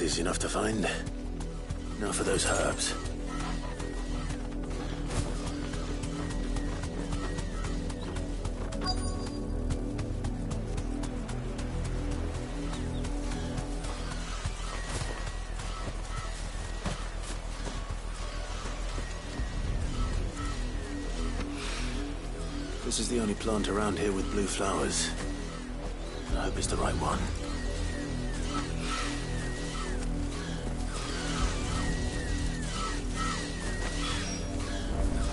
was easy enough to find. Now for those herbs. This is the only plant around here with blue flowers. I hope it's the right one.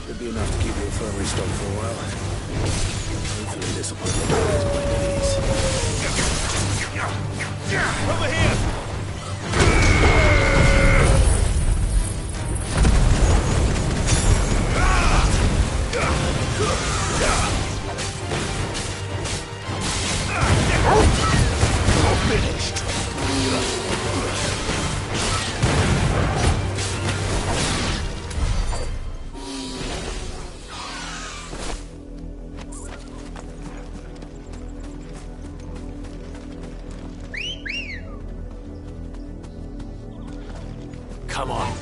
Should be enough to keep your infirmary stocked for a while. Hopefully this will put the players behind ease. Over here! Come on.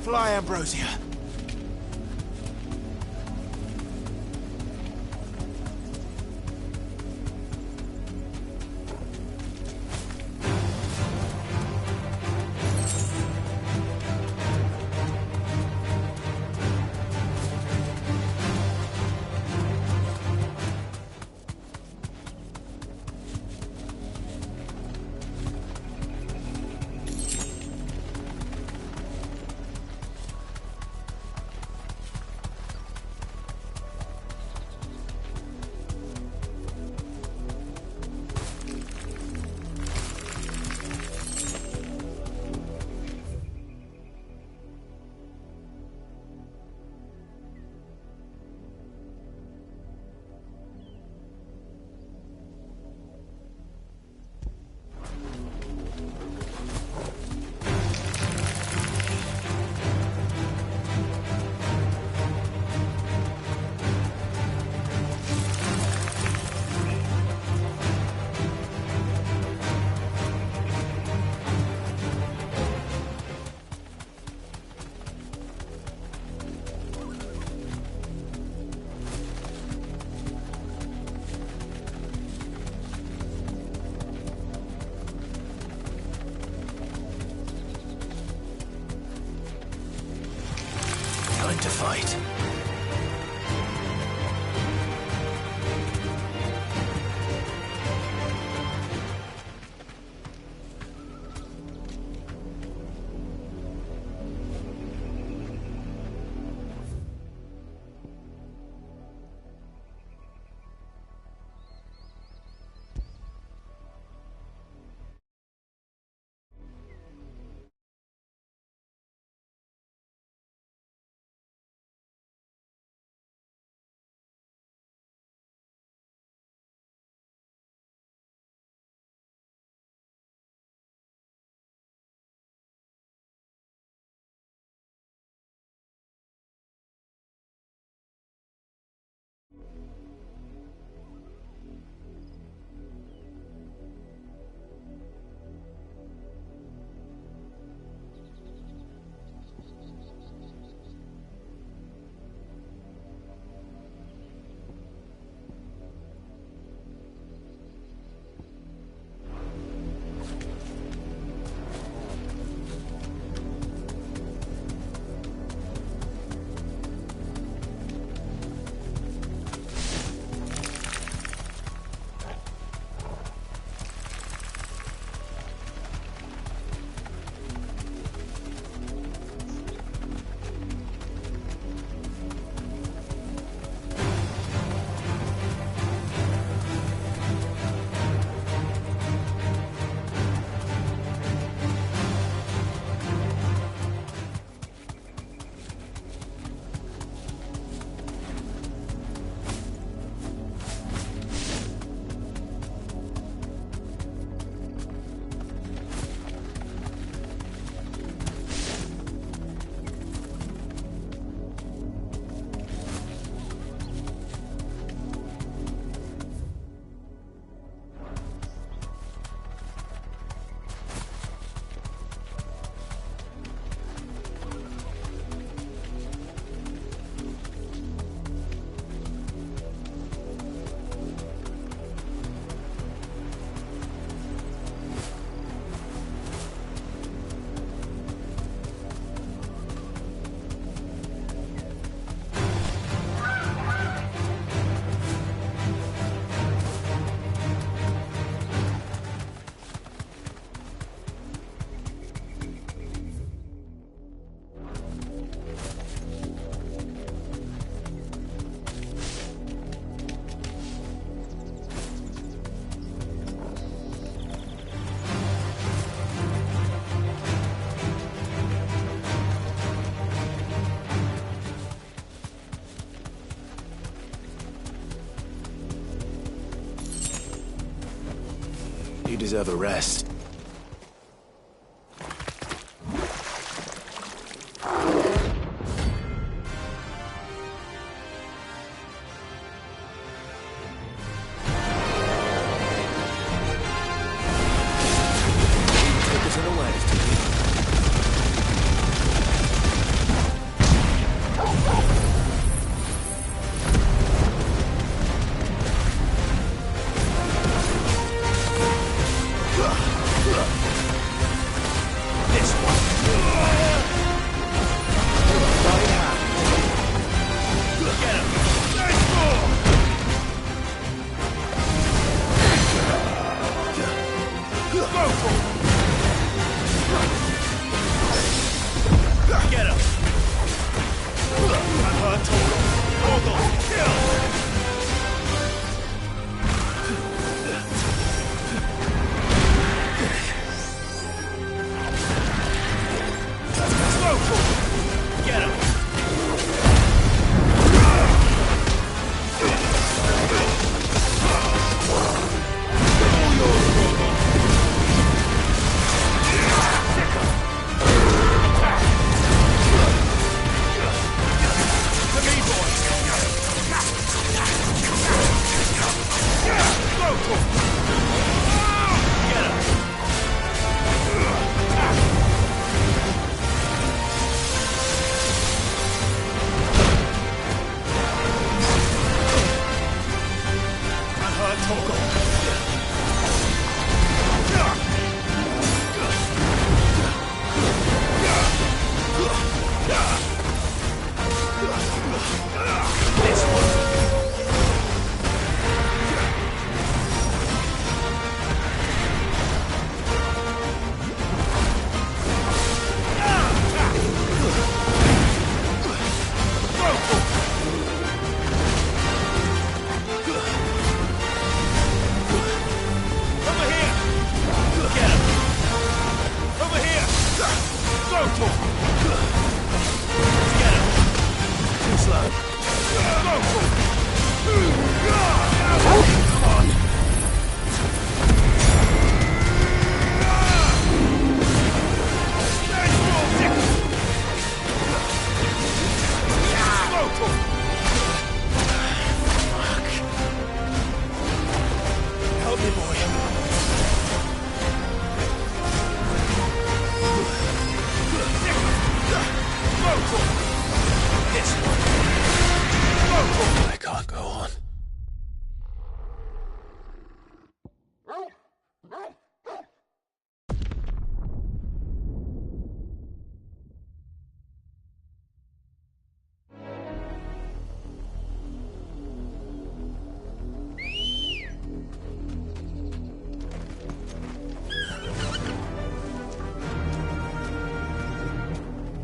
Fly, Ambrosia. Time to fight. deserve a rest. I can't go on.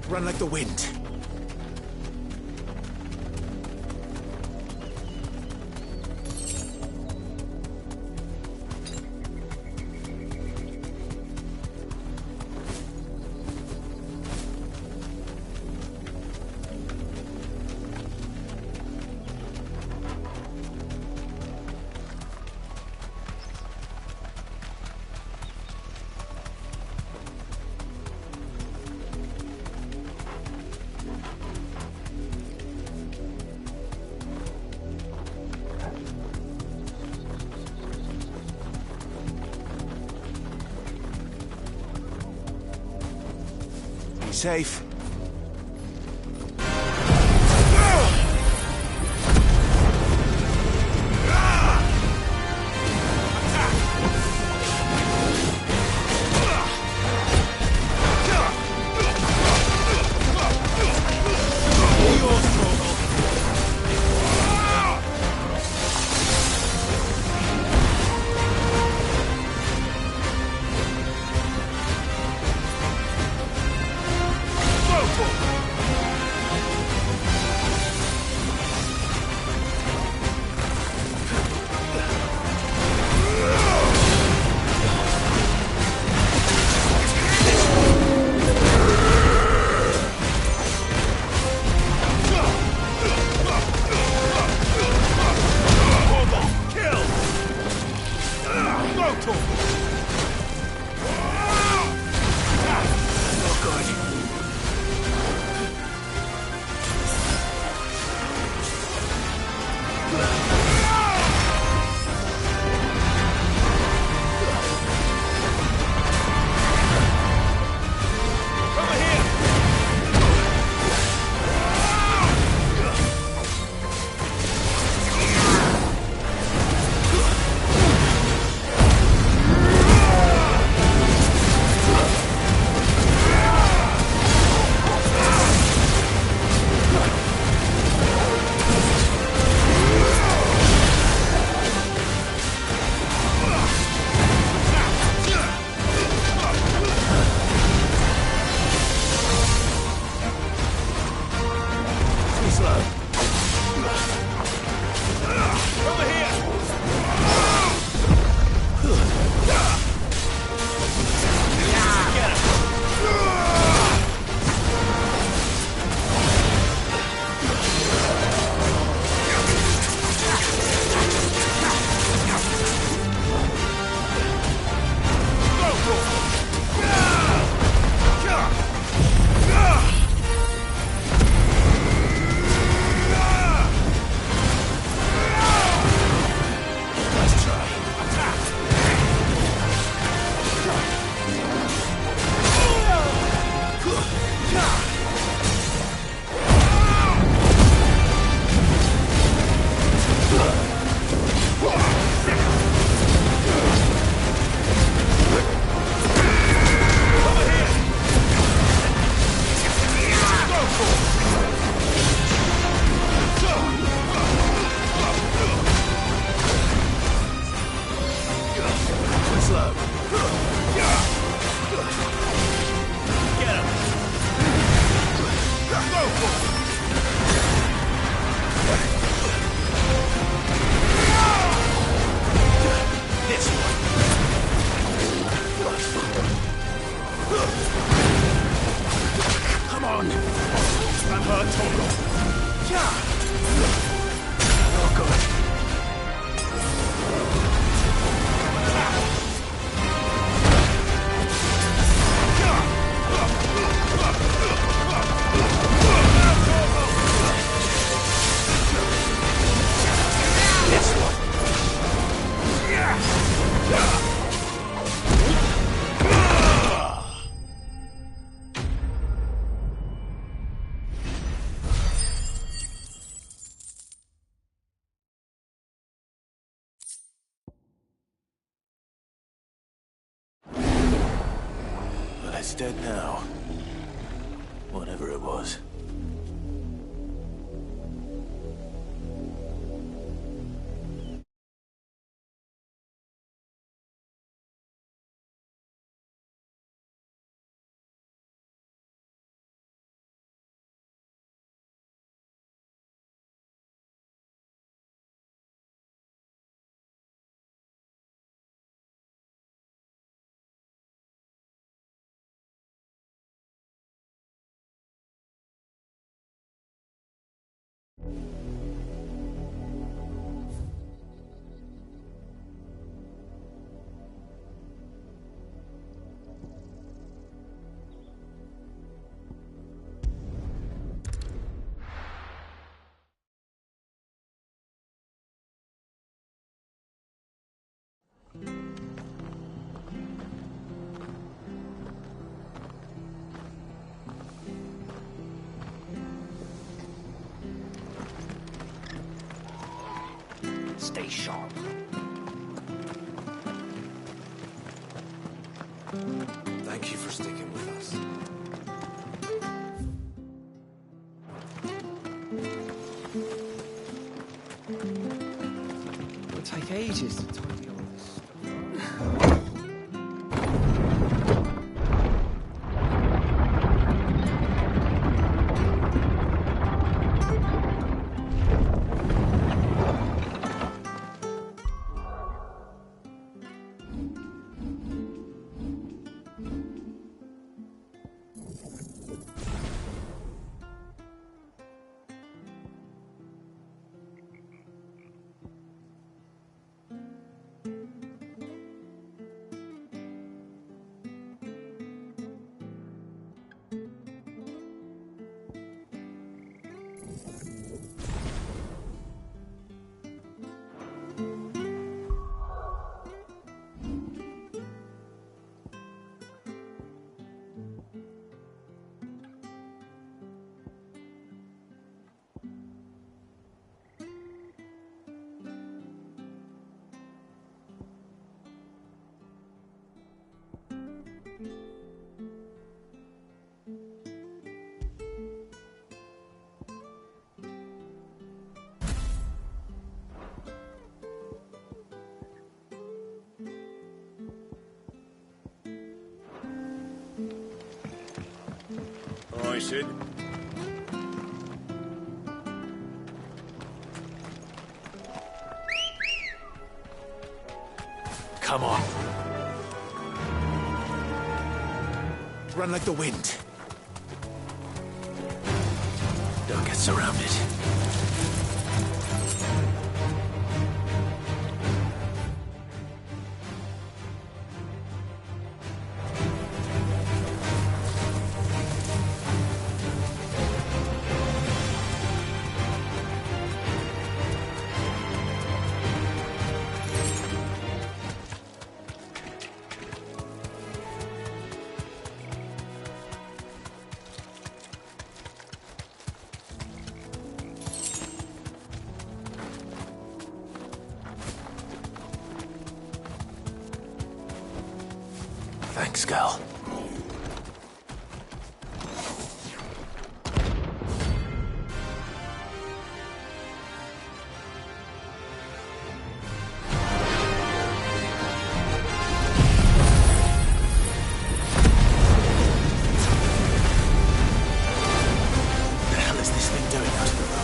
Run like the wind. Be safe. on! I'm hurt, Togo. Yeah. Oh, good. This one. Well, it's dead now. Whatever it was. Stay sharp. Thank you for sticking with us. It'll take ages to tidy all this stuff. All right, Sid. Come on. Run like the wind. Don't get surrounded. Thanks, Gal. The hell is this thing doing out of the road?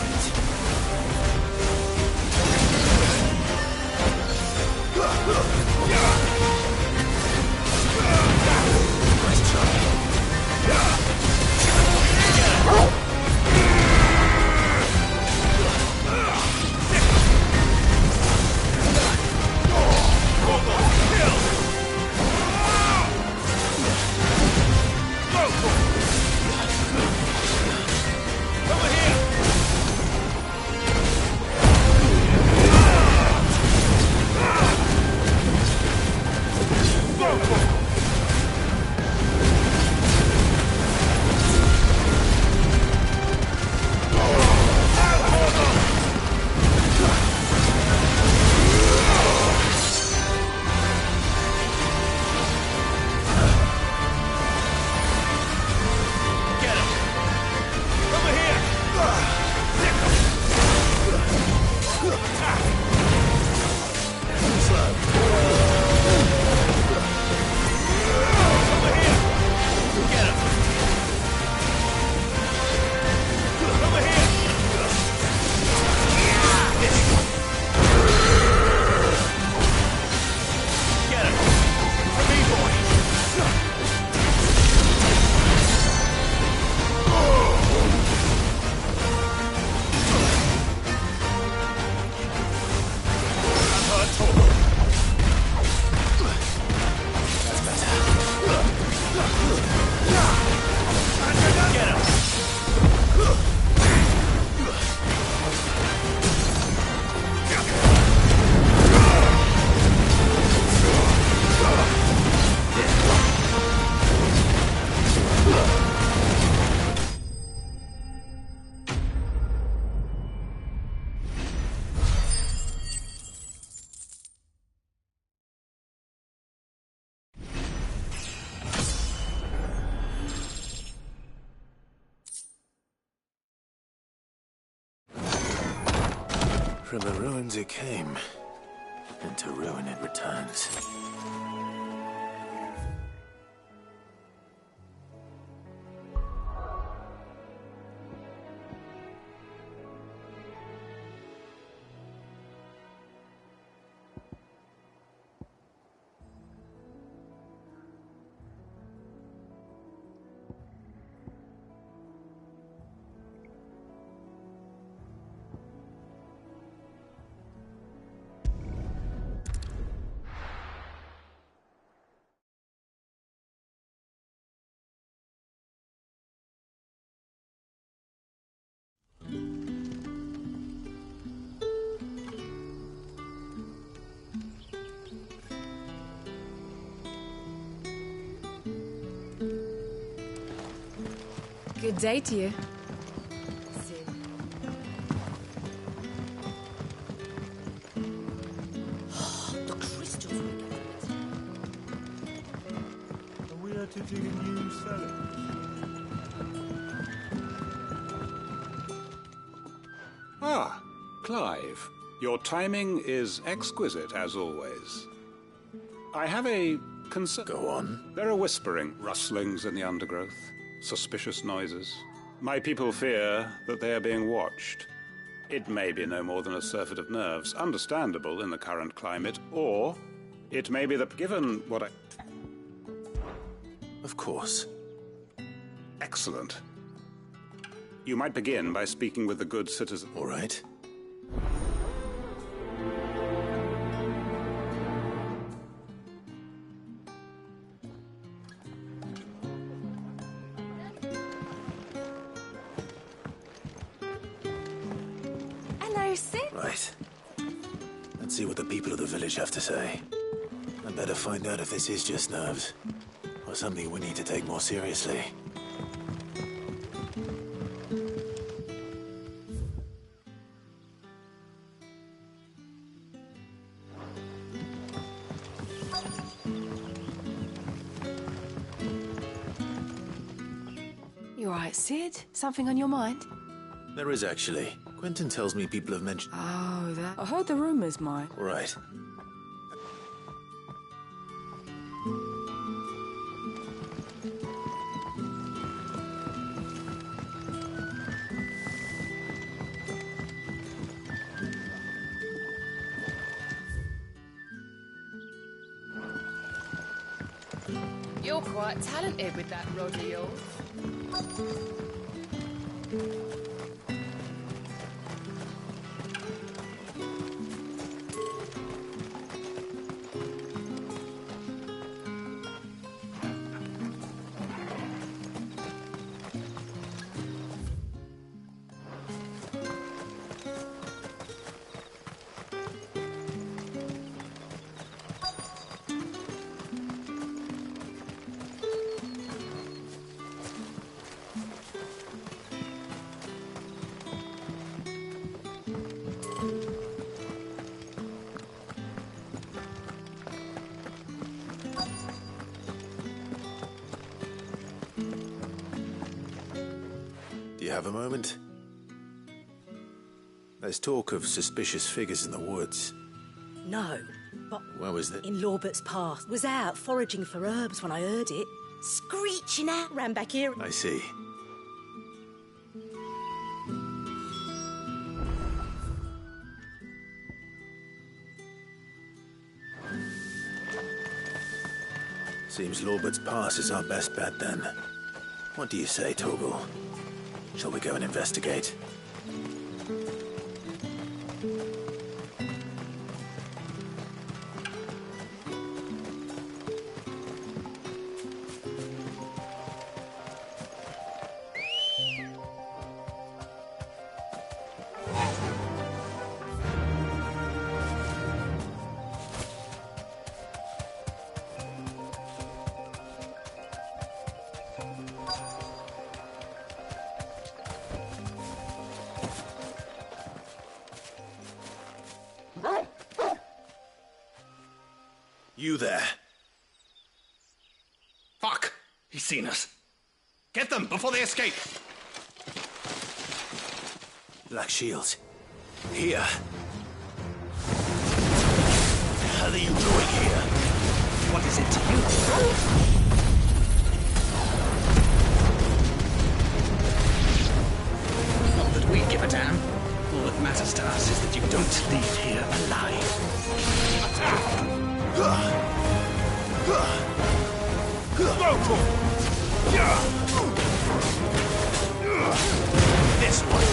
From the ruins it came, and to ruin it returns. Good day to you. The crystals we get. Are we editing a new cellar? Ah, Clive. Your timing is exquisite, as always. I have a concern. Go on. There are whispering, rustlings in the undergrowth, suspicious noises. My people fear that they are being watched. It may be no more than a surfeit of nerves, understandable in the current climate, or it may be that, given what I... Of course. Excellent. You might begin by speaking with the good citizen. All right. Hello, Sid. Right. Let's see what the people of the village have to say. I better find out if this is just nerves, or something we need to take more seriously. You alright, Sid? Something on your mind? There is actually. Quentin tells me people have mentioned... Oh, that... I heard the rumours, Mike. All right. You're quite talented with that rod of yours. Do you have a moment? There's talk of suspicious figures in the woods. No, but Where was it? in Lawbert's Path. Was out foraging for herbs when I heard it. Screeching out, ran back here. I see. Seems Lawbert's Pass is our best bet then. What do you say, Torgal? Shall we go and investigate? You there. Fuck! He's seen us. Get them before they escape! Black Shields. Here. hell are you doing here? What is it to you? Not that we give a damn. All that matters to us is that you don't leave here alive. This one.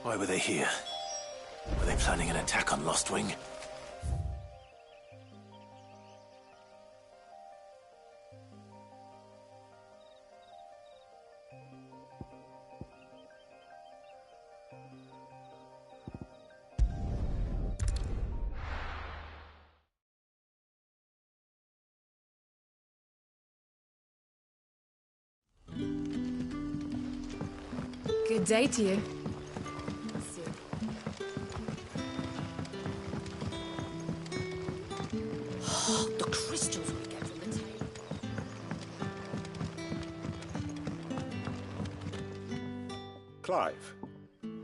Why were they here? Were they planning an attack on Lost Wing? Good day to you. The crystals we get from the table. Clive,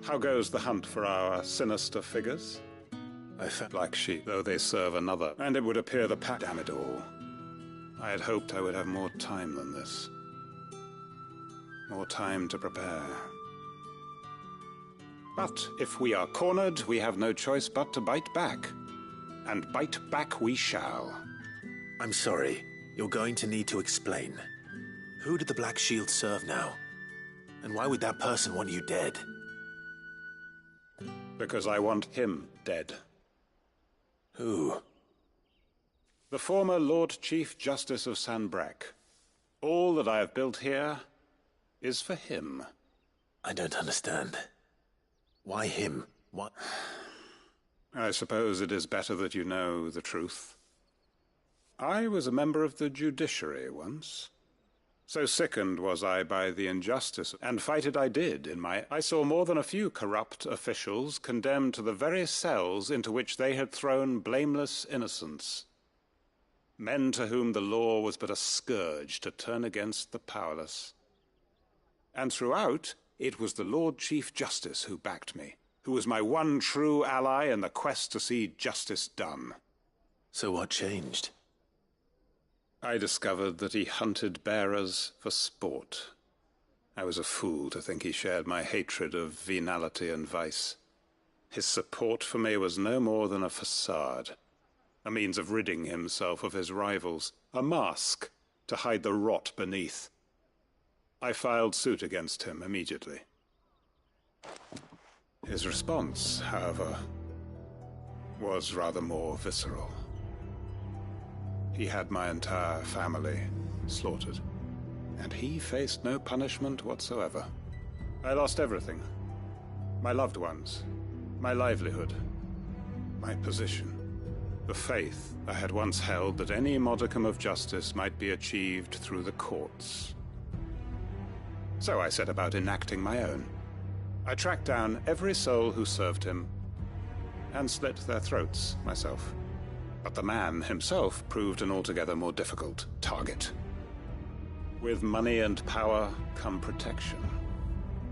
how goes the hunt for our sinister figures? I felt like sheep, though they serve another, and it would appear the pack. Damn it all. I had hoped I would have more time than this. More time to prepare. But if we are cornered, we have no choice but to bite back. And bite back we shall. I'm sorry. You're going to need to explain. Who did the Black Shield serve now? And why would that person want you dead? Because I want him dead. Who? The former Lord Chief Justice of Sanbreque. All that I have built here is for him. I don't understand. Why him? What? I suppose it is better that you know the truth. I was a member of the judiciary once. So sickened was I by the injustice, and fight it I did in my... I saw more than a few corrupt officials condemned to the very cells into which they had thrown blameless innocents. Men to whom the law was but a scourge to turn against the powerless. And throughout, it was the Lord Chief Justice who backed me, who was my one true ally in the quest to see justice done. So what changed? I discovered that he hunted bearers for sport. I was a fool to think he shared my hatred of venality and vice. His support for me was no more than a facade, a means of ridding himself of his rivals, a mask to hide the rot beneath. I filed suit against him immediately. His response, however, was rather more visceral. He had my entire family slaughtered, and he faced no punishment whatsoever. I lost everything. My loved ones, my livelihood, my position, the faith I had once held that any modicum of justice might be achieved through the courts. So I set about enacting my own. I tracked down every soul who served him, and slit their throats myself. But the man himself proved an altogether more difficult target. With money and power come protection.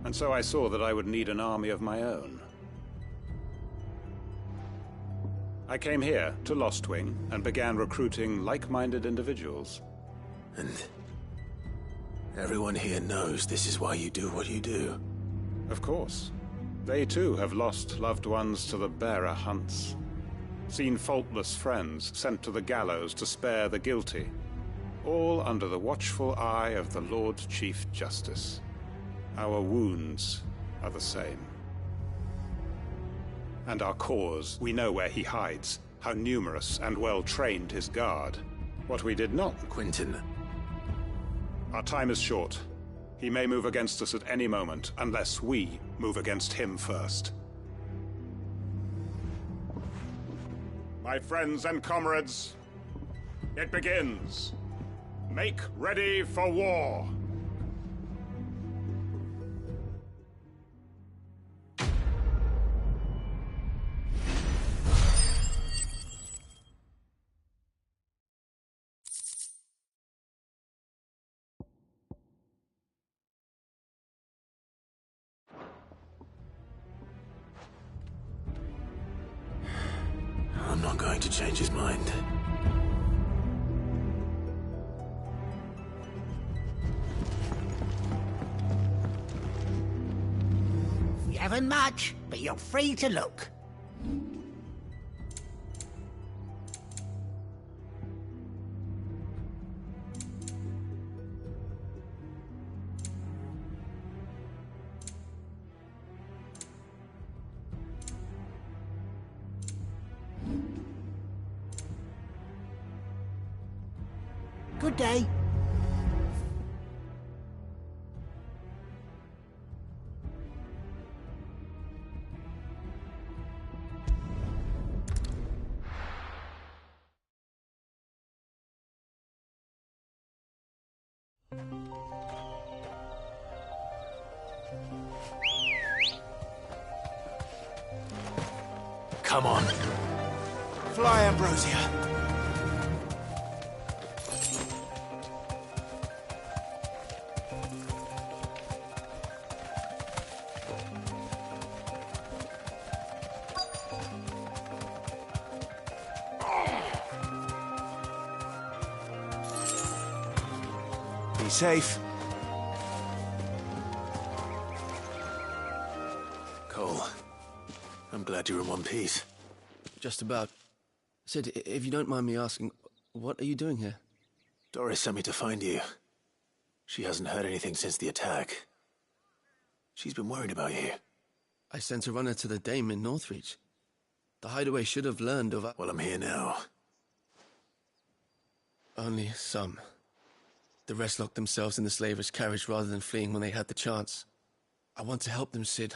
And so I saw that I would need an army of my own. I came here to Lost Wing and began recruiting like-minded individuals. And everyone here knows this is why you do what you do. Of course. They too have lost loved ones to the bearer hunts. Seen faultless friends sent to the gallows to spare the guilty. All under the watchful eye of the Lord Chief Justice. Our wounds are the same. And our cause, we know where he hides, how numerous and well-trained his guard. What we did not... Quentin. Our time is short. He may move against us at any moment, unless we move against him first. My friends and comrades, it begins. Make ready for war. I'm not going to change his mind. You haven't much, but you're free to look. Good day. Come on. Fly, Ambrosia. Be safe. Cole, I'm glad you're in one piece. Just about. Sid, if you don't mind me asking, what are you doing here? Doris sent me to find you. She hasn't heard anything since the attack. She's been worried about you. I sent a runner to the Dame in Northreach. The hideaway should have learned of... Well, I'm here now. Only some. The rest locked themselves in the slaver's carriage rather than fleeing when they had the chance. I want to help them, Sid.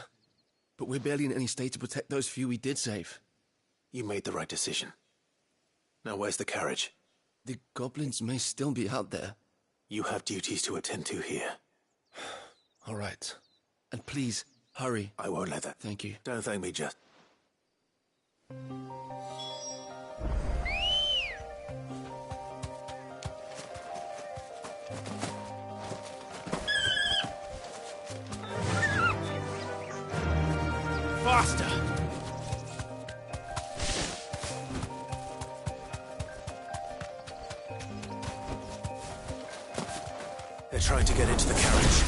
But we're barely in any state to protect those few we did save. You made the right decision. Now where's the carriage? The goblins may still be out there. You have duties to attend to here. All right. And please, hurry. I won't let that. Thank you. Don't thank me, just... Faster! They're trying to get into the carriage.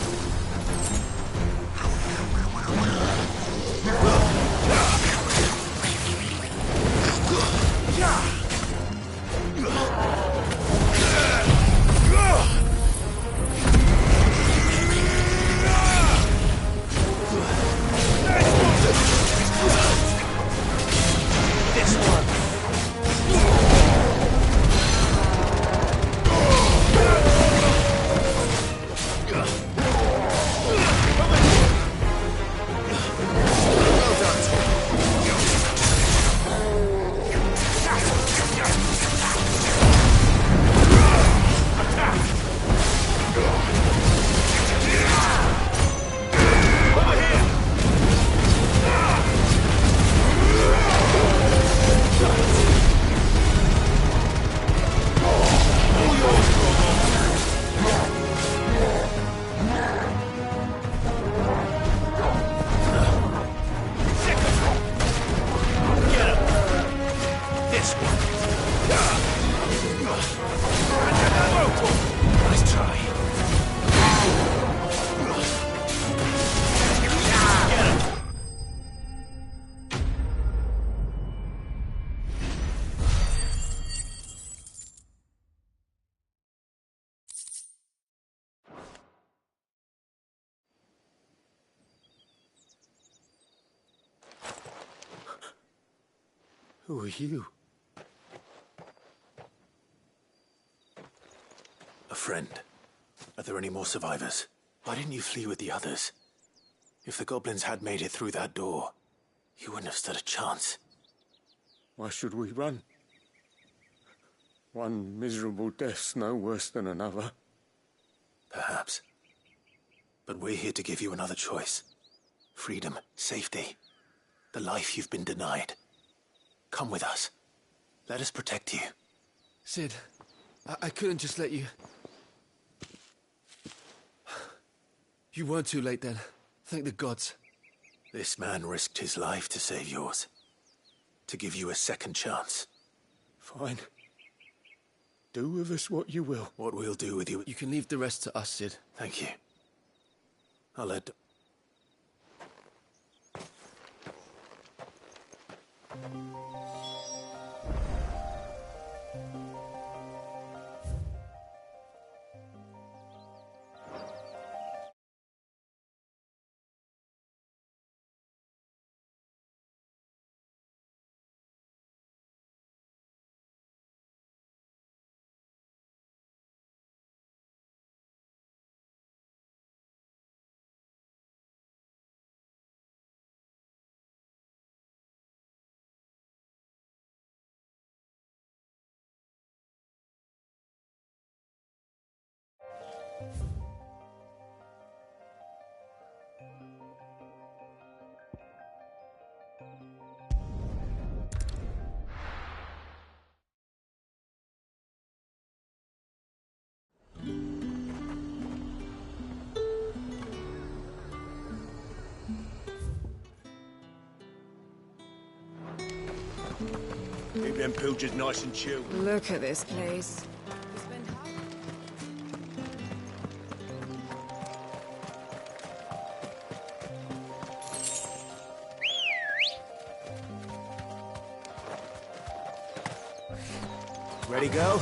Who are you? A friend. Are there any more survivors? Why didn't you flee with the others? If the goblins had made it through that door, you wouldn't have stood a chance. Why should we run? One miserable death's no worse than another. Perhaps. But we're here to give you another choice. Freedom, safety, the life you've been denied. Come with us. Let us protect you. Sid, I couldn't just let you... You weren't too late then. Thank the gods. This man risked his life to save yours. To give you a second chance. Fine. Do with us what you will. What we'll do with you... You can leave the rest to us, Sid. Thank you. I'll let... Keep them pilgers nice and chilled. Look at this place. Ready, go?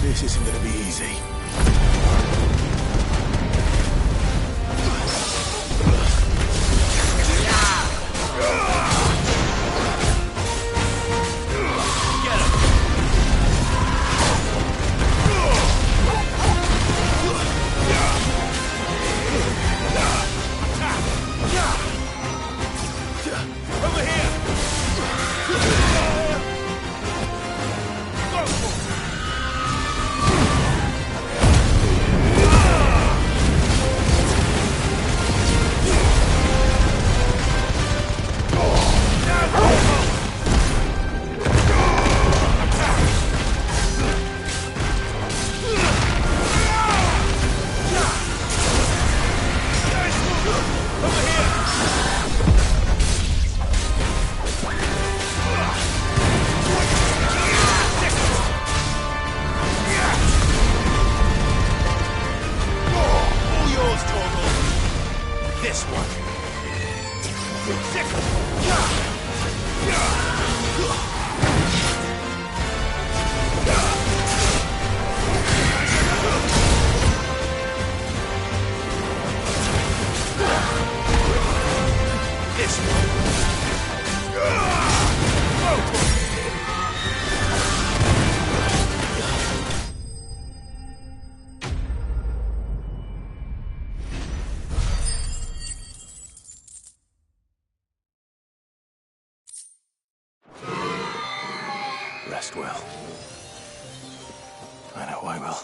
This isn't gonna be easy. Rest well. I know I will.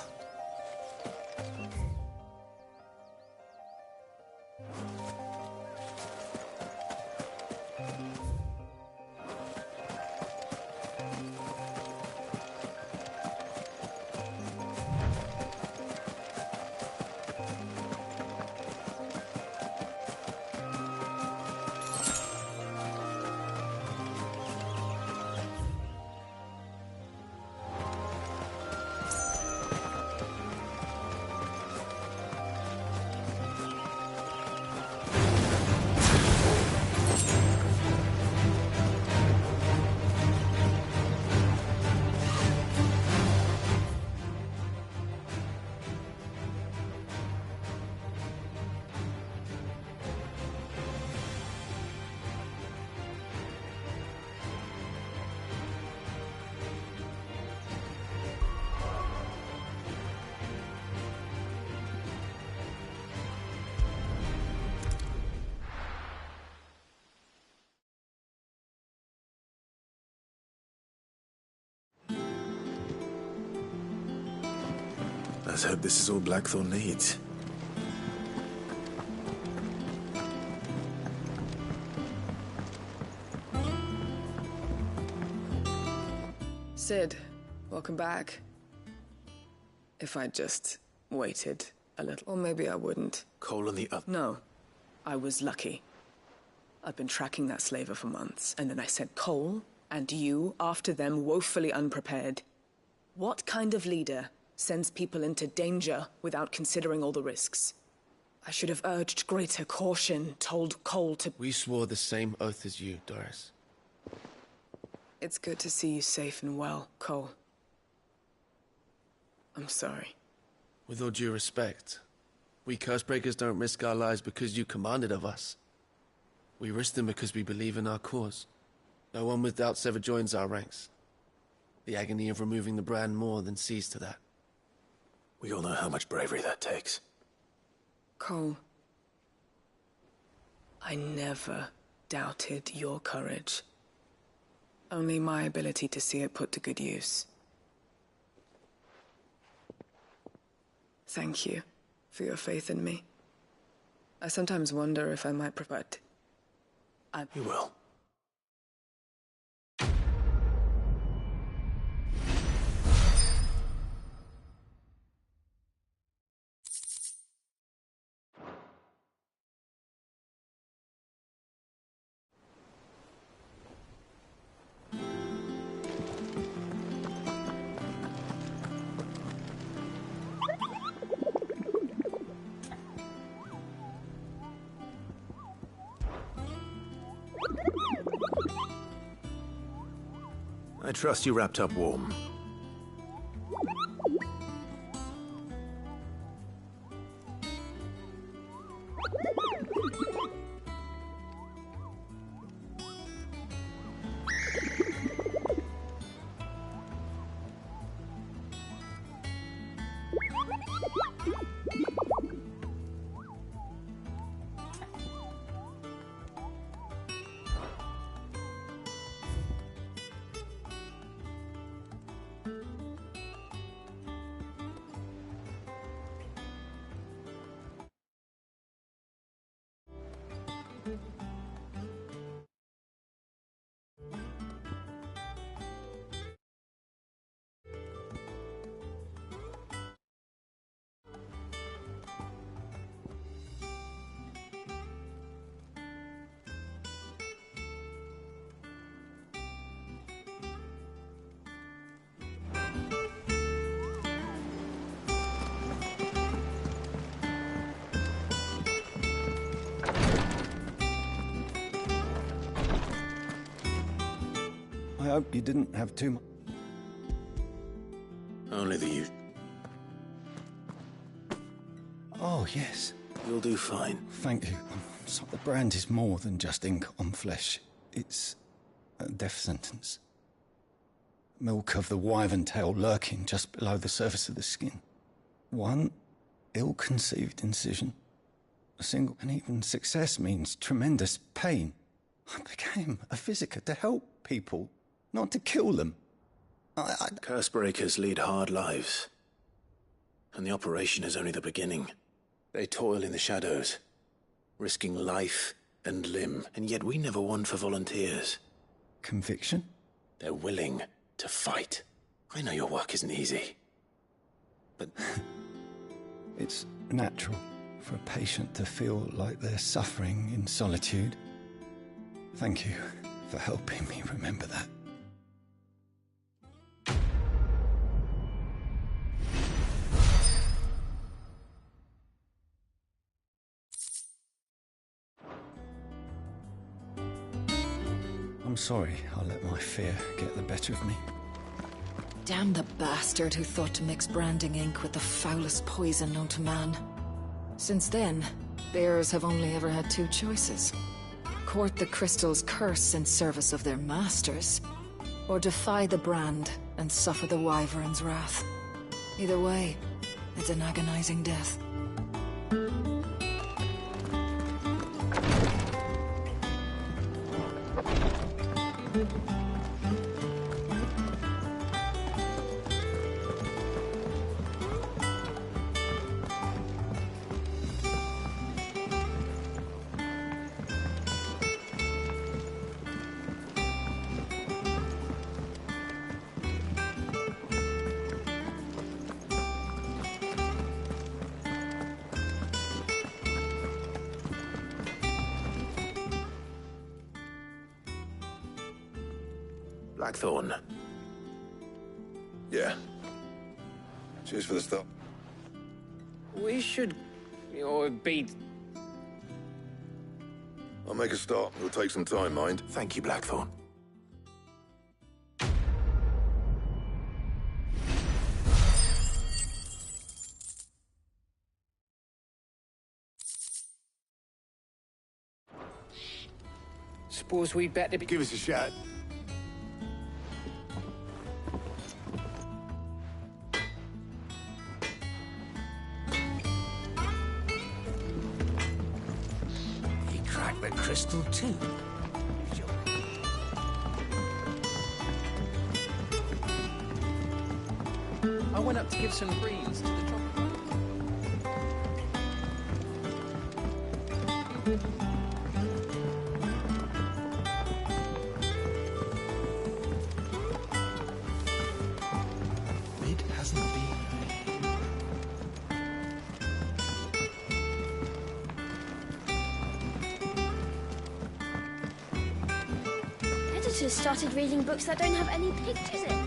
Let's hope this is all Blackthorn needs. Sid, welcome back. If I'd just waited a little, or maybe I wouldn't. Cole and the other... No, I was lucky. I've been tracking that slaver for months, and then I sent Cole and you after them, woefully unprepared. What kind of leader sends people into danger without considering all the risks? I should have urged greater caution, told Cole to... We swore the same oath as you, Doris. It's good to see you safe and well, Cole. I'm sorry. With all due respect, we Cursebreakers don't risk our lives because you commanded of us. We risk them because we believe in our cause. No one with doubts ever joins our ranks. The agony of removing the brand more than sees to that. We all know how much bravery that takes. Cole, I never doubted your courage. Only my ability to see it put to good use. Thank you for your faith in me. I sometimes wonder if I might provide... You will. I trust you wrapped up warm. I hope you didn't have too much. Only the you. Oh, yes. You'll do fine. Thank you. So the brand is more than just ink on flesh. It's a death sentence. Milk of the wyvern tail lurking just below the surface of the skin. One ill-conceived incision. A single, and even success means tremendous pain. I became a physicker to help people, not to kill them. Cursebreakers lead hard lives. And the operation is only the beginning. They toil in the shadows, risking life and limb, and yet we never want for volunteers. Conviction? They're willing to fight. I know your work isn't easy, but... It's natural for a patient to feel like they're suffering in solitude. Thank you for helping me remember that. I'm sorry I let my fear get the better of me. Damn the bastard who thought to mix branding ink with the foulest poison known to man. Since then, bears have only ever had two choices. Court the crystal's curse in service of their masters, or defy the brand and suffer the wyvern's wrath. Either way, it's an agonizing death. Blackthorn. Yeah. Cheers for the stop. We should... or be... I'll make a start. It'll take some time, mind. Thank you, Blackthorn. Suppose we'd better be... Give us a shot. He cracked the crystal too. I went up to give some greens to the Mid hasn't been... Editors started reading books that don't have any pictures in.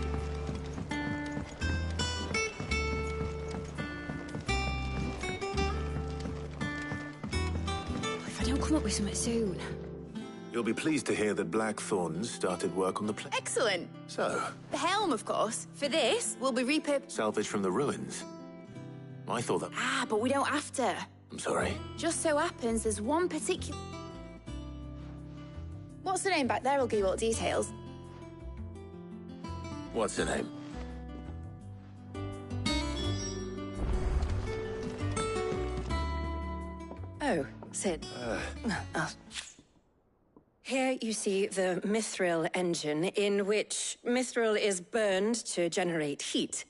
If I don't come up with something soon. You'll be pleased to hear that Blackthorn started work on the plane. Excellent. So, The helm, of course. For this, will be repurposed. salvage from the ruins. I thought that... Ah, but we don't have to. I'm sorry. Just so happens there's one particular... What's the name back there? I'll give you all the details. What's her name? Oh, Sid. Here you see the mithril engine, in which mithril is burned to generate heat.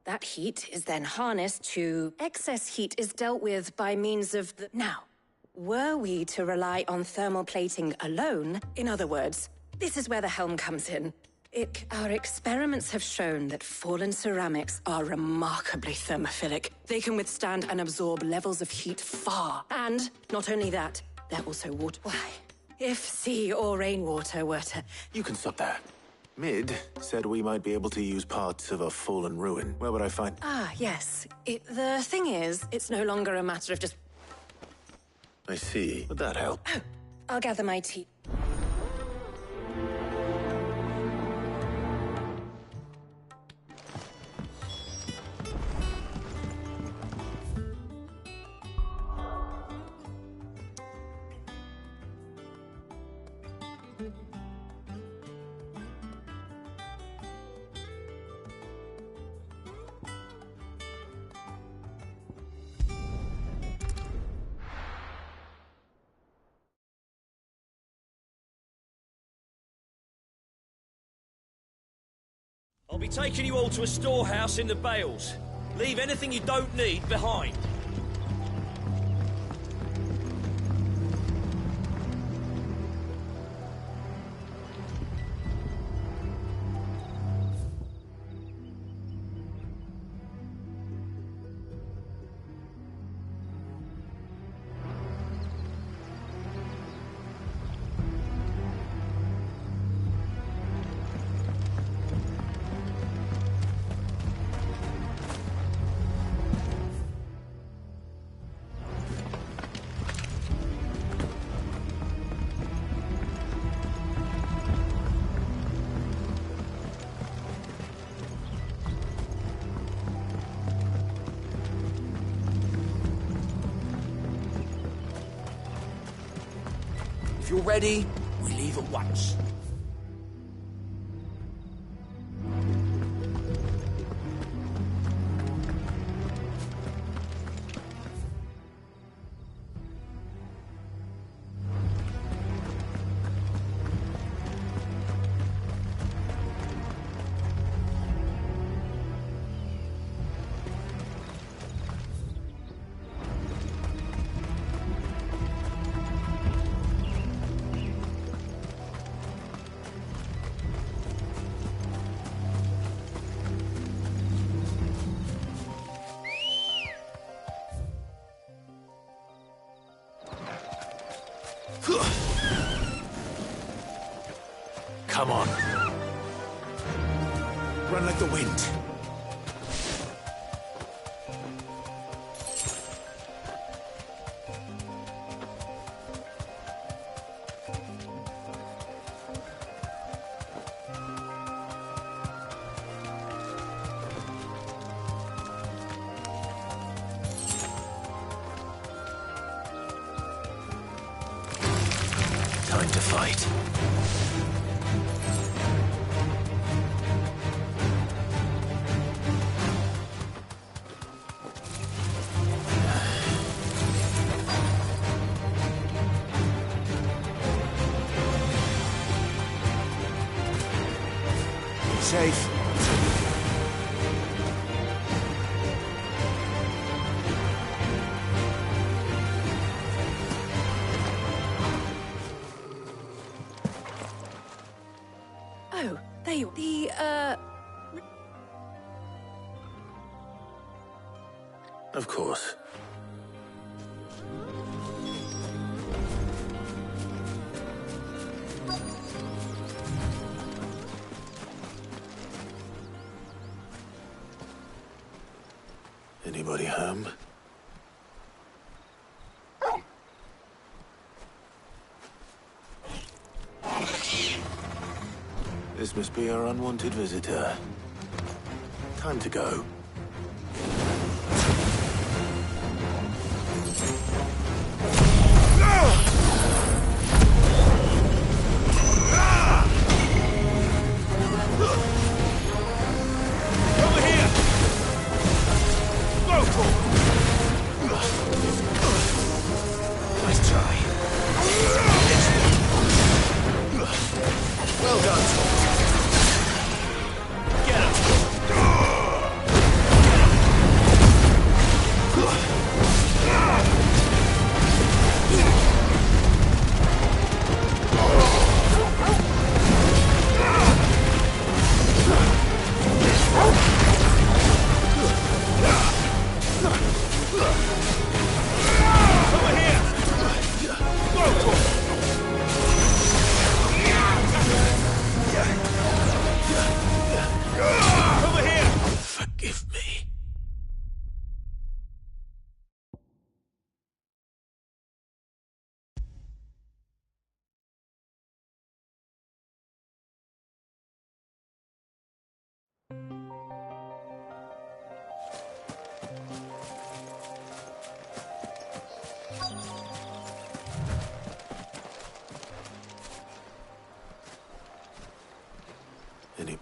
That heat is then harnessed to... Excess heat is dealt with by means of the... Now, were we to rely on thermal plating alone, in other words, this is where the helm comes in. Our experiments have shown that fallen ceramics are remarkably thermophilic. They can withstand and absorb levels of heat far. And not only that, they're also water... Why? If sea or rainwater were to... You can stop there. Mid said we might be able to use parts of a fallen ruin. Where would I find... Ah, yes. The thing is, it's no longer a matter of just... I see. Would that help? Oh, I'll gather my tea. I'll be taking you all to a storehouse in the Bales. Leave anything you don't need behind. If you're ready, we leave at once. Come on. Run like the wind. Time to fight. Safe. Oh, the Of course. Anybody home? This must be our unwanted visitor. Time to go. Over here! Go! Nice try. Well done. Get him! Over here! Go! Over here! Forgive me. Any...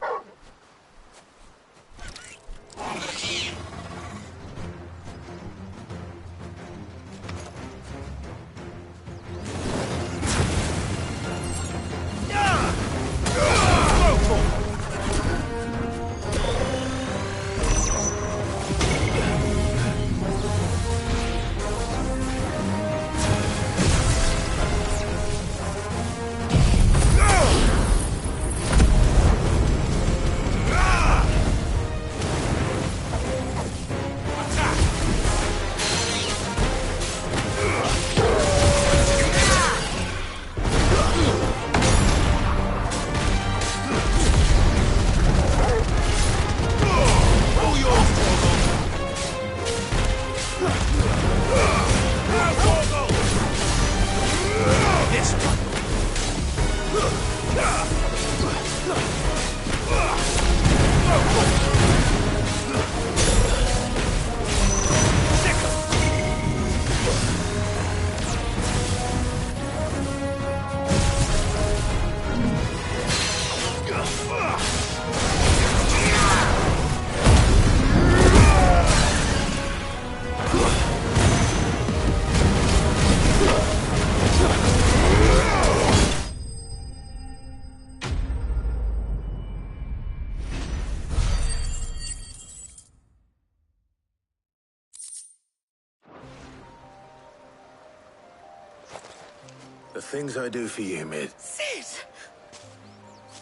The things I do for you, Mid. Sid!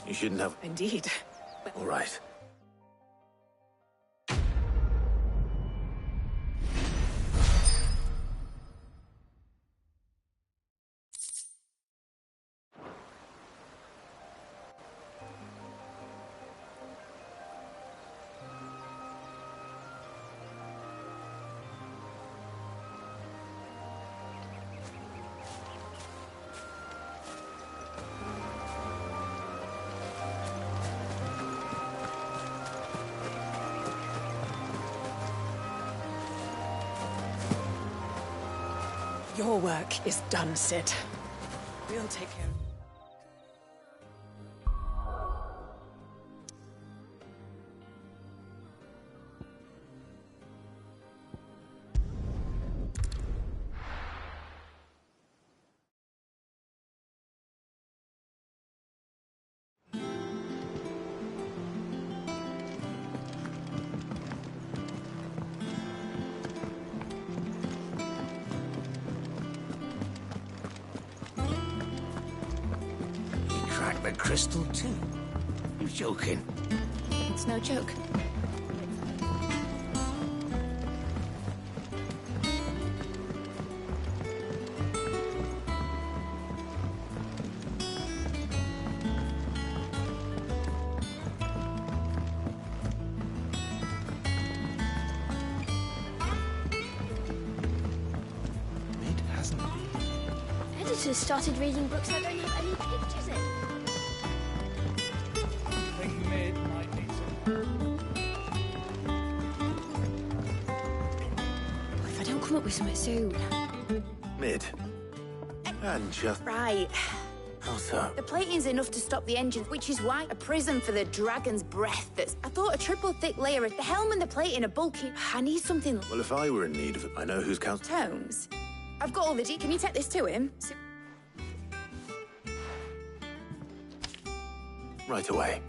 You shouldn't have... Indeed. All right. Your work is done, Sid. We'll take care of it. The crystal too? You're joking. It's no joke. It hasn't. Editors started reading books that don't have any pictures in. If I don't come up with something soon. Mid. And just... Right. How so? The plating's enough to stop the engines, which is why a prism for the dragon's breath that's... I thought a triple thick layer of the helm and the plating are bulky. I need something... Well, if I were in need of it, I know who's count... Tones? I've got all the Can you take this to him? Right away.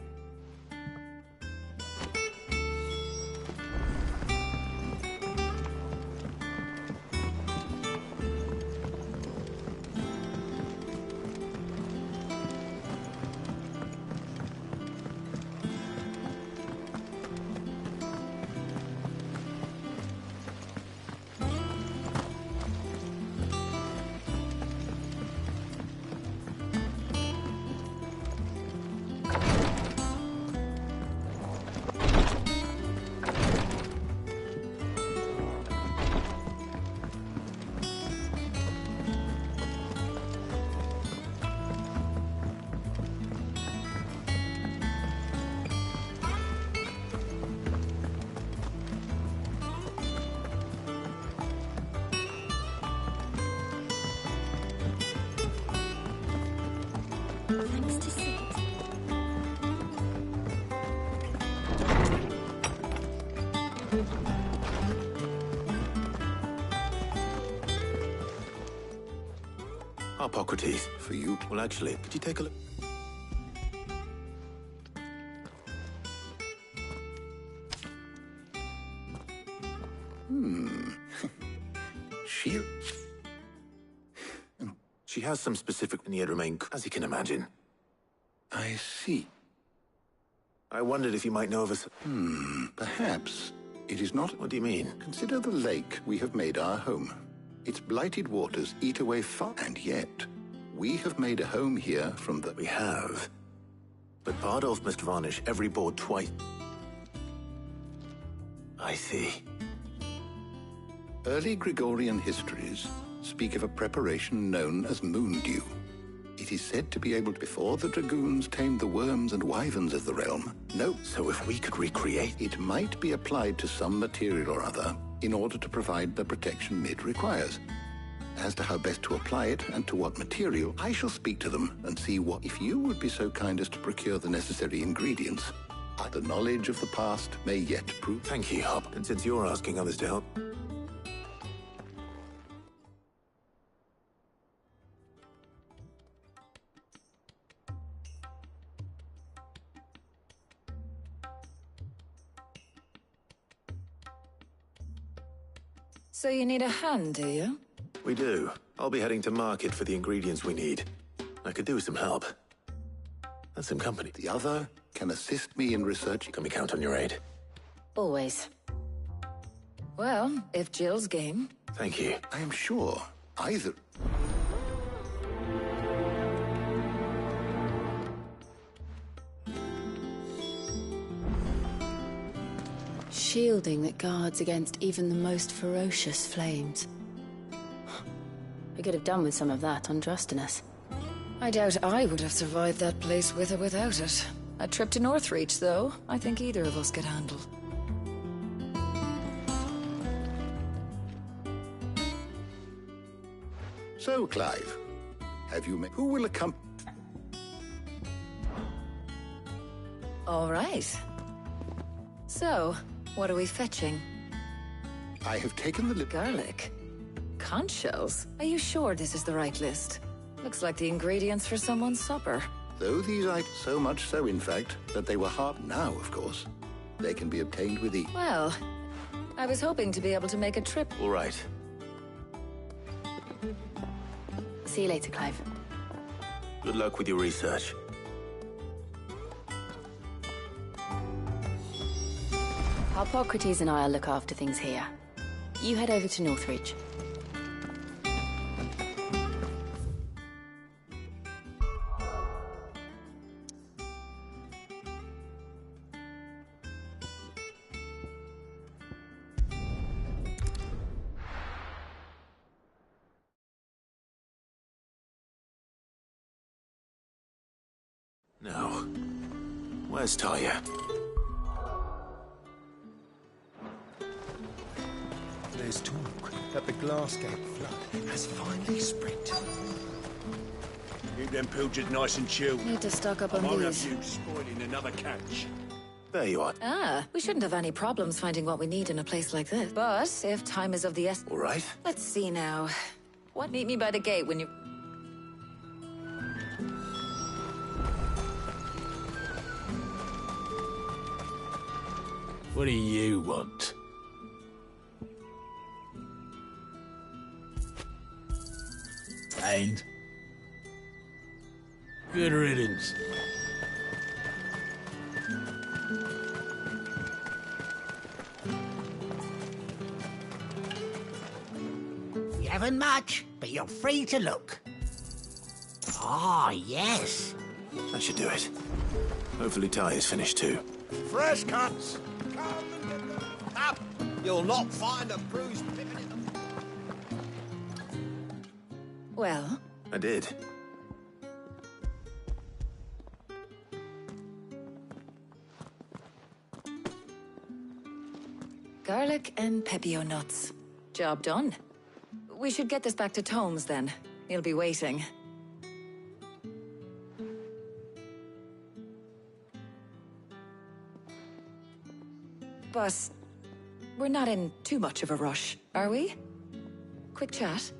Thanks to Sid. Hippocrates. For you? Well, actually, could you take a look? She... She has some specific need remain, as you can imagine. I see. I wondered if you might know of us. Perhaps. It is not... What do you mean? Consider the lake we have made our home. Its blighted waters eat away far, and yet we have made a home here from the... We have. But Bardolph must varnish every board twice. I see. Early Gregorian histories speak of a preparation known as moondew. It is said to be able to, before the dragoons tamed the worms and wyverns of the realm. No. So if we could recreate... It might be applied to some material or other in order to provide the protection Mid requires. As to how best to apply it and to what material, I shall speak to them and see what... If you would be so kind as to procure the necessary ingredients, the knowledge of the past may yet prove... Thank you, Hop. And since you're asking others to help... So you need a hand, do you? We do. I'll be heading to market for the ingredients we need. I could do with some help. And some company. The other can assist me in research. Can we count on your aid? Always. Well, if Jill's game. Thank you. I am sure either... Shielding that guards against even the most ferocious flames. We could have done with some of that on Drustinus. I doubt I would have survived that place with or without it. A trip to Northreach, though, I think either of us could handle. So, Clive, have you met... Who will accompany... All right. So, what are we fetching? I have taken the... Garlic? Conch shells? Are you sure this is the right list? Looks like the ingredients for someone's supper. Though these items, so much so, in fact, that they were hard now, of course. They can be obtained with ease. Well, I was hoping to be able to make a trip. All right. See you later, Clive. Good luck with your research. Hippocrates and I'll look after things here. You head over to Northridge. Now, where's Talia? There's talk that the Glassgate flood has finally spread to... Keep them pilchards nice and chilled. Need to stock up I on won't these. have you spoiling another catch. There you are. Ah, we shouldn't have any problems finding what we need in a place like this. But if time is of the essence... All right. Let's see now. What? Meet me by the gate when you... What do you want? And? Good riddance. You haven't much, but you're free to look. Ah, yes. That should do it. Hopefully Talia's finished too. Fresh cuts! Come and get them up! You'll not find a bruised pippin in them. Well? I did. Garlic and pepio nuts. Job done. We should get this back to Tomes then. He'll be waiting. But we're not in too much of a rush, are we? Quick chat.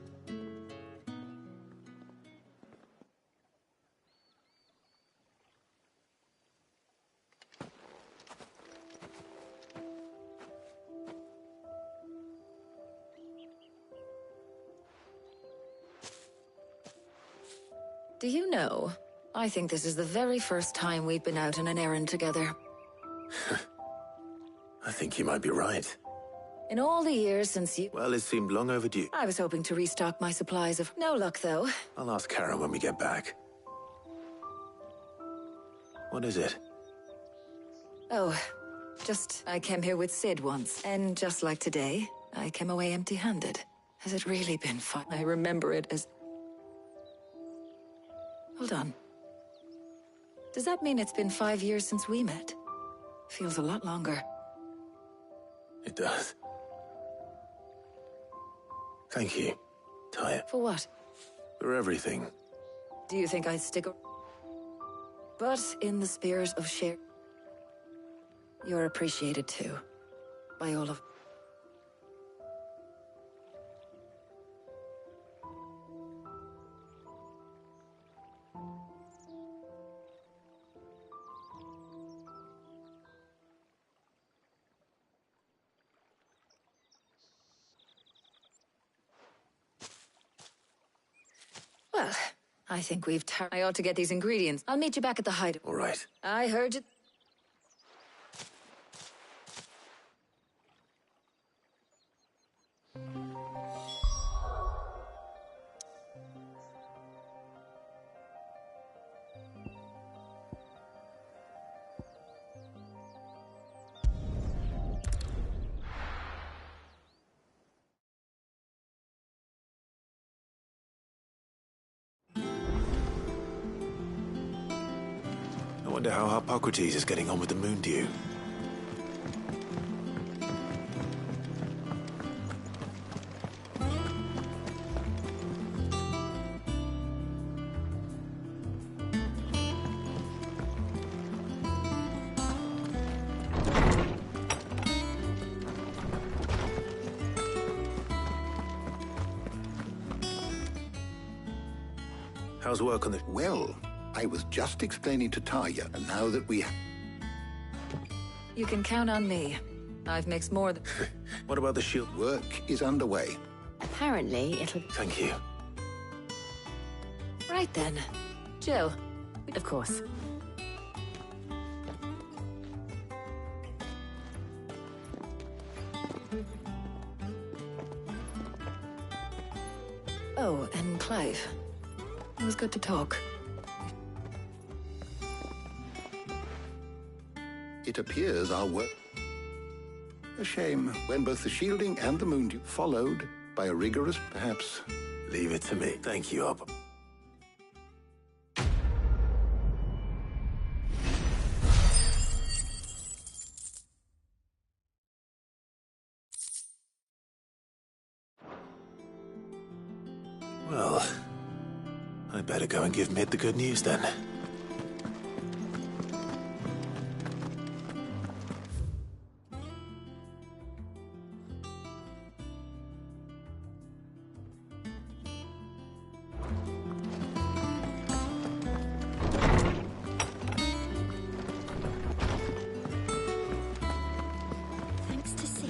Do you know, I think this is the very first time we've been out on an errand together. I think you might be right. In all the years since you... Well, it seemed long overdue. I was hoping to restock my supplies of... No luck, though. I'll ask Karen when we get back. What is it? Oh, just... I came here with Sid once, and just like today, I came away empty-handed. Has it really been fun? I remember it as... Hold on. Does that mean it's been 5 years since we met? Feels a lot longer. It does. Thank you, Talia. For what? For everything. Do you think I'd stick a... But in the spirit of share... You're appreciated too. By all of... Well, I think we've I ought to get these ingredients. I'll meet you back at the hideout. All right. I heard you... I wonder how Hippocrates is getting on with the moon dew. How's work on the... Well, I was just explaining to Tarja, and now that we... You can count on me. I've mixed more than... What about the shield? Work is underway. Apparently, it'll... Thank you. Right then. Jill. Of course. Oh, and Clive. It was good to talk. It appears our work... A shame, when both the shielding and the moon followed by a rigorous, perhaps... Leave it to me. Thank you, Up. Well, I'd better go and give Mid the good news then. Thanks to Sid.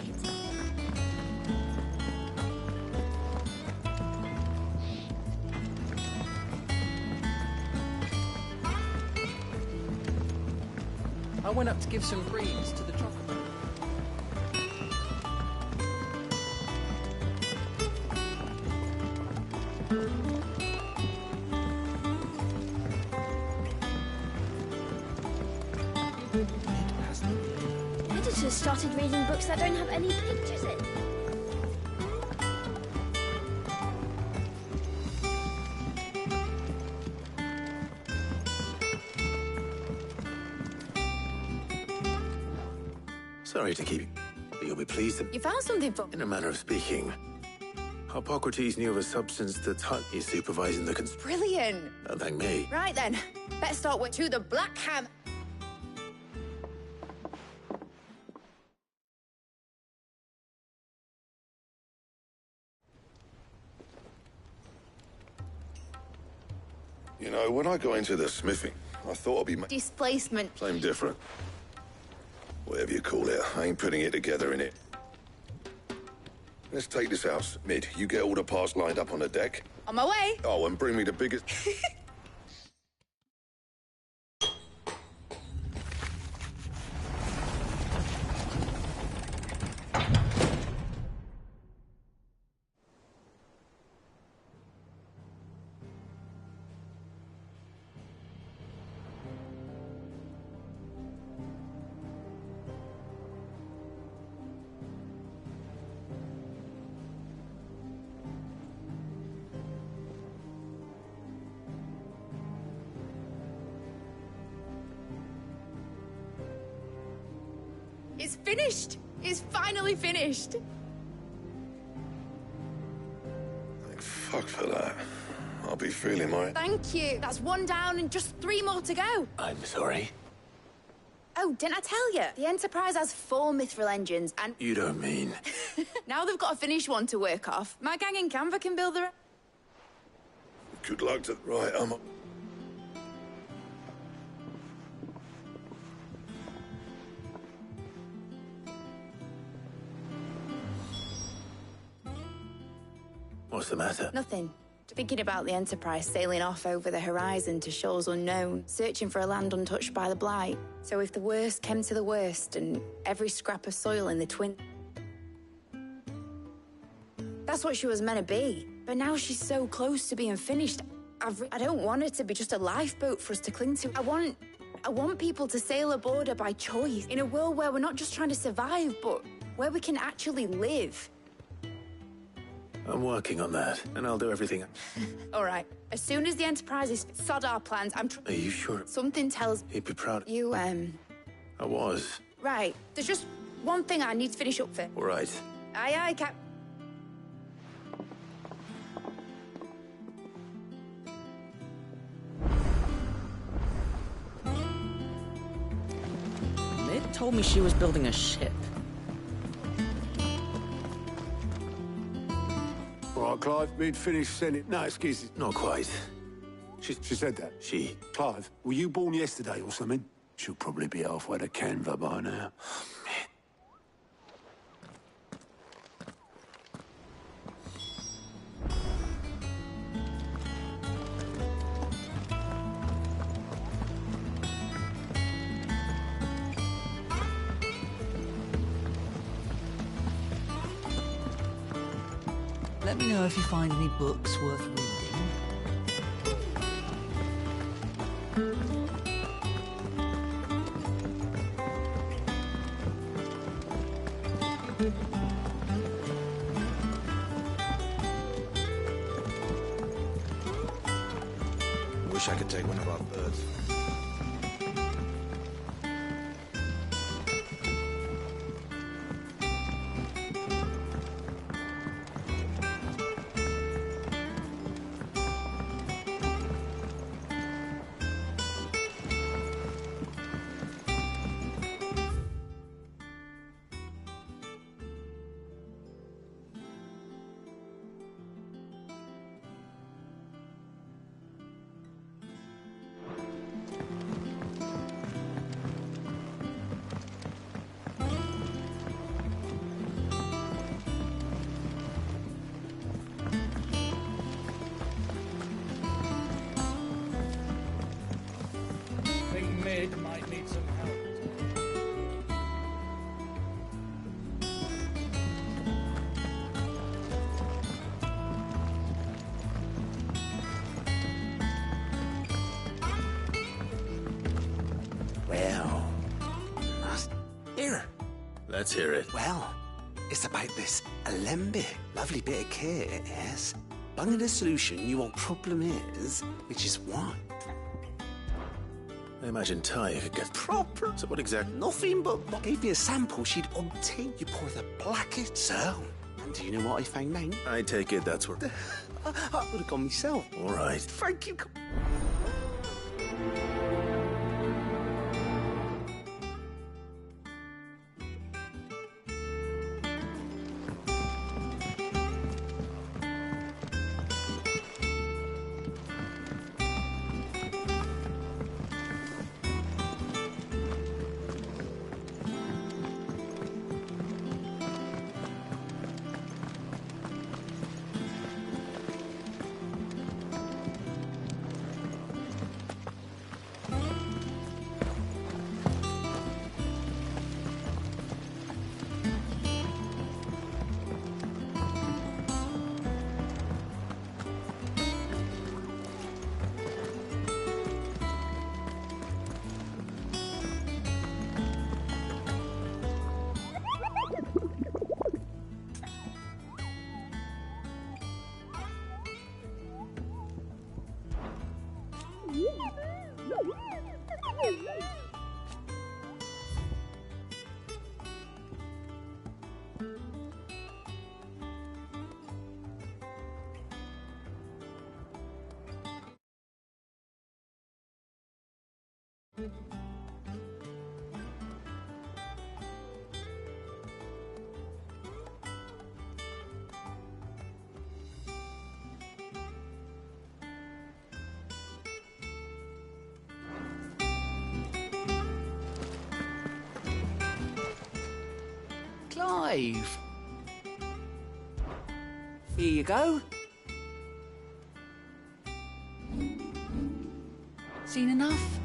I went up to give some greens to the chocolate. Editors started reading books that don't have any pictures in. Sorry to keep you, but you'll be pleased that, You found something for... in a manner of speaking, Hippocrates knew of a substance that is supervising the Brilliant. Don't thank me. Right then. Better start with to the Black Ham. You know, when I got into the smithing, I thought I'd be Displacement. same different. Whatever you call it, I ain't putting it together, innit? Let's take this house. Mid, you get all the parts lined up on the deck. On my way. Oh, and bring me the biggest... It's finished. It's finally finished. Thank fuck for that. I'll be feeling my... Thank you. That's one down and just 3 more to go. I'm sorry. Oh, didn't I tell you? The Enterprise has 4 mithril engines and... You don't mean... Now they've got a finished one to work off. My gang in Canva can build their... Good luck to... Right, I'm... What's the matter? Nothing. Thinking about the Enterprise sailing off over the horizon to shores unknown, searching for a land untouched by the Blight. So if the worst came to the worst and every scrap of soil in the twin... That's what she was meant to be. But now she's so close to being finished. I don't want her to be just a lifeboat for us to cling to. I want people to sail aboard her by choice, in a world where we're not just trying to survive, but where we can actually live. I'm working on that, and I'll do everything. All right. As soon as the Enterprise is sod our plans, Are you sure? Something tells... He'd be proud. You, I was. Right. There's just one thing I need to finish up for. All right. Aye, aye, Cap. Mid told me she was building a ship. All right, Clive, mid-finished Senate. No excuses. Not quite. She said that? She. Clive, were you born yesterday or something? She'll probably be halfway to Canva by now. Let me know if you find any books worth reading. Wish I could take one of our birds. Might need some help. Well, here. Let's hear it. Well, it's about this alembic, lovely bit of kit, yes. Bunging the solution you want problem is, which is what? I imagine Ty could get proper. So what exactly? Nothing but what gave me a sample she'd obtained. You pour the blackest so. And do you know what I found out? I take it that's where... I would have gone myself. All right. Thank you. Clive! Here you go. Seen enough?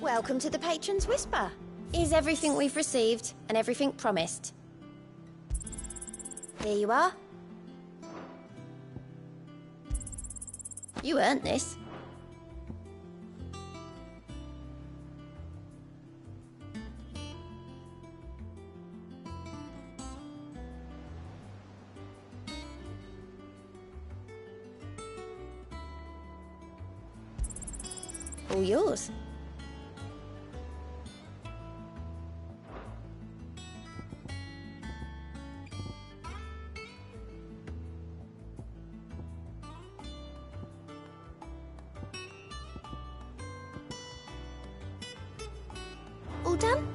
Welcome to the Patron's Whisper. Here's everything we've received and everything promised. Here you are. You earned this. All yours. All done?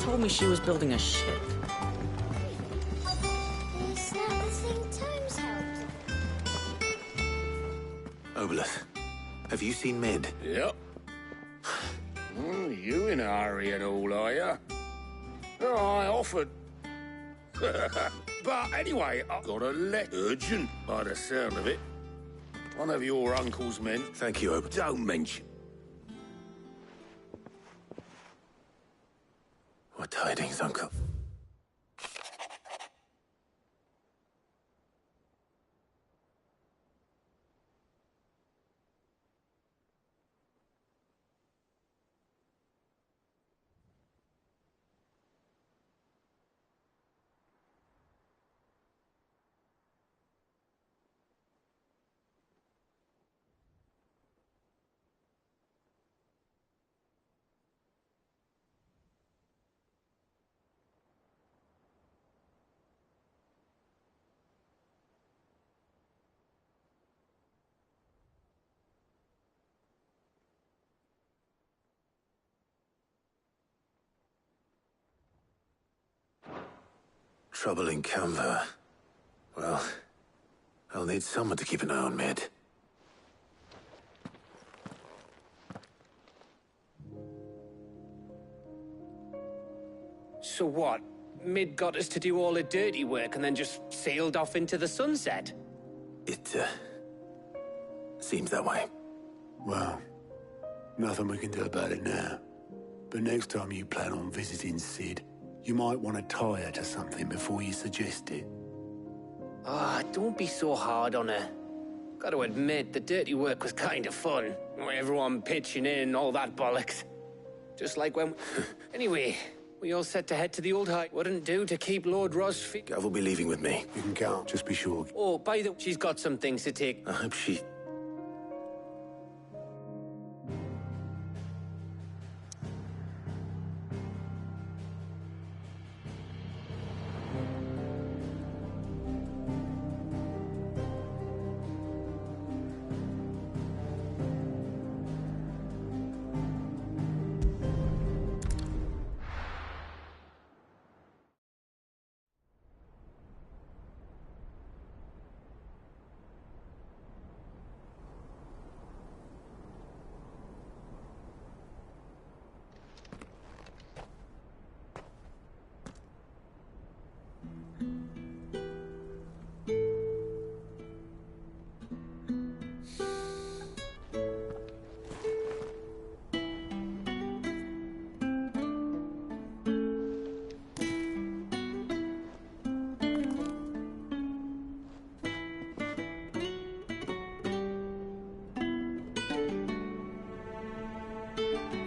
told me she was building a ship. Is that the thing Tomes helped? Obolus, have you seen Mid? Yep. You in a hurry at all, are you? Oh, I offered. But anyway, I got a letter. Urgent, by the sound of it. One of your uncle's men. Thank you, Obolus. Don't mention. What tidings, Uncle? Trouble in Canva. Well, I'll need someone to keep an eye on Mid. So what? Mid got us to do all the dirty work and then just sailed off into the sunset? It, seems that way. Well, nothing we can do about it now. But next time you plan on visiting Sid, you might want to tie her to something before you suggest it. Ah, don't be so hard on her. Gotta admit, the dirty work was kind of fun. Everyone pitching in, all that bollocks. Just like when... Anyway, we all set to head to the old high. Wouldn't do to keep Lord Ross Gav will be leaving with me. You can count, just be sure. Oh, by the way, she's got some things to take. I hope she...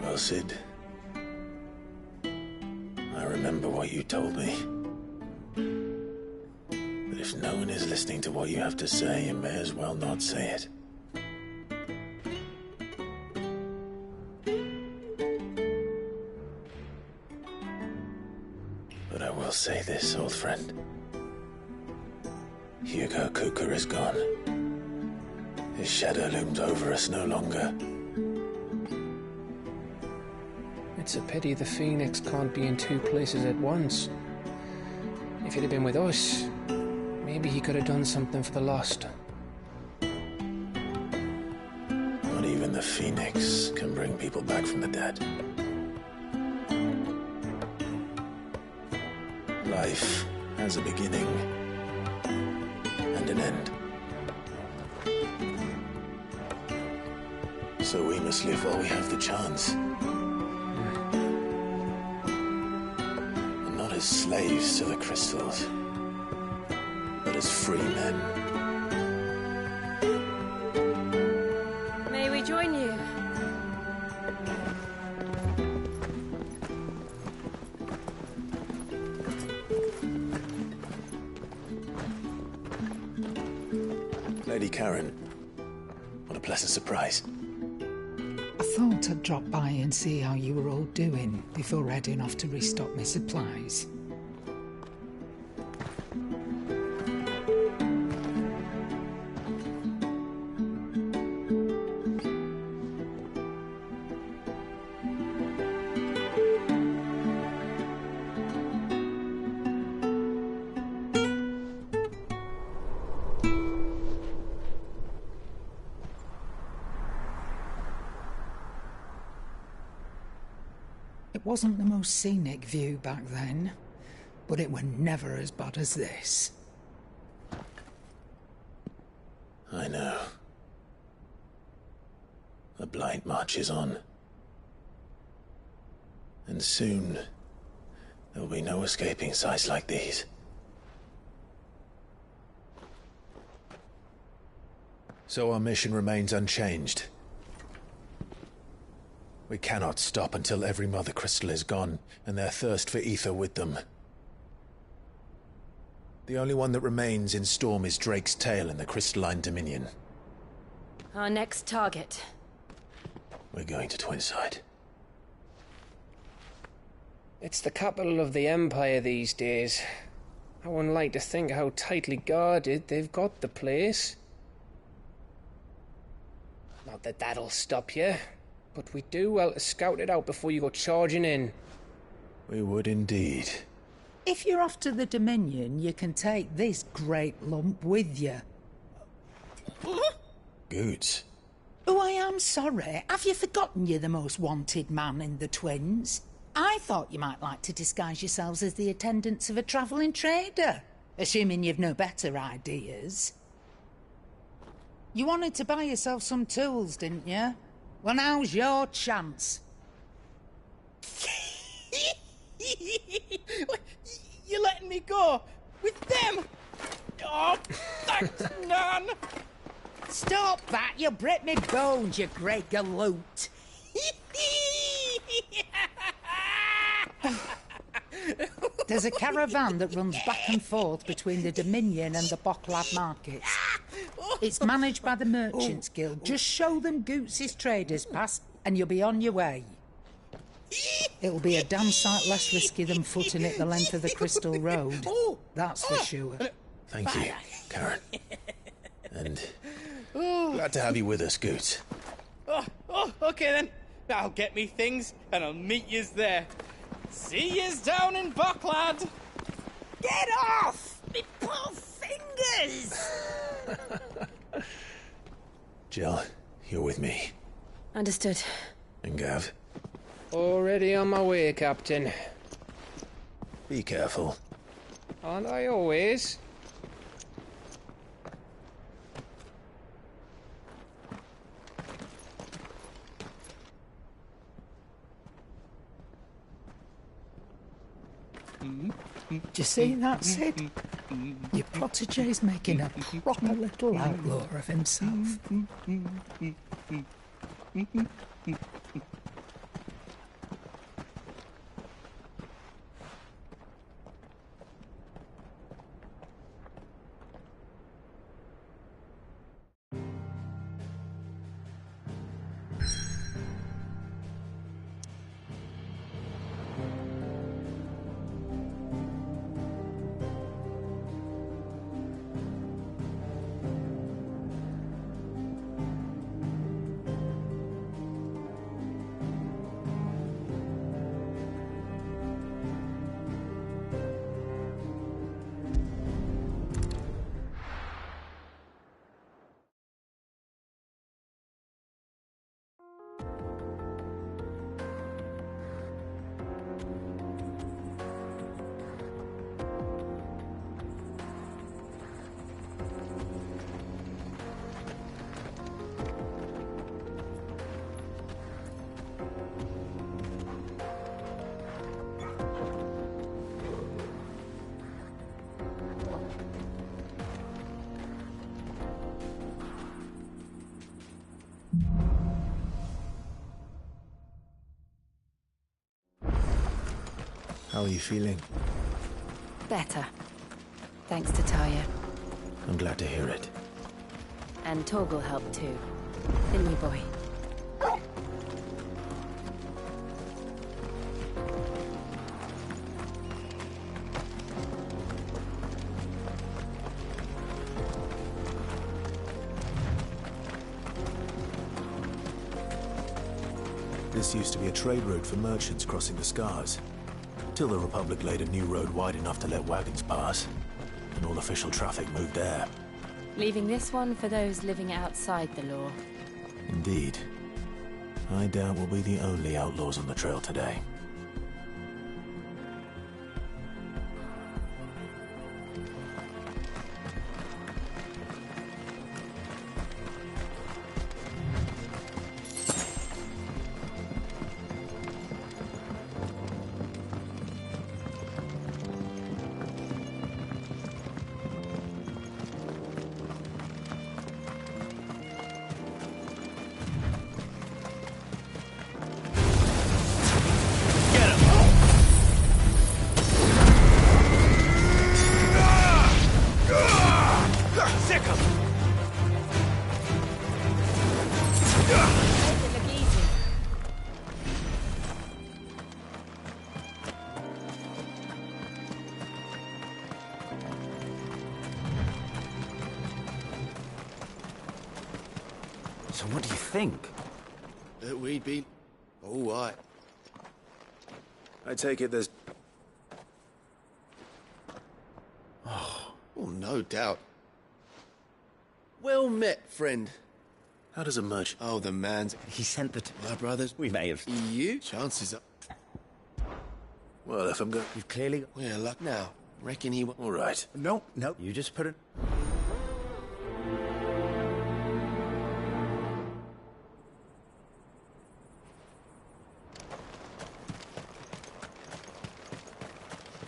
Well, Sid, I remember what you told me. But if no one is listening to what you have to say, you may as well not say it. But I will say this, old friend. Hugo Cooker is gone. His shadow looms over us no longer. It's a pity the Phoenix can't be in two places at once. If he'd have been with us, maybe he could have done something for the lost. Not even the Phoenix can bring people back from the dead. Life has a beginning and an end. So we must live while we have the chance. And not as slaves to the crystals, but as free men. May we join you? Lady Karen, what a pleasant surprise. I thought I'd drop by and see how you were all doing before heading off to restock my supplies. It wasn't the most scenic view back then, but it were never as bad as this. I know. The Blight marches on. And soon, there will be no escaping sights like these. So our mission remains unchanged. We cannot stop until every Mother Crystal is gone, and their thirst for ether with them. The only one that remains in Storm is Drake's tail in the Crystalline Dominion. Our next target. We're going to Twinside. It's the capital of the Empire these days. I wouldn't like to think how tightly guarded they've got the place. Not that that'll stop you, but we do well to scout it out before you go charging in. We would indeed. If you're off to the Dominion, you can take this great lump with you. Goods. Oh, I am sorry. Have you forgotten you're the most wanted man in the Twins? I thought you might like to disguise yourselves as the attendants of a travelling trader, assuming you've no better ideas. You wanted to buy yourself some tools, didn't you? Well, now's your chance. You're letting me go? With them? Oh, thanks, Nan! Stop that! You'll break me bones, you great galoot! There's a caravan that runs back and forth between the Dominion and the Bocklad markets. It's managed by the Merchants Guild. Just show them Goots' traders pass and you'll be on your way. It'll be a damn sight less risky than footing it the length of the Crystal Road. That's for sure. Thank you, Karen. And glad to have you with us, Goots. Okay then. I'll get me things and I'll meet yous there. See yous down in Bocklad. Get off! Me poor fingers! Jill, you're with me. Understood. And Gav? Already on my way, Captain. Be careful. Aren't I always? Do you see that, Sid? Your protege's making a proper little outlaw of himself. How are you feeling? Better. Thanks to Taya. I'm glad to hear it. And Torgal helped too. The new boy. This used to be a trade route for merchants crossing the Scars. Till the Republic laid a new road wide enough to let wagons pass, and all official traffic moved there. Leaving this one for those living outside the law. Indeed. I doubt we'll be the only outlaws on the trail today. What do you think? That we'd be all right. I take it there's... Oh, no doubt. Well met, friend. How does a merchant... Oh, the man's... He sent the... My brothers... We may have... You? Chances are... Well, if I'm going... You've clearly... We're luck now. Reckon he... All right. No, you just put it...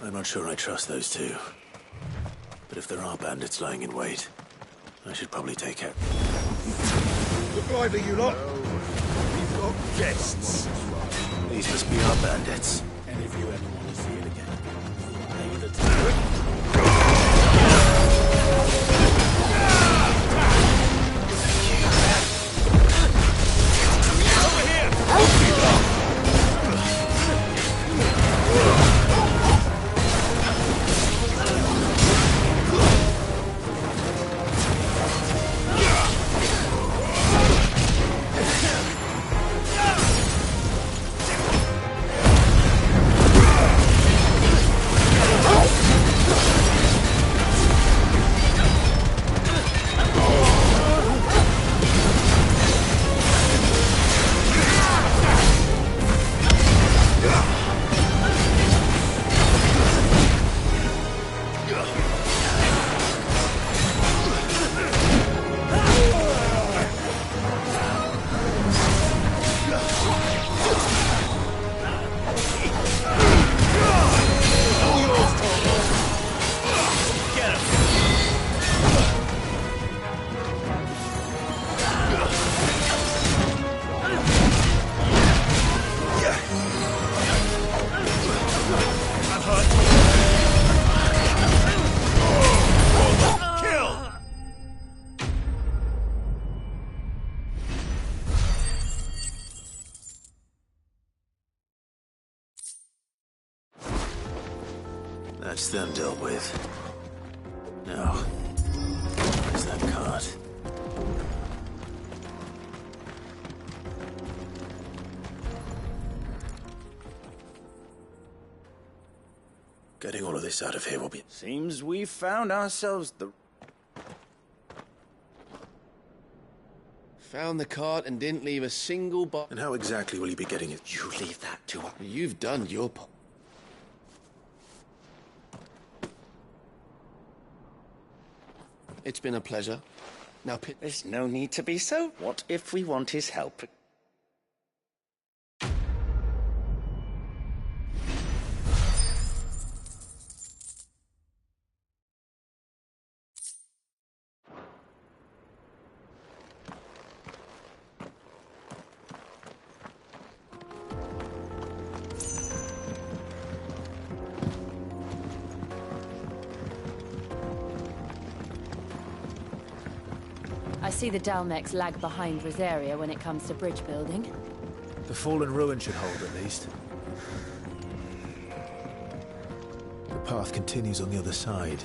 I'm not sure I trust those two. But if there are bandits lying in wait, I should probably take care. Look lively, you lot. We've got guests. These must be our bandits. And if you ever want to see it again, pay the time. That's them dealt with. Now, where's that cart? Getting all of this out of here will be... Seems we've found ourselves the... Found the cart and didn't leave a single box. And how exactly will you be getting it? You leave that to us. You've done your part. It's been a pleasure. Now, There's no need to be so. What if we want his help? I see the Dalmex lag behind Rosaria when it comes to bridge building. The fallen ruin should hold, at least. The path continues on the other side.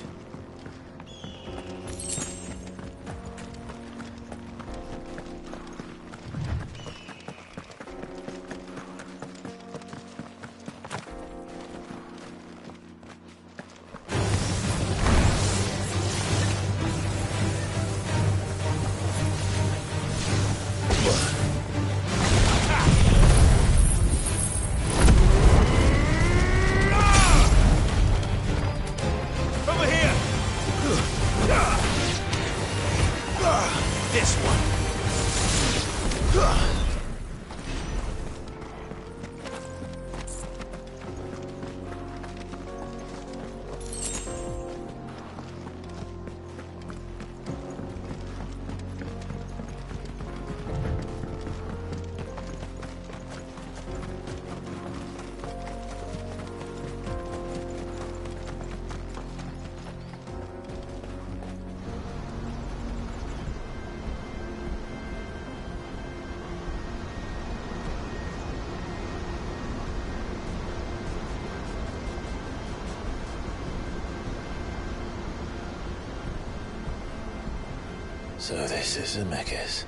So this is Zemeckis.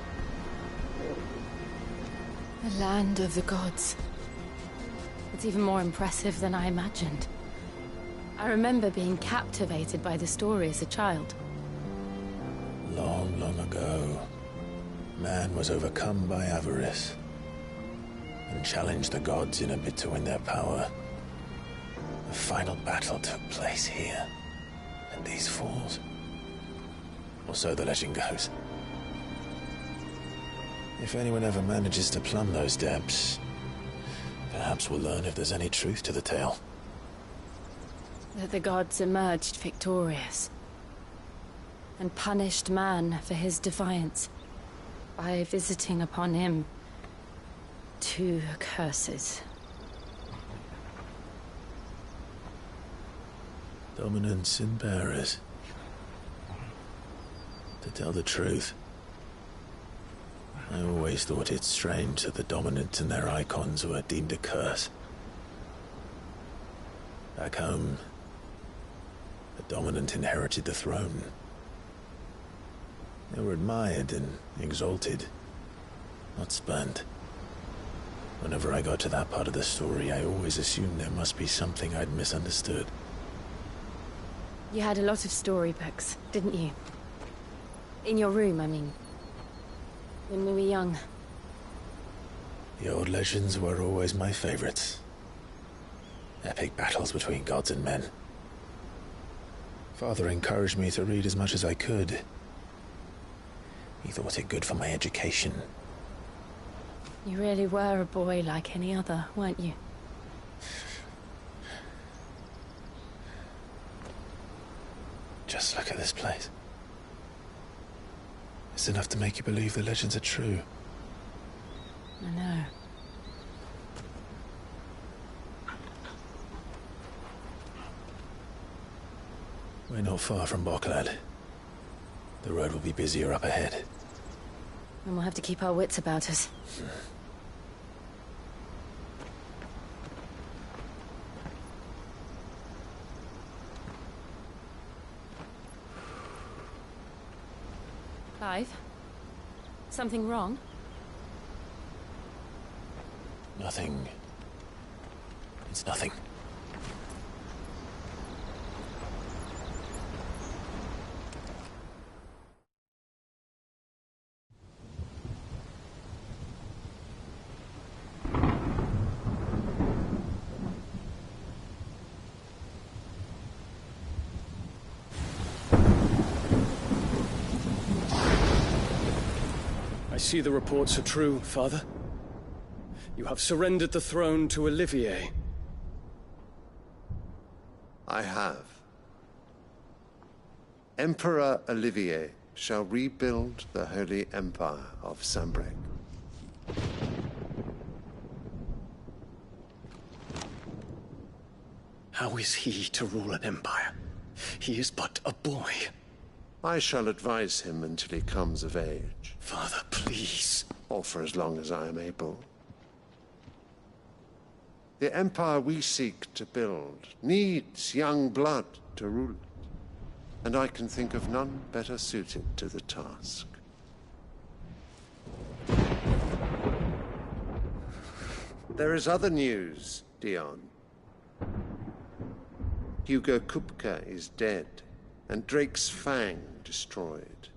The land of the gods. It's even more impressive than I imagined. I remember being captivated by the story as a child. Long, long ago, man was overcome by avarice and challenged the gods in a bid to win their power. The final battle took place here, in these falls. Or so the legend goes. If anyone ever manages to plumb those depths, perhaps we'll learn if there's any truth to the tale. That the gods emerged victorious and punished man for his defiance by visiting upon him 2 curses. Dominance and bearers. To tell the truth, I always thought it strange that the dominant and their icons were deemed a curse. Back home, the dominant inherited the throne. They were admired and exalted, not spurned. Whenever I got to that part of the story, I always assumed there must be something I'd misunderstood. You had a lot of storybooks, didn't you? In your room, I mean. When we were young. The old legends were always my favorites. Epic battles between gods and men. Father encouraged me to read as much as I could. He thought it good for my education. You really were a boy like any other, weren't you? Just look at this place. It's enough to make you believe the legends are true. I know. We're not far from Boklad. The road will be busier up ahead. And we'll have to keep our wits about us. Clive? Something wrong? Nothing. It's nothing. I see the reports are true, Father. You have surrendered the throne to Olivier. I have. Emperor Olivier shall rebuild the Holy Empire of Sambrec. How is he to rule an empire? He is but a boy. I shall advise him until he comes of age. Father, please. Or for as long as I am able. The empire we seek to build needs young blood to rule it, and I can think of none better suited to the task. There is other news, Dion. Hugo Kupka is dead, and Drake's Fang destroyed.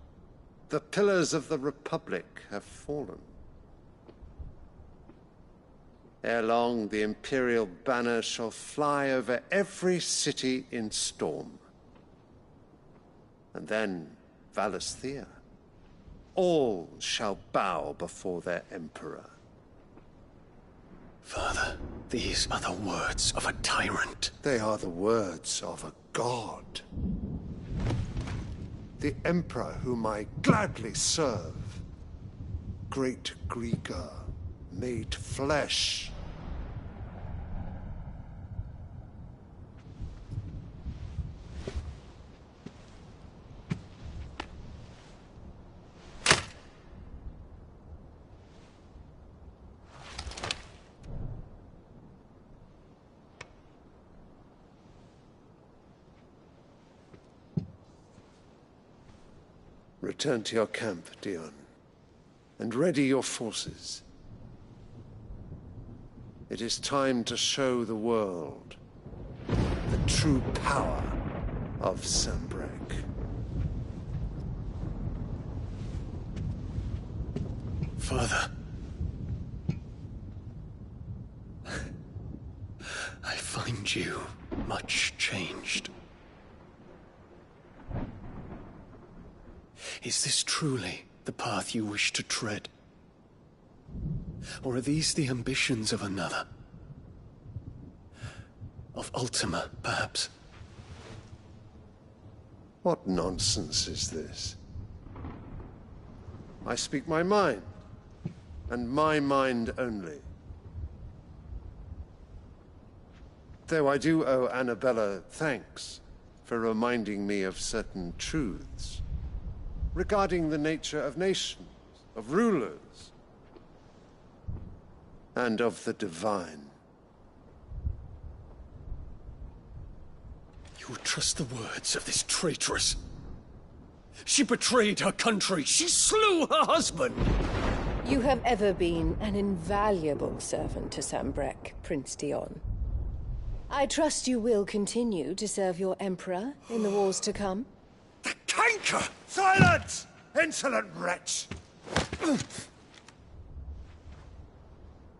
The pillars of the Republic have fallen. Ere long, the Imperial banner shall fly over every city in Storm. And then, Valisthea. All shall bow before their Emperor. Father, these are the words of a tyrant. They are the words of a god. The Emperor whom I gladly serve. Great Greeker, made flesh. Return to your camp, Dion, and ready your forces. It is time to show the world the true power of Sambrek. Father. I find you much changed. Is this truly the path you wish to tread? Or are these the ambitions of another? Of Ultima, perhaps? What nonsense is this? I speak my mind, and my mind only. Though I do owe Annabella thanks for reminding me of certain truths regarding the nature of nations, of rulers, and of the divine. You would trust the words of this traitress? She betrayed her country. She slew her husband. You have ever been an invaluable servant to Sambrek, Prince Dion. I trust you will continue to serve your Emperor in the wars to come. The canker! Silence! Insolent wretch!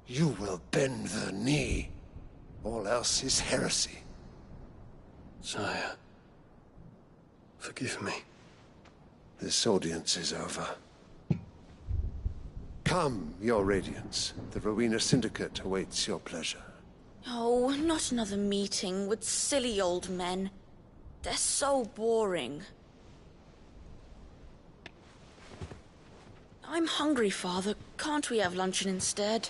You will bend the knee. All else is heresy. Sire, forgive me. This audience is over. Come, your Radiance. The Rowena Syndicate awaits your pleasure. Oh, not another meeting with silly old men. They're so boring. I'm hungry, Father. Can't we have luncheon instead?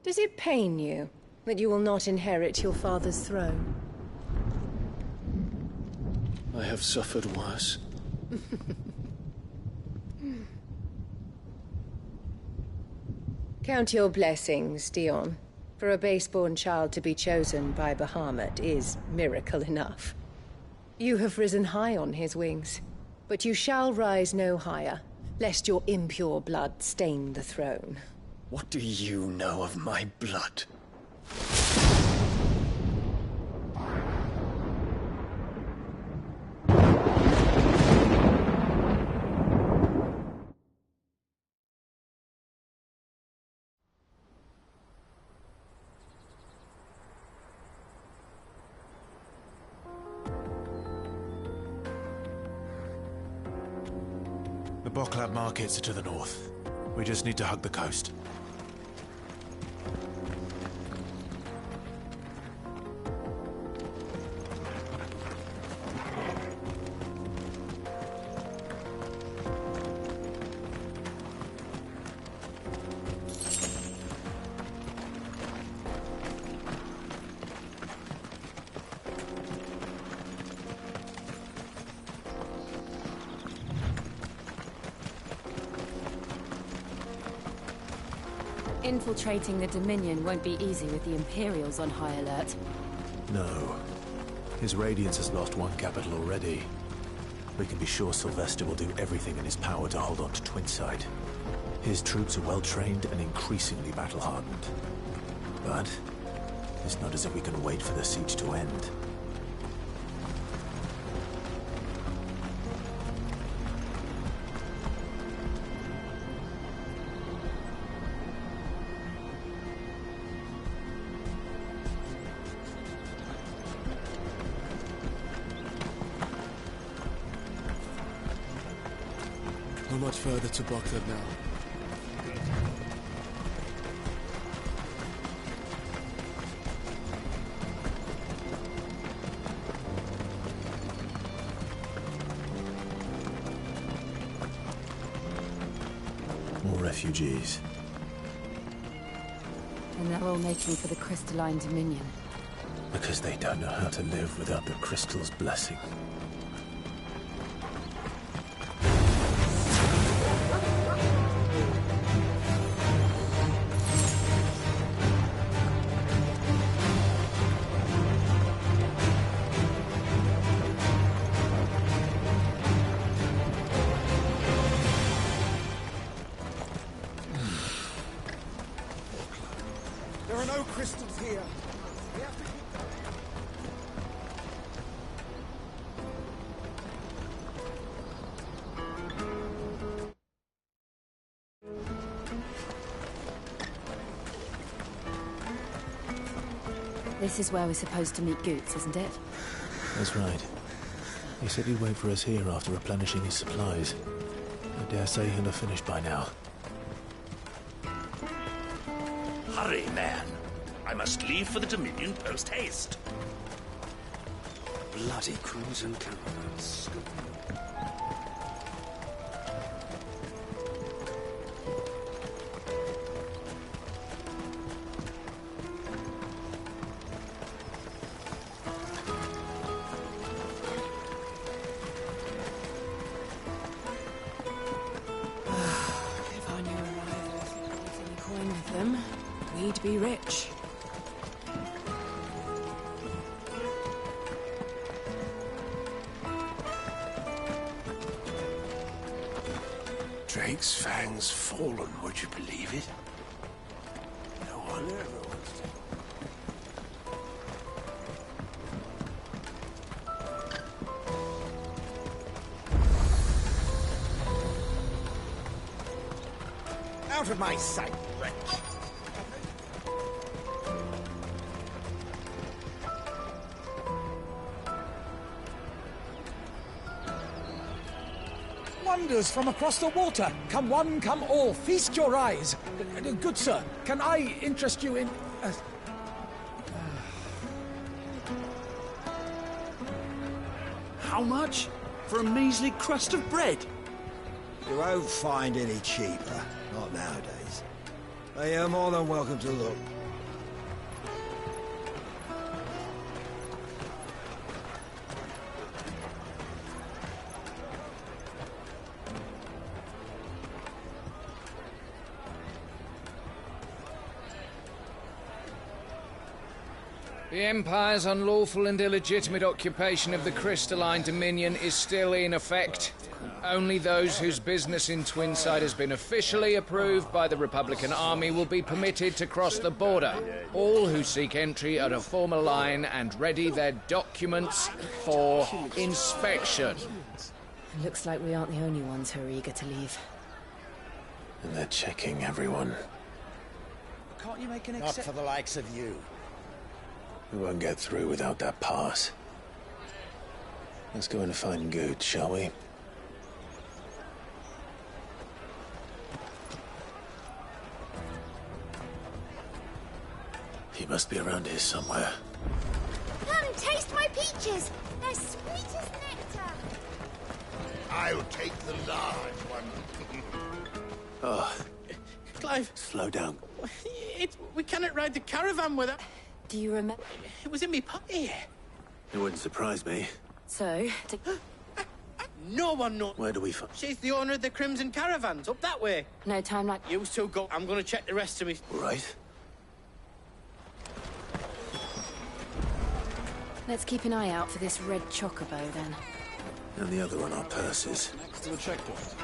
Does it pain you that you will not inherit your father's throne? I have suffered worse. Count your blessings, Dion. For a base-born child to be chosen by Bahamut is miracle enough. You have risen high on his wings, but you shall rise no higher, lest your impure blood stain the throne. What do you know of my blood? The Boklab markets are to the north. We just need to hug the coast. Infiltrating the Dominion won't be easy with the Imperials on high alert. No. His Radiance has lost one capital already. We can be sure Sylvester will do everything in his power to hold on to Twinside. His troops are well-trained and increasingly battle-hardened. But it's not as if we can wait for the siege to end. Not much further to Boklab now. More refugees. And they're all making for the Crystalline Dominion. Because they don't know how to live without the Crystal's blessing. no crystals here. We have to keep This is where we're supposed to meet Goots, isn't it? That's right. He said he'd wait for us here after replenishing his supplies. I dare say he'll have finished by now. Hurry, man. I must leave for the Dominion post-haste. Bloody crimson caravans. If I knew where I was any coin with them, we'd be rich. Drake's fangs fallen, would you believe it? No one ever wants to. out of my sight, wretch. Wonders from across the water. Come one, come all. Feast your eyes. Good sir, can I interest you in... How much? For a measly crust of bread? You won't find any cheaper. Not nowadays. But you're more than welcome to look. The Empire's unlawful and illegitimate occupation of the Crystalline Dominion is still in effect. Only those whose business in Twinside has been officially approved by the Republican Army will be permitted to cross the border. All who seek entry are to form a line and ready their documents for inspection. Looks like we aren't the only ones who are eager to leave. And they're checking everyone. Can't you make an Not for the likes of you. We won't get through without that pass. Let's go in and find Good, shall we? He must be around here somewhere. Come, taste my peaches! They're sweet as nectar! I'll take the large one. Oh, Clive. slow down. We cannot ride the caravan with it. Do you remember? It was in me pocket. It wouldn't surprise me. So, No one knows. Where do we find? She's the owner of the Crimson Caravans, up that way. no time like... You two go. I'm gonna check the rest of me. Right. Let's keep an eye out for this red chocobo, then. And the other on our purses. Next to the checkpoint.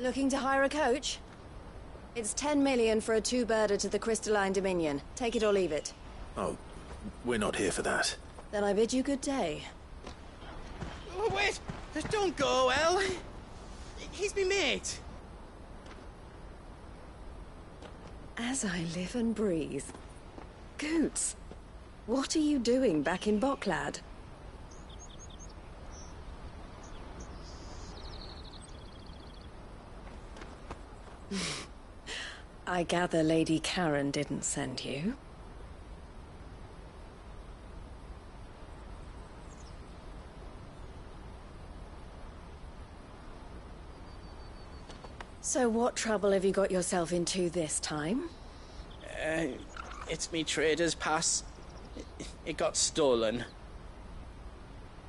Looking to hire a coach? It's 10 million for a two-birder to the Crystalline Dominion. Take it or leave it. Oh, we're not here for that. Then I bid you good day. Oh, wait! Don't go, El. He's me mate. As I live and breathe. Goots, what are you doing back in Bocklad? I gather Lady Karen didn't send you. So what trouble have you got yourself into this time? It's me trader's pass. It got stolen.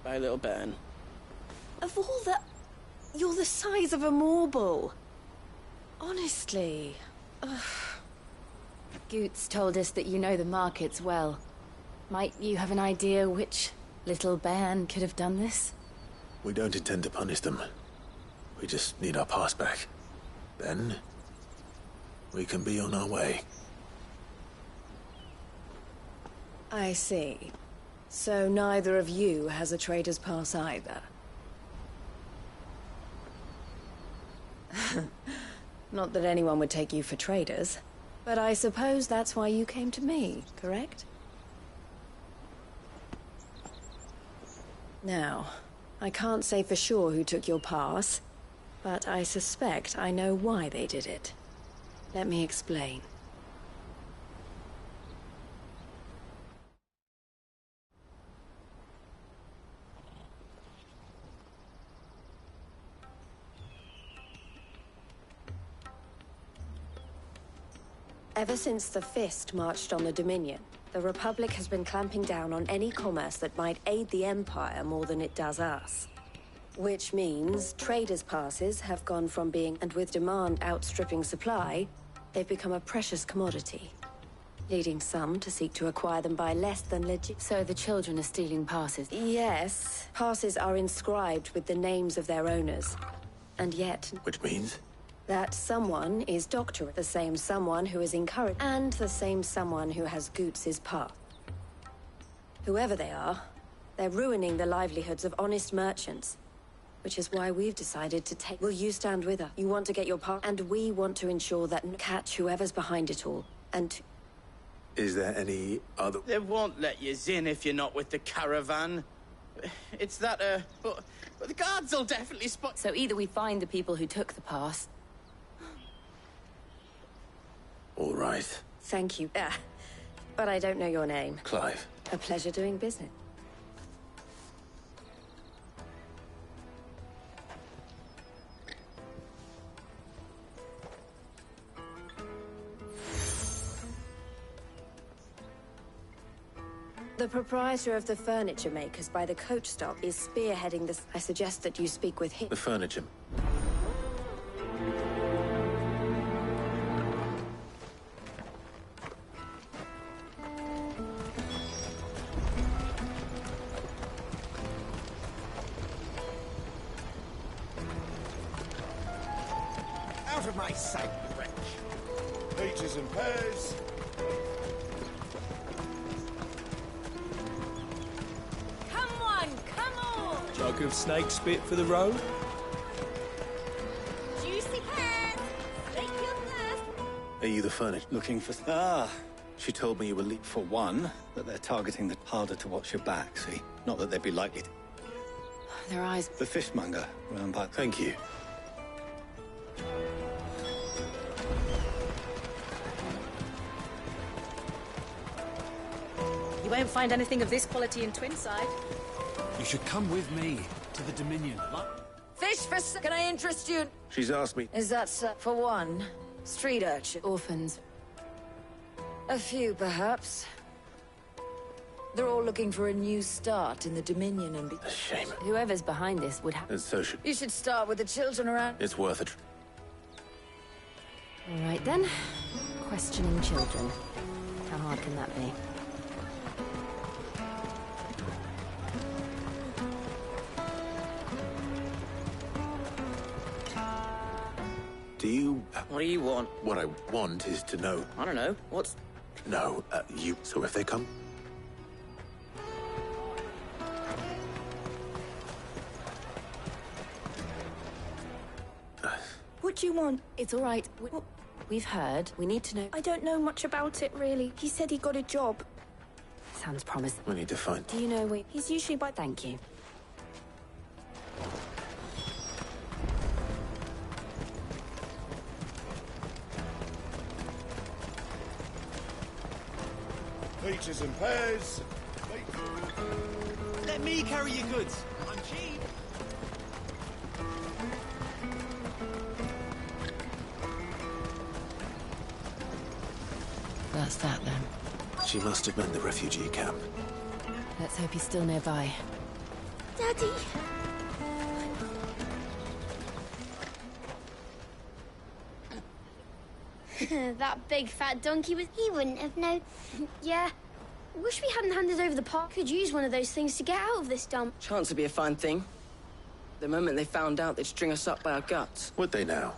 By little Ben. Of all the... You're the size of a marble. Honestly. Ugh. Goots told us that you know the markets well. Might you have an idea which little band could have done this? We don't intend to punish them. We just need our pass back. Then, we can be on our way. I see. So neither of you has a trader's pass either. Not that anyone would take you for traders, but I suppose that's why you came to me, correct? Now, I can't say for sure who took your pass, but I suspect I know why they did it. Let me explain. Ever since the Fist marched on the Dominion, the Republic has been clamping down on any commerce that might aid the Empire more than it does us. Which means traders' passes have gone from being, and with demand outstripping supply, they've become a precious commodity, leading some to seek to acquire them by less than legit. So the children are stealing passes? Yes. Passes are inscribed with the names of their owners. And yet... Which means? That someone is Doctor, the same someone who is encouraged, and the same someone who has Goots' path. Whoever they are, they're ruining the livelihoods of honest merchants. Which is why we've decided to take... Will you stand with us? You want to get your path? And we want to ensure that catch whoever's behind it all. And... Is there any other... They won't let you in if you're not with the caravan. It's that, but the guards will definitely spot... So either we find the people who took the pass... All right. Thank you. But I don't know your name. Clive. A pleasure doing business. The proprietor of the furniture makers by the coach stop is spearheading this. I suggest that you speak with him. The furniture. Out of my sight, wretch. Peaches and pears. Come on, come on! Jug of snake spit for the road? Juicy pears! Take your first! Are you the furniture? Looking for... She told me you were For one, that they're targeting the harder to watch your back, see? Not that they'd be likely to... Their eyes... The fishmonger, round by... Thank you. You won't find anything of this quality in Twinside. You should come with me to the Dominion. Fish for... Can I interest you? She's asked me... Is that, for one, street urchin? Orphans. A few, perhaps. They're all looking for a new start in the Dominion and... A shame. Whoever's behind this would have... And so should... You should start with the children around. It's worth it. All right, then. Questioning children. How hard can that be? Do you... What do you want? What I want is to know... I don't know. What's... No, you... So if they come... What do you want? It's all right. We've heard. We need to know... I don't know much about it, really. He said he got a job. Sounds promising. We need to find... Do you know where... He's usually by... Thank you. Peaches and pears. Let me carry your goods. I'm cheap. That's that, then. She must have been the refugee camp. Let's hope he's still nearby. Daddy! That big fat donkey was... He wouldn't have known. Yeah. Wish we hadn't handed over the park. Could use one of those things to get out of this dump. Chance would be a fine thing. The moment they found out, they'd string us up by our guts. Would they now?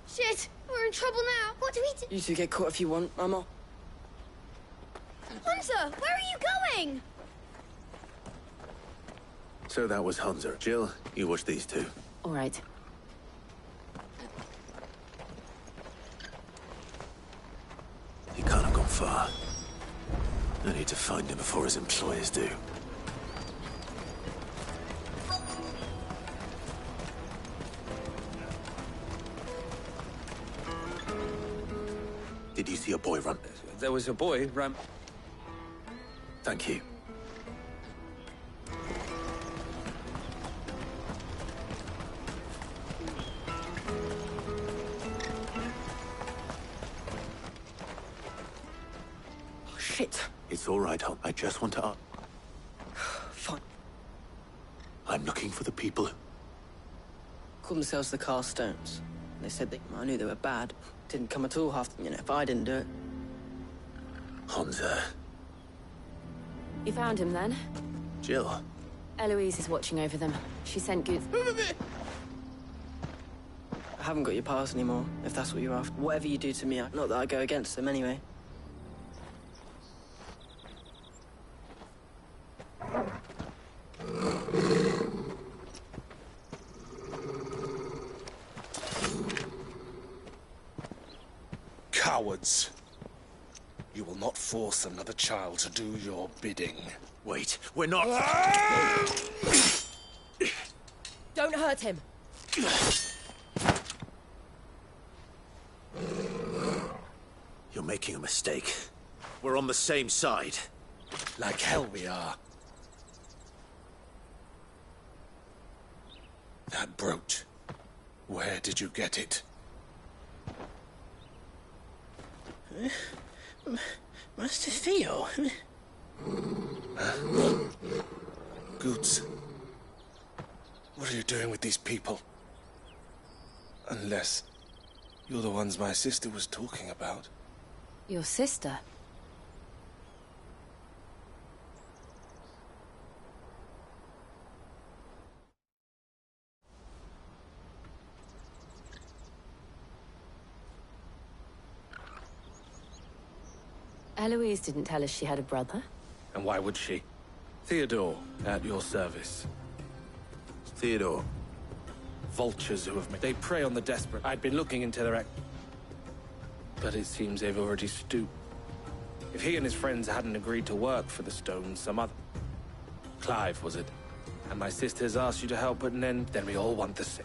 Shit! We're in trouble now. What do we do? You two get caught if you want. I'm off. Hunter, where are you going? So that was Hunter. Jill, you watch these two. All right. He can't have gone far. I need to find him before his employers do. Did you see a boy run? There was a boy run. Thank you. Oh, shit. It's all right, Hunt. I just want to... Fine. I'm looking for the people who... Called themselves the Carstones. They said I knew they were bad. Didn't come at all if I didn't do it. Hunter. You found him then? Jill. Eloise is watching over them. She sent Goose. I haven't got your pass anymore, if that's what you're after. Whatever you do to me, not that I go against them anyway. Cowards. You will not force another child to do your bidding. Wait, we're not... Don't hurt him. You're making a mistake. We're on the same side. Like hell we are. That brooch. Where did you get it? Master Theo. Goots. What are you doing with these people? Unless you're the ones my sister was talking about. Your sister? Eloise didn't tell us she had a brother. And why would she? Theodore, at your service. Theodore. Vultures who have made... They prey on the desperate. I'd been looking into their... But it seems they've already stooped. If he and his friends hadn't agreed to work for the Stones, some other... Clive, was it? And my sisters asked you to help put an end, then we all want the same.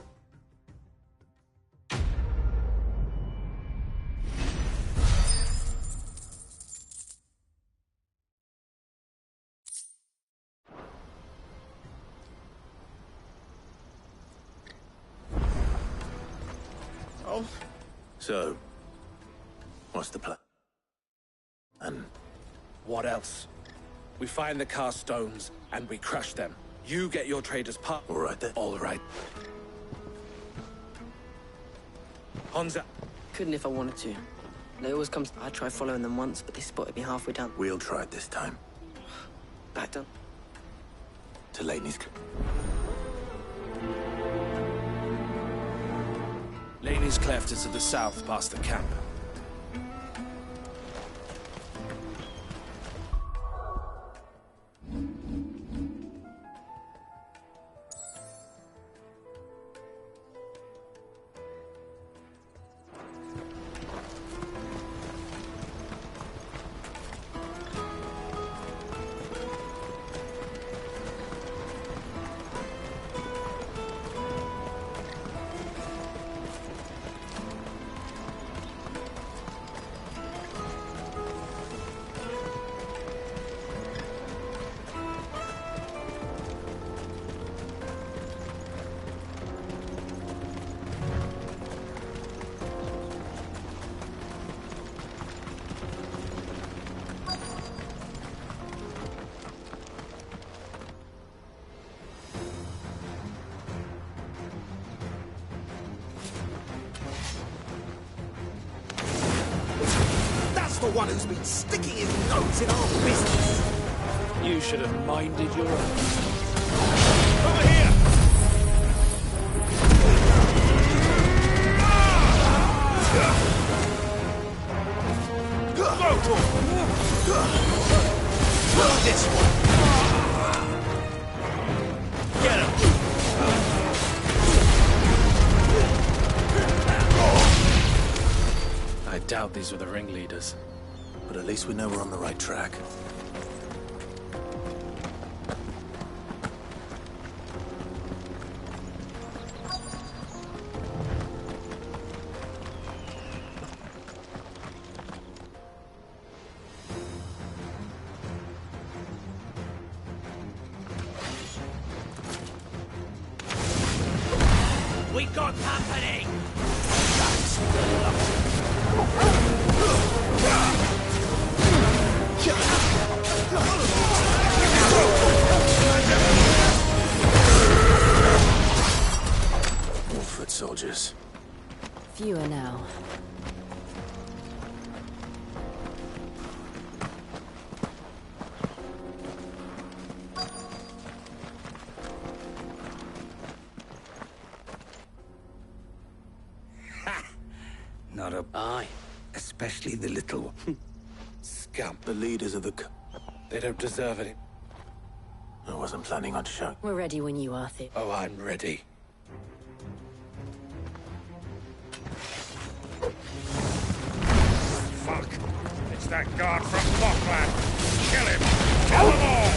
So, what's the plan? And what else? We find the Carstones and we crush them. You get your traders part. All right then. All right. Honza. Couldn't if I wanted to. They always come. I tried following them once, but they spotted me halfway down. We'll try it this time. Back down. To Laney's. Laney's Cleft is to the south, past the camp. for one who's been sticking his nose in our business. You should have minded your own. Over here! This one. Get him. I doubt these were the ringleaders. But at least we know we're on the right track. We got company! More foot soldiers. Fewer now. Not a... Aye. Especially the little one. Scum. The leaders of the... They don't deserve it. I wasn't planning on showing. We're ready when you are, Thib. Oh, I'm ready. Fuck. It's that guard from Buckland. Kill him. Kill them all.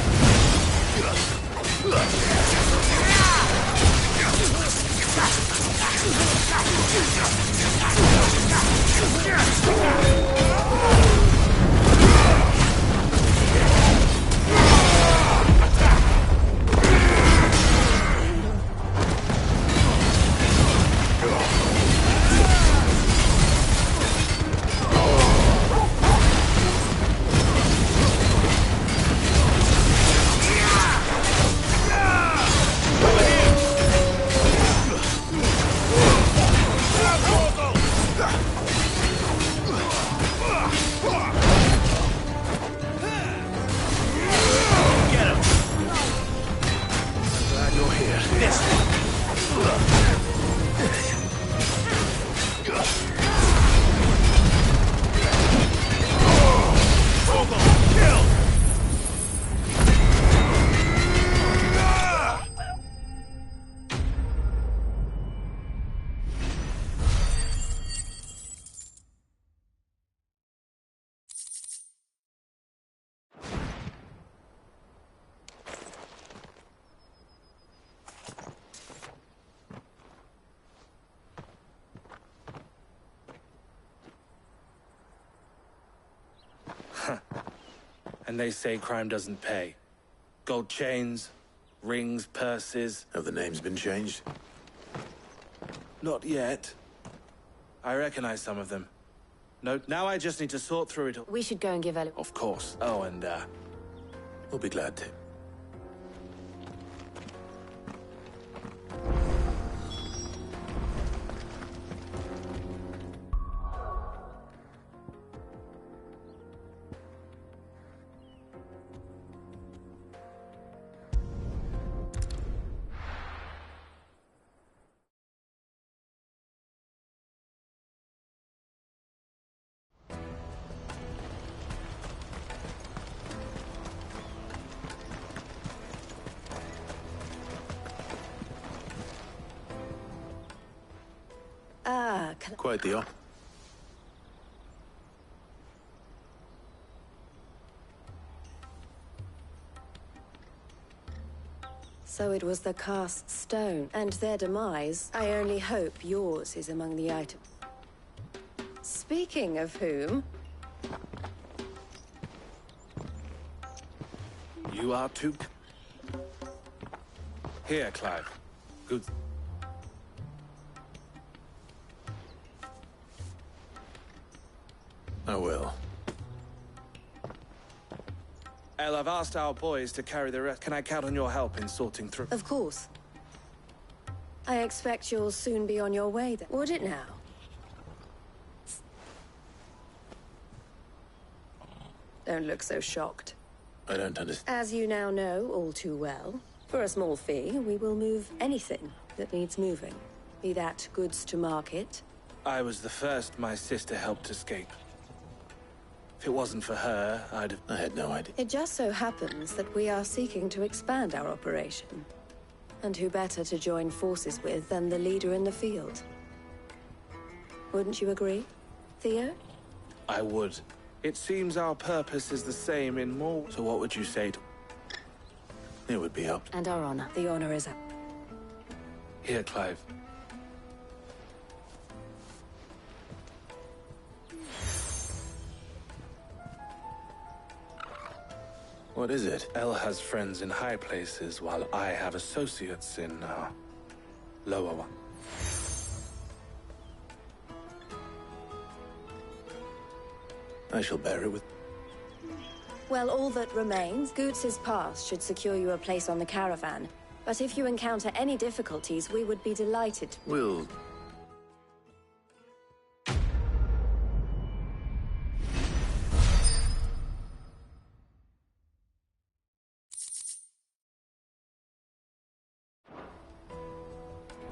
And they say crime doesn't pay. Gold chains, rings, purses. Have the names been changed? Not yet. I recognize some of them. No, now I just need to sort through it all. We should go and give Ellie... Of course. Oh, and, We'll be glad to. Quite the op. So it was the cast stone and their demise. I only hope yours is among the items. Speaking of whom... You are too... Here, Clive. Good... I will. El, I've asked our boys to carry the rest. Can I count on your help in sorting through? Of course. I expect you'll soon be on your way then. Would it now? Don't look so shocked. I don't understand. As you now know all too well, for a small fee, we will move anything that needs moving. Be that goods to market. I was the first my sister helped escape. If it wasn't for her, I had no idea. It just so happens that we are seeking to expand our operation. And who better to join forces with than the leader in the field? Wouldn't you agree, Theo? I would. It seems our purpose is the same in more... So what would you say to... It would be up. And our honor. The honor is up. Here, Clive. What is it? Elle has friends in high places, while I have associates in, lower one. I shall bear it with... Well, all that remains, Goots's pass should secure you a place on the caravan. But if you encounter any difficulties, we would be delighted. We'll...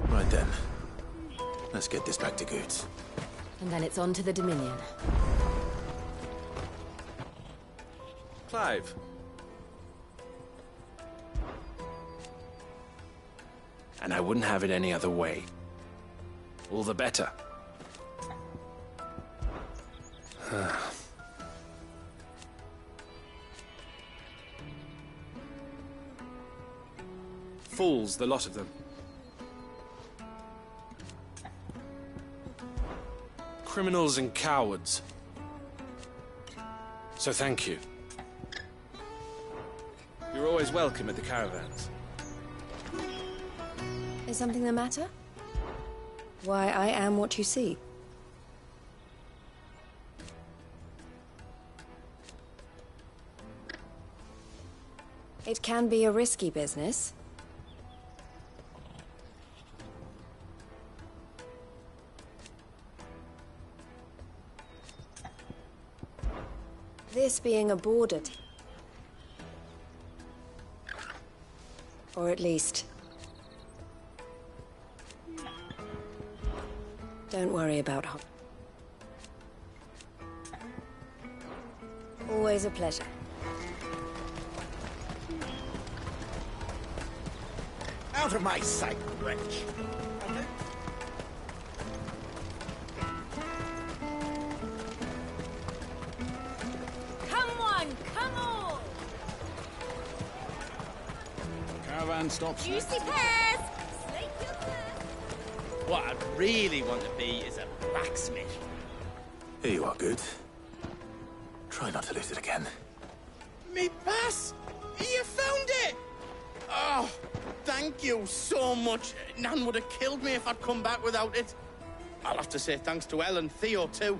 Right then. Let's get this back to Goots. And then it's on to the Dominion. Clive. And I wouldn't have it any other way. All the better. Fools, the lot of them. Criminals and cowards. So thank you. You're always welcome at the caravans. Is something the matter? Why, I am what you see. It can be a risky business. This being a border... Or at least... Don't worry about her. Always a pleasure. Out of my sight, wretch! Come on, come on! Caravan stops. Juicy pears! What I'd really want to be is a blacksmith. Here you are, Good. Try not to lose it again. Me pass! You found it! Oh, thank you so much. Nan would have killed me if I'd come back without it. I'll have to say thanks to Elle and Theo, too.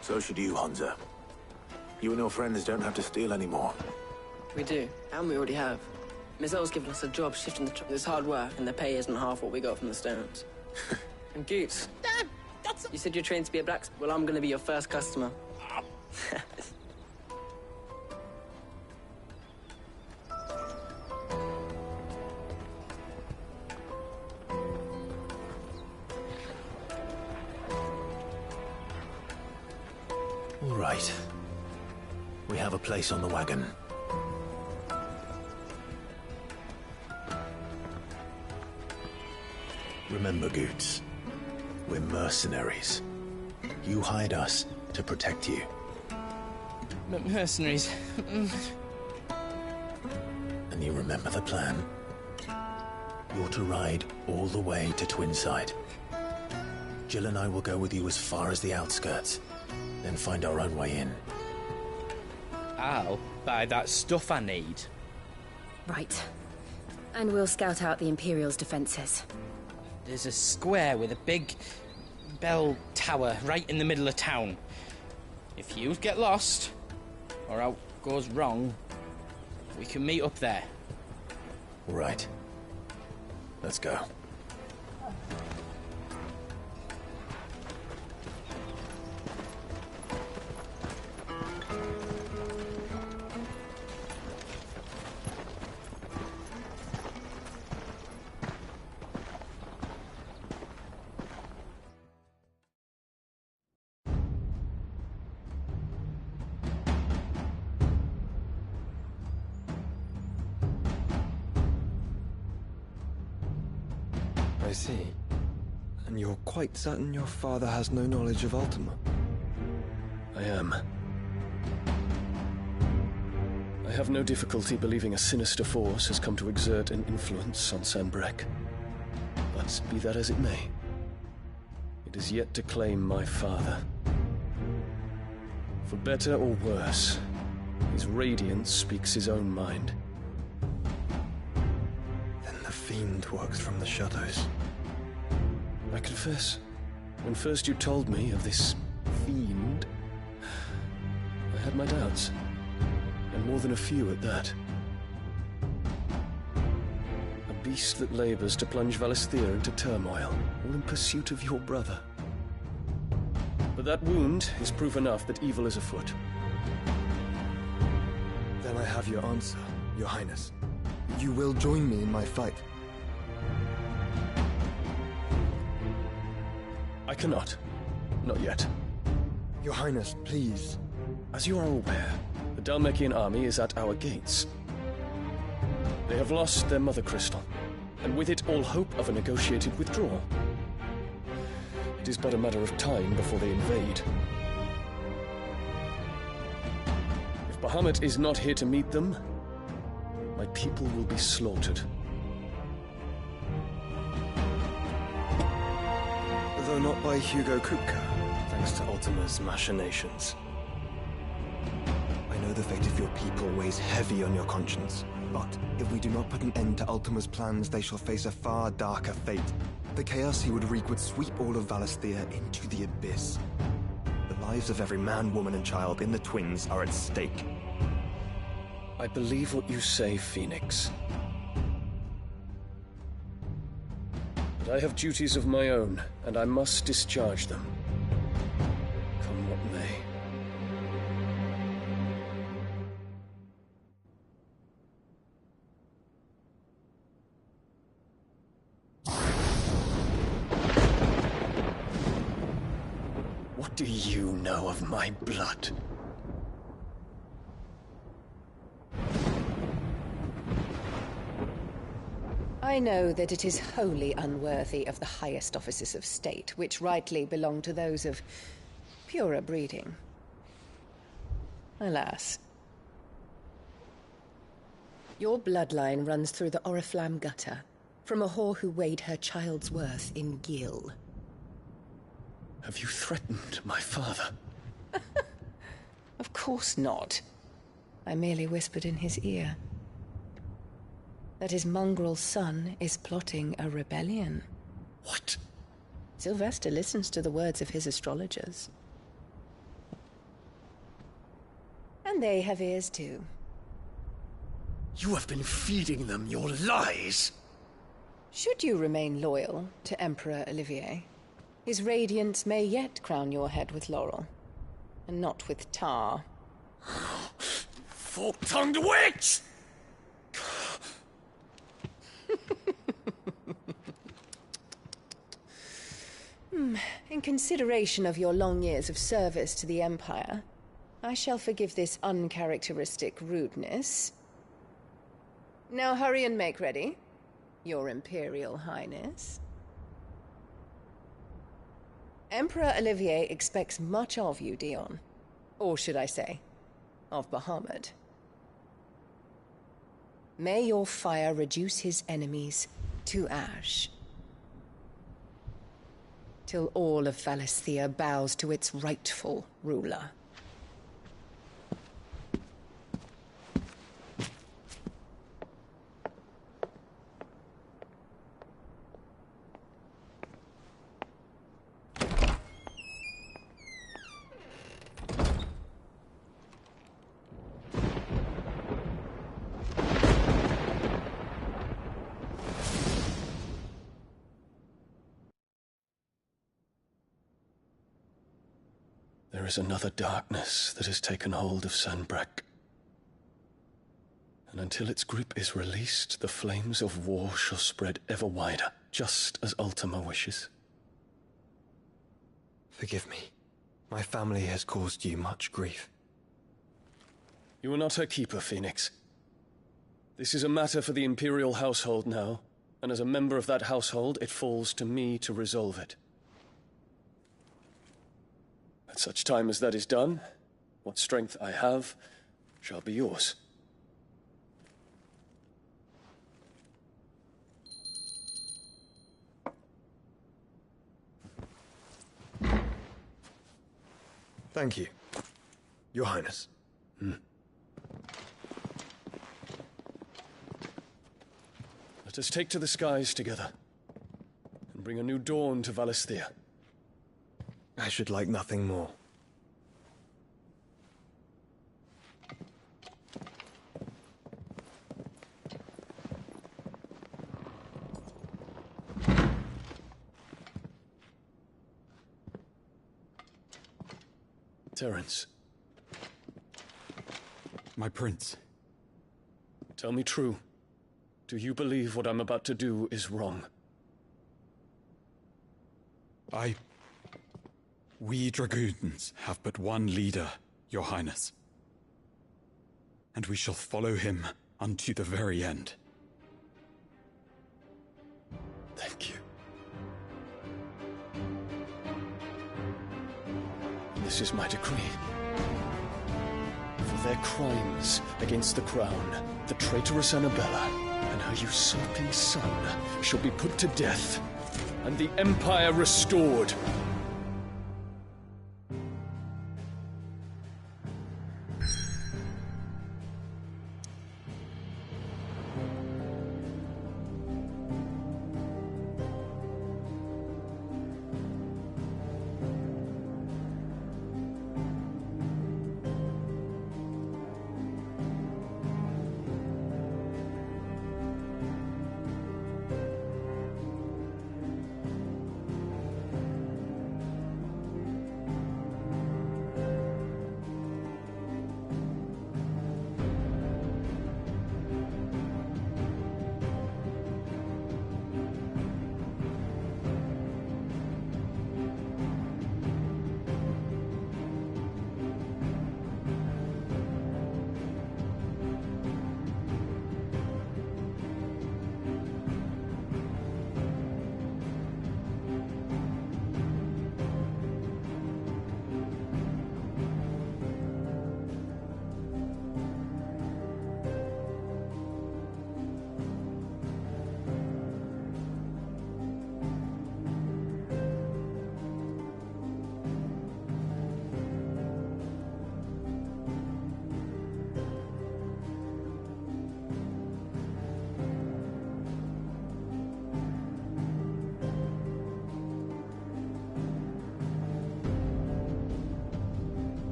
So should you, Honza. You and your friends don't have to steal anymore. We do, and we already have. Miss Elle's given us a job shifting the truck. It's hard work, and the pay isn't half what we got from the Stones. And Goots, you said you're trained to be a blacksmith. Well, I'm going to be your first customer. All right. We have a place on the wagon. Remember, Goots, we're mercenaries. You hired us to protect you. Mercenaries. And you remember the plan? You're to ride all the way to Twinside. Jill and I will go with you as far as the outskirts, then find our own way in. I'll buy that stuff I need. Right. And we'll scout out the Imperial's defenses. There's a square with a big bell tower right in the middle of town. If you get lost, or out goes wrong, we can meet up there. Right. Let's go. I see. And you're quite certain your father has no knowledge of Ultima? I am. I have no difficulty believing a sinister force has come to exert an influence on Sanbreque. But be that as it may, it is yet to claim my father. For better or worse, his radiance speaks his own mind. Then the fiend works from the shadows. I confess, when first you told me of this fiend, I had my doubts. And more than a few at that. A beast that labors to plunge Valisthea into turmoil, all in pursuit of your brother. But that wound is proof enough that evil is afoot. Then I have your answer, Your Highness. You will join me in my fight. I cannot. Not yet. Your Highness, please. As you are aware, the Dhalmekian army is at our gates. They have lost their mother crystal, and with it all hope of a negotiated withdrawal. It is but a matter of time before they invade. If Bahamut is not here to meet them, my people will be slaughtered. Though not by Hugo Kupka, thanks to Ultima's machinations. I know the fate of your people weighs heavy on your conscience, but if we do not put an end to Ultima's plans, they shall face a far darker fate. The chaos he would wreak would sweep all of Valisthea into the abyss. The lives of every man, woman, and child in the Twins are at stake. I believe what you say, Phoenix. But I have duties of my own, and I must discharge them. Come what may. What do you know of my blood? I know that it is wholly unworthy of the highest offices of state, which rightly belong to those of purer breeding. Alas. Your bloodline runs through the Oriflamme gutter, from a whore who weighed her child's worth in gil. Have you threatened my father? Of course not. I merely whispered in his ear that his mongrel son is plotting a rebellion. What? Sylvester listens to the words of his astrologers. And they have ears too. You have been feeding them your lies! Should you remain loyal to Emperor Olivier, his radiance may yet crown your head with laurel, and not with tar. Fork-tongued witch! In consideration of your long years of service to the Empire, I shall forgive this uncharacteristic rudeness. Now hurry and make ready, Your Imperial Highness. Emperor Olivier expects much of you, Dion. Or should I say, of Bahamut. May your fire reduce his enemies to ash, till all of Valisthea bows to its rightful ruler. There is another darkness that has taken hold of Sanbreque. And until its grip is released, the flames of war shall spread ever wider, just as Ultima wishes. Forgive me. My family has caused you much grief. You are not her keeper, Phoenix. This is a matter for the Imperial household now, And as a member of that household, it falls to me to resolve it. At such time as that is done, what strength I have shall be yours. Thank you, Your Highness. Let us take to the skies together, and bring a new dawn to Valisthea. I should like nothing more. Terence. My prince. Tell me true. Do you believe what I'm about to do is wrong? We dragoons have but one leader, Your Highness. And we shall follow him unto the very end. Thank you. This is my decree. For their crimes against the crown, the traitorous Annabella and her usurping son shall be put to death, and the Empire restored.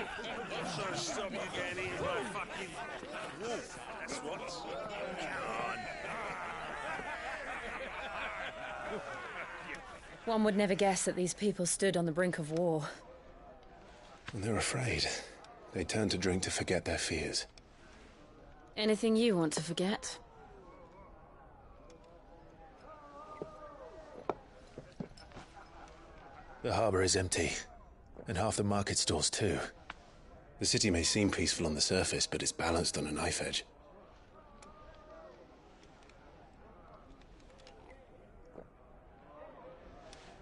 What's gonna stop you getting eaten by fucking wolf? That's what. Come on. One would never guess that these people stood on the brink of war. When they're afraid, they turn to drink to forget their fears. Anything you want to forget? The harbor is empty, and half the market stalls too. The city may seem peaceful on the surface, but it's balanced on a knife edge.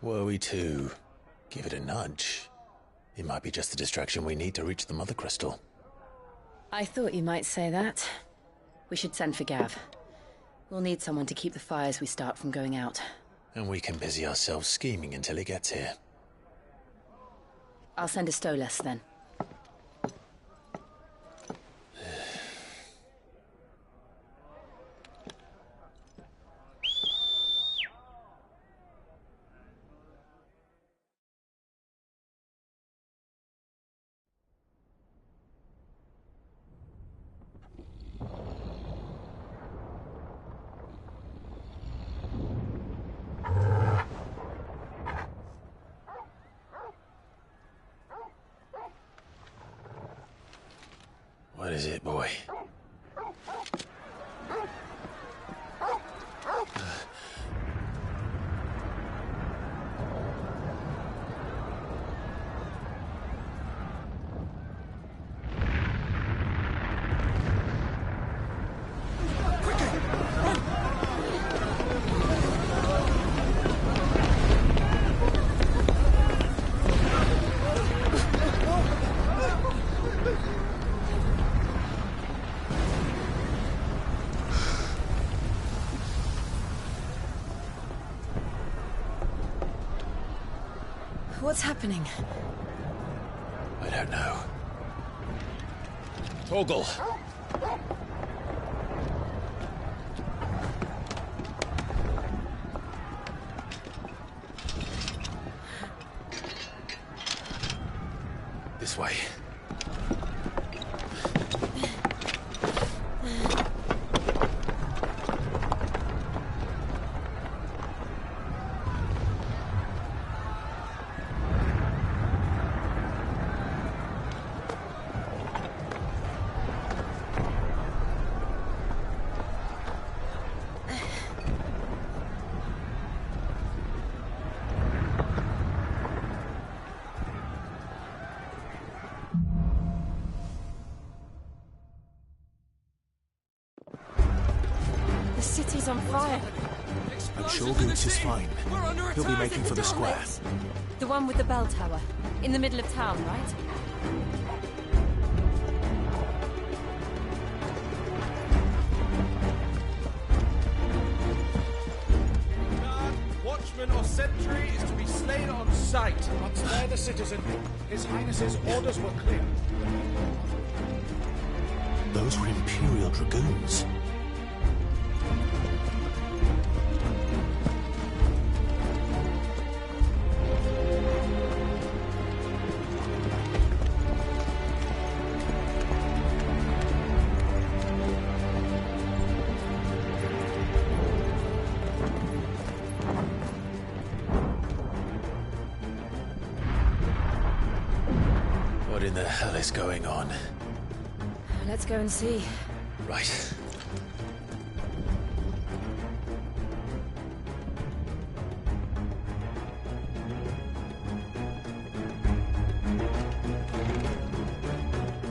Were we to give it a nudge, it might be just the distraction we need to reach the Mother Crystal. I thought you might say that. We should send for Gav. We'll need someone to keep the fires we start from going out. And we can busy ourselves scheming until he gets here. I'll send a Stolas then. What is it, boy? What's happening? I don't know. Torgal! This way. The city's on fire. I'm sure Goots is fine. He'll be making for the square. The one with the bell tower. In the middle of town, right? Watchman or sentry is to be slain on sight. But spare the citizen. His Highness's orders were clear. Those were Imperial Dragoons. What in the hell is going on? Let's go and see. Right.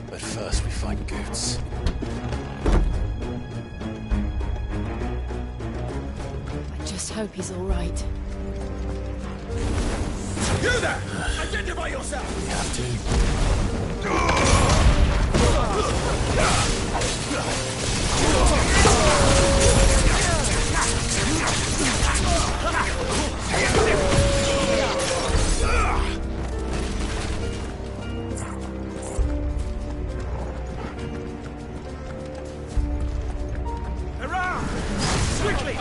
But first we find Goots. I just hope he's all right. You there! Identify yourself! We have to. Hurrah! Quickly!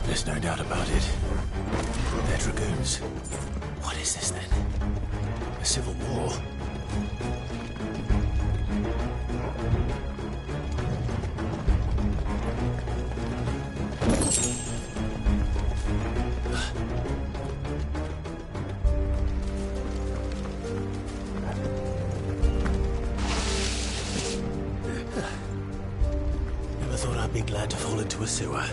There's no doubt about it. They're dragoons. What is this then? A civil war? Never thought I'd be glad to fall into a sewer.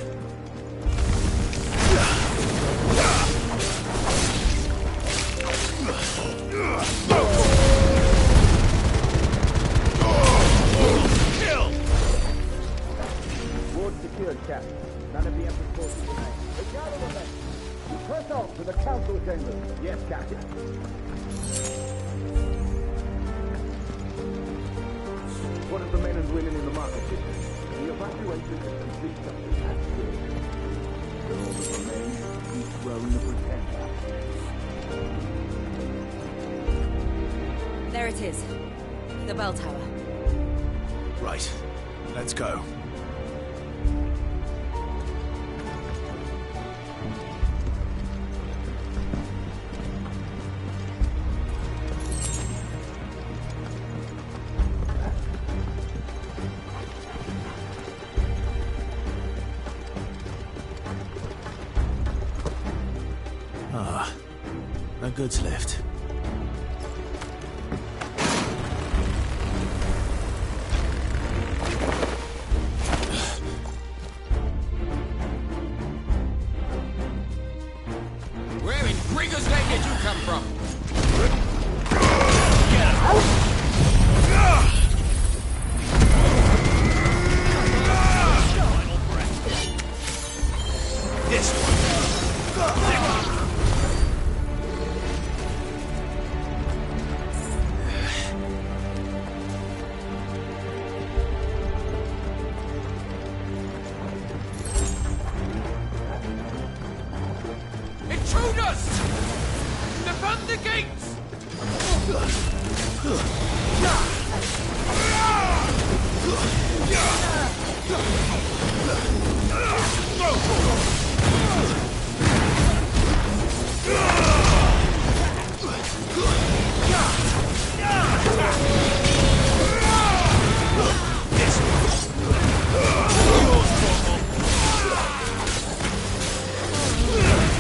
Ward secured, Captain. None of the Emperor's forces remain. The cavalrymen! Press on to the council chambers. Yes, Captain. What of the men and women in the market district? The evacuation is complete, Captain. That's good. All that remains is throwing the pretender. There it is. The bell tower. Right. Let's go. Ah, no goods left. Where in Grigger's name did you come from? This one. Intruders! Defend the gates!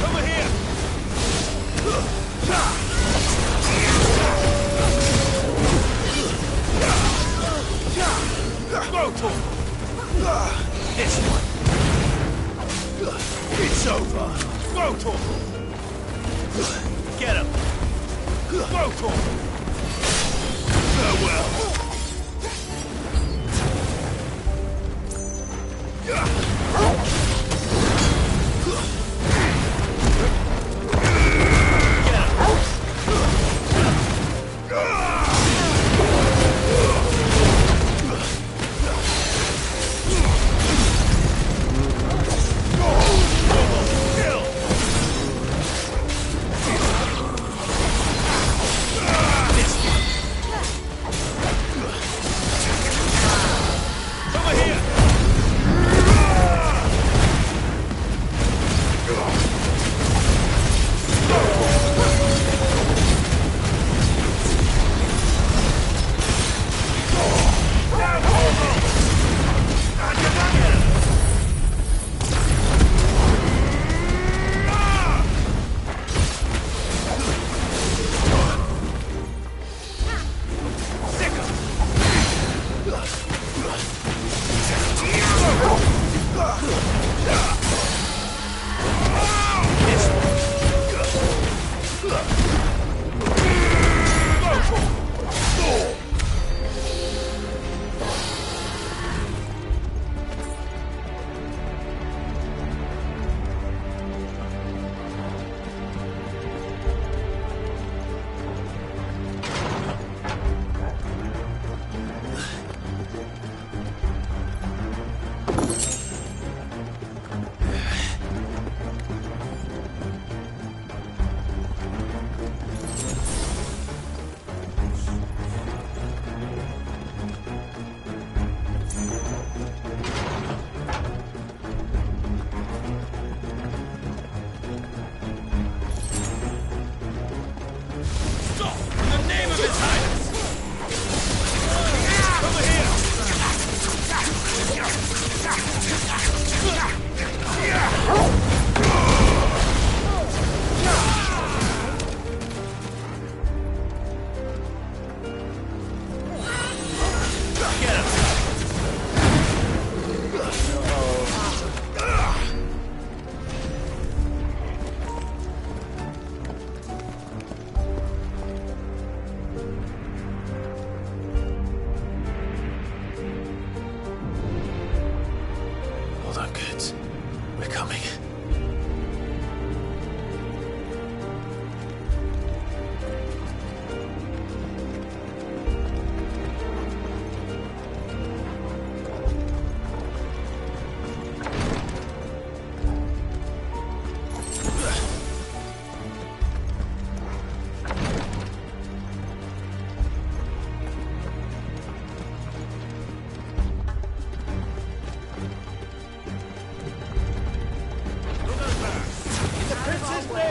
Over here! This one. It's over. Rotor. Get him. Rotor. Farewell. Over here!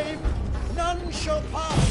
flame, none shall pass.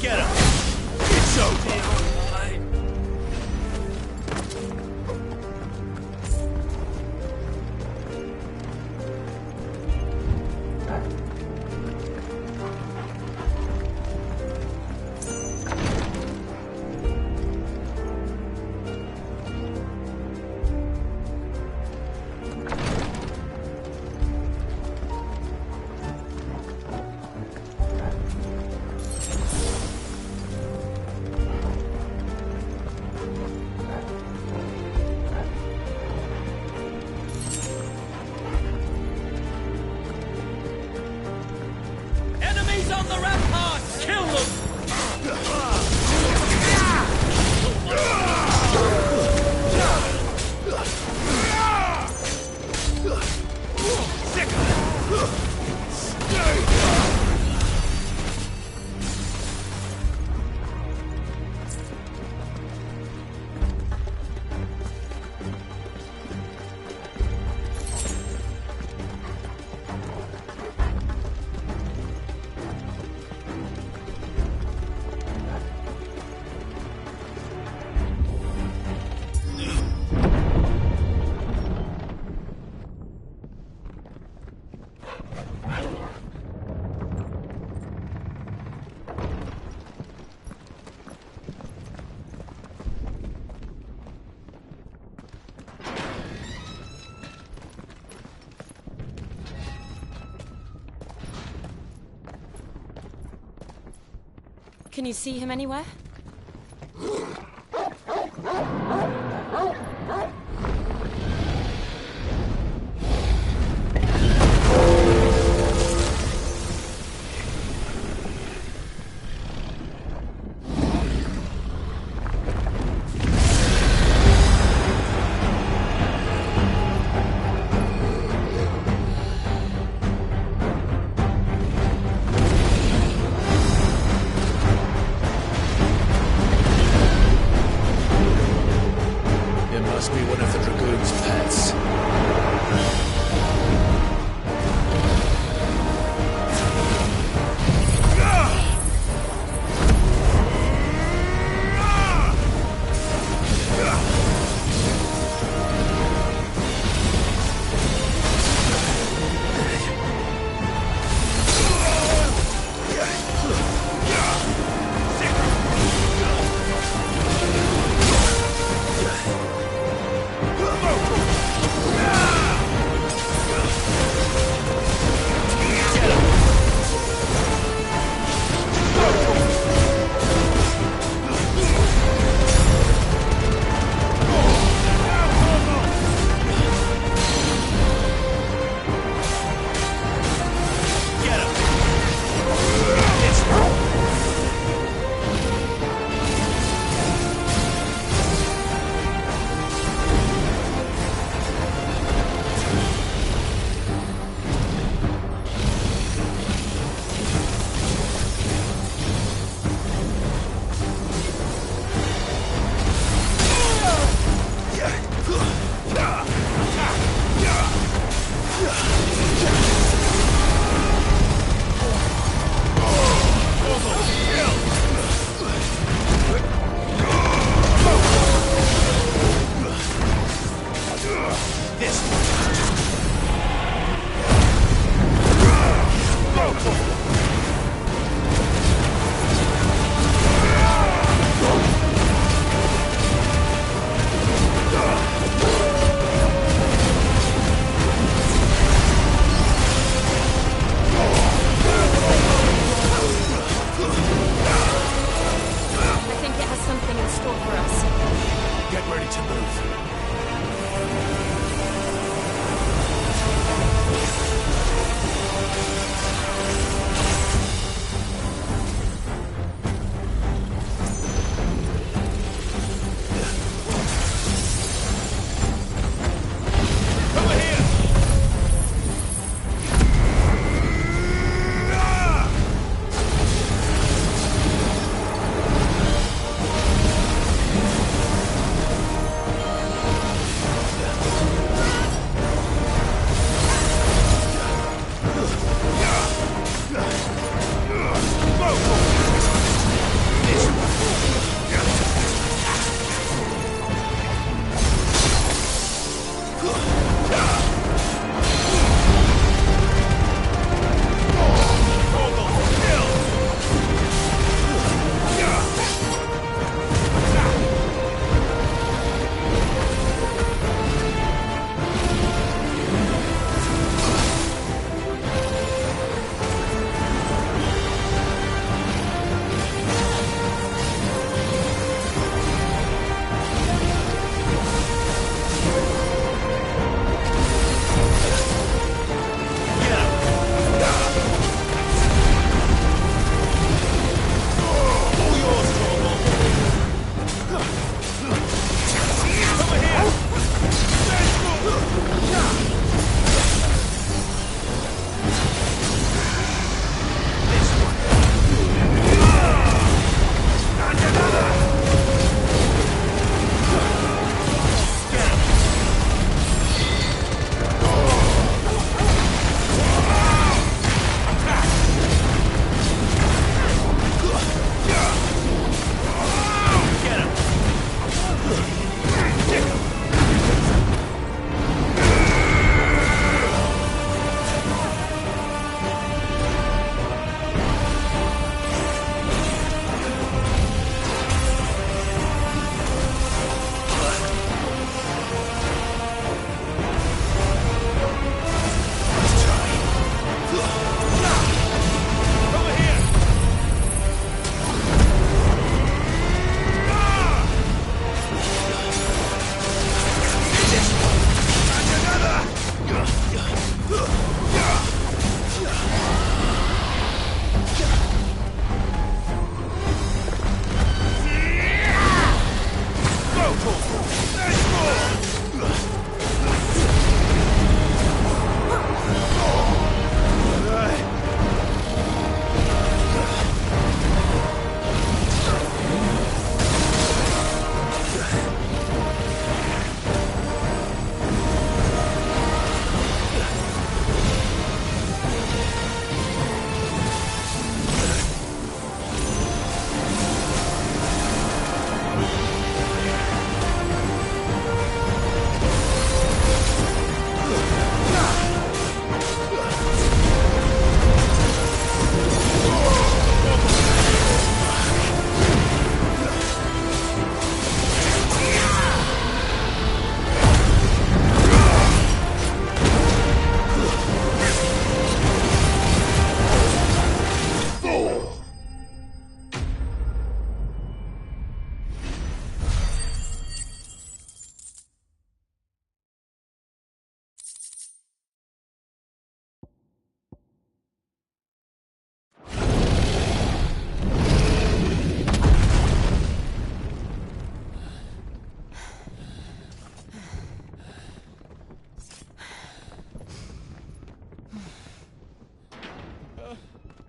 Get him! It's over! Enemies on the ramparts! Kill them! Can you see him anywhere?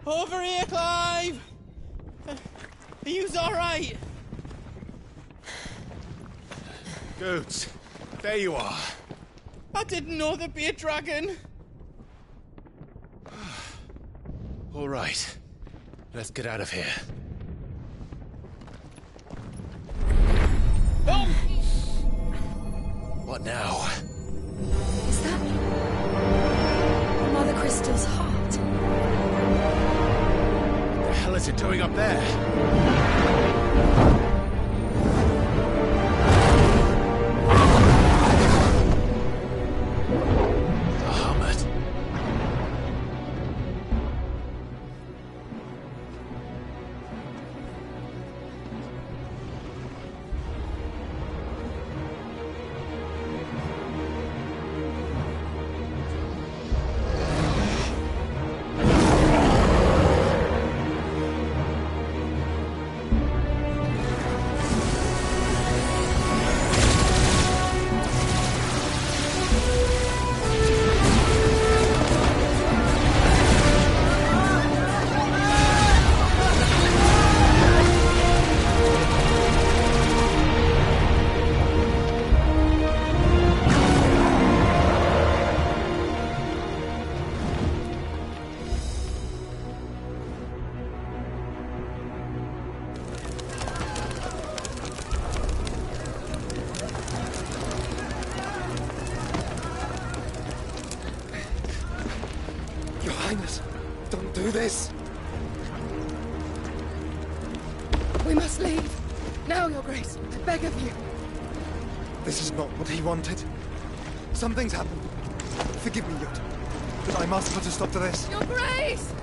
Over here, Clive! Are you alright? Goots, there you are. I didn't know there'd be a dragon. All right, let's get out of here. Oh! What now? Is that Mother Crystal's heart? What the hell is it doing up there? Don't do this! We must leave. Now, Your Grace. I beg of you. This is not what he wanted. Something's happened. Forgive me, Yoda. But I must put a stop to this. Your Grace!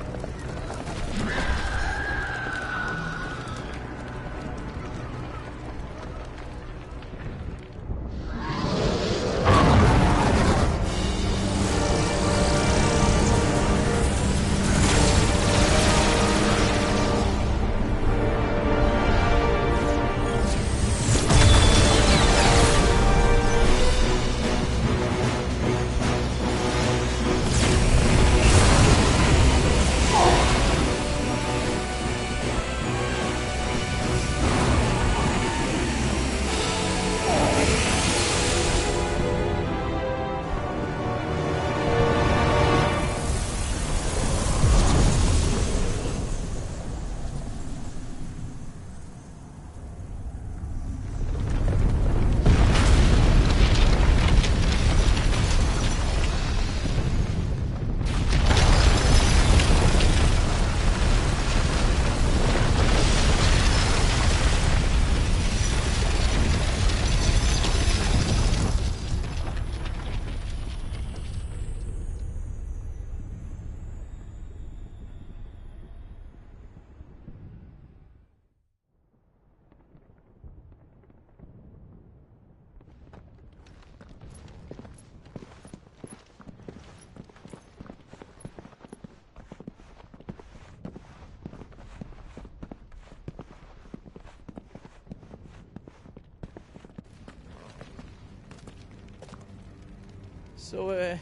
So,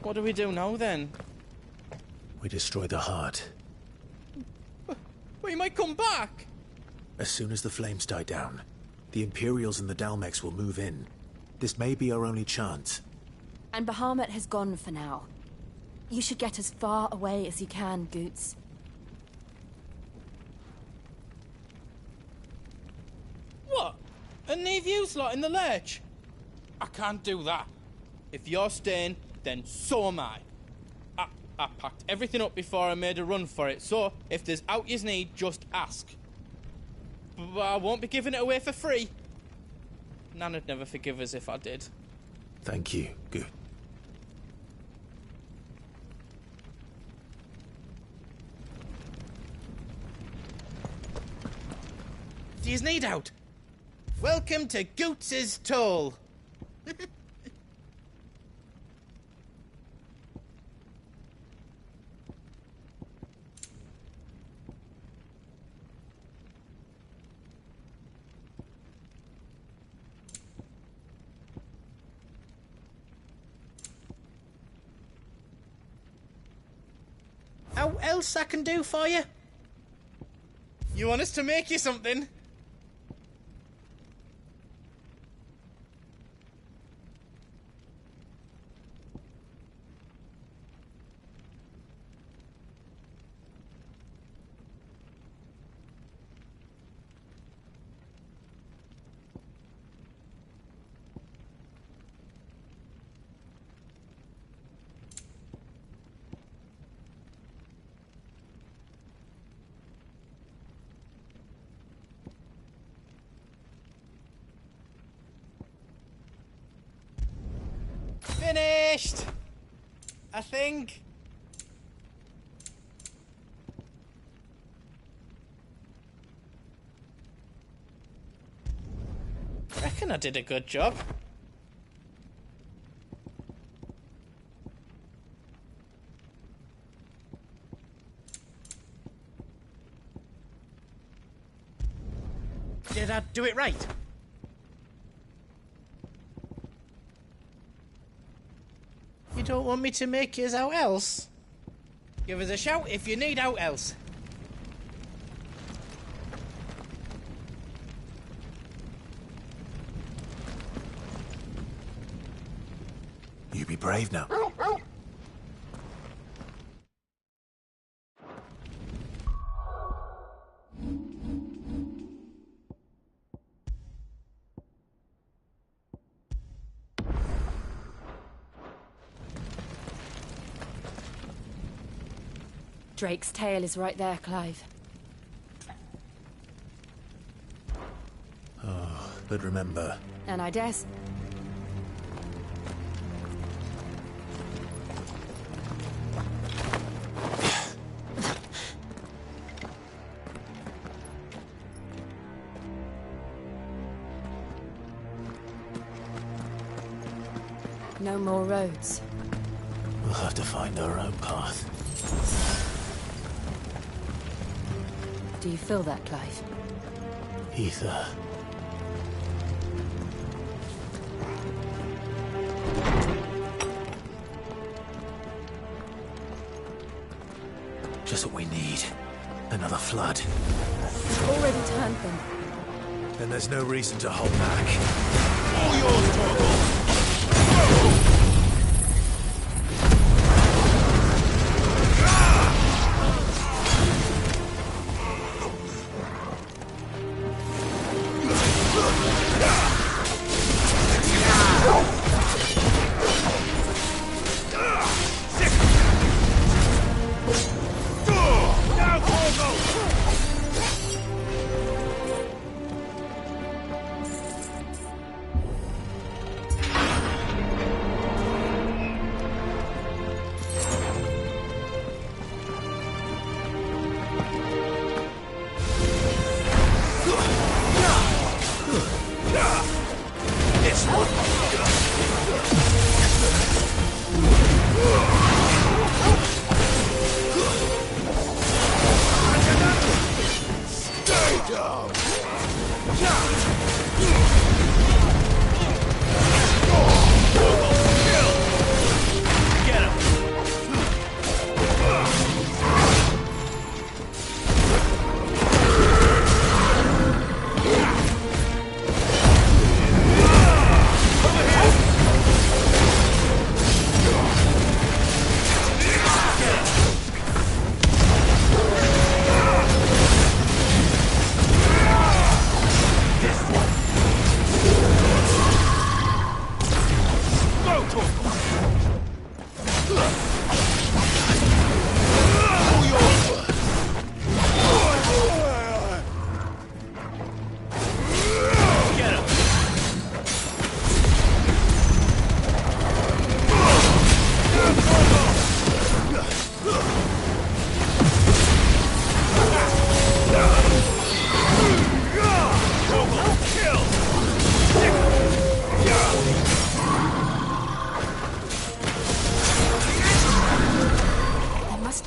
what do we do now, then? We destroy the heart. We might come back! As soon as the flames die down, the Imperials and the Dalmex will move in. This may be our only chance. And Bahamut has gone for now. You should get as far away as you can, Goots. What? And leave you lot in the lurch? I can't do that. If you're staying, then so am I. I packed everything up before I made a run for it, so if there's out yous need, just ask. But I won't be giving it away for free. Nana'd never forgive us if I did. Thank you, Good. Do yous need out? Welcome to Goots's Toll. How aught else I can do for you? You want us to make you something? Finished! I think. Reckon I did a good job. Did I do it right? You don't want me to make yours out else? Give us a shout if you need out else. You be brave now. Drake's tail is right there, Clive. Oh, but remember... And I guess... No more roads. We'll have to find our own path. Do you feel that, Clive? Ether. Just what we need. Another flood. It's already turned them. Then there's no reason to hold back. All yours, Torgal!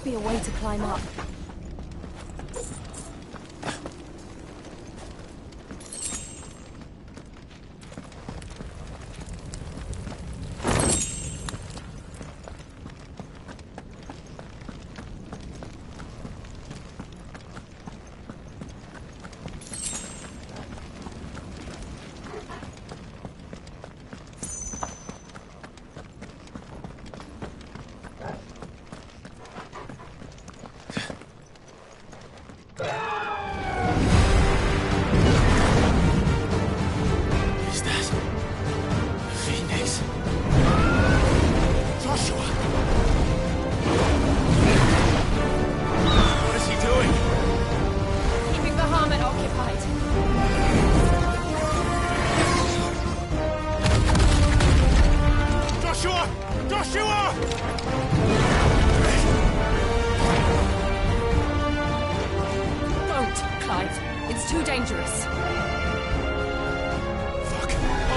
Be a way to climb up.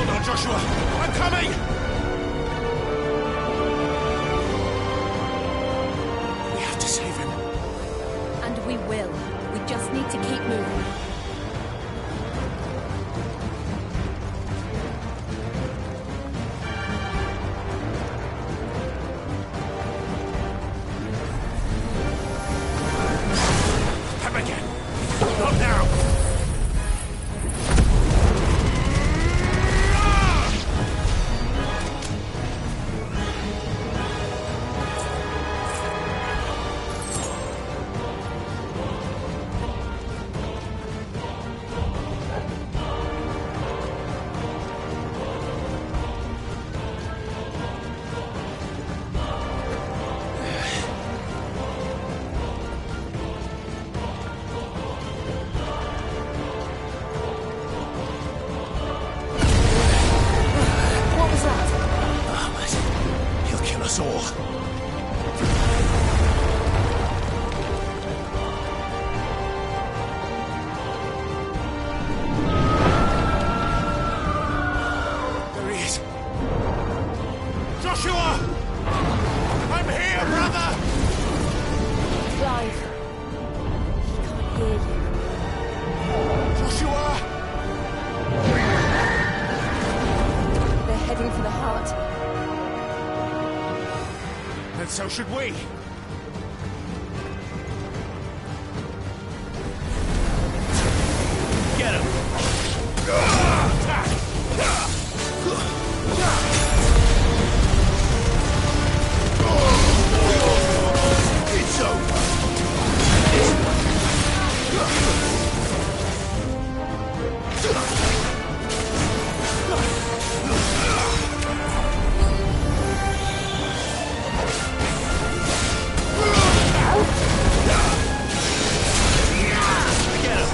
Hold on, Joshua! I'm coming! We have to save him. And we will. We just need to keep moving. Come again! Not now! What was that? Ahmed, he'll kill us all. There he is. Joshua! I'm here, brother! Clive. He can't hear you. Joshua! They're heading for the heart. And so should we. Get him! It's over! Get him!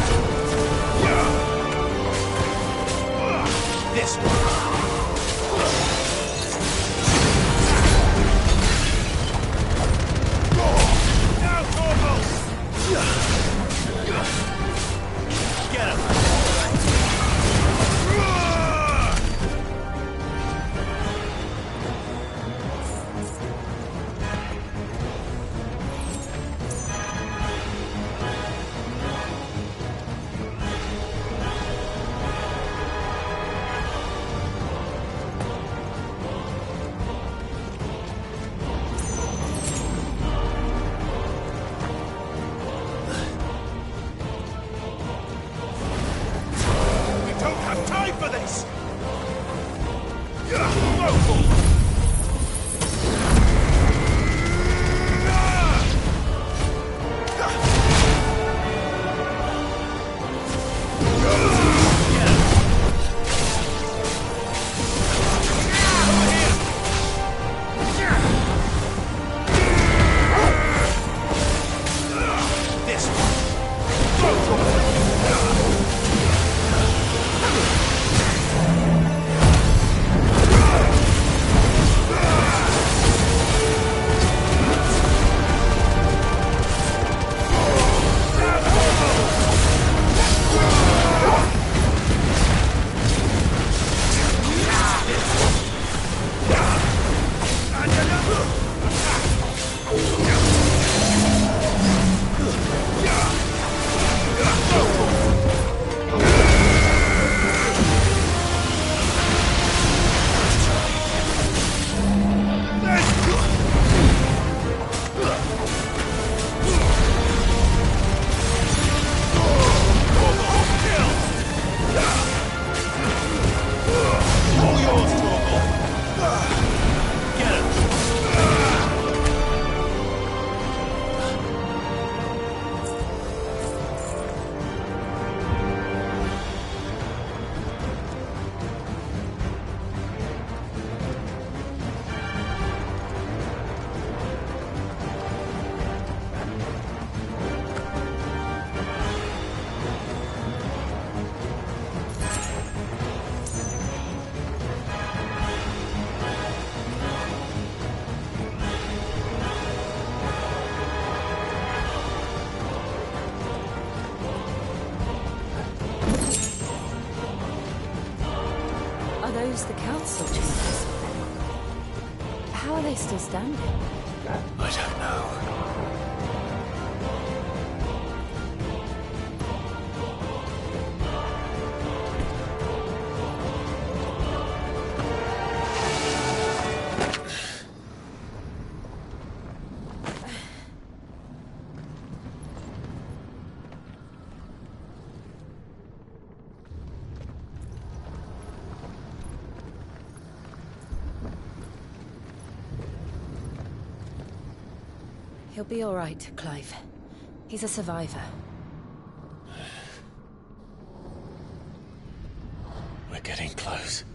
This one. Now, Corporal! Get him! Are those the council chambers? How are they still standing? I don't know. He'll be all right, Clive. He's a survivor. We're getting close.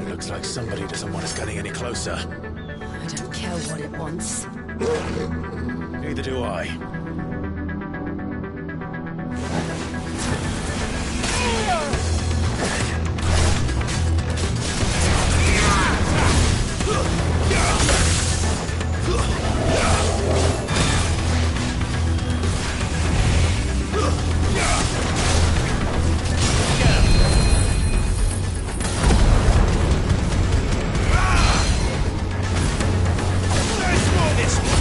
Looks like somebody doesn't want us getting any closer. I don't care what it wants. Neither do I. This one!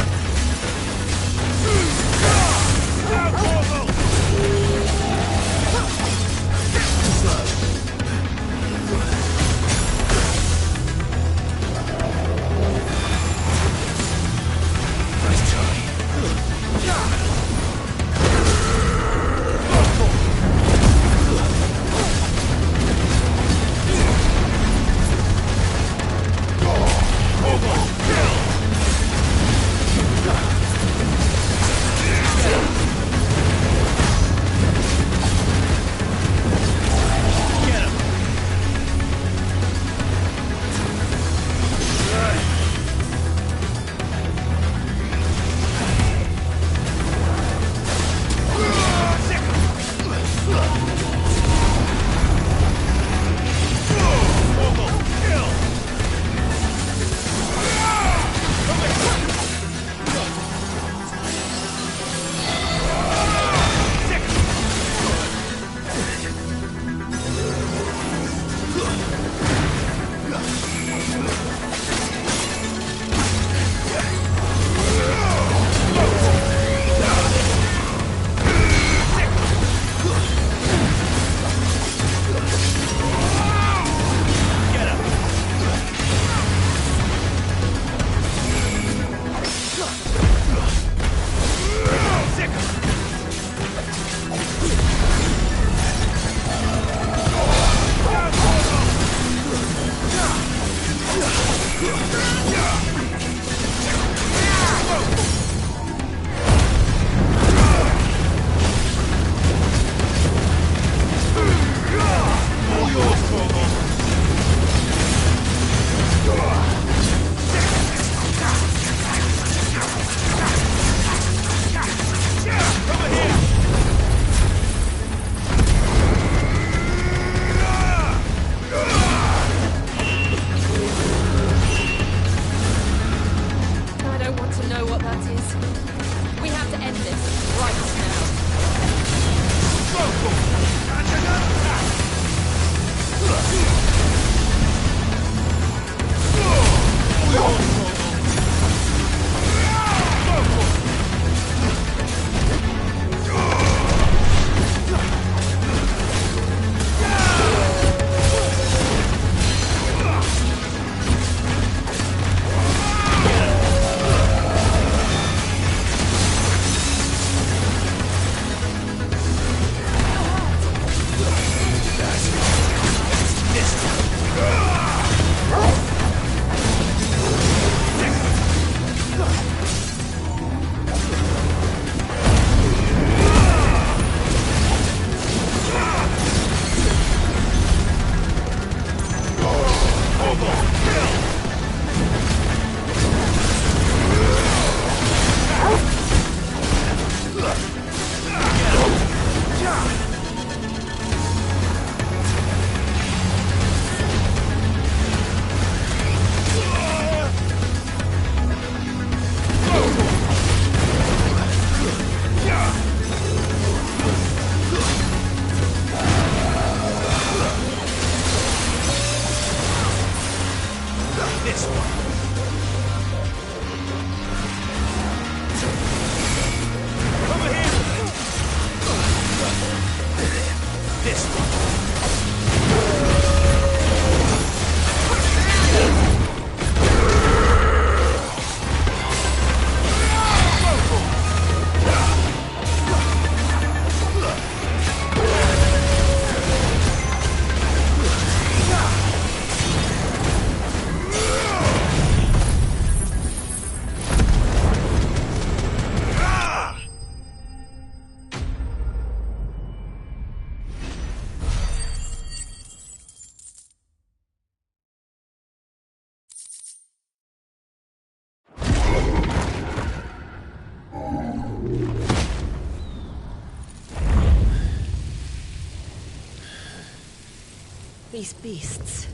These beasts...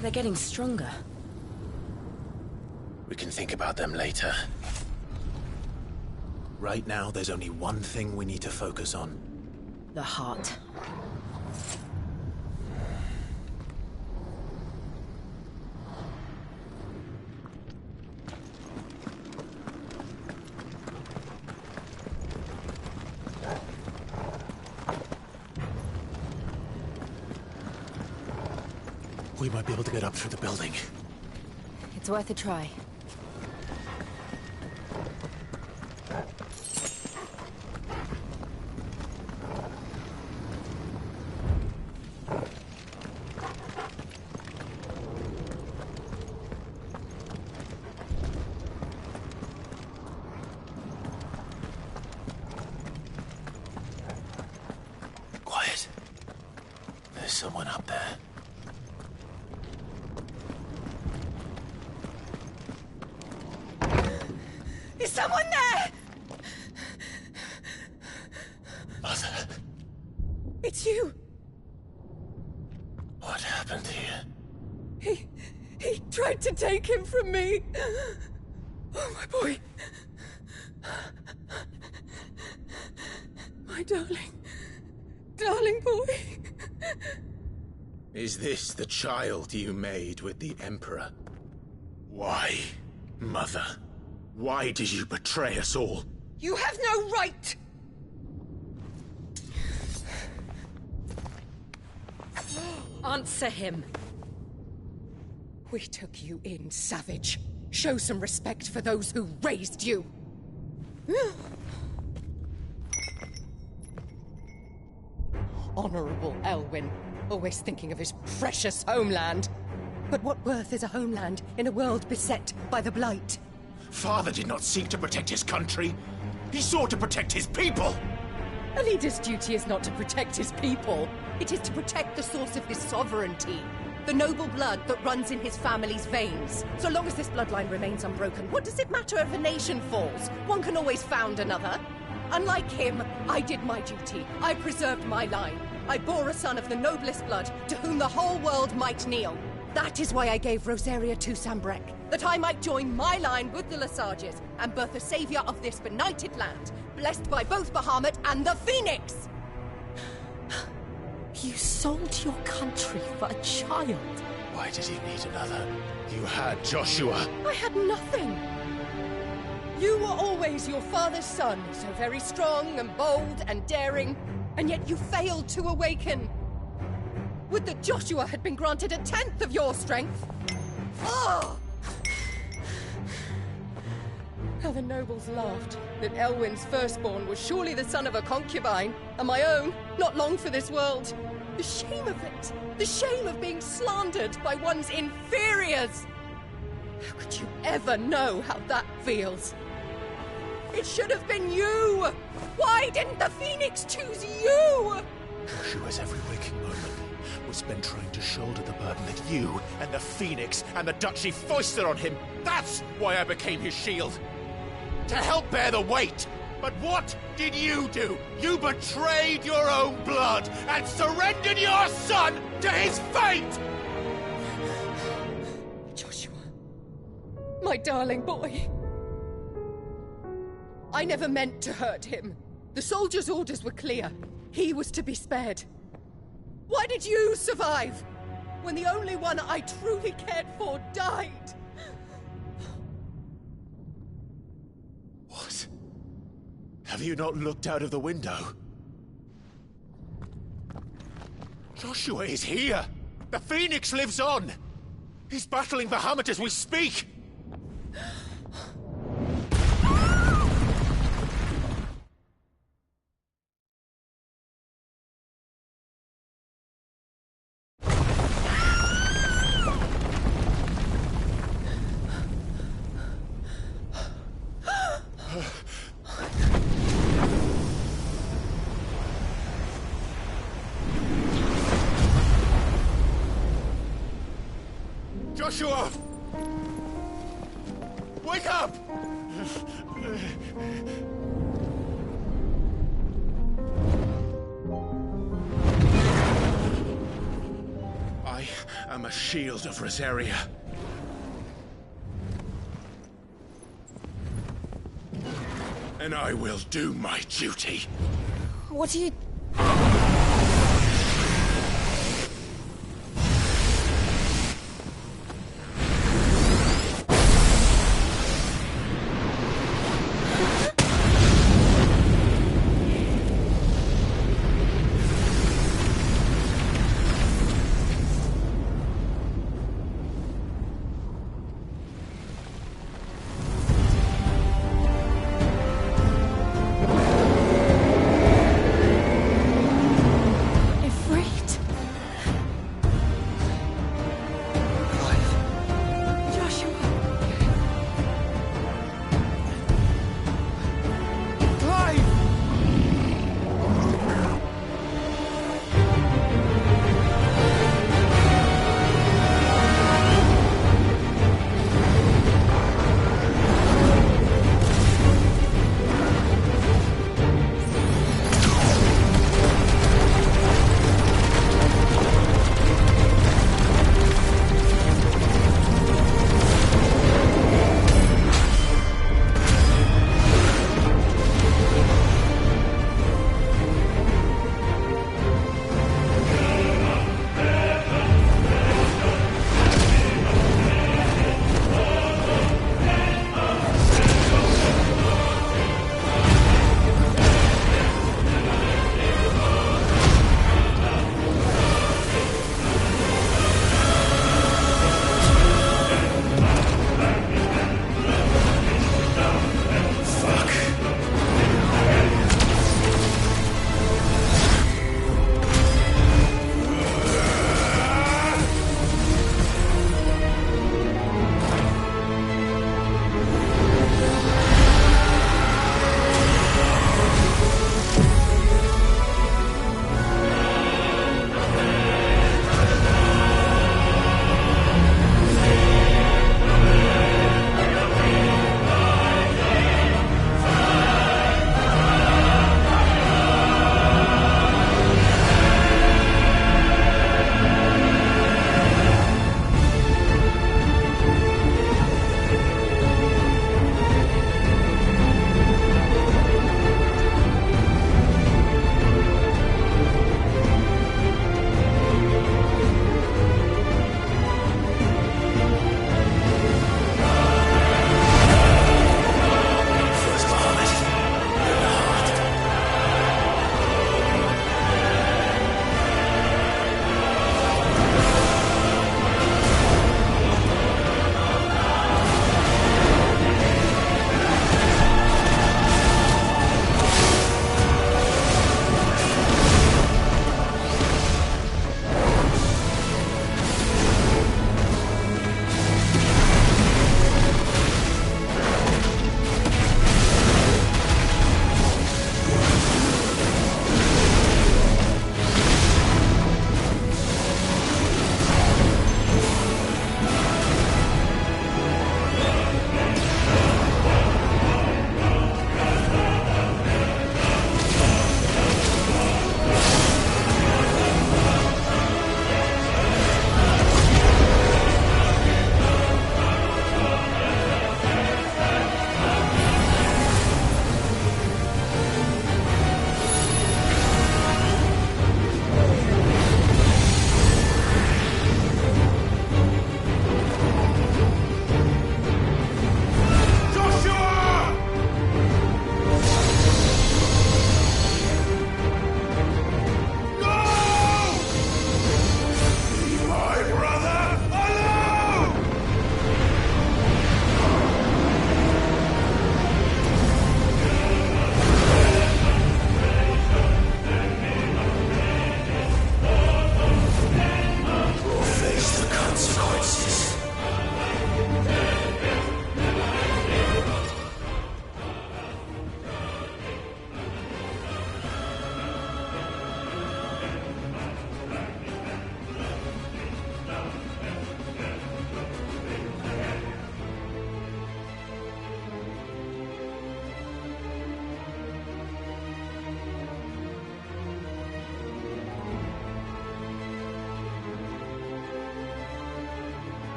they're getting stronger. We can think about them later. Right now, there's only one thing we need to focus on. The heart. We might be able to get up through the building. It's worth a try. Quiet. There's someone up there. Is someone there? Mother. It's you. What happened here? He tried to take him from me. Oh, my boy. My darling boy. Is this the child you made with the Emperor? Why, Mother? Why did you betray us all? You have no right! Answer him. We took you in, savage. Show some respect for those who raised you. Honorable Elwyn, always thinking of his precious homeland. But what worth is a homeland in a world beset by the Blight? Father did not seek to protect his country. He sought to protect his people. A leader's duty is not to protect his people. It is to protect the source of his sovereignty. The noble blood that runs in his family's veins. So long as this bloodline remains unbroken, what does it matter if a nation falls? One can always found another. Unlike him, I did my duty. I preserved my line. I bore a son of the noblest blood, to whom the whole world might kneel. That is why I gave Rosaria to Sambrek, that I might join my line with the Lesages and birth a savior of this benighted land, blessed by both Bahamut and the Phoenix! You sold your country for a child. Why did he need another? You had Joshua. I had nothing. You were always your father's son, so very strong and bold and daring, and yet you failed to awaken. Would that Joshua had been granted 1/10 of your strength? Oh! How the nobles laughed that Elwyn's firstborn was surely the son of a concubine, and my own, not long for this world. The shame of it! The shame of being slandered by one's inferiors! How could you ever know how that feels? It should have been you! Why didn't the Phoenix choose you? Joshua's every waking moment was spent trying to shoulder the burden that you and the Phoenix and the Duchy foisted on him. That's why I became his shield. To help bear the weight. But what did you do? You betrayed your own blood and surrendered your son to his fate! Joshua, my darling boy. I never meant to hurt him. The soldiers' orders were clear. He was to be spared. Why did you survive when the only one I truly cared for died? What? Have you not looked out of the window? Joshua is here! The Phoenix lives on! He's battling Bahamut as we speak! Joshua! Wake up! am a shield of Rosaria. And I will do my duty. What are you...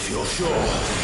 If you're sure.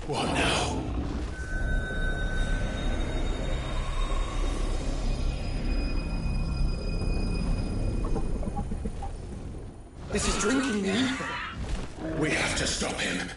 What now? This is drinking me. We have to stop him.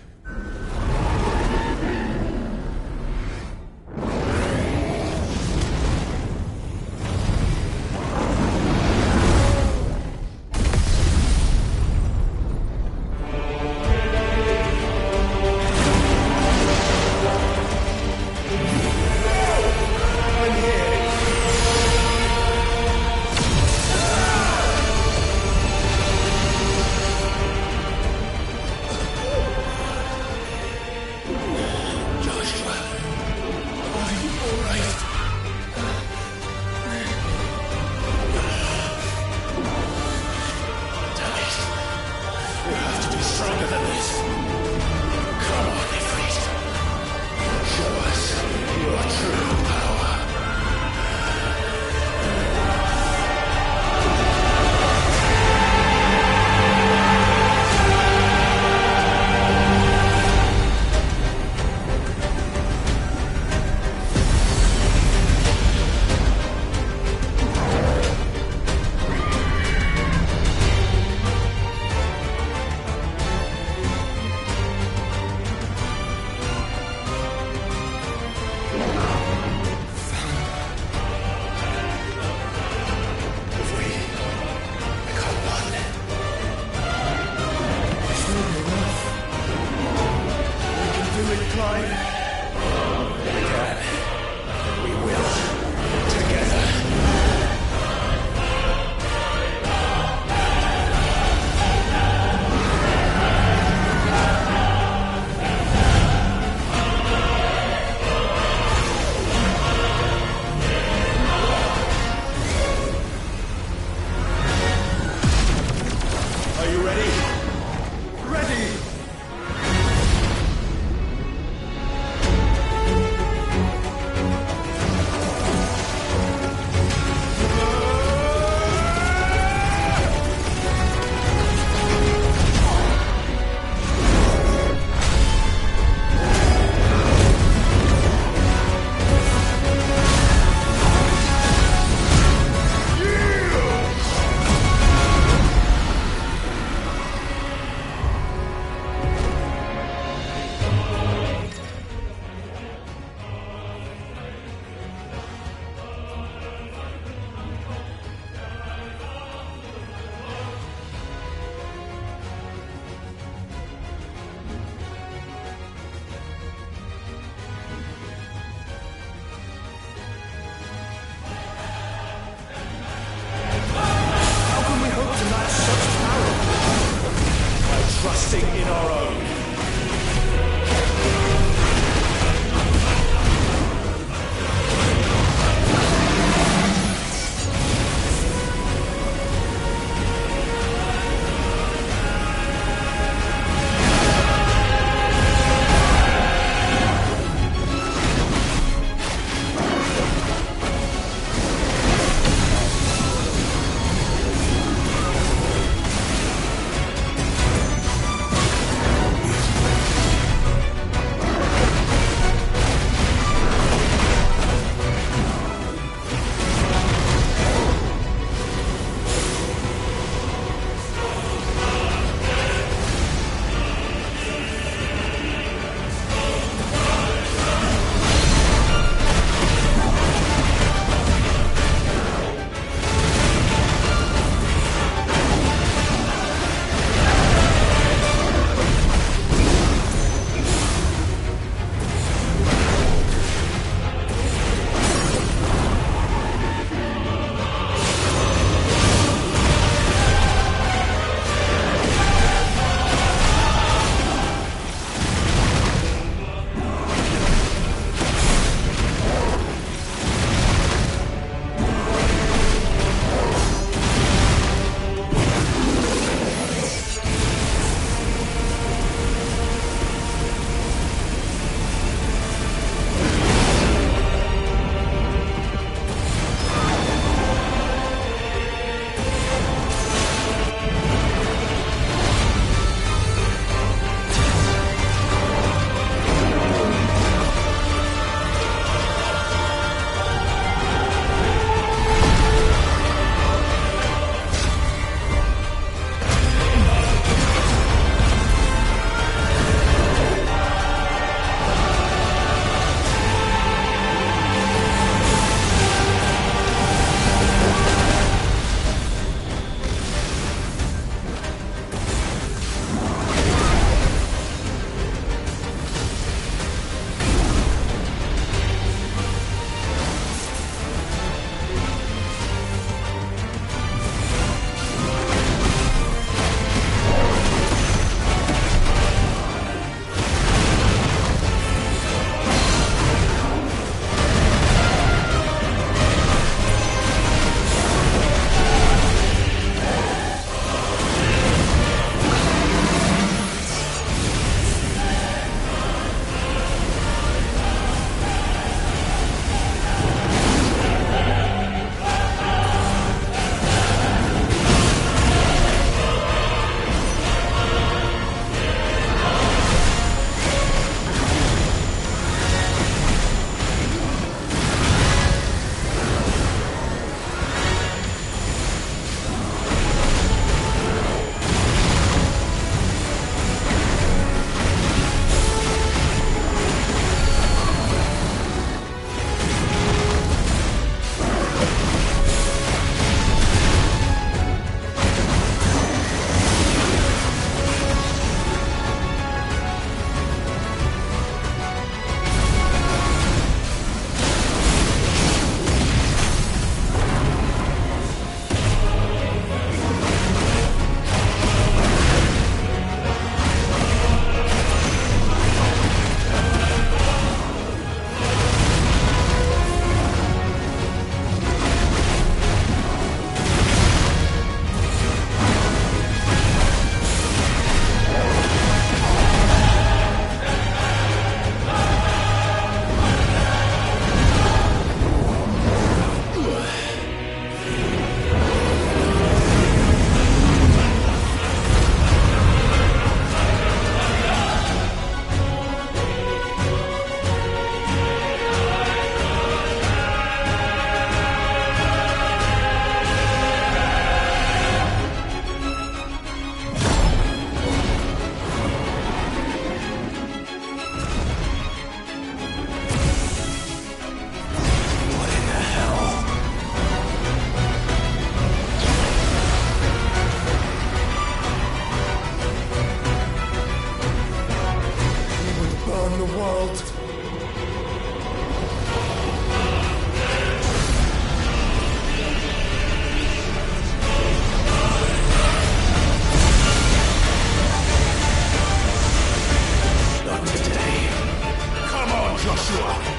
Joshua!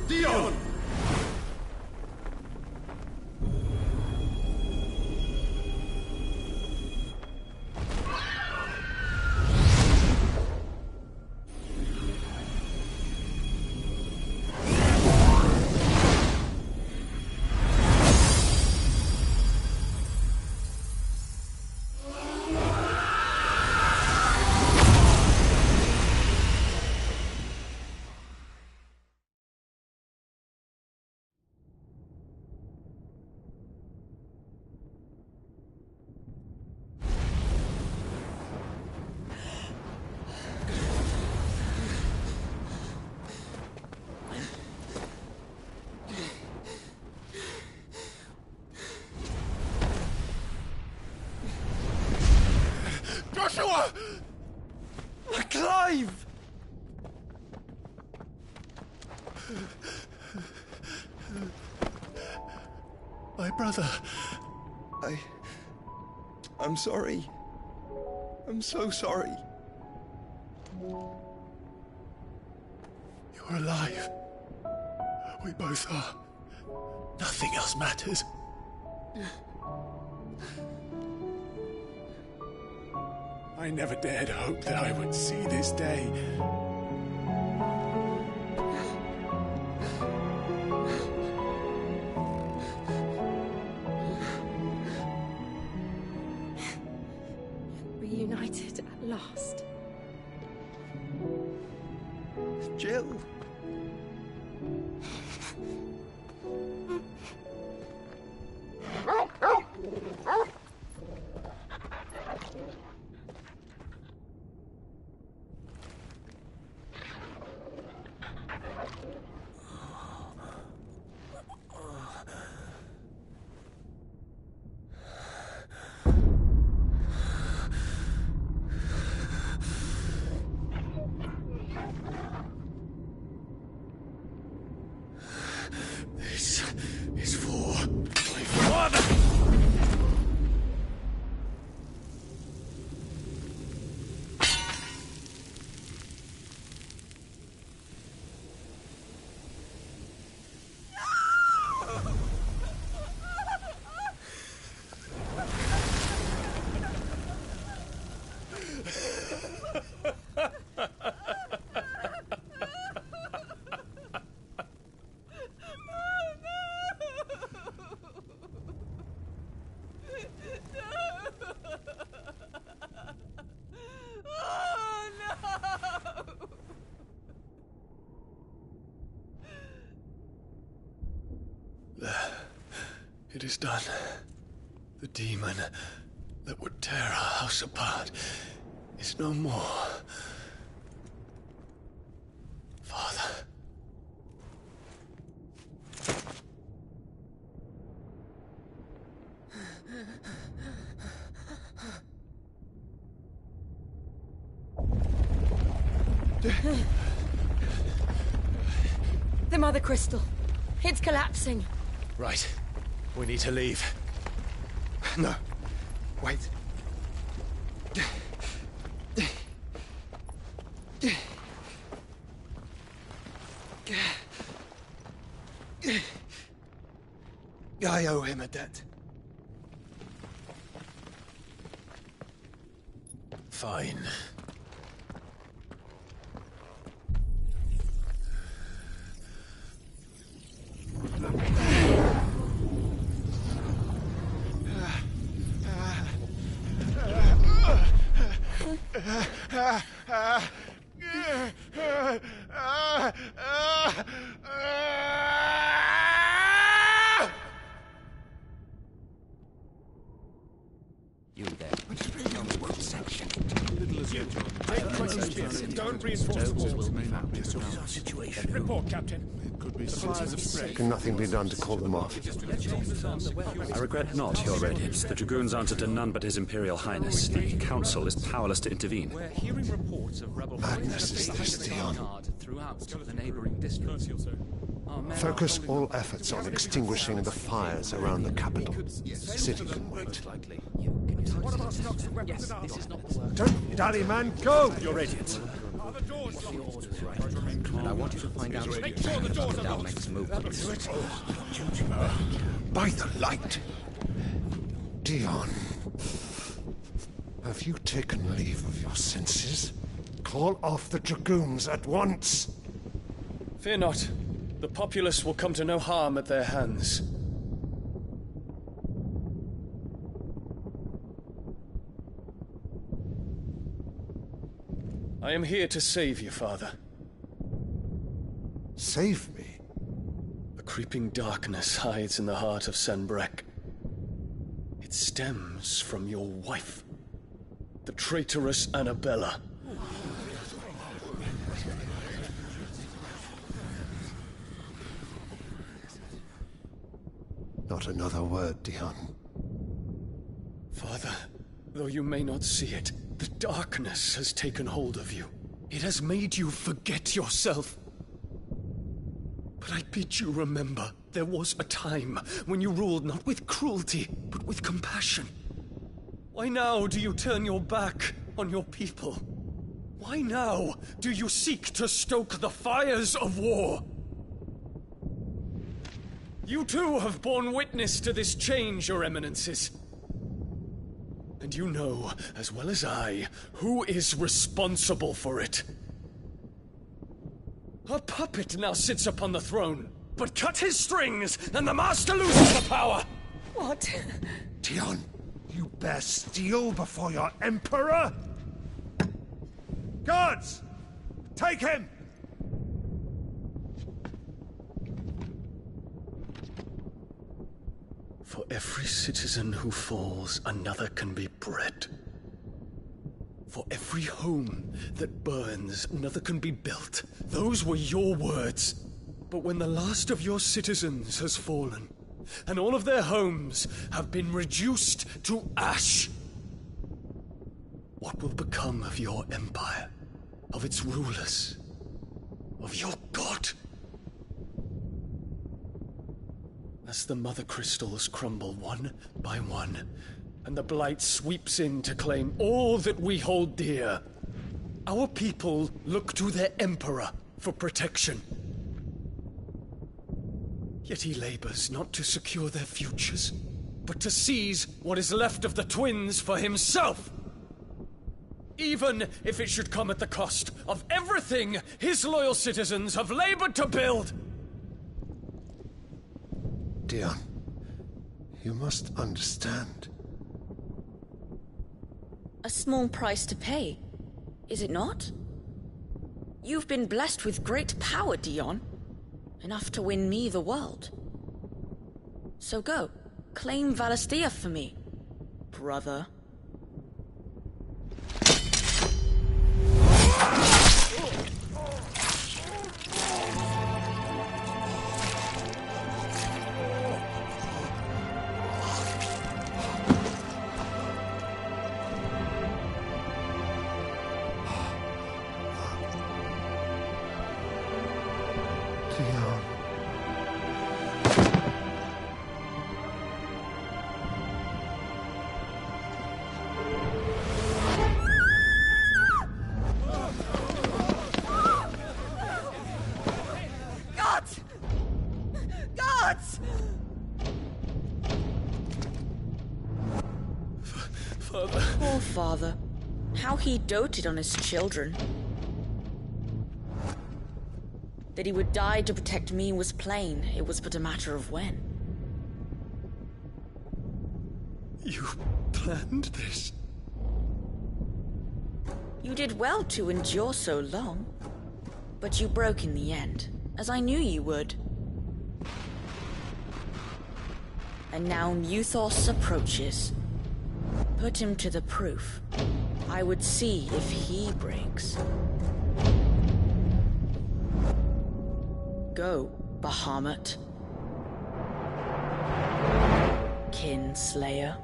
Dion! Joshua! Clive! My brother. I'm sorry. I'm so sorry. You're alive. We both are. Nothing else matters. I never dared hope that I would see this day. Reunited at last. Jill. This is for my father! It is done. The demon that would tear our house apart is no more. Father. The Mother Crystal. It's collapsing. Right. We need to leave. No. Wait. I owe him a debt. Fine. You there. Don't reinforce the walls. Situation. Report, Captain. Can nothing be done to call them off? I regret not, Your Radiance. The Dragoons answer to none but His Imperial Highness. The Council is powerless to intervene. We're hearing reports of rebel Madness is this, Dion. throughout the neighboring districts. Focus all efforts on extinguishing the fires around the capital. The city can wait. Don't dally, man, go! Your Radiance. And I want you to find out Make sure the doors are locked. next move. By the light! Dion, have you taken leave of your senses? Call off the Dragoons at once! Fear not. The populace will come to no harm at their hands. I am here to save you, Father. Save me? A creeping darkness hides in the heart of Senbrek. It stems from your wife, the traitorous Annabella. Not another word, Dion. Father, though you may not see it, the darkness has taken hold of you. It has made you forget yourself. But I bid you remember, there was a time when you ruled not with cruelty, but with compassion. Why now do you turn your back on your people? Why now do you seek to stoke the fires of war? You too have borne witness to this change, Your Eminences. And you know, as well as I, who is responsible for it. A puppet now sits upon the throne, but cut his strings, and the master loses the power! What? Dion, you bear steel before your Emperor? Guards! Take him! For every citizen who falls, another can be bred. For every home that burns, another can be built. Those were your words. But when the last of your citizens has fallen, and all of their homes have been reduced to ash, what will become of your empire, of its rulers, of your god? As the Mother Crystals crumble one by one, and the Blight sweeps in to claim all that we hold dear, our people look to their Emperor for protection. Yet he labors not to secure their futures, but to seize what is left of the twins for himself! Even if it should come at the cost of everything his loyal citizens have labored to build! Dion, you must understand. A small price to pay, is it not? You've been blessed with great power, Dion. Enough to win me the world. So go, claim Valisthea for me, brother. Father. Poor father. How he doted on his children. That he would die to protect me was plain. It was but a matter of when. You planned this? You did well to endure so long. But you broke in the end, as I knew you would. And now Muthos approaches. Put him to the proof. I would see if he breaks. Go, Bahamut. Kinslayer.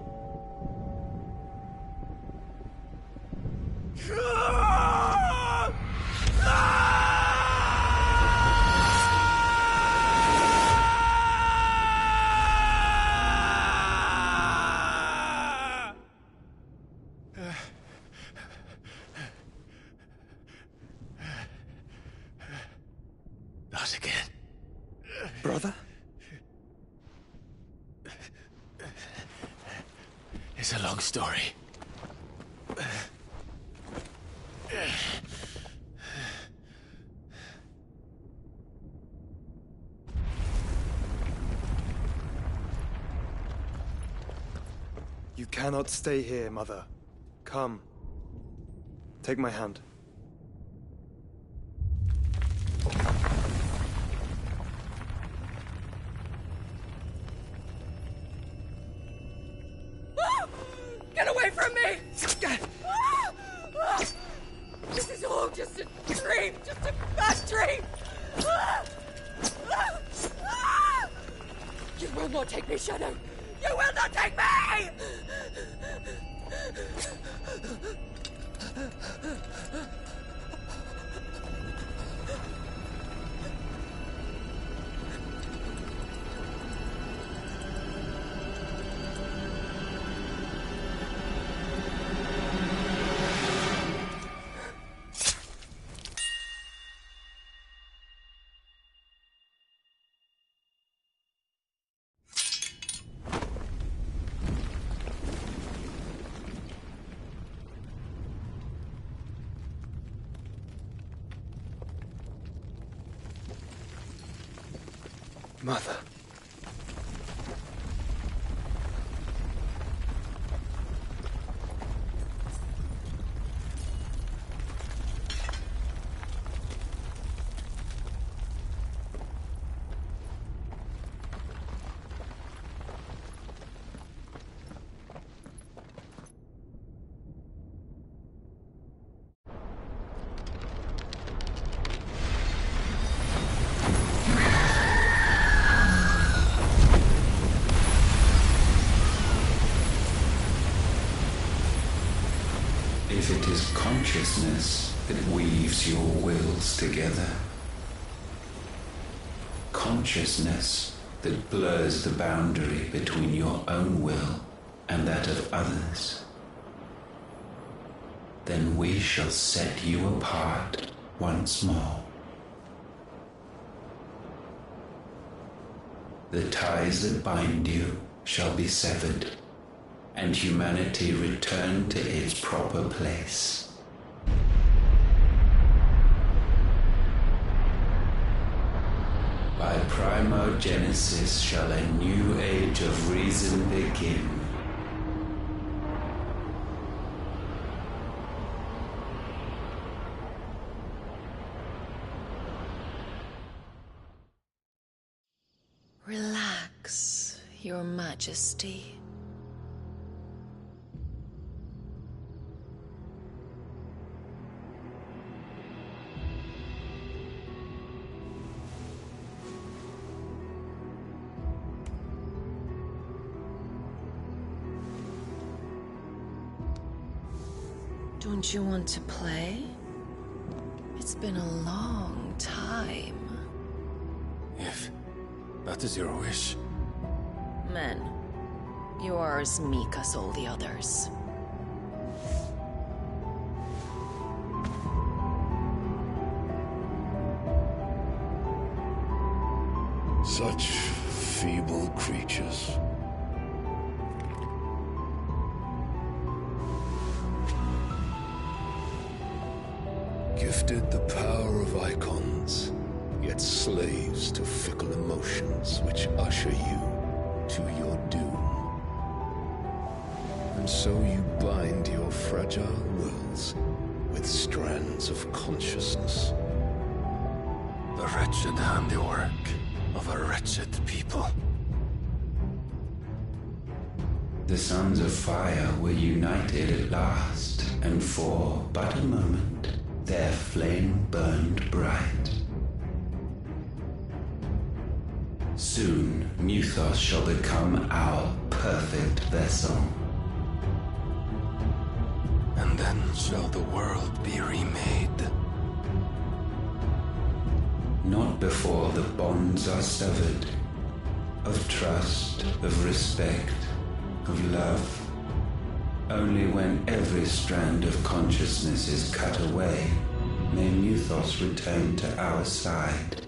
Not again. Brother? It's a long story. You cannot stay here, Mother. Come. Take my hand. Get away from me! This is all just a dream, just a bad dream! You will not take me, Shadow! You will not take me! Mother. If it is consciousness that weaves your wills together, consciousness that blurs the boundary between your own will and that of others, then we shall set you apart once more. The ties that bind you shall be severed, and humanity return to its proper place. By primogenesis shall a new age of reason begin. Relax, Your Majesty. Don't you want to play? It's been a long time. If that is your wish. Men, you are as meek as all the others. Such feeble creatures. gifted the power of icons, yet slaves to fickle emotions which usher you to your doom. And so you bind your fragile wills with strands of consciousness. The wretched handiwork of a wretched people. The Sons of Fire were united at last, and for but a moment their flame burned bright. Soon Muthos shall become our perfect vessel. And then shall the world be remade. Not before the bonds are severed, of trust, of respect, of love. Only when every strand of consciousness is cut away, may Muthos return to our side.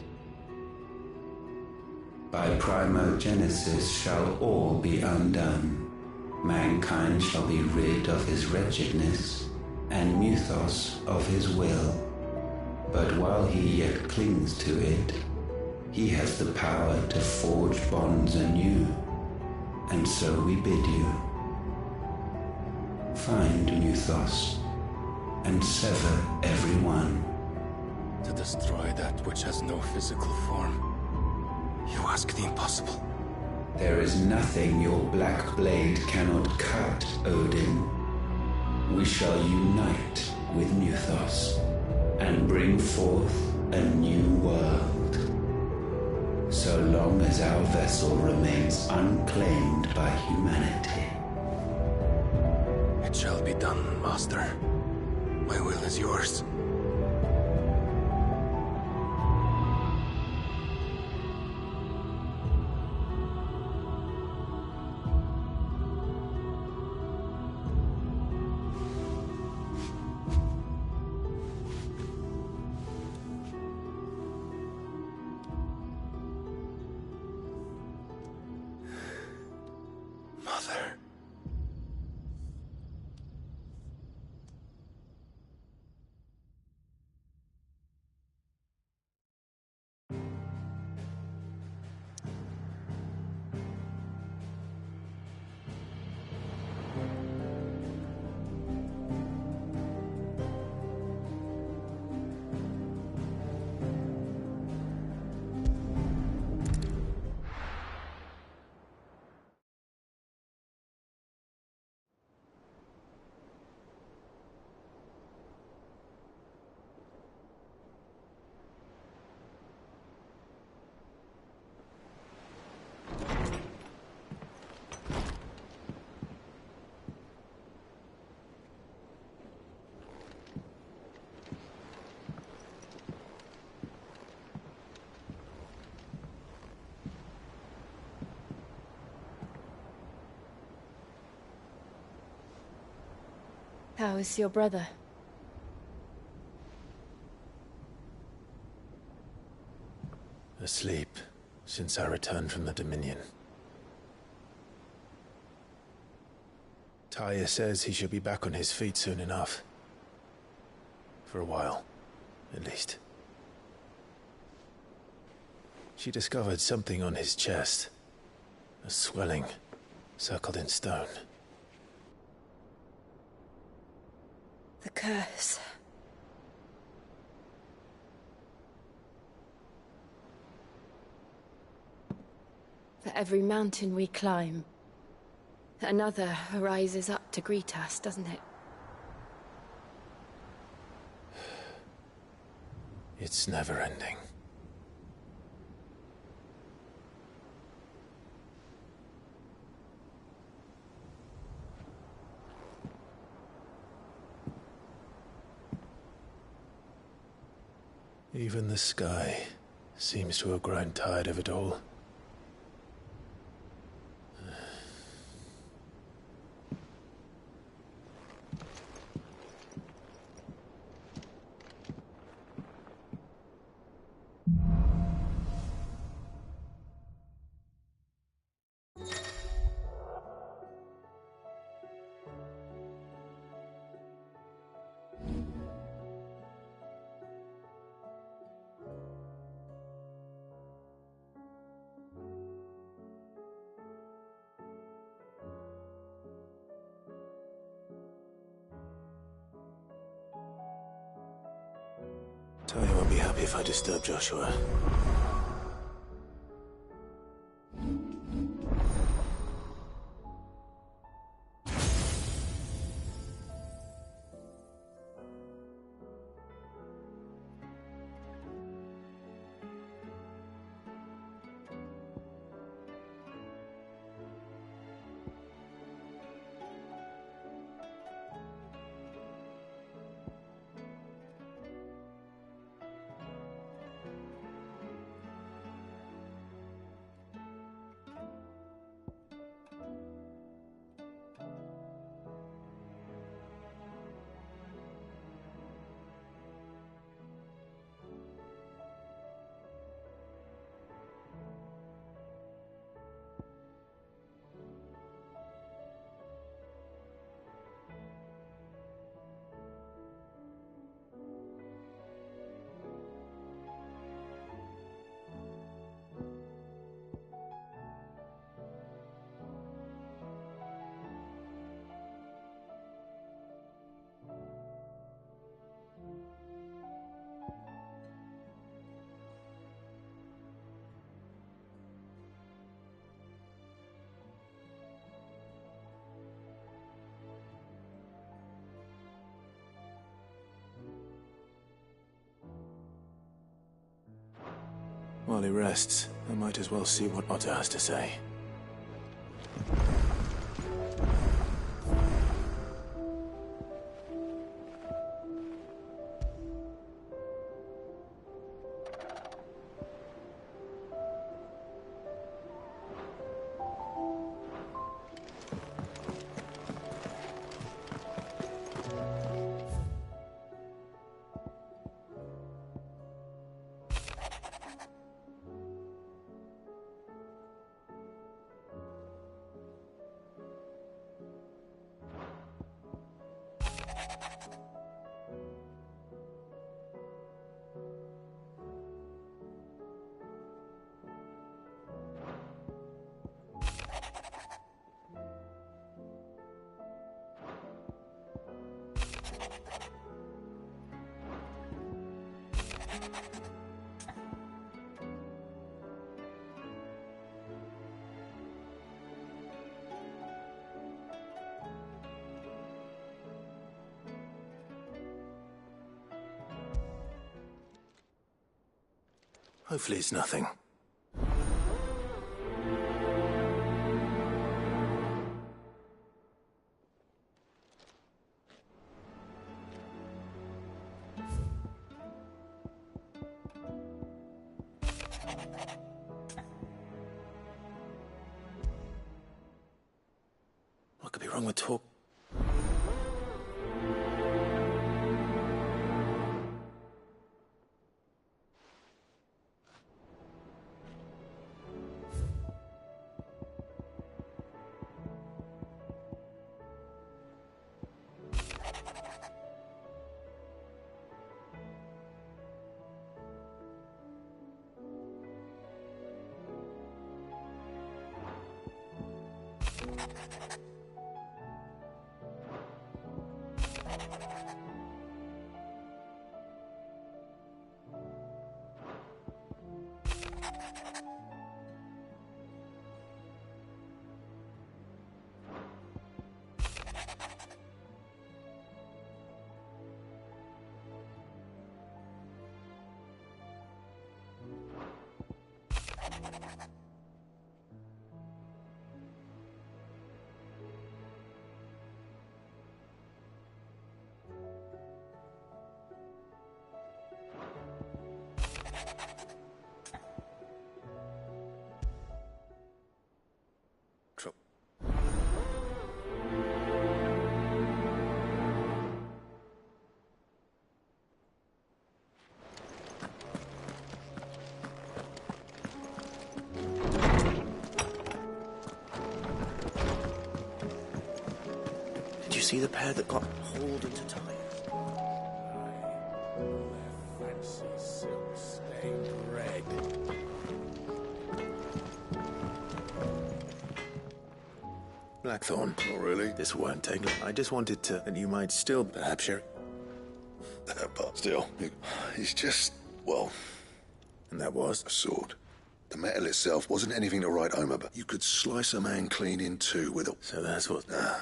By primogenesis shall all be undone. Mankind shall be rid of his wretchedness, and Muthos of his will. But while he yet clings to it, he has the power to forge bonds anew. And so we bid you, find Muthos, and sever every one. To destroy that which has no physical form. You ask the impossible. There is nothing your black blade cannot cut, Odin. We shall unite with Muthos, and bring forth a new world. So long as our vessel remains unclaimed by humanity. It shall be done, Master. My will is yours. Mother. How is your brother? Asleep since I returned from the Dominion. Tyr says he should be back on his feet soon enough. For a while, at least. She discovered something on his chest. A swelling, circled in stone. The curse. For every mountain we climb, another rises up to greet us, doesn't it? It's never ending. Even the sky seems to have grown tired of it all. Talia won't be happy if I disturb Joshua. While he rests, I might as well see what Otter has to say. Hopefully it's nothing. What could be wrong with talk? Did you see the pair that got hauled into Talia? Fancy silk stained red. Blackthorn. Oh, really? This won't take long. I just wanted to, and you might still perhaps share. that, but still, it's just, well... And that was? A sword. The metal itself wasn't anything to write home about. You could slice a man clean in two with a... So that's what... No.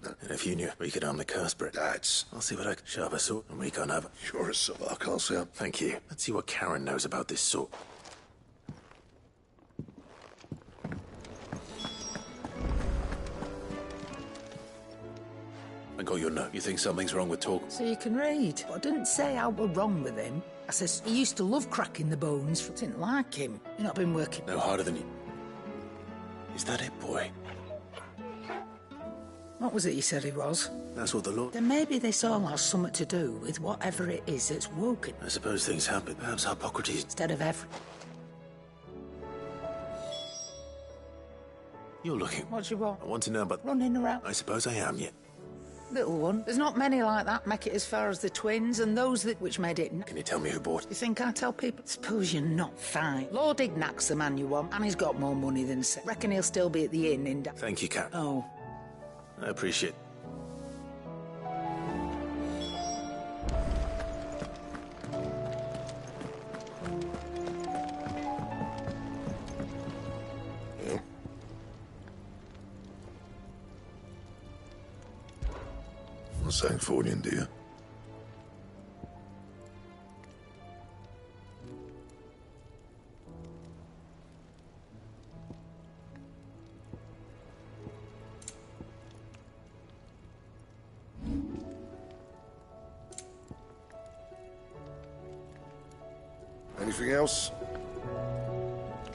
And if you knew, we could arm the curse brick. That's... I'll see what I can... Sharp a sword, and we can't have it. Sure as so. I can't say. Thank you. Let's see what Karen knows about this sword. I got your note. You think something's wrong with Talk? So you can read. But I didn't say I were wrong with him. I says he used to love cracking the bones. I didn't like him. You've not been working... No harder than you... Is that it, boy? What was it you said he was? That's what the Lord... Then maybe this all has something to do with whatever it is that's woken. I suppose things happen. Perhaps Hippocrates... Instead of every... You're looking. What do you want? I want to know about... Running around. I suppose I am, yeah. Little one. There's not many like that make it as far as the twins, and those that which made it... Can you tell me who bought it? You think I tell people? Suppose you're not fine. Lord Ignac's the man you want, and he's got more money than... Reckon he'll still be at the inn in... Thank you, Cat. Oh. I appreciate it. Yeah. What's that for you, dear? Anything else?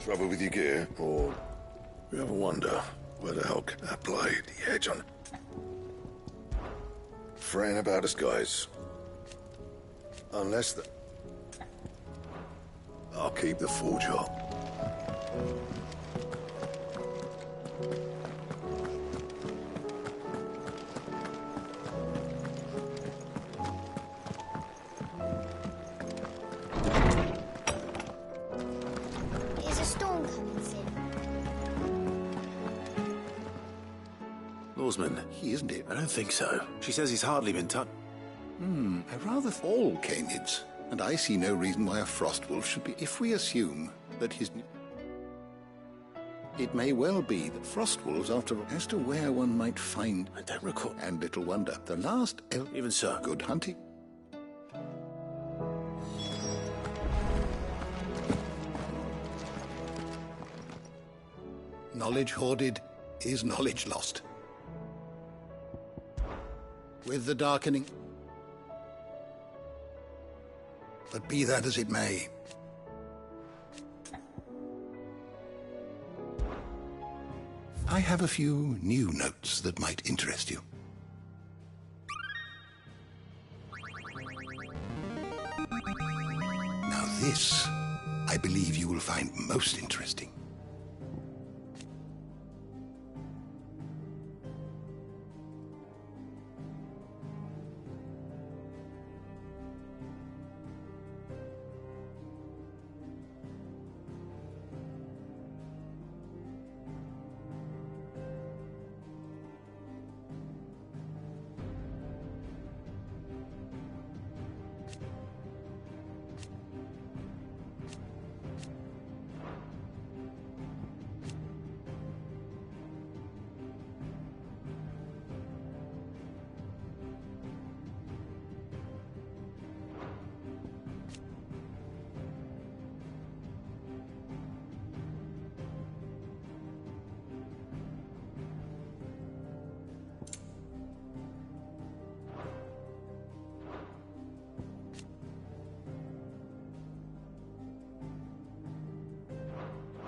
Trouble with your gear? Or you ever wonder where the hell can that blade, the edge on... Fraying about us, guys. Unless the... I'll keep the forge up. Is a storm coming soon? Lawsman. He isn't it? I don't think so. She says he's hardly been touched. I rather all canids, and I see no reason why a frostwolf should be... If we assume that his... It may well be that frostwolves, after all, as to where one might find... I don't recall. And little wonder, the last elf... Even so. Good hunting. Knowledge hoarded is knowledge lost. With the darkening... But be that as it may, I have a few new notes that might interest you. Now this, I believe you will find most interesting.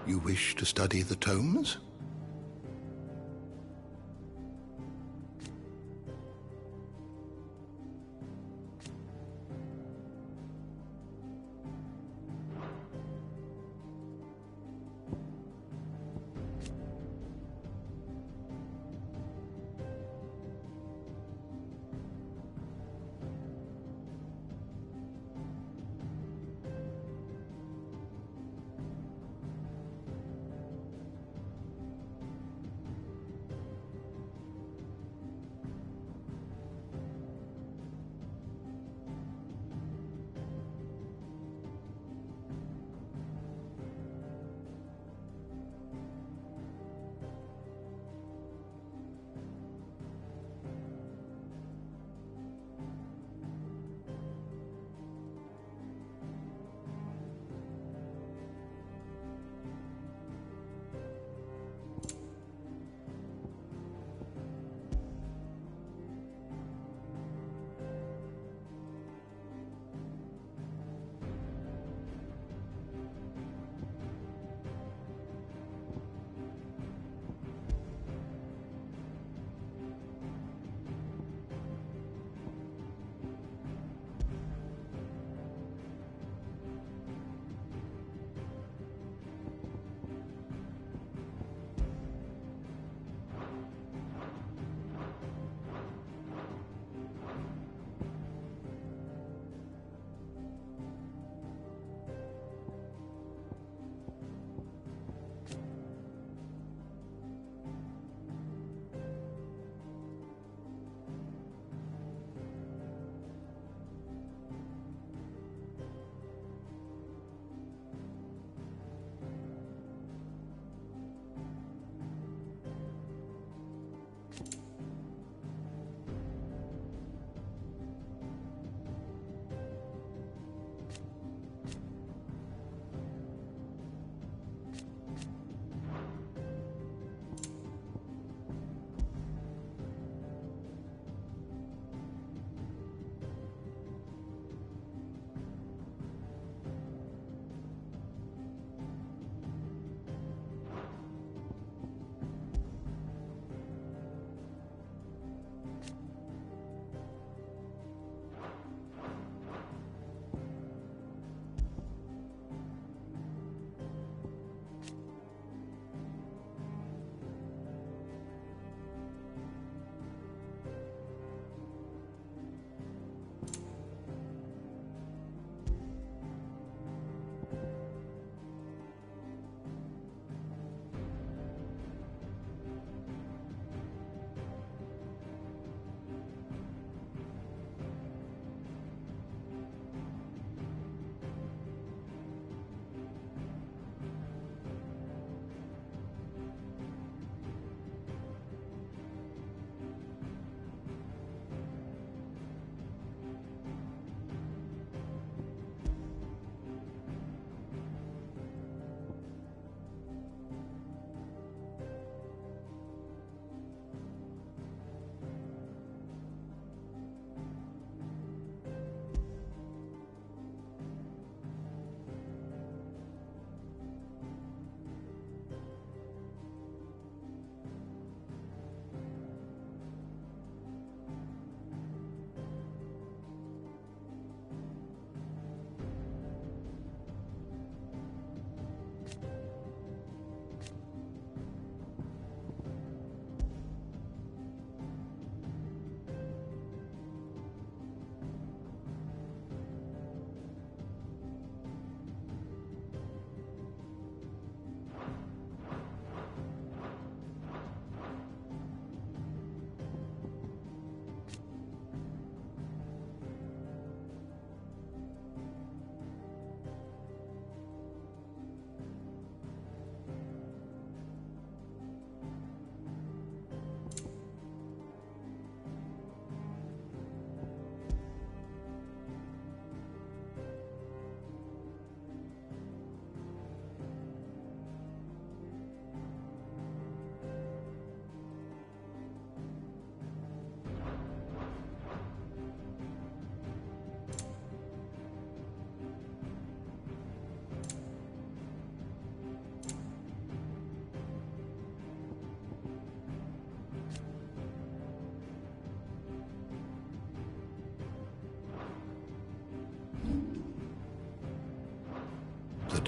You wish to study the tomes?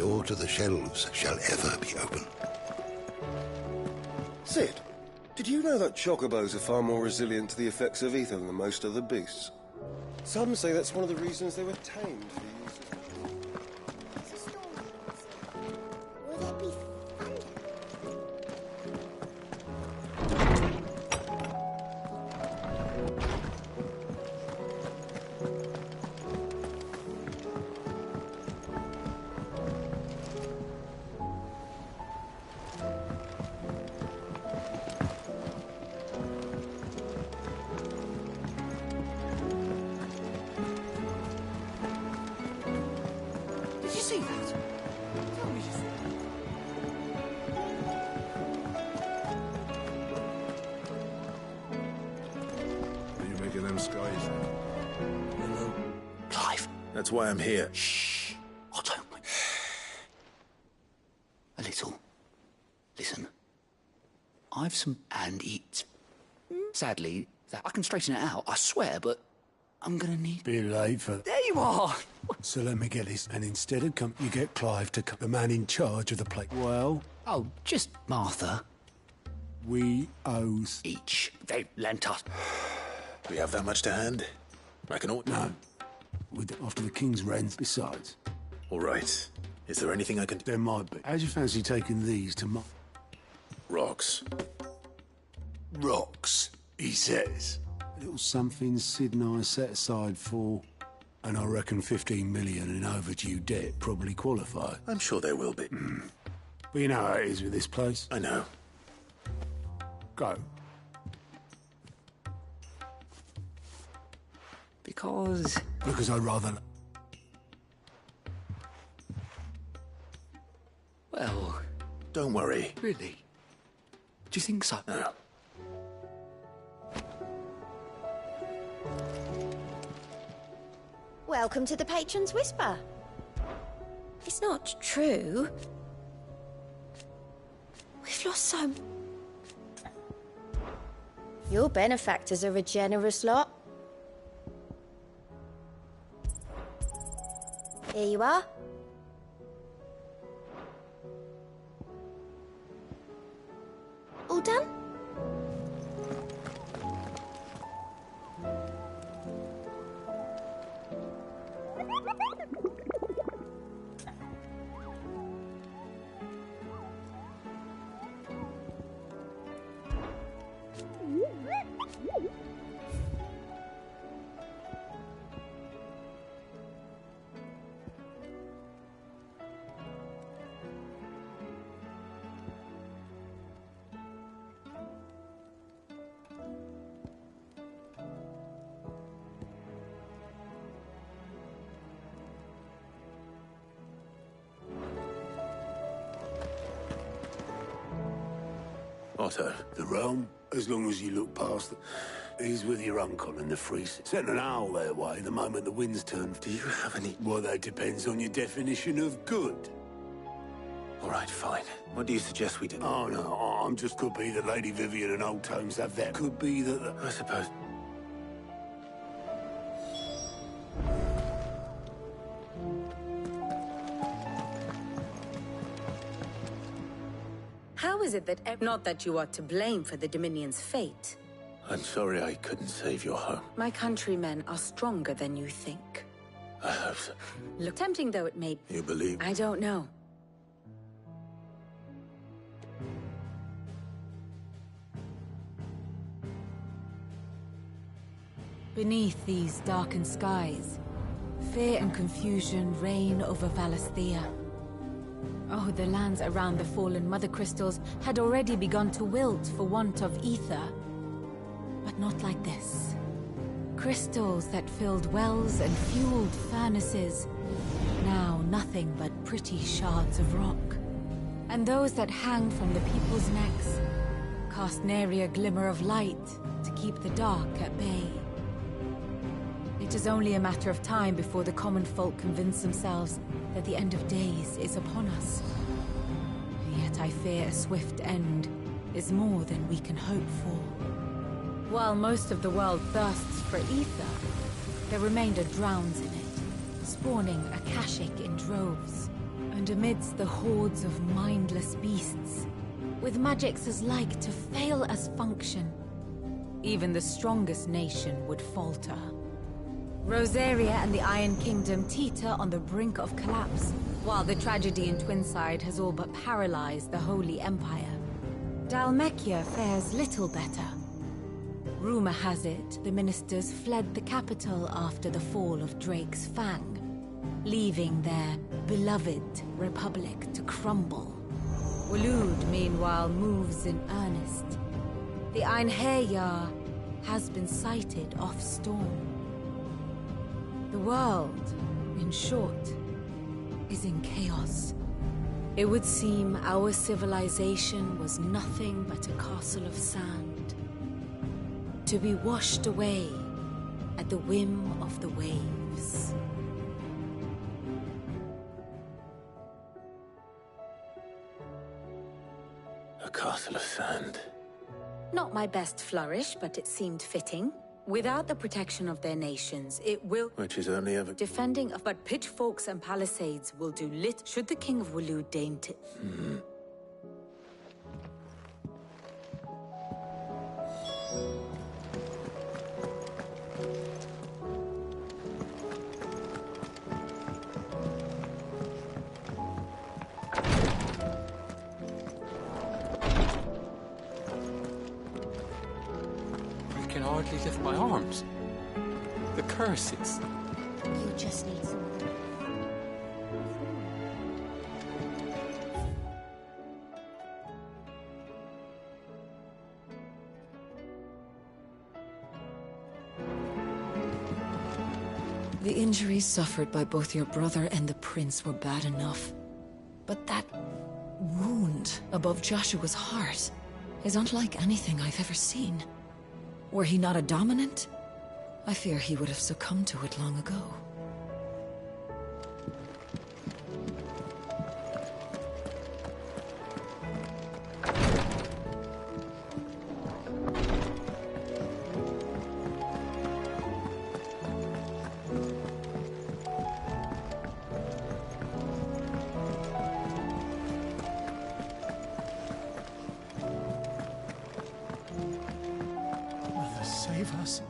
door to the shelves shall ever be open. Sid, did you know that chocobos are far more resilient to the effects of ether than most other beasts? Some say that's one of the reasons they were tamed for use. Will there be thunder? Did you see that? Tell me you saw Are you making them skies? Hello? Clive. That's why I'm here. Shh. Otto. A little. Listen. I've some and eat. Sadly, that I can straighten it out, I swear, but I'm gonna need... Be late for... There you are! So let me get this, and instead of you get Clive to come, the man in charge of the plate. Well... Oh, just Martha. We owe... Each. They lent us. We have that much to hand? I can order. No. After the King's rent, besides. All right. Is there anything I can... There might be. How'd you fancy taking these to Rocks. Rocks, he says. A little something Sid and I set aside for... And I reckon 15 million in overdue debt probably qualify. I'm sure there will be. But you know how it is with this place. I know. Go. Because I'd rather... Well... Don't worry. Really? Do you think so? No. Welcome to the Patron's Whisper. It's not true. We've lost so... Your benefactors are a generous lot. Here you are. All done? Otto. The realm, as long as you look past it, is with your uncle and the Freeze. Send an owl their way the moment the winds turn. Do you have any... Well, that depends on your definition of good. All right, fine. What do you suggest we do? Oh, no, I'm just... Could be that Lady Vivian and Old Tomes have that. Could be that... I suppose... How is it that... Not that you are to blame for the Dominion's fate. I'm sorry I couldn't save your home. My countrymen are stronger than you think. I hope so. Look, tempting though it may... You believe? I don't know. Beneath these darkened skies, fear and confusion reign over Valisthea. Oh, the lands around the fallen Mother Crystals had already begun to wilt for want of ether. But not like this. Crystals that filled wells and fueled furnaces, now nothing but pretty shards of rock. And those that hang from the people's necks cast nary a glimmer of light to keep the dark at bay. It is only a matter of time before the common folk convince themselves that the end of days is upon us. Yet I fear a swift end is more than we can hope for. While most of the world thirsts for ether, the remainder drowns in it, spawning Akashic in droves. And amidst the hordes of mindless beasts, with magics as like to fail as function, even the strongest nation would falter. Rosaria and the Iron Kingdom teeter on the brink of collapse, while the tragedy in Twinside has all but paralyzed the Holy Empire. Dhalmekia fares little better. Rumor has it the ministers fled the capital after the fall of Drake's Fang, leaving their beloved republic to crumble. Waloed, meanwhile, moves in earnest. The Einherjar has been sighted off Storm. The world, in short, is in chaos. It would seem our civilization was nothing but a castle of sand, to be washed away at the whim of the waves. A castle of sand. Not my best flourish, but it seemed fitting. Without the protection of their nations, it will... Which is only ever... Defending of... But pitchforks and palisades will do lit... Should the King of Waloed deign to... I can hardly lift my arms. The curses. You just need some... The injuries suffered by both your brother and the prince were bad enough. But that wound above Joshua's heart is unlike anything I've ever seen. Were he not a dominant, I fear he would have succumbed to it long ago. Mother, save us.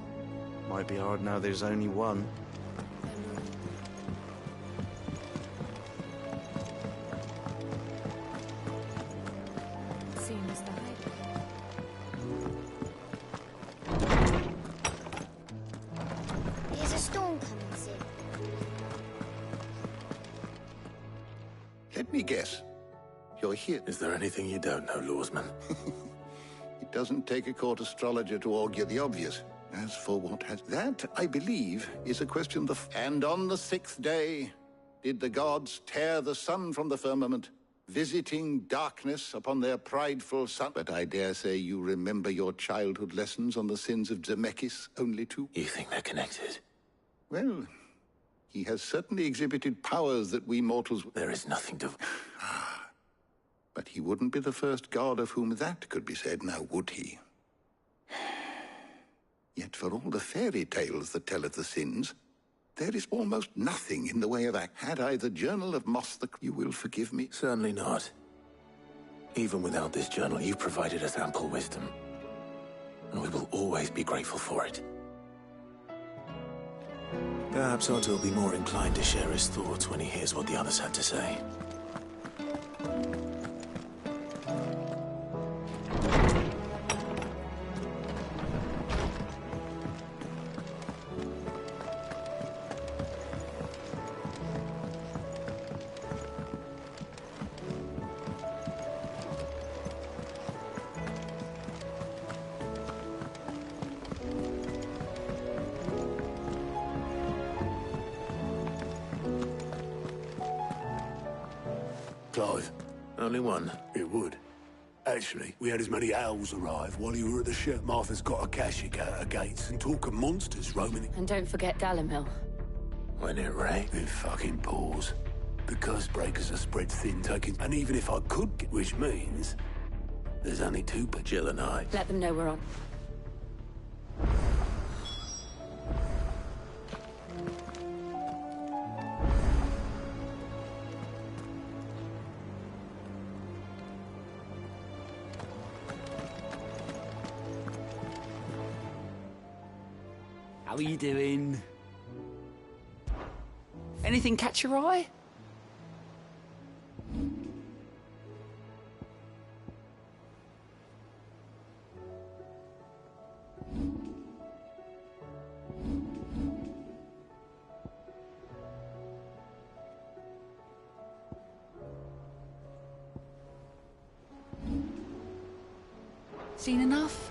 Might be hard now there's only one. Seen as the height. There's a storm coming soon. Let me guess. You're here. Is there anything you don't know, Lawsman? It doesn't take a court astrologer to augur the obvious. As for what has... That, I believe, is a question And on the 6th day did the gods tear the sun from the firmament, visiting darkness upon their prideful son. But I dare say you remember your childhood lessons on the sins of Zemeckis only too. You think they're connected? Well, he has certainly exhibited powers that we mortals... There is nothing to... But he wouldn't be the first god of whom that could be said, now would he? Yet for all the fairy tales that tell of the sins, there is almost nothing in the way of act. Had I the Journal of Moss the... You will forgive me? Certainly not. Even without this journal, you provided us ample wisdom. And we will always be grateful for it. Perhaps Otto will be more inclined to share his thoughts when he hears what the others had to say. Clive. Only one? It would. Actually, we had as many owls arrive while you were at the ship. Martha's got a cashie out of gates and talk of monsters roaming. And don't forget Dalimil. When it rains. It fucking pours. The curse breakers are spread thin, taking... And even if I could get... Which means... There's only two, but Jill and I. Let them know we're on. How are you doing? Anything catch your eye? Seen enough?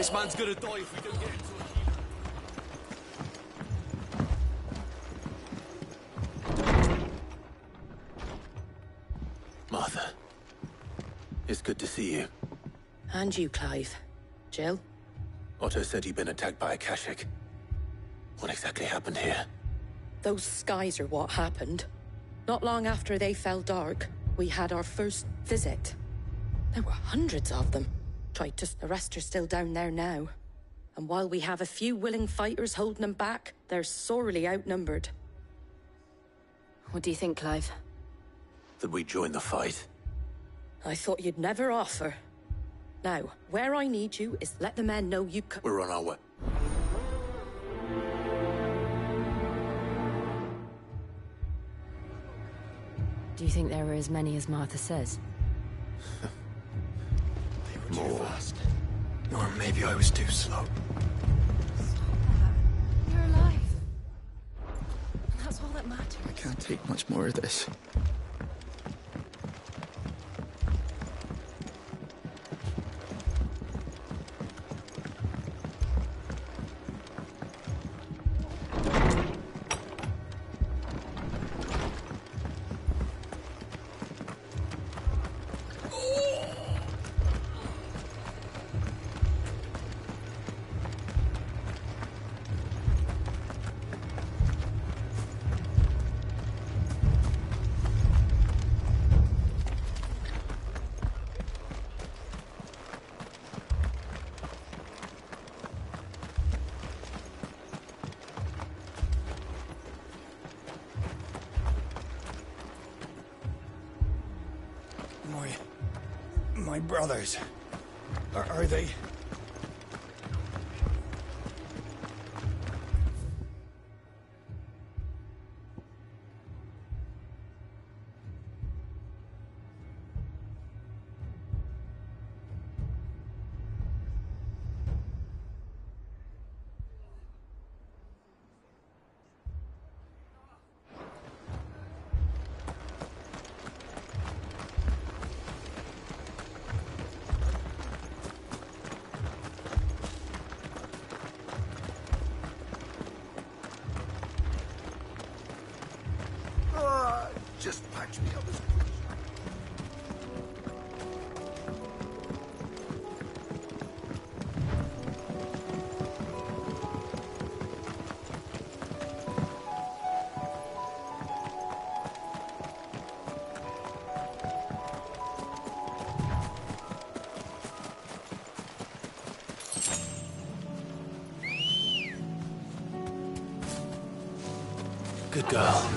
This man's gonna die if we don't get into it. Martha, it's good to see you. And you, Clive. Jill? Otto said you'd been attacked by a Kashik. What exactly happened here? Those skies are what happened. Not long after they fell dark, we had our first visit. There were hundreds of them. The rest are still down there now. And while we have a few willing fighters holding them back, they're sorely outnumbered. What do you think, Clive? That we join the fight? I thought you'd never offer. Now, where I need you is let the men know you can— We're on our way. Do you think there were as many as Martha says? They were too fast. Or maybe I was too slow. You're alive. That's all that matters. I can't take much more of this. My brothers. Are they? Just patch me up as quick Good girl.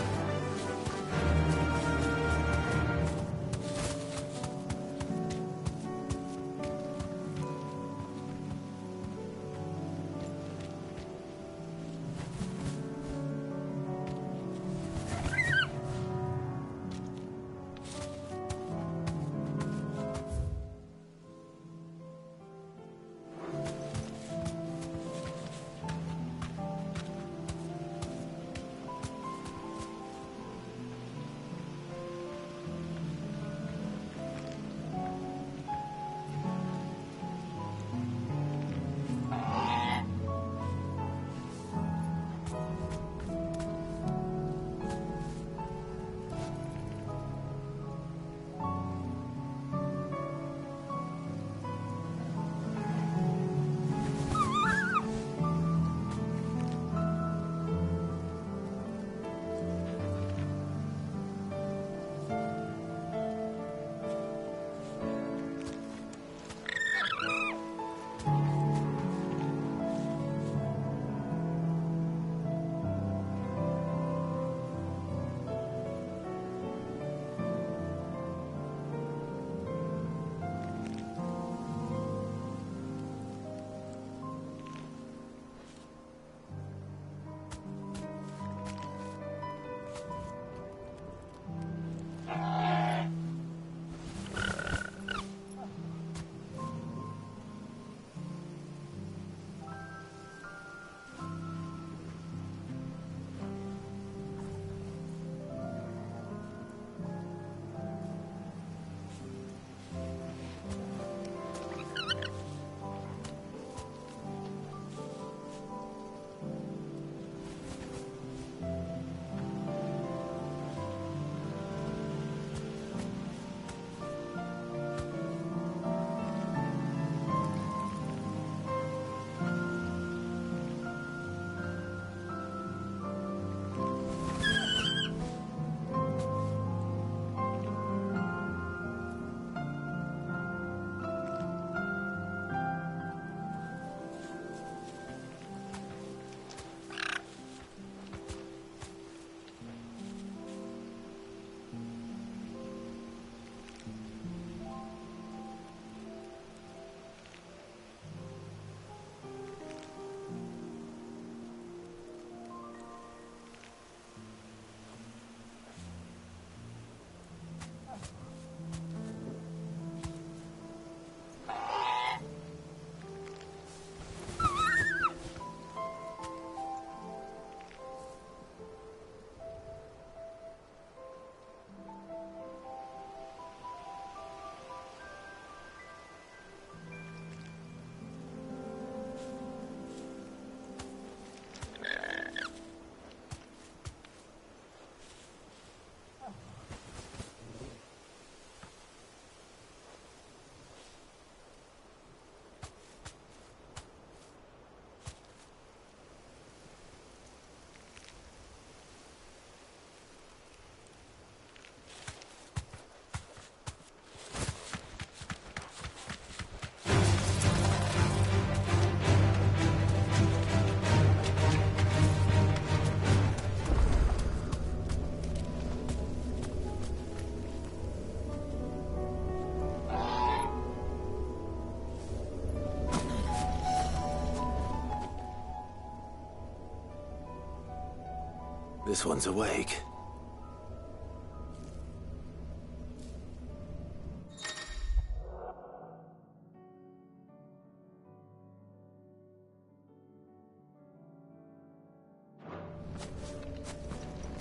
This one's awake.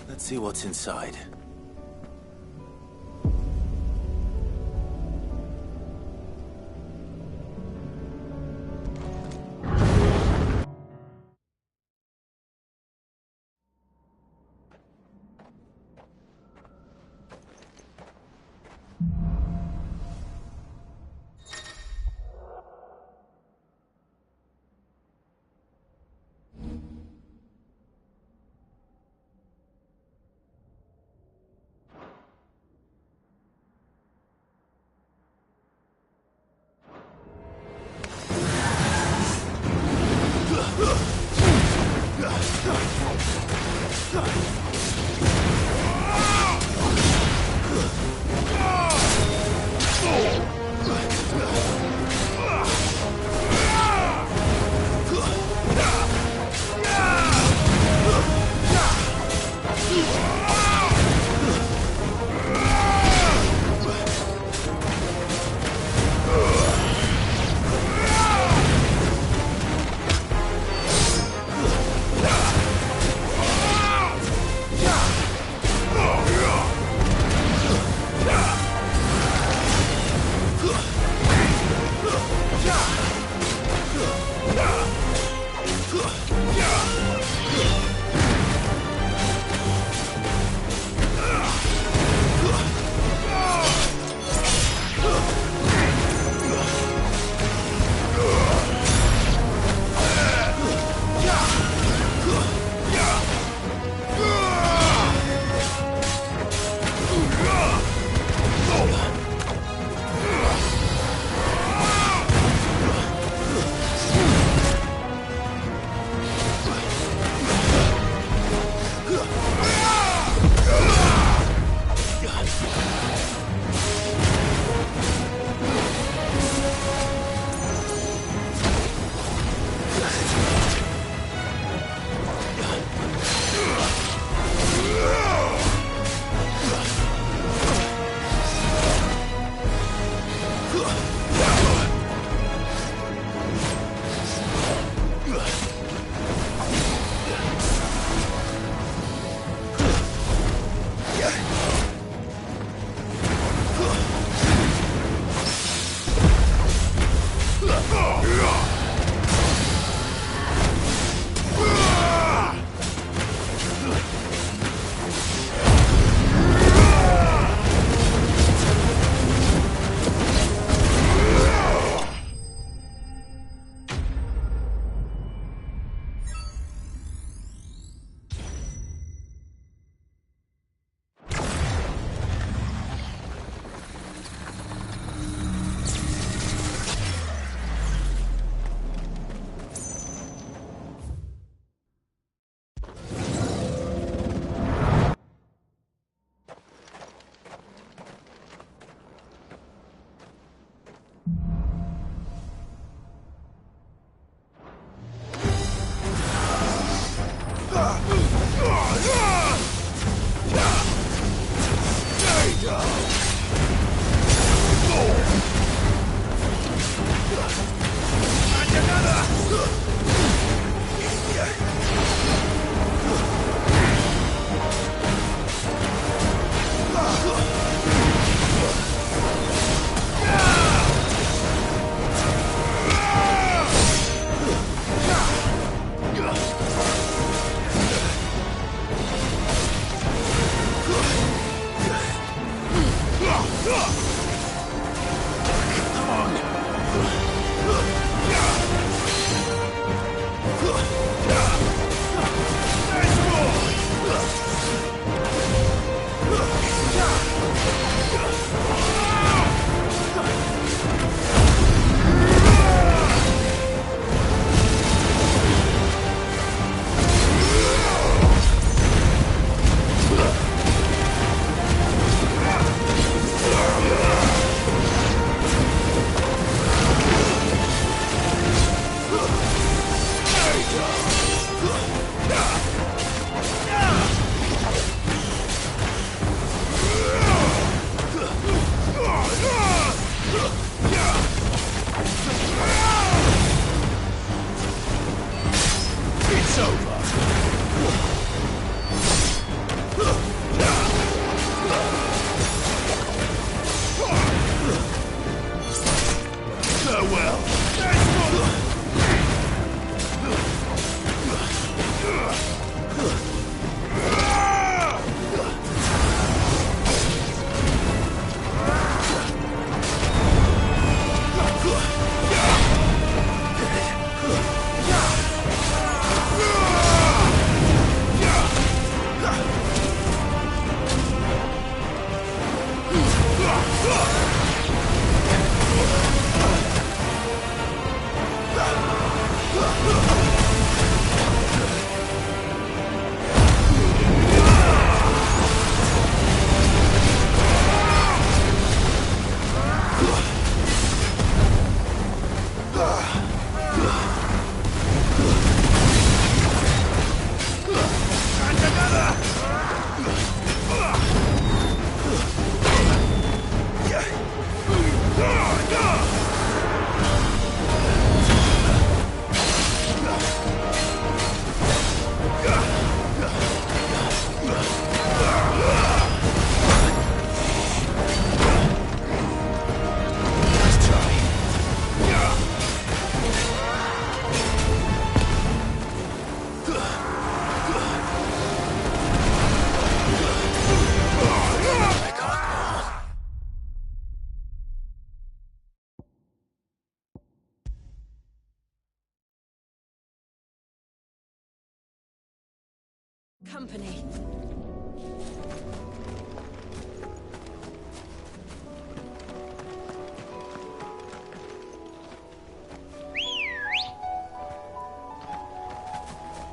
Let's see what's inside. Company.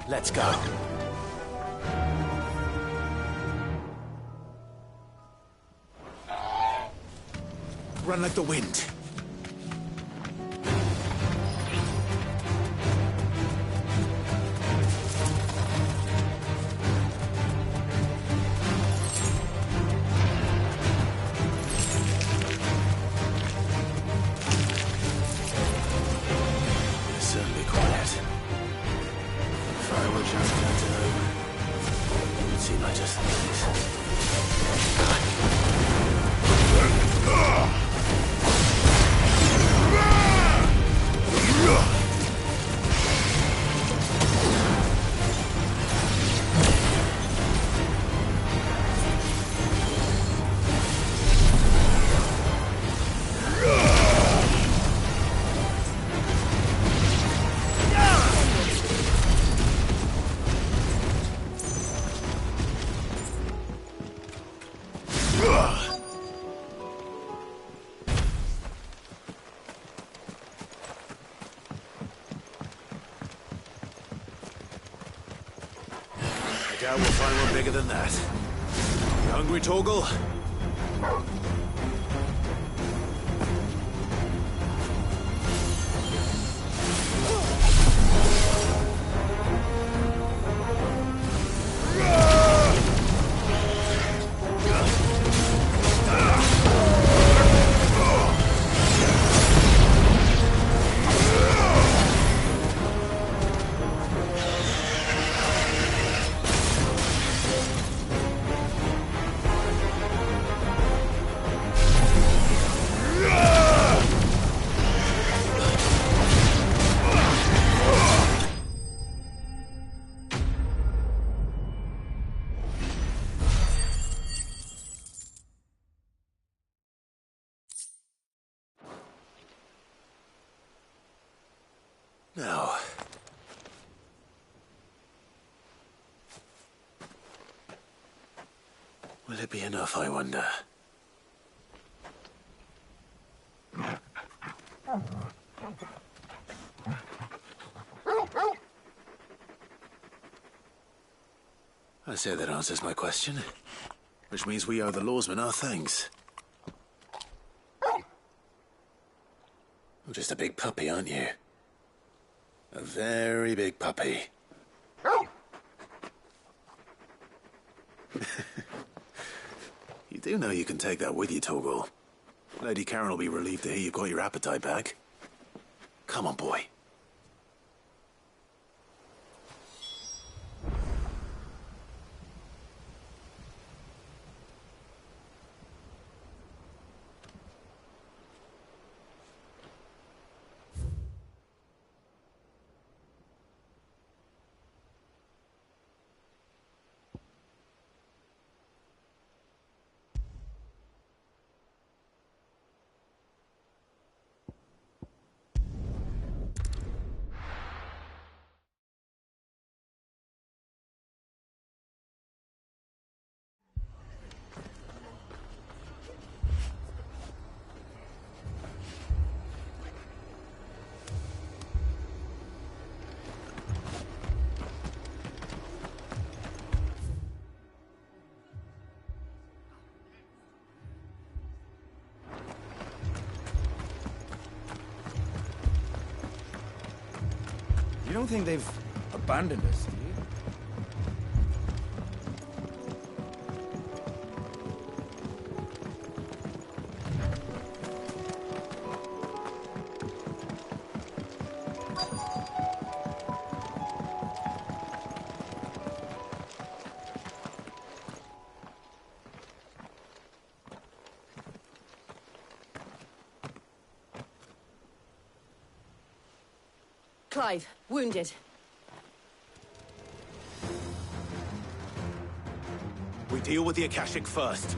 Let's go. Run like the wind. It's certainly quiet. If I were just Plateau, it would seem like just the I doubt we'll find one bigger than that. You hungry, Torgal? Now, will it be enough, I wonder? I say that answers my question, which means we owe the lawsmen our thanks. You're just a big puppy, aren't you? A very big puppy. You do know you can take that with you, Torgal. Lady Karen will be relieved to hear you've got your appetite back. Come on, boy. You don't think they've abandoned us, do you? Clive, wounded. We deal with the Akashic first.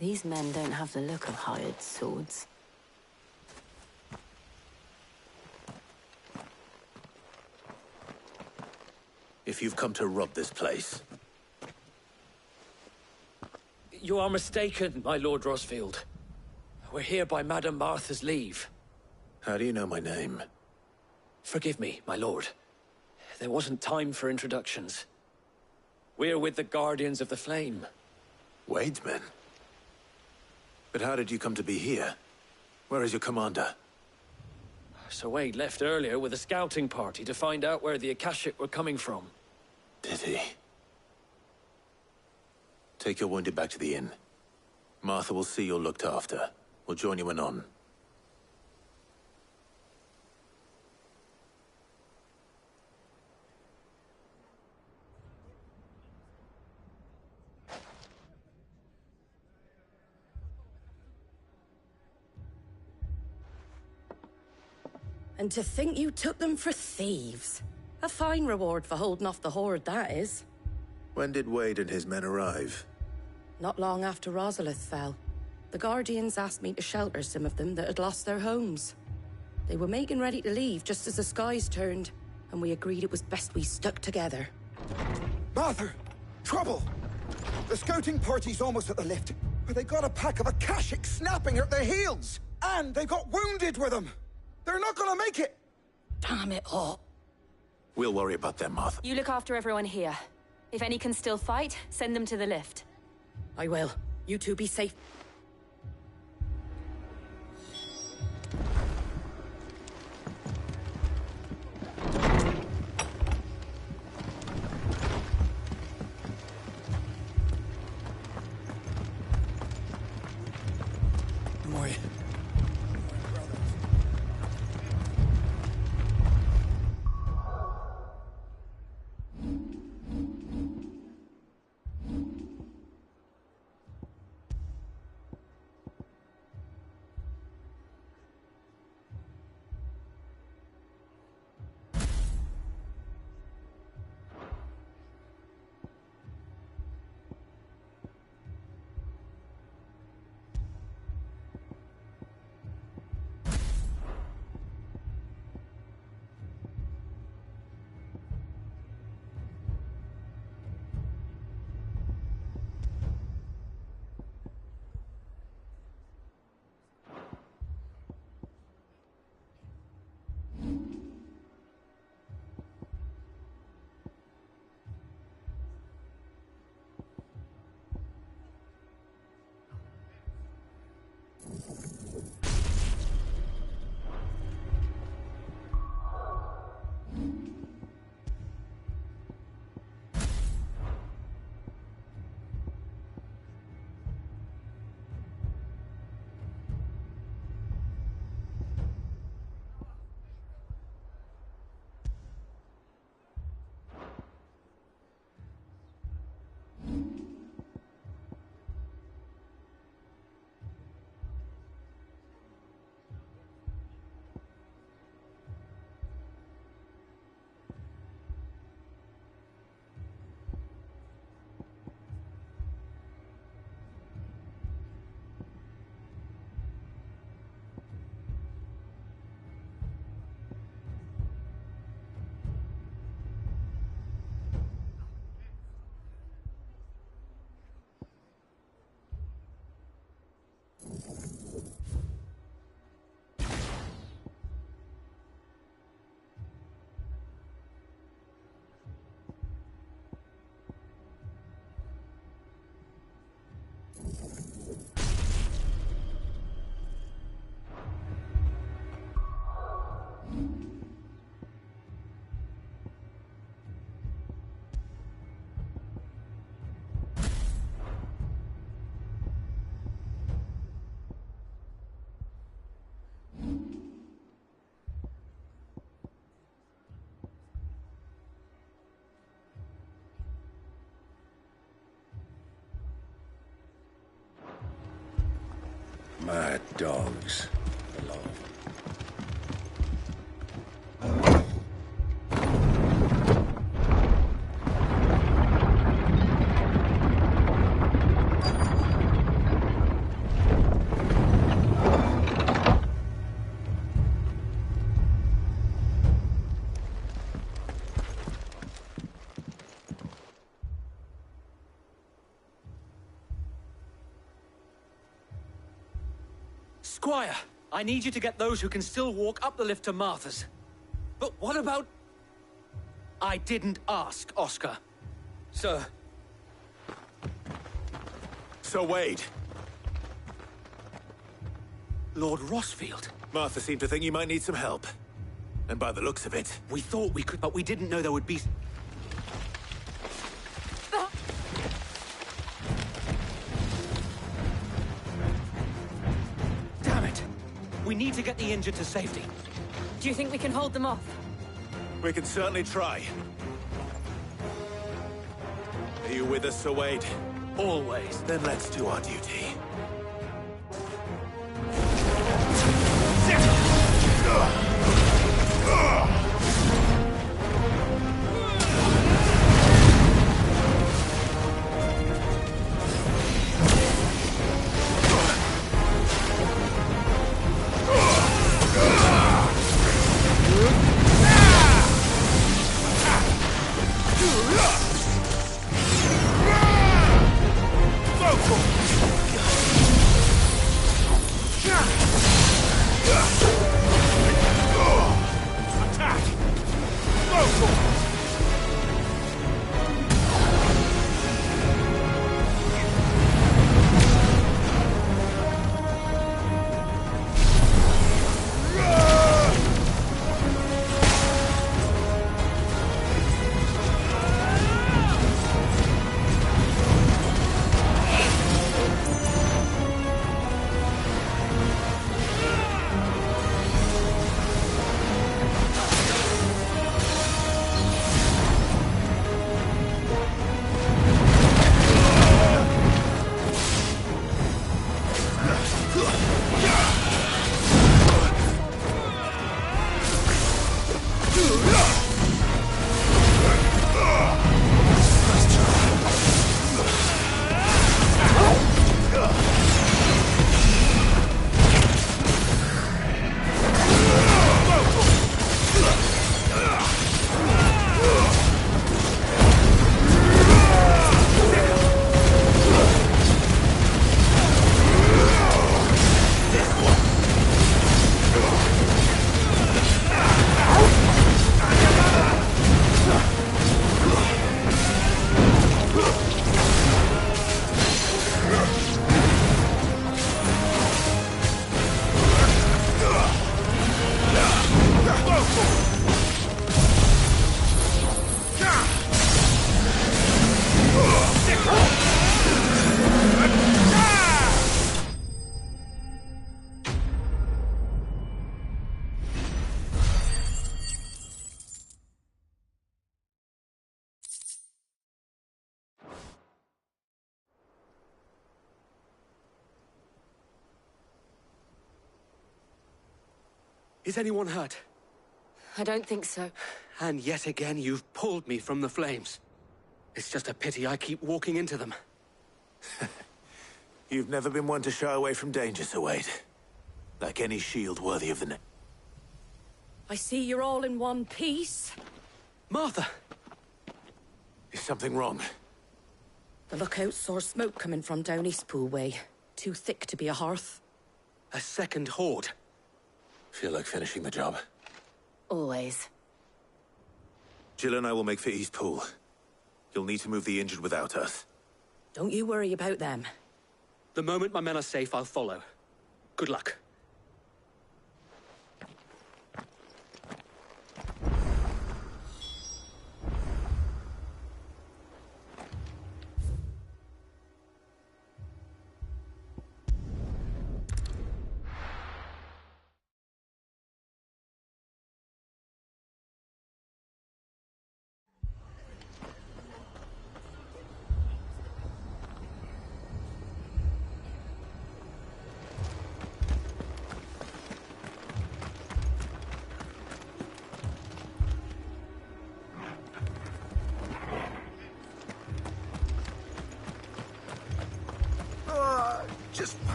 These men don't have the look of hired swords. If you've come to rob this place... You are mistaken, my Lord Rosfield. We're here by Madame Martha's leave. How do you know my name? Forgive me, my lord. There wasn't time for introductions. We're with the Guardians of the Flame. Wade's men? But how did you come to be here? Where is your commander? Sir Wade left earlier with a scouting party to find out where the Akashic were coming from. Did he? Take your wounded back to the inn. Martha will see you're looked after. We'll join you anon. And to think you took them for thieves. A fine reward for holding off the horde, that is. When did Wade and his men arrive? Not long after Rosalith fell. The Guardians asked me to shelter some of them that had lost their homes. They were making ready to leave just as the skies turned, and we agreed it was best we stuck together. Martha! Trouble! The scouting party's almost at the lift, but they got a pack of Akashic snapping at their heels! And they got wounded with them! They're not gonna make it! Damn it all. We'll worry about them, Martha. You look after everyone here. If any can still fight, send them to the lift. I will. You two be safe. Moy. Mad dogs. Alone. Squire, I need you to get those who can still walk up the lift to Martha's. But what about... I didn't ask, Oscar. Sir. Sir Wade. Lord Rossfield. Martha seemed to think you might need some help. And by the looks of it... We thought we could, but we didn't know there would be... Damn it! We need to get the injured to safety. Do you think we can hold them off? We can certainly try. Are you with us, Sir Wade? Always. Then let's do our duty. Is anyone hurt? I don't think so. And yet again, you've pulled me from the flames. It's just a pity I keep walking into them. You've never been one to shy away from danger, Sir Wade. Like any shield worthy of the name. I see you're all in one piece. Martha! Is something wrong? The lookout saw smoke coming from down Eastpool way. Too thick to be a hearth. A second horde. Feel like finishing the job? Always. Jill and I will make for Eastpool. You'll need to move the injured without us. Don't you worry about them. The moment my men are safe, I'll follow. Good luck.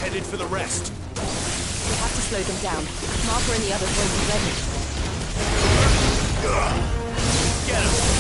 Headed for the rest. We have to slow them down. Martha and the others won't be ready. Get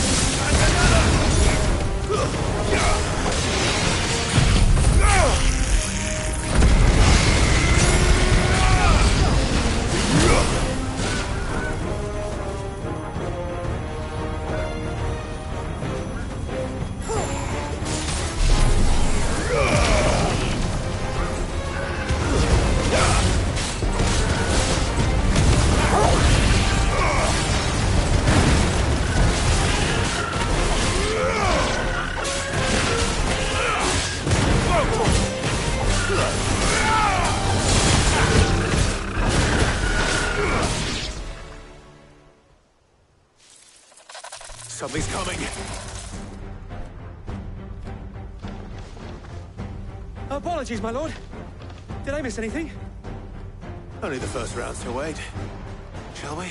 Something's coming. Apologies, my lord. Did I miss anything? Only the first round's to wait. Shall we?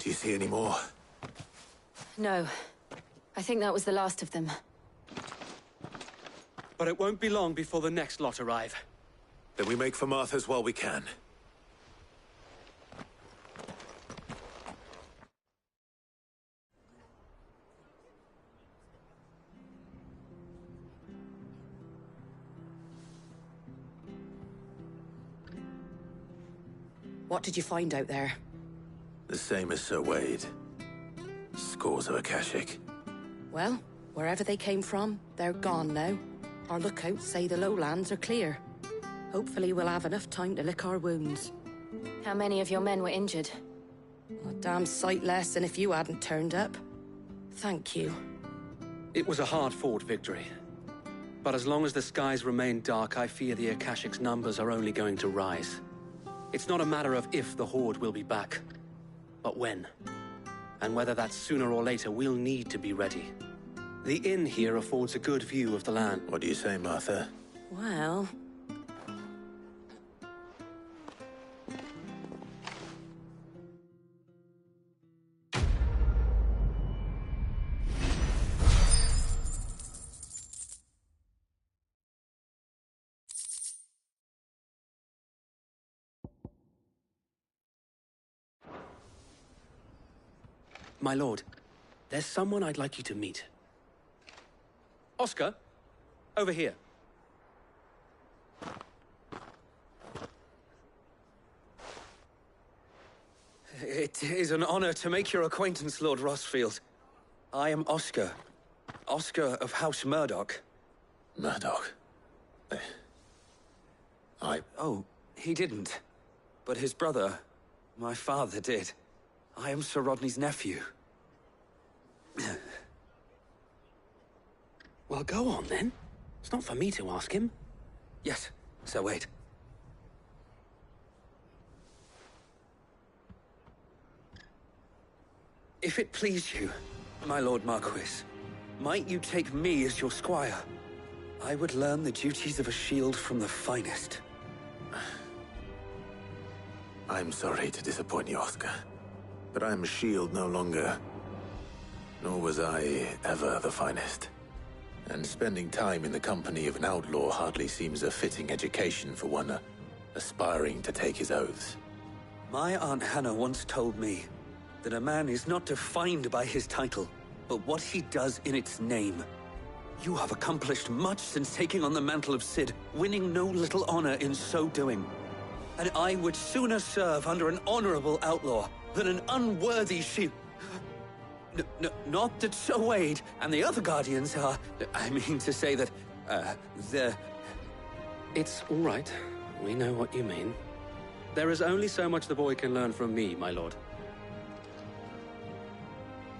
Do you see any more? No. I think that was the last of them. But it won't be long before the next lot arrive. Then we make for Martha's while we can. What did you find out there? The same as Sir Wade. Scores of Akashic. Well, wherever they came from, they're gone now. Our lookouts say the lowlands are clear. Hopefully we'll have enough time to lick our wounds. How many of your men were injured? A damn sight less than if you hadn't turned up. Thank you. It was a hard-fought victory. But as long as the skies remain dark, I fear the Akashic's numbers are only going to rise. It's not a matter of if the Horde will be back, but when. And whether that's sooner or later, we'll need to be ready. The inn here affords a good view of the land. What do you say, Martha? Well... My lord, there's someone I'd like you to meet. Oscar, over here. It is an honor to make your acquaintance, Lord Rossfield. I am Oscar. Oscar of House Murdoch. Murdoch? Oh, he didn't. But his brother, my father, did. I am Sir Rodney's nephew. Well, go on, then. It's not for me to ask him. Yes, Sir Wade. If it please you, my Lord Marquis, might you take me as your squire? I would learn the duties of a shield from the finest. I'm sorry to disappoint you, Oscar. But I'm a shield no longer. Nor was I ever the finest. And spending time in the company of an outlaw hardly seems a fitting education for one aspiring to take his oaths. My Aunt Hannah once told me that a man is not defined by his title, but what he does in its name. You have accomplished much since taking on the mantle of Cid, winning no little honor in so doing. And I would sooner serve under an honorable outlaw than an unworthy shield. Not that Sir Wade and the other Guardians are... I mean to say that, they're... It's all right. We know what you mean. There is only so much the boy can learn from me, my lord.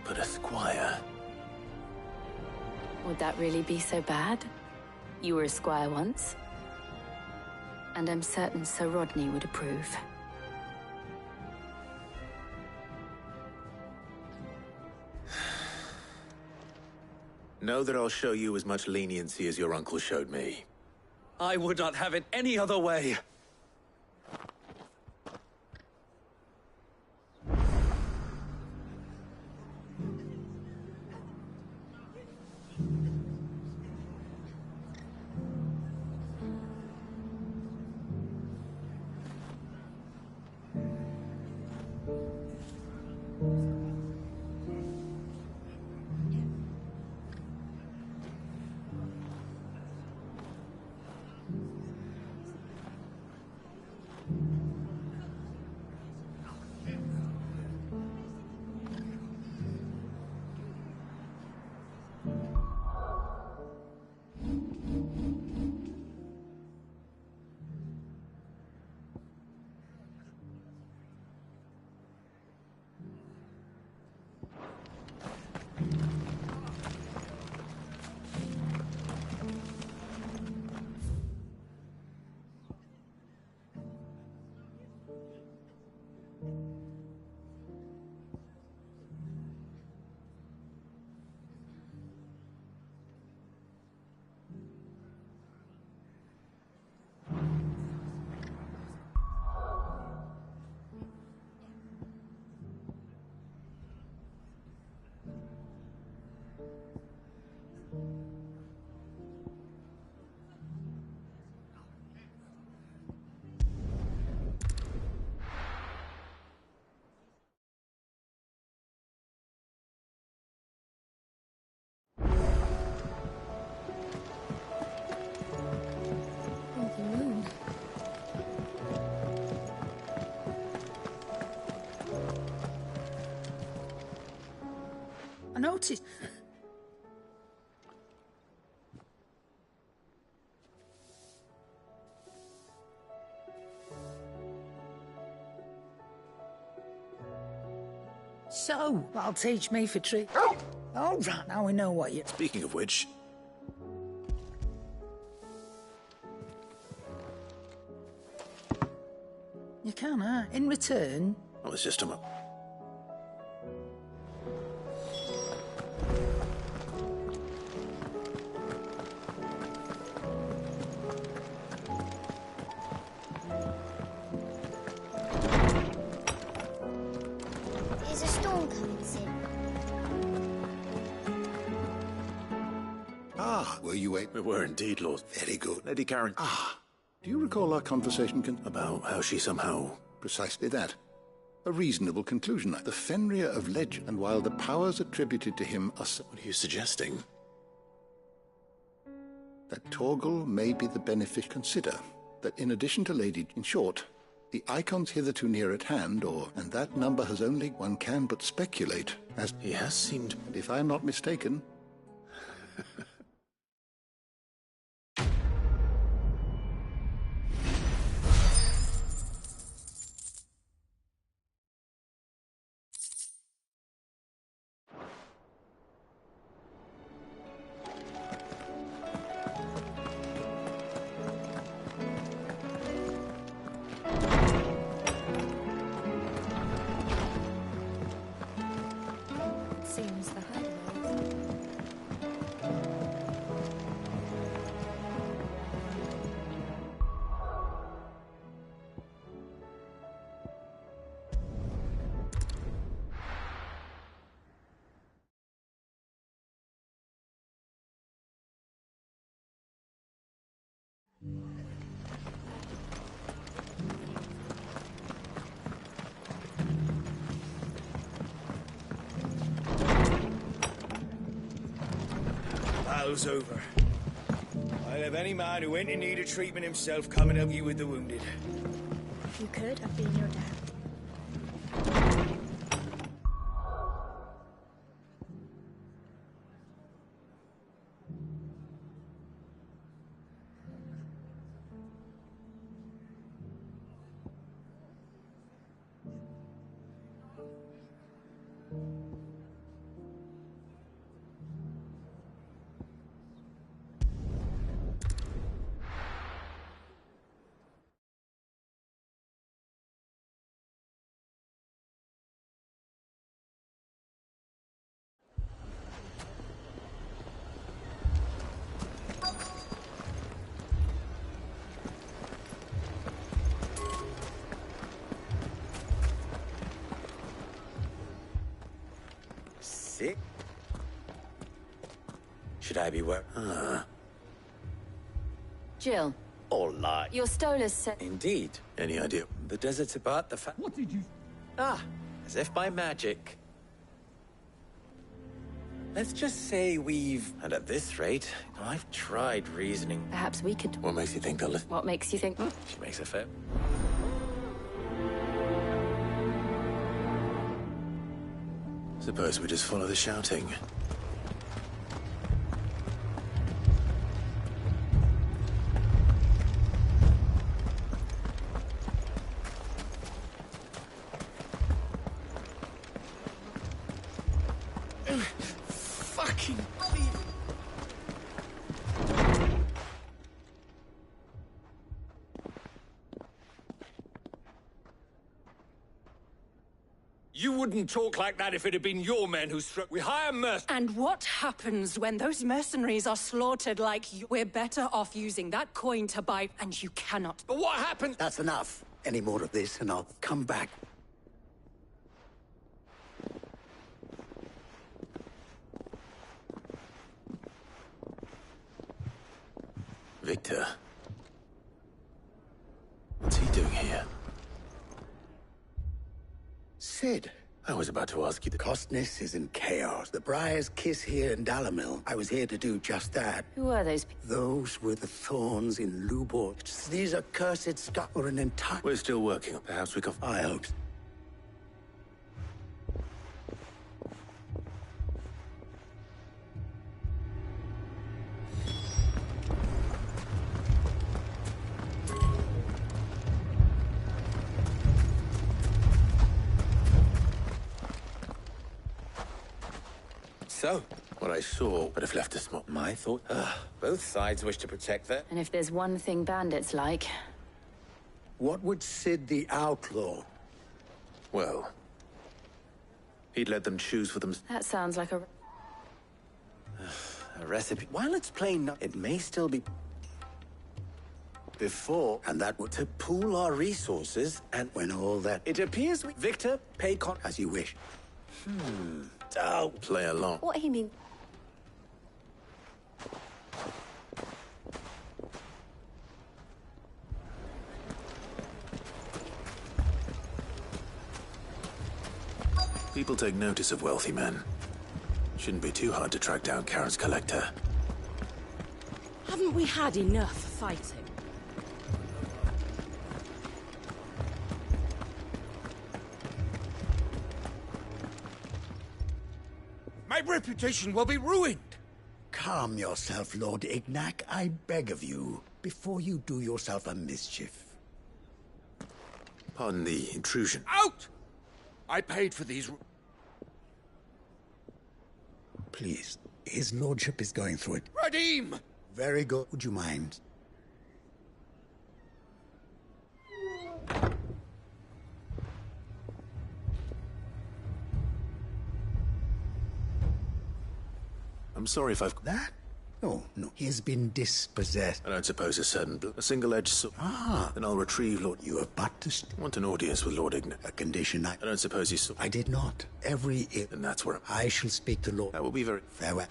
But a squire... Would that really be so bad? You were a squire once. And I'm certain Sir Rodney would approve. Know that I'll show you as much leniency as your uncle showed me. I would not have it any other way. noticed. So, that'll teach me for trick. All right, now we know what you... Speaking of which... You can, huh? In return... Well, it's just a moment. Is a storm coming, Sid? Ah, were you a... We were indeed, Lord. Very good. Lady Karen. Ah, do you recall our conversation about how she somehow... Precisely that. A reasonable conclusion. The Fenrir of legend, and while the powers attributed to him are... What are you suggesting? That Torgal may be the beneficiary. Consider that in addition to Lady... In short, the icons hitherto near at hand, and that number has only... One can but speculate, as... He has seemed... And if I'm not mistaken... Seems the hideaway. Battle's over. I'll have any man who ain't in need of treatment himself come and help you with the wounded. You could have been your dad. Sick? Should I be where? Jill. All lie. Your Stolas said... Indeed. Any idea? The desert's about the fa- What did you... Ah, as if by magic. Let's just say we've... And at this rate, I've tried reasoning. Perhaps we could... What makes you think they'll listen? What makes you think... She makes a fair... Suppose we just follow the shouting. Fucking... You wouldn't talk like that if it had been your men who struck. We hire mercenaries. And what happens when those mercenaries are slaughtered like you? We're better off using that coin to buy, and you cannot. But what happens? That's enough. Any more of this, and I'll come back. Victor. What's he doing here? Sid. I was about to ask you the... Costness is in chaos. The Briar's Kiss here in Dalamil. I was here to do just that. Who are those people? Those were the thorns in Lubor. These are cursed Scott for an entire... We're still working. Perhaps we can... I hope so. So, what I saw would have left a small... My thought? Both sides wish to protect their... And if there's one thing bandits like... What would Sid the Outlaw? Well, he'd let them choose for themselves. That sounds like a... A recipe. While it's plain, it may still be... Before... And that would... To pool our resources and... When all that... It appears we... Victor, pay con... As you wish. Oh, play along. What he mean? People take notice of wealthy men. Shouldn't be too hard to track down Karen's collector. Haven't we had enough fighting? My reputation will be ruined. Calm yourself, Lord Ignac, I beg of you, before you do yourself a mischief. Pardon the intrusion. Out! I paid for these... Please, his lordship is going through it. Redeem! Very good. Would you mind? I'm sorry if I've... That? Oh, no. He has been dispossessed. I don't suppose a single-edged sword. Ah. Then I'll retrieve Lord... You have but to... Want an audience with Lord Ignac. A condition I don't suppose you saw... I did not. Every... Then that's where... I shall speak to Lord... That will be very... Farewell.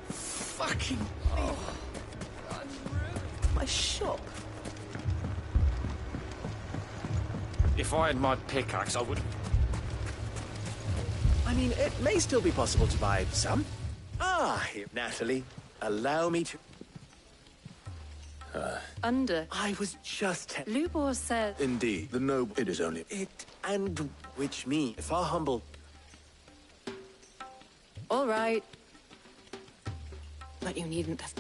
Fucking... My shop. If I had my pickaxe, I would... I mean, it may still be possible to buy some. Here, Natalie, allow me to... I was just... Lubor said... Indeed, the noble... It is only... It and which me, if our humble... All right. But you needn't have...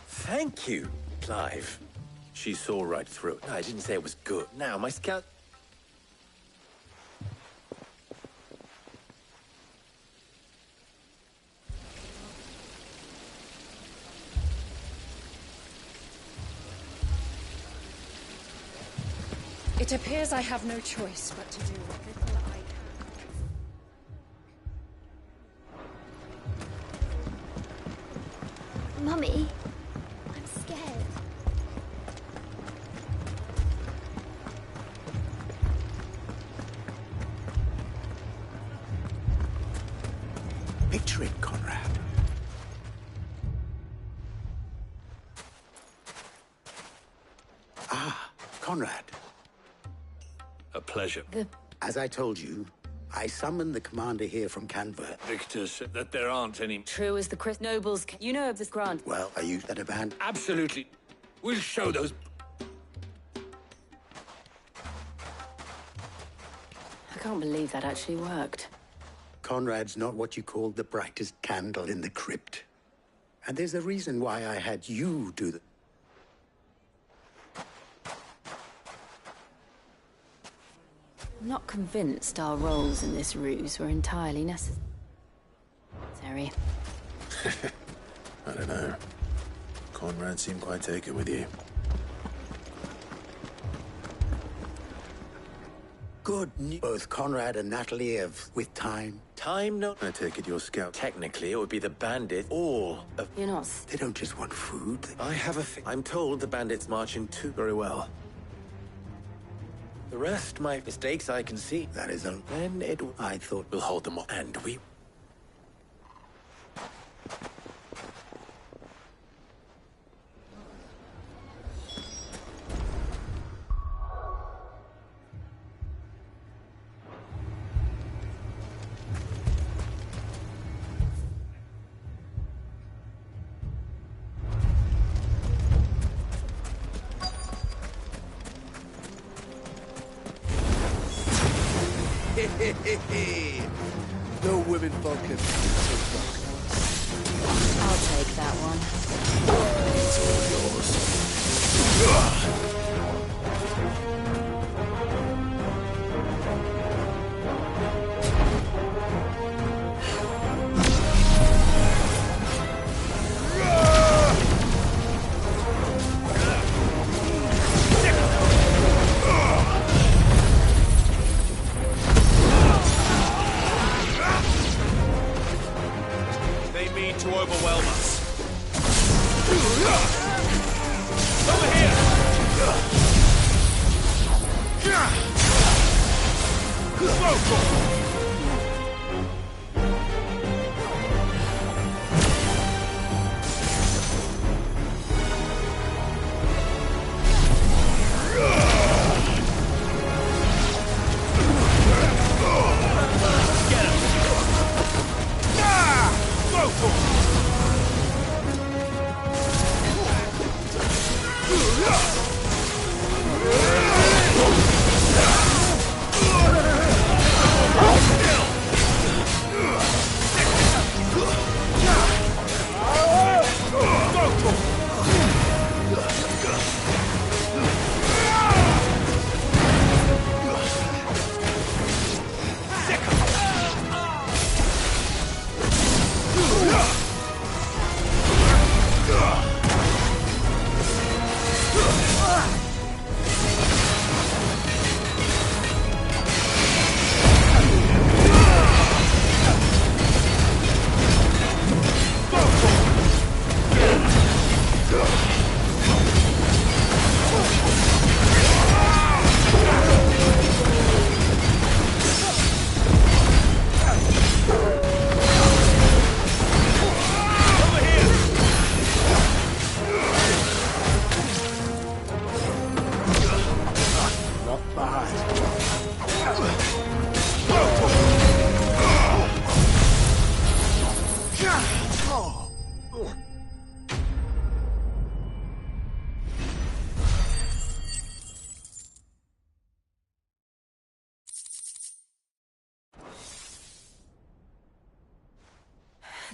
Thank you, Clive. She saw right through it. No, I didn't say it was good. Now, my scout... It appears I have no choice but to do what little I can. Mummy, I'm scared. Picture it, Conrad. Ah, Conrad. A pleasure. As I told you, I summoned the commander here from Canver. Victor said that there aren't any... True as the Chris nobles... You know of this grant. Well, are you that a band? Absolutely. We'll show those... I can't believe that actually worked. Conrad's not what you call the brightest candle in the crypt. And there's a reason why I had you do the... I'm not convinced our roles in this ruse were entirely necessary. I don't know. Conrad seemed quite taken with you. Good news. Both Conrad and Natalie have, with time... Time? No. I take it you're scout. Technically, it would be the bandit. All of... You're not... They don't just want food. I have a... I'm told the bandits march in two. Very well. The rest, my mistakes, I can see. That is a... Then it... I thought... We'll hold them off. And we... No women folk can so I'll take that one. It's all yours. They mean to overwhelm us. Over here!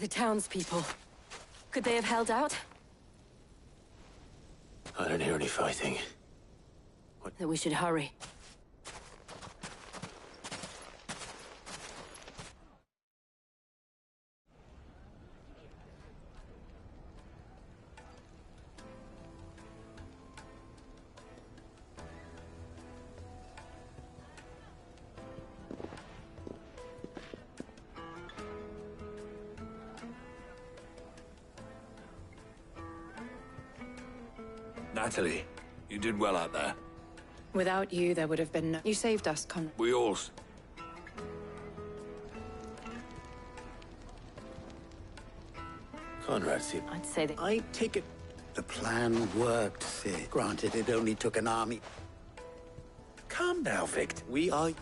The townspeople. Could they have held out? I don't hear any fighting. That we should hurry. Natalie, you did well out there. Without you, there would have been no... You saved us, Conrad. We all... Conrad, see, I'd say that... I take it the plan worked, Sid. Granted, it only took an army. Calm now, Victor. We are...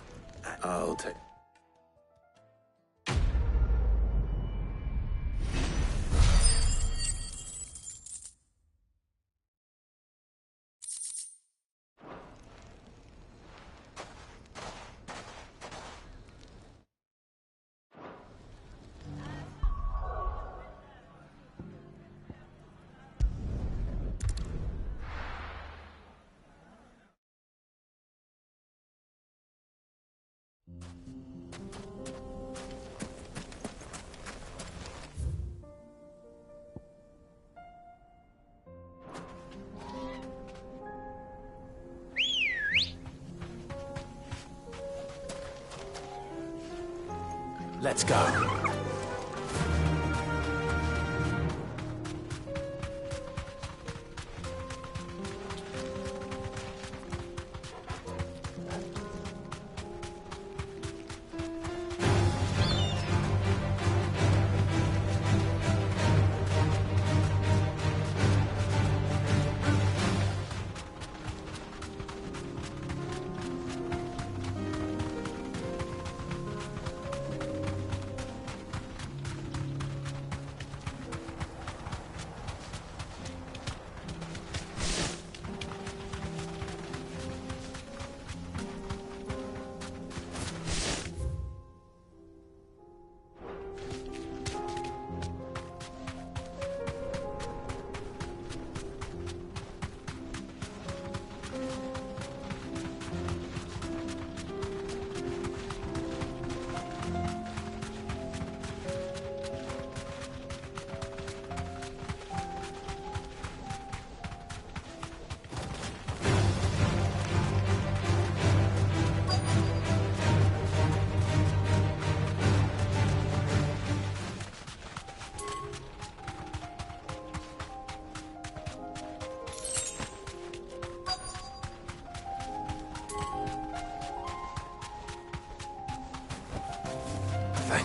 I'll take... Let's go.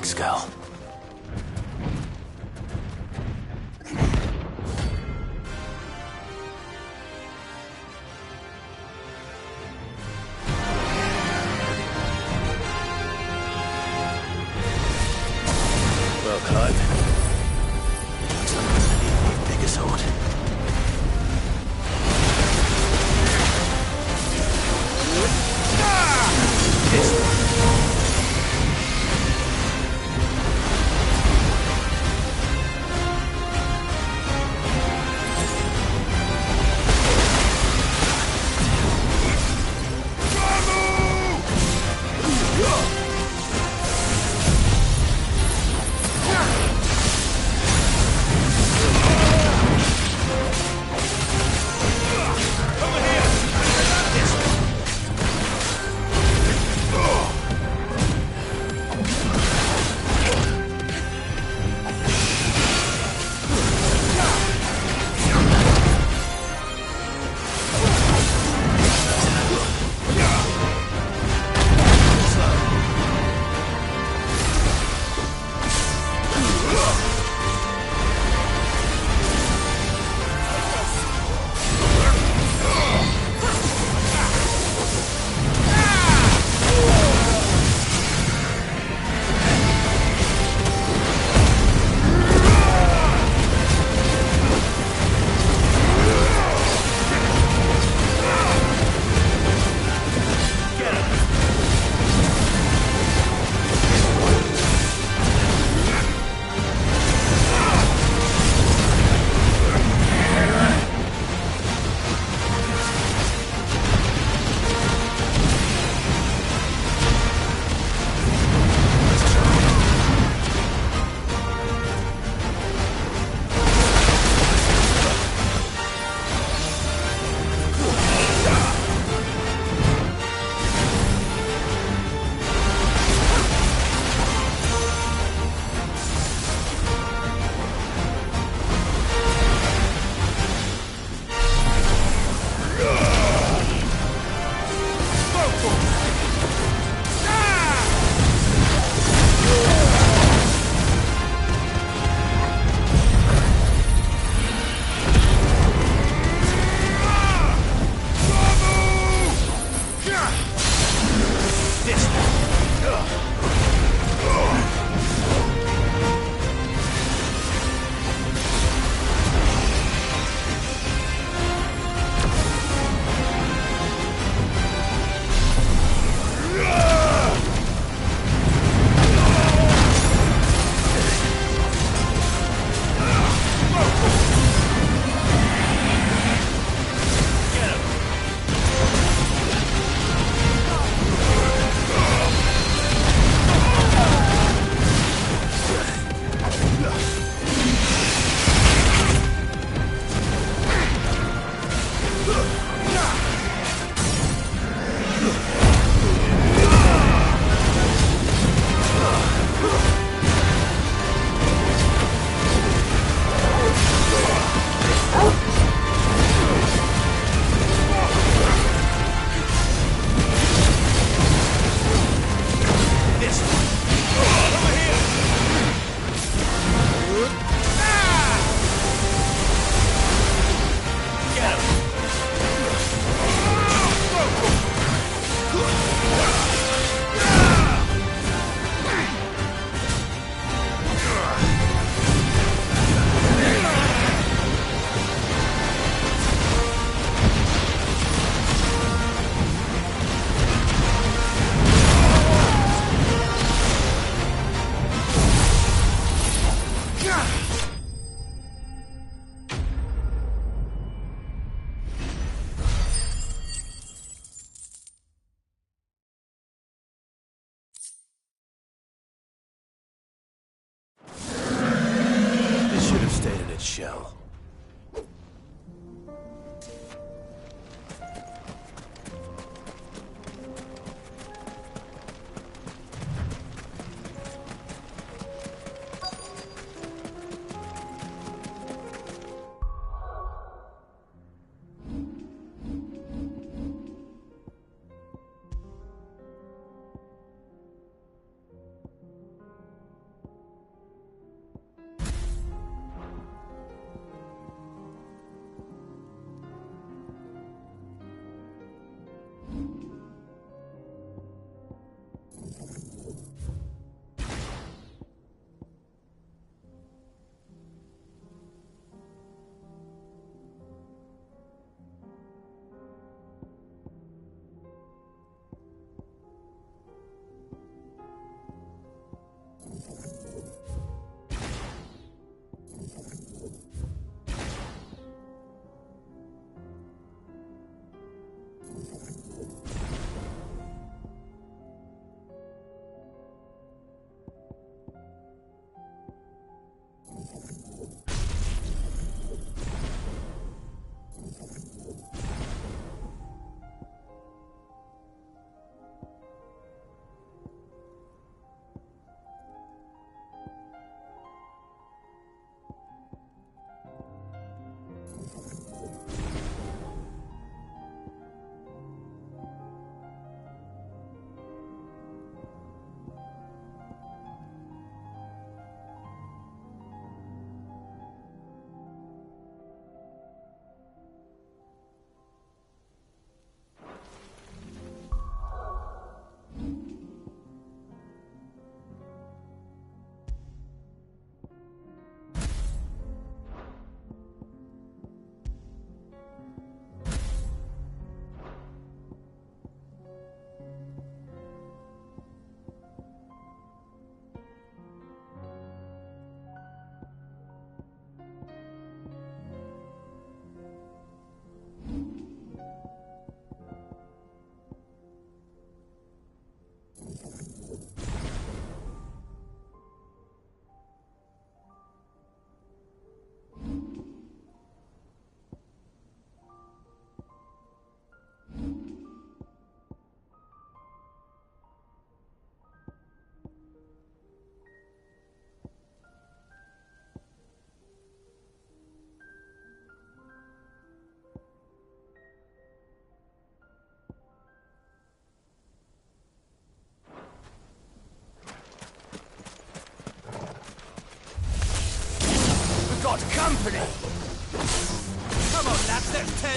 Thanks, girl. Well, Clive. Looks like we're gonna need a bigger sword.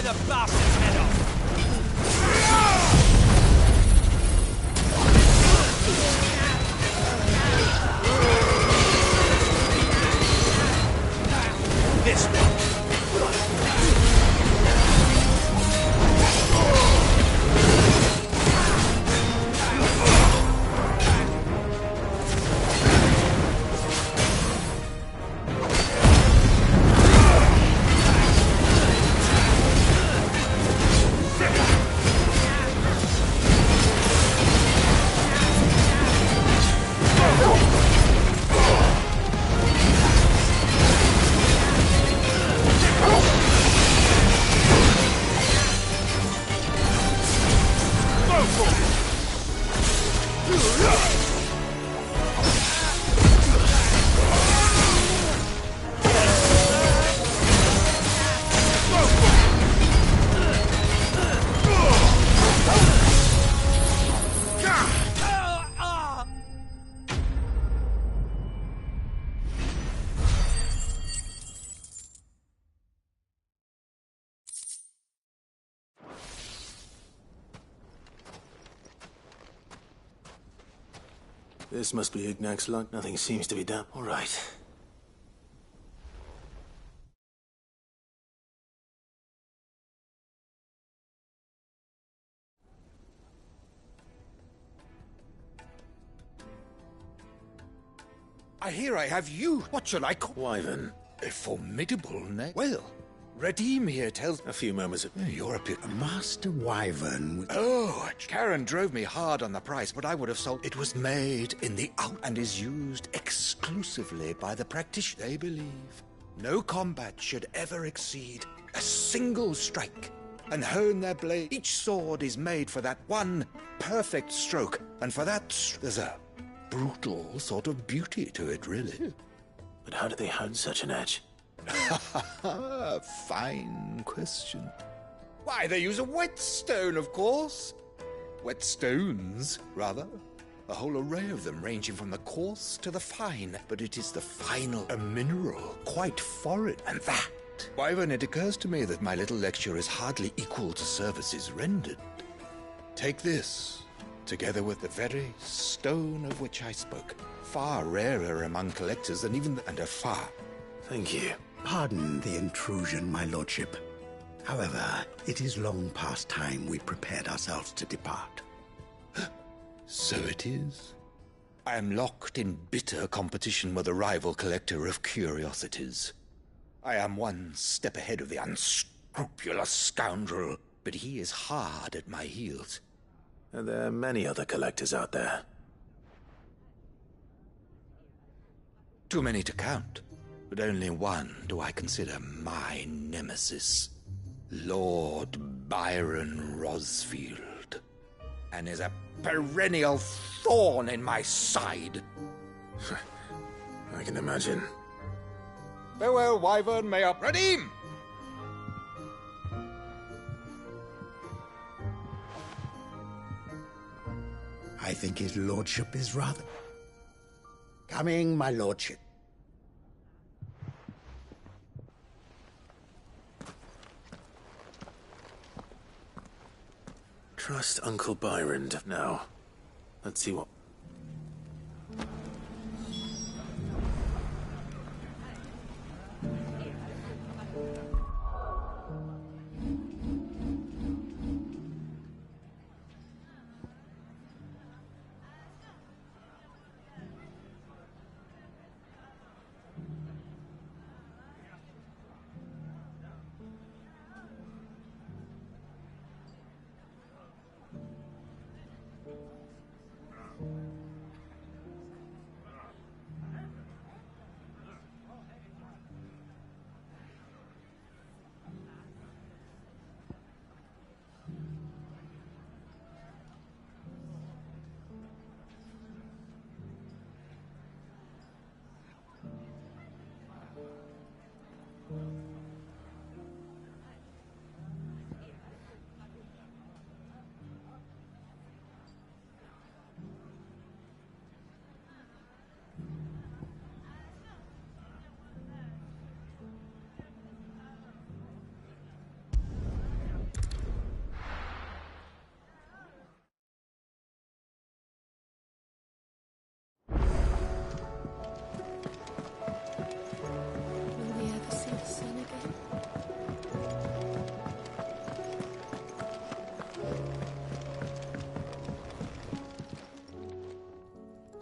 the bastard's head off! This one. This must be Ignac's luck. Nothing seems to be done. All right. I hear I have you. What shall I call? Wyvern. A formidable name. Well, Redeem here tells... A few moments ago. You're a bit... Master Wyvern... Oh, Karen drove me hard on the price, but I would have sold... It was made in the out and is used exclusively by the practitioner. They believe no combat should ever exceed a single strike and hone their blade. Each sword is made for that one perfect stroke, and for that there's a brutal sort of beauty to it, really. But how do they hone such an edge? Fine question. Why, they use a whetstone, of course. Whetstones, rather. A whole array of them, ranging from the coarse to the fine. But it is the final, a mineral, quite foreign. And that, Wyvern, it occurs to me that my little lecture is hardly equal to services rendered. Take this, together with the very stone of which I spoke. Far rarer among collectors than even and a far. Thank you. Pardon the intrusion, my lordship. However, it is long past time we prepared ourselves to depart. So it is. I am locked in bitter competition with a rival collector of curiosities. I am one step ahead of the unscrupulous scoundrel, but he is hard at my heels. And there are many other collectors out there. Too many to count. But only one do I consider my nemesis. Lord Byron Rosfield. And is a perennial thorn in my side. I can imagine. Farewell, Wyvern, may up. Redeem! I think his lordship is rather... Coming, my lordship. Trust Uncle Byron now. Let's see what...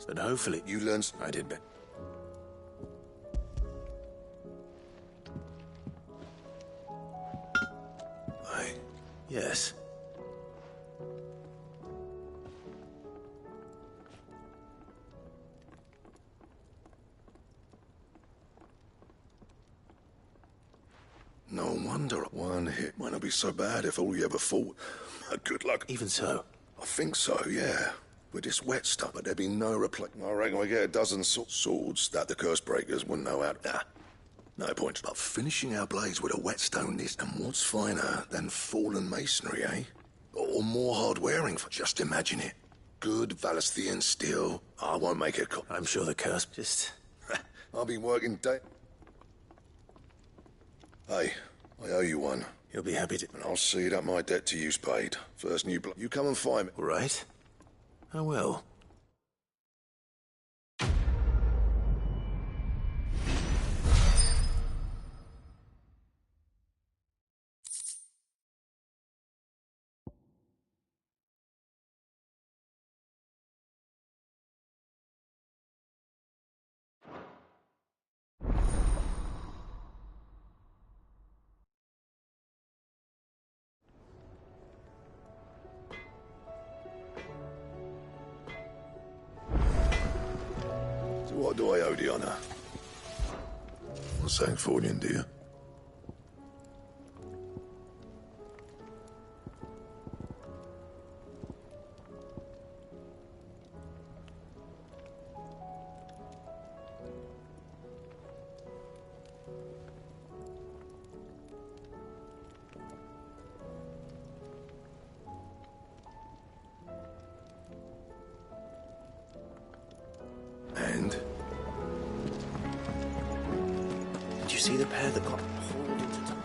but hopefully... You learn... I did bet. Yes. No wonder one hit might not be so bad if all you ever fought. Good luck. Even so. I think so, yeah. With this wet stuff, but there'd be no reply. I reckon we get a dozen swords that the curse breakers wouldn't know how to... No point. But finishing our blades with a whetstone this, and what's finer than fallen masonry, eh? Or more hard-wearing, just imagine it. Good Valisthian steel. I won't make it. I'm sure the curse just... I'll be working day... Hey, I owe you one. You'll be happy to... And I'll see that my debt to you's paid. First new you come and find me. All right. I will. So what do I owe the honor? Well, St. Fornian, do you? And? Did you see the pair that got hauled into...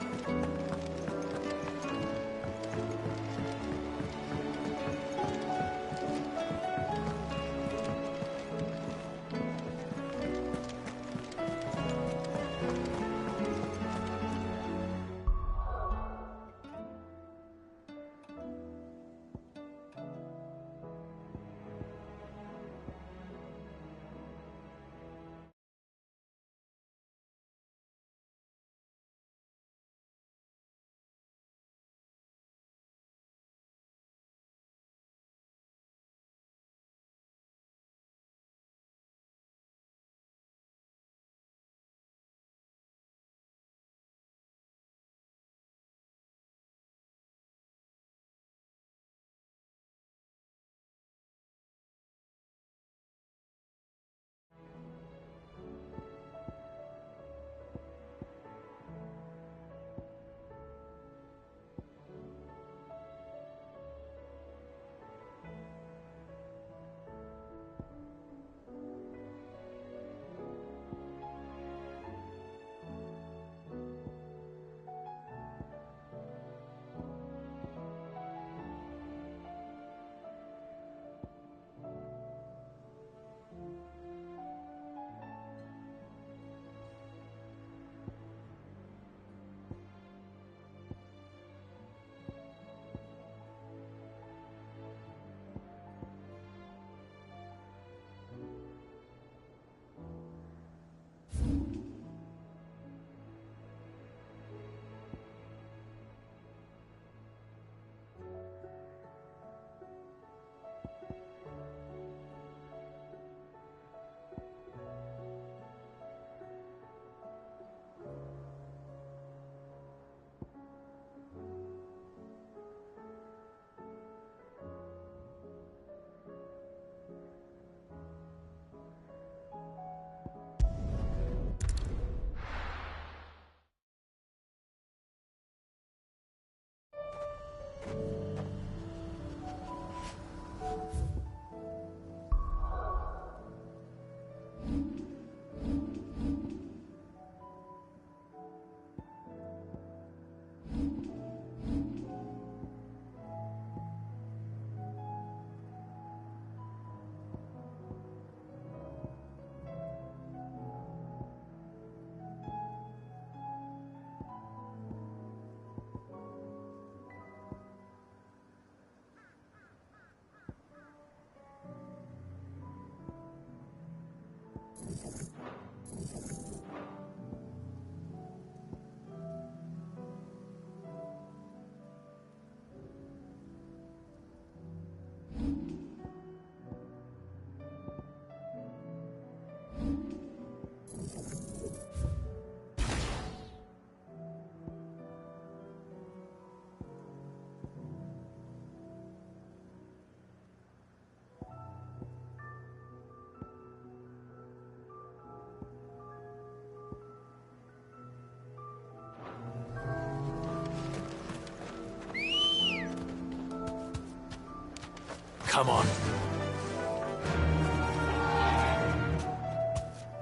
Come on.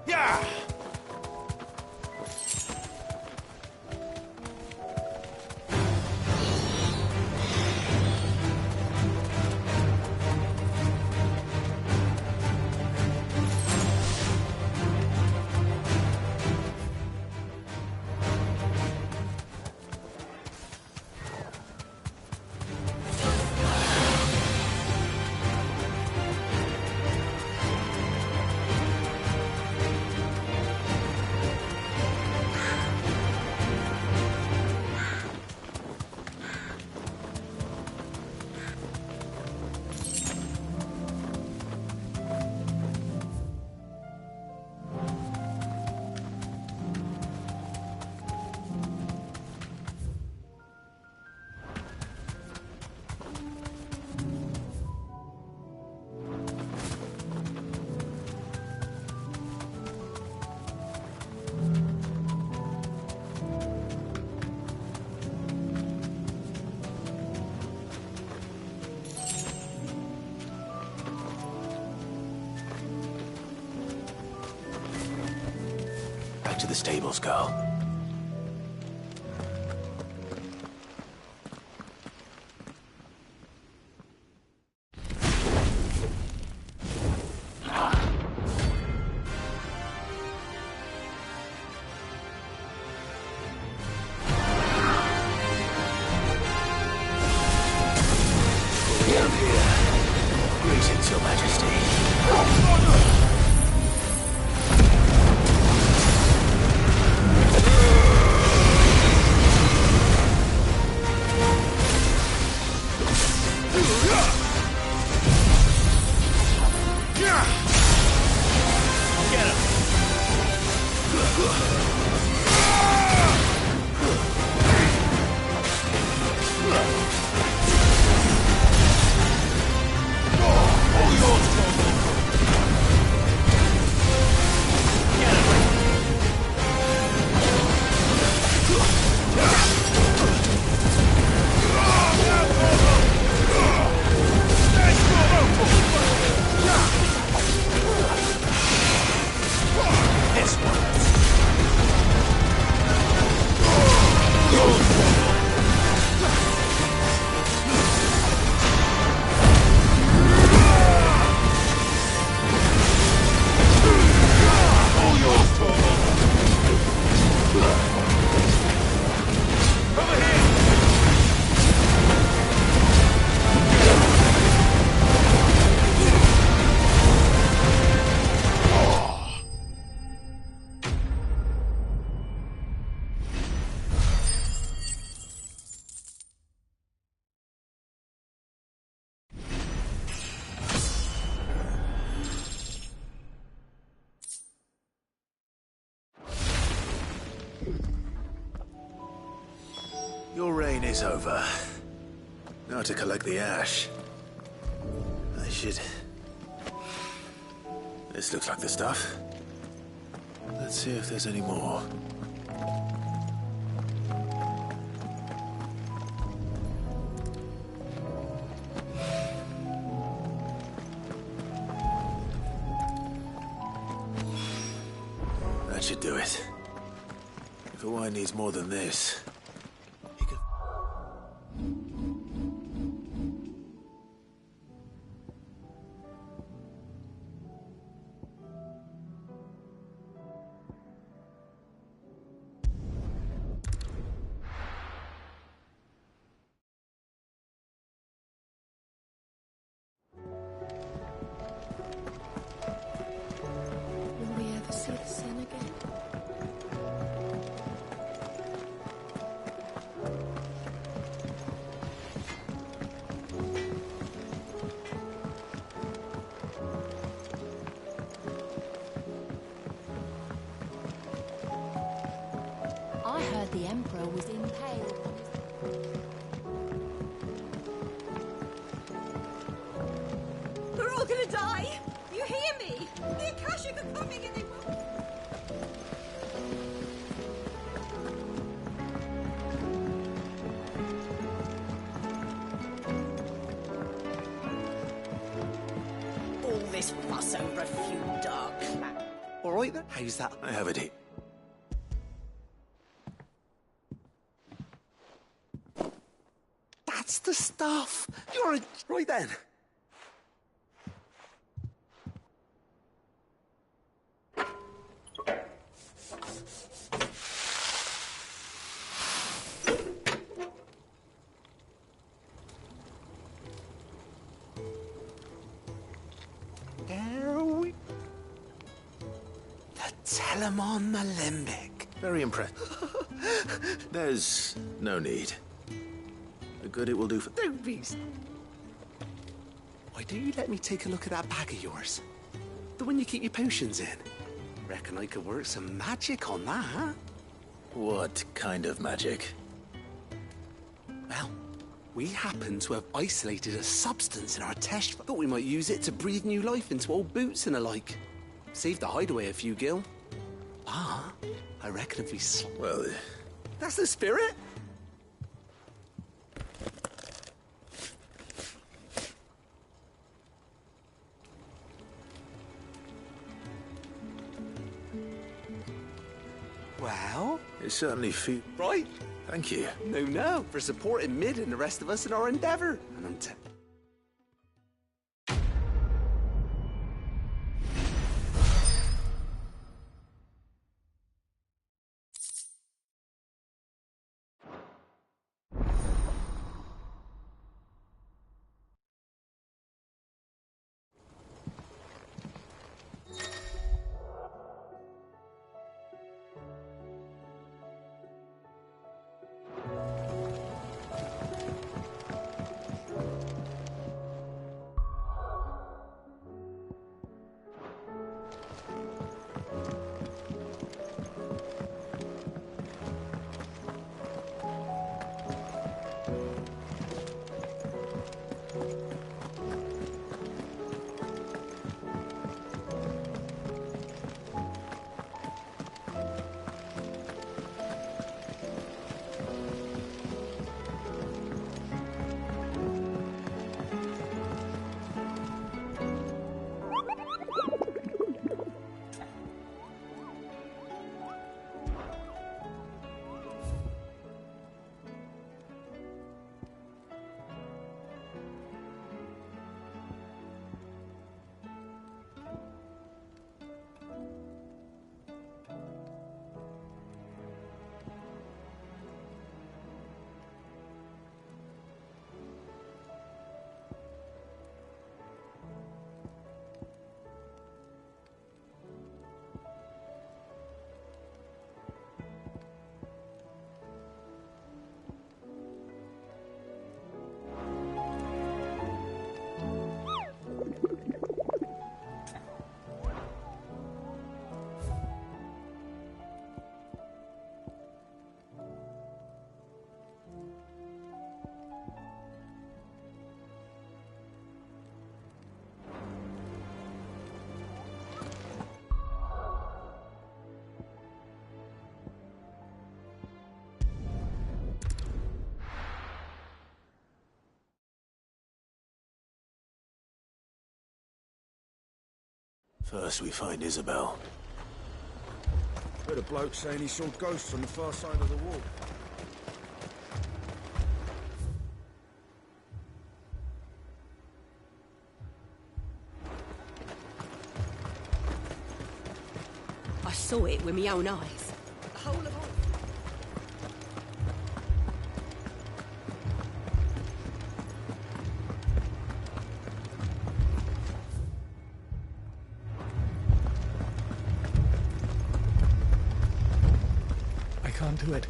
Yeah! Back to the stables, girl. Greetings, Your Majesty. Your reign is over. Now to collect the ash. I should... This looks like the stuff. Let's see if there's any more. That should do it. If a wine needs more than this... Will we ever see the sun again? I heard the Emperor was impaled. We're all gonna die! You hear me? The Akashic are coming and they will... this fuss over a few dark clouds. All right then. How's that? I have it. That's the stuff. You're a... Right then. There we... The Telemon Alembic. Very impressed. There's no need. The good it will do for... Don't be... Why don't you let me take a look at that bag of yours? The one you keep your potions in. Reckon I could work some magic on that. What kind of magic? Well, we happen to have isolated a substance in our test. Thought we might use it to breathe new life into old boots and the like. Save the hideaway a few gil. Ah, I reckon if we... Well... That's the spirit. Well... It certainly feels... Right? Thank you. No, for supporting Mid and the rest of us in our endeavour. And I'm First we find Isabel. Heard a bloke saying he saw ghosts on the far side of the wall. I saw it with my own eyes. The whole of all. I can't do it.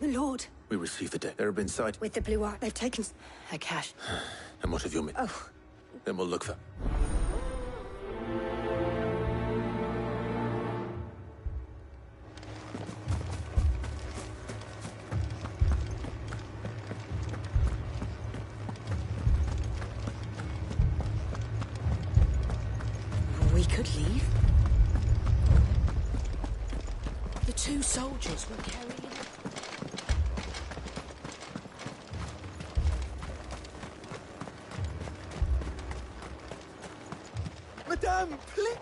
The Lord. We received the dead. There have been sight. With the blue art, they've taken her cash. And what of your men? Oh. Then we'll look for... We could leave. The two soldiers were carrying it. damn plip!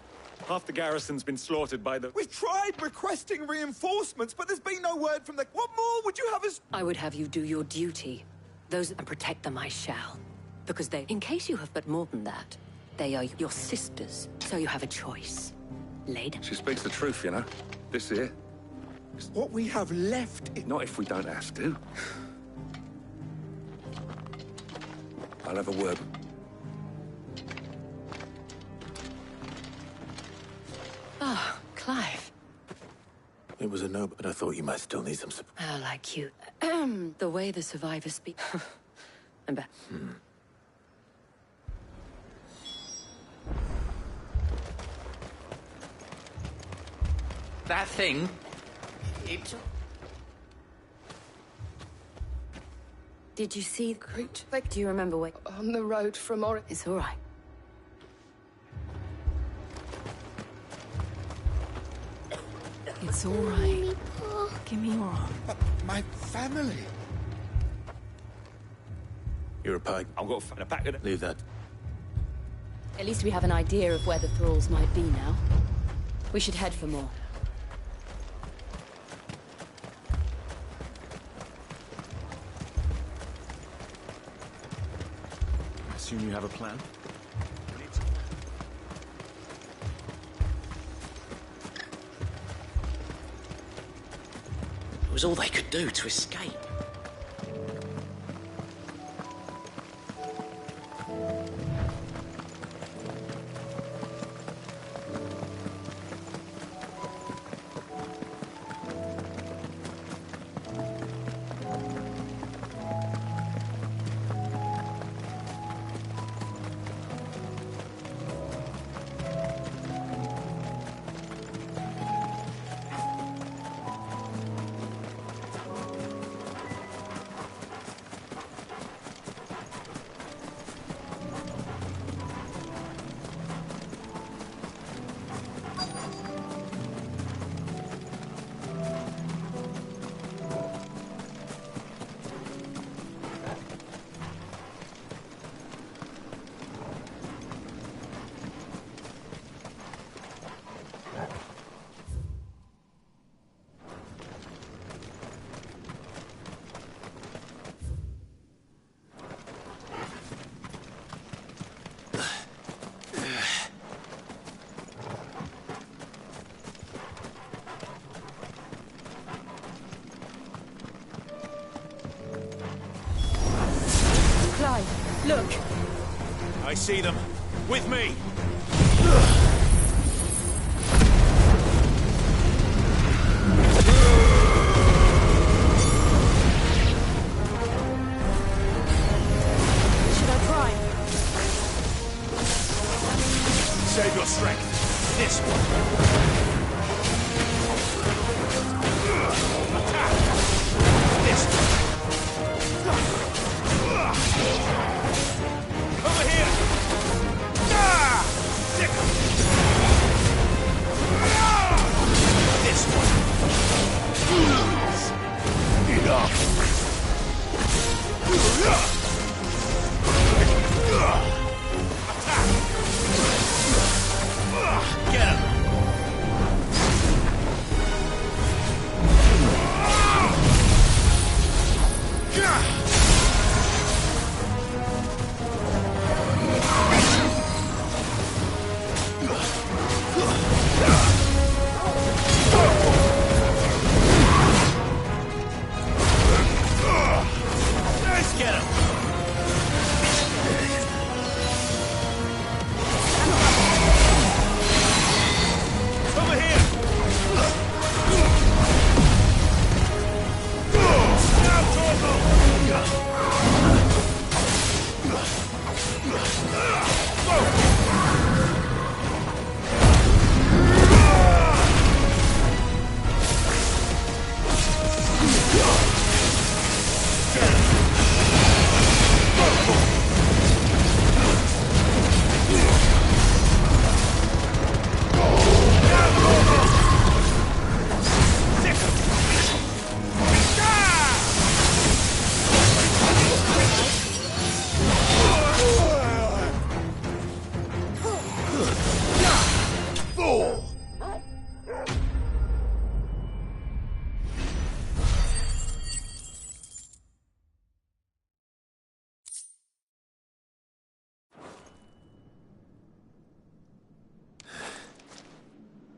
Half the garrison's been slaughtered by the... We've tried requesting reinforcements, but there's been no word from the... What more would you have us... I would have you do your duty. Those and protect them I shall. Because they, in case you have but more than that, they are your sisters, so you have a choice. Lady? She speaks the truth, you know. This here. What we have left... Not if we don't have to. I'll have a word. Ah, Clive. It was a no, but I thought you might still need some support. Oh, like you. The way the survivors speak. I'm back. That thing... It... Did you see the creature? Like, do you remember where? On the road from It's all right. It's all right. Give me your arm. My family. You're a pike. I've got to find a pack of them. Leave that. At least we have an idea of where the thralls might be now. We should head for more. I assume you have a plan? It was all they could do to escape. Clive, look! I see them. With me! Should I try? Save your strength. This one. Attack! This one. Over here! Ah!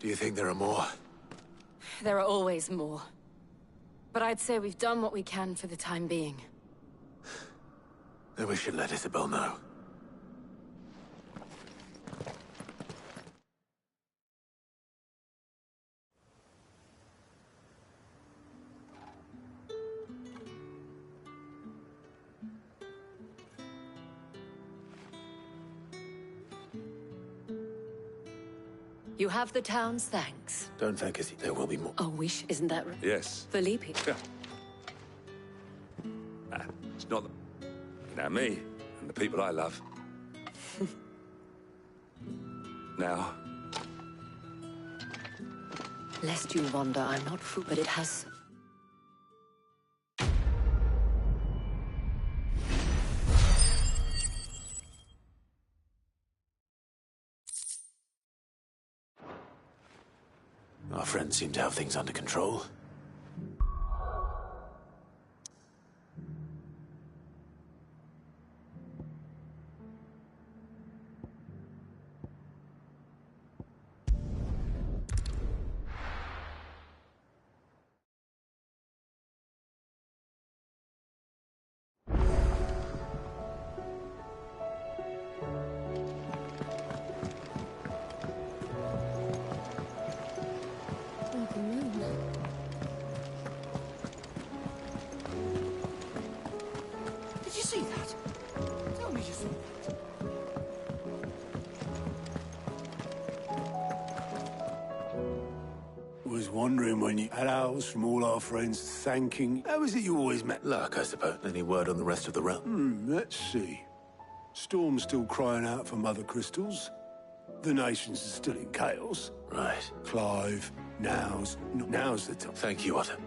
Do you think there are more? There are always more. But I'd say we've done what we can for the time being. Then we should let Isabel know. You have the town's thanks. Don't thank us. There will be more. Oh, wish, isn't that right? Yes. Felipe. Yeah. It's not me and the people I love. Now. Lest you wonder, I'm not fool, but it has... Our friends seem to have things under control. Did you see that? Tell me you saw that. Was wondering when you had owls from all our friends thanking... How is it you always met? Luck, I suppose. Any word on the rest of the realm? Let's see. Storm's still crying out for mother crystals. The nations are still in chaos. Right. Clive, now's the time. Thank you, Otter.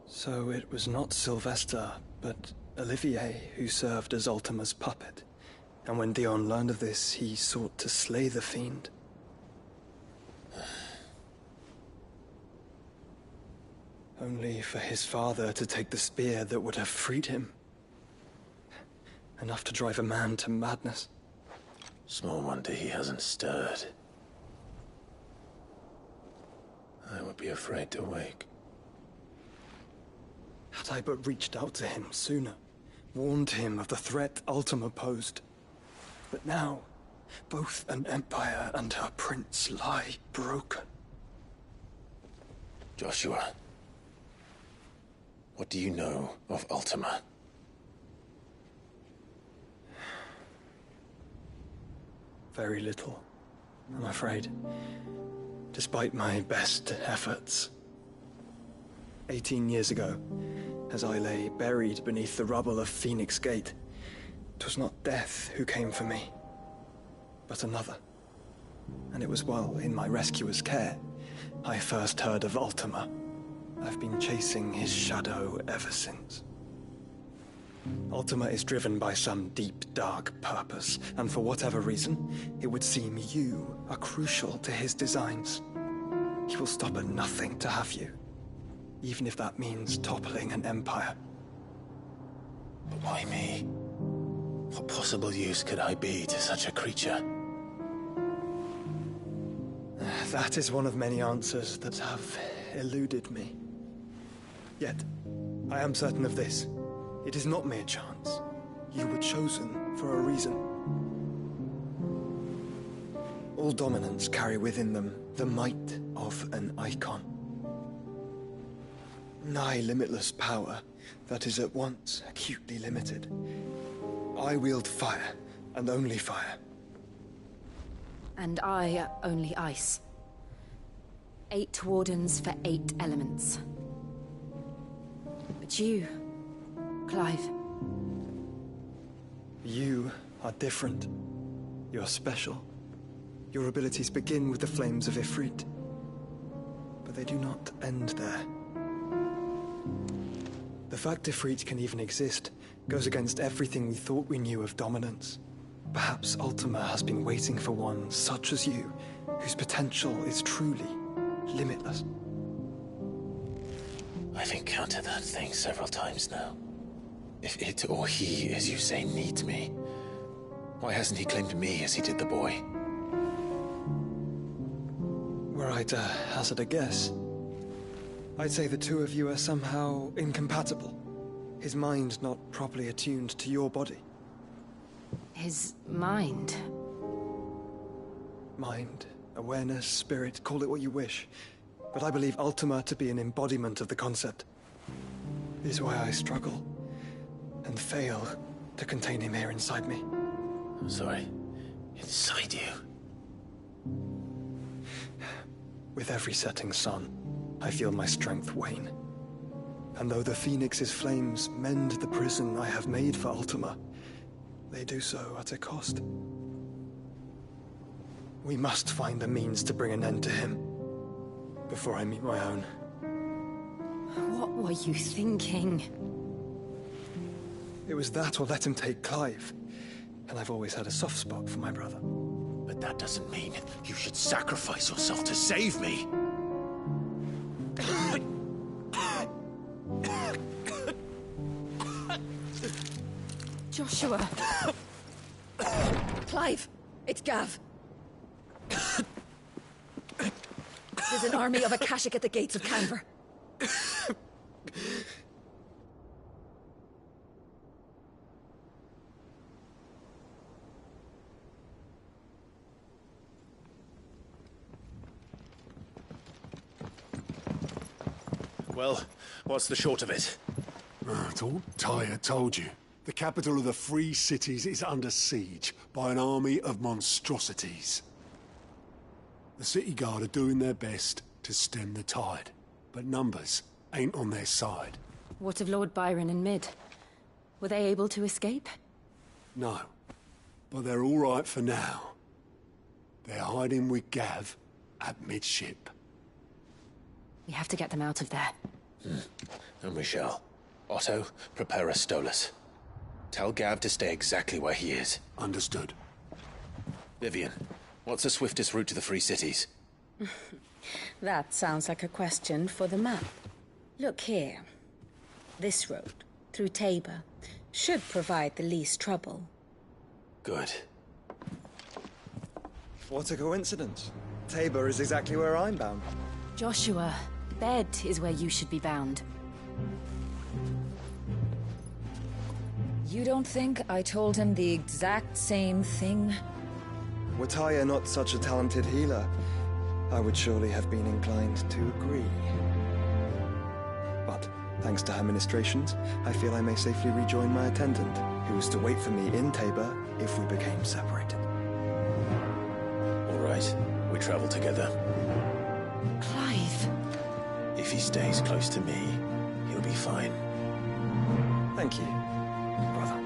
So it was not Sylvester, but Olivier who served as Ultima's puppet. And when Dion learned of this, he sought to slay the fiend. Only for his father to take the spear that would have freed him. Enough to drive a man to madness. Small wonder he hasn't stirred. I would be afraid to wake. Had I but reached out to him sooner, warned him of the threat Ultima posed. But now, both an empire and her prince lie broken. Joshua, what do you know of Ultima? Very little, I'm afraid. Despite my best efforts. 18 years ago, as I lay buried beneath the rubble of Phoenix Gate, 'twas not death who came for me, but another. And it was while in my rescuer's care, I first heard of Ultima. I've been chasing his shadow ever since. Ultima is driven by some deep, dark purpose, and for whatever reason, it would seem you are crucial to his designs. He will stop at nothing to have you, even if that means toppling an empire. But why me? What possible use could I be to such a creature? That is one of many answers that have eluded me. Yet, I am certain of this. It is not mere chance. You were chosen for a reason. All dominants carry within them the might of an icon. Nigh limitless power that is at once acutely limited. I wield fire, and only fire. And I only ice. 8 wardens for 8 elements. But you, Clive. You are different. You're special. Your abilities begin with the flames of Ifrit. But they do not end there. The fact Ifrit can even exist goes against everything we thought we knew of dominance. Perhaps Ultima has been waiting for one such as you, whose potential is truly limitless. I've encountered that thing several times now. If it or he, as you say, needs me, why hasn't he claimed me as he did the boy? Were I to hazard a guess, I'd say the two of you are somehow incompatible. His mind not properly attuned to your body. His mind? Mind, awareness, spirit, call it what you wish. But I believe Ultima to be an embodiment of the concept. This is why I struggle and fail to contain him here inside me. I'm sorry. Inside you? With every setting sun, I feel my strength wane. And though the Phoenix's flames mend the prison I have made for Ultima, they do so at a cost. We must find a means to bring an end to him before I meet my own. What were you thinking? It was that or let him take Clive. And I've always had a soft spot for my brother. But that doesn't mean you should sacrifice yourself to save me. Joshua. Clive, it's Gav. There's an army of Akashic at the gates of Canver. Well, what's the short of it? It's all Tyre told you. The capital of the Free Cities is under siege by an army of monstrosities. The city guard are doing their best to stem the tide, but numbers ain't on their side. What of Lord Byron and Mid? Were they able to escape? No, but they're all right for now. They're hiding with Gav at midship. We have to get them out of there. And we shall. Otto, prepare a Stolas. Tell Gav to stay exactly where he is. Understood. Vivian, what's the swiftest route to the Free Cities? That sounds like a question for the map. Look here. This road, through Tabor, should provide the least trouble. Good. What a coincidence. Tabor is exactly where I'm bound. Joshua, bed is where you should be bound. You don't think I told him the exact same thing? Were Tyre not such a talented healer, I would surely have been inclined to agree. But, thanks to her ministrations, I feel I may safely rejoin my attendant, who is to wait for me in Tabor if we became separated. All right, we travel together. Clive. If he stays close to me, he'll be fine. Thank you, brother.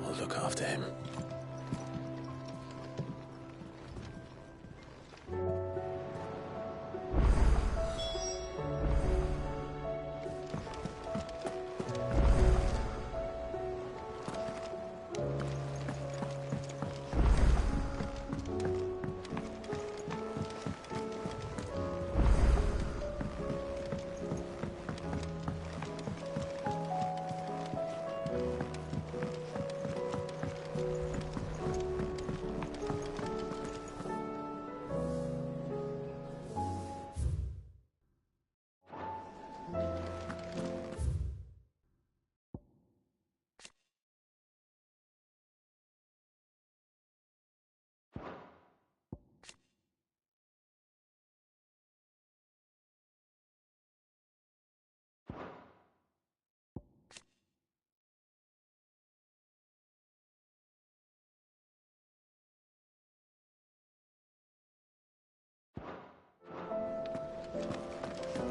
I'll look after him.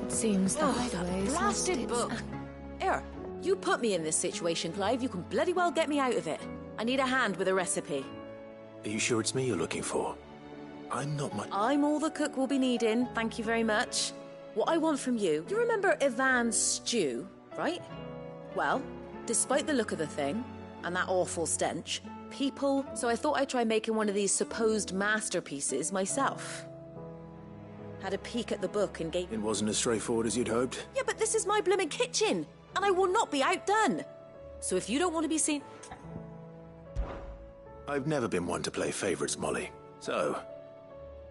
It seems the hideaway is blasted lost book. its- Here, you put me in this situation, Clive. You can bloody well get me out of it. I need a hand with a recipe. Are you sure it's me you're looking for? I'm not much... I'm all the cook will be needing, thank you very much. What I want from you remember Ivan's stew, right? Well, despite the look of the thing, and that awful stench, so I thought I'd try making one of these supposed masterpieces myself. had a peek at the book and gave... It wasn't as straightforward as you'd hoped. Yeah, but this is my blooming kitchen, and I will not be outdone. So if you don't want to be seen... I've never been one to play favourites, Molly. So,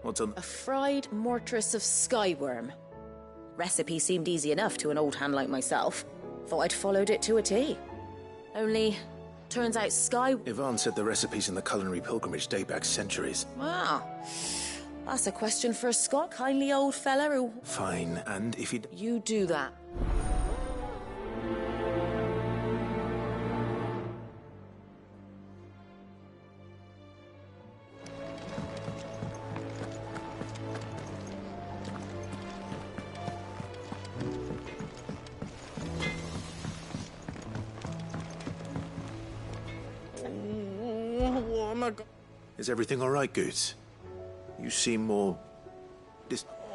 what's on... A fried mortress of skyworm. Recipe seemed easy enough to an old hand like myself. Thought I'd followed it to a T. Only, turns out Yvonne said the recipes in the culinary pilgrimage date back centuries. Wow. That's a question for a Scot, kindly old fella who... Fine, and if he... You do that. Oh my God. Is everything all right, Goose? You seem more...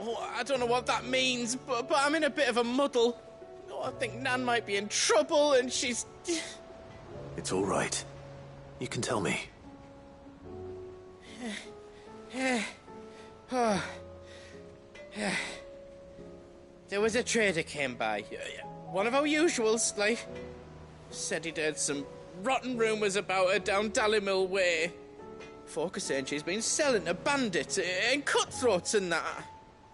Oh, I don't know what that means, but I'm in a bit of a muddle. Oh, I think Nan might be in trouble, and she's... It's all right. You can tell me. There was a trader came by. One of our usuals, like. Said he'd heard some rotten rumours about her down Dallymill Way. Folk are saying she's been selling to bandits and cutthroats and that.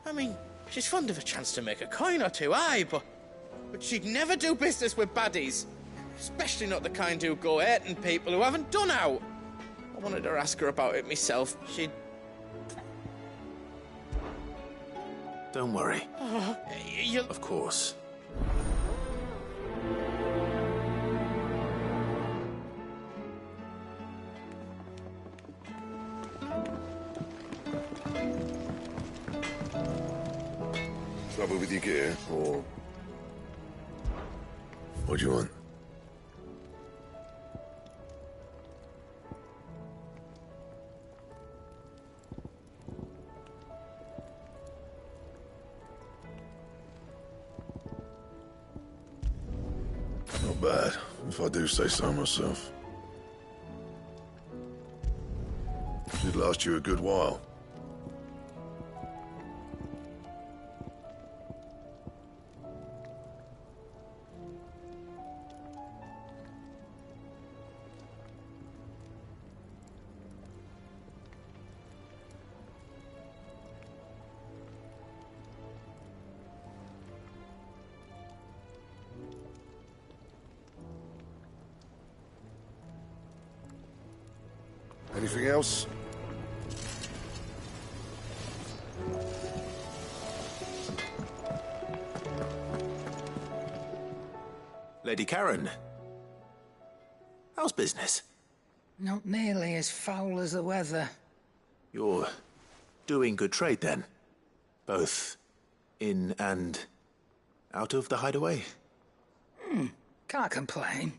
I mean, she's fond of a chance to make a coin or two, aye, but she'd never do business with baddies. Especially not the kind who go hurting people who haven't done out. I wanted to ask her about it myself. She'd... Don't worry. You'll... Of course. Trouble with your gear, or... What do you want? Not bad, if I do say so myself. Should last you a good while. Anything else? Lady Karen. How's business? Not nearly as foul as the weather. You're doing good trade, then? Both in and out of the hideaway? Can't complain.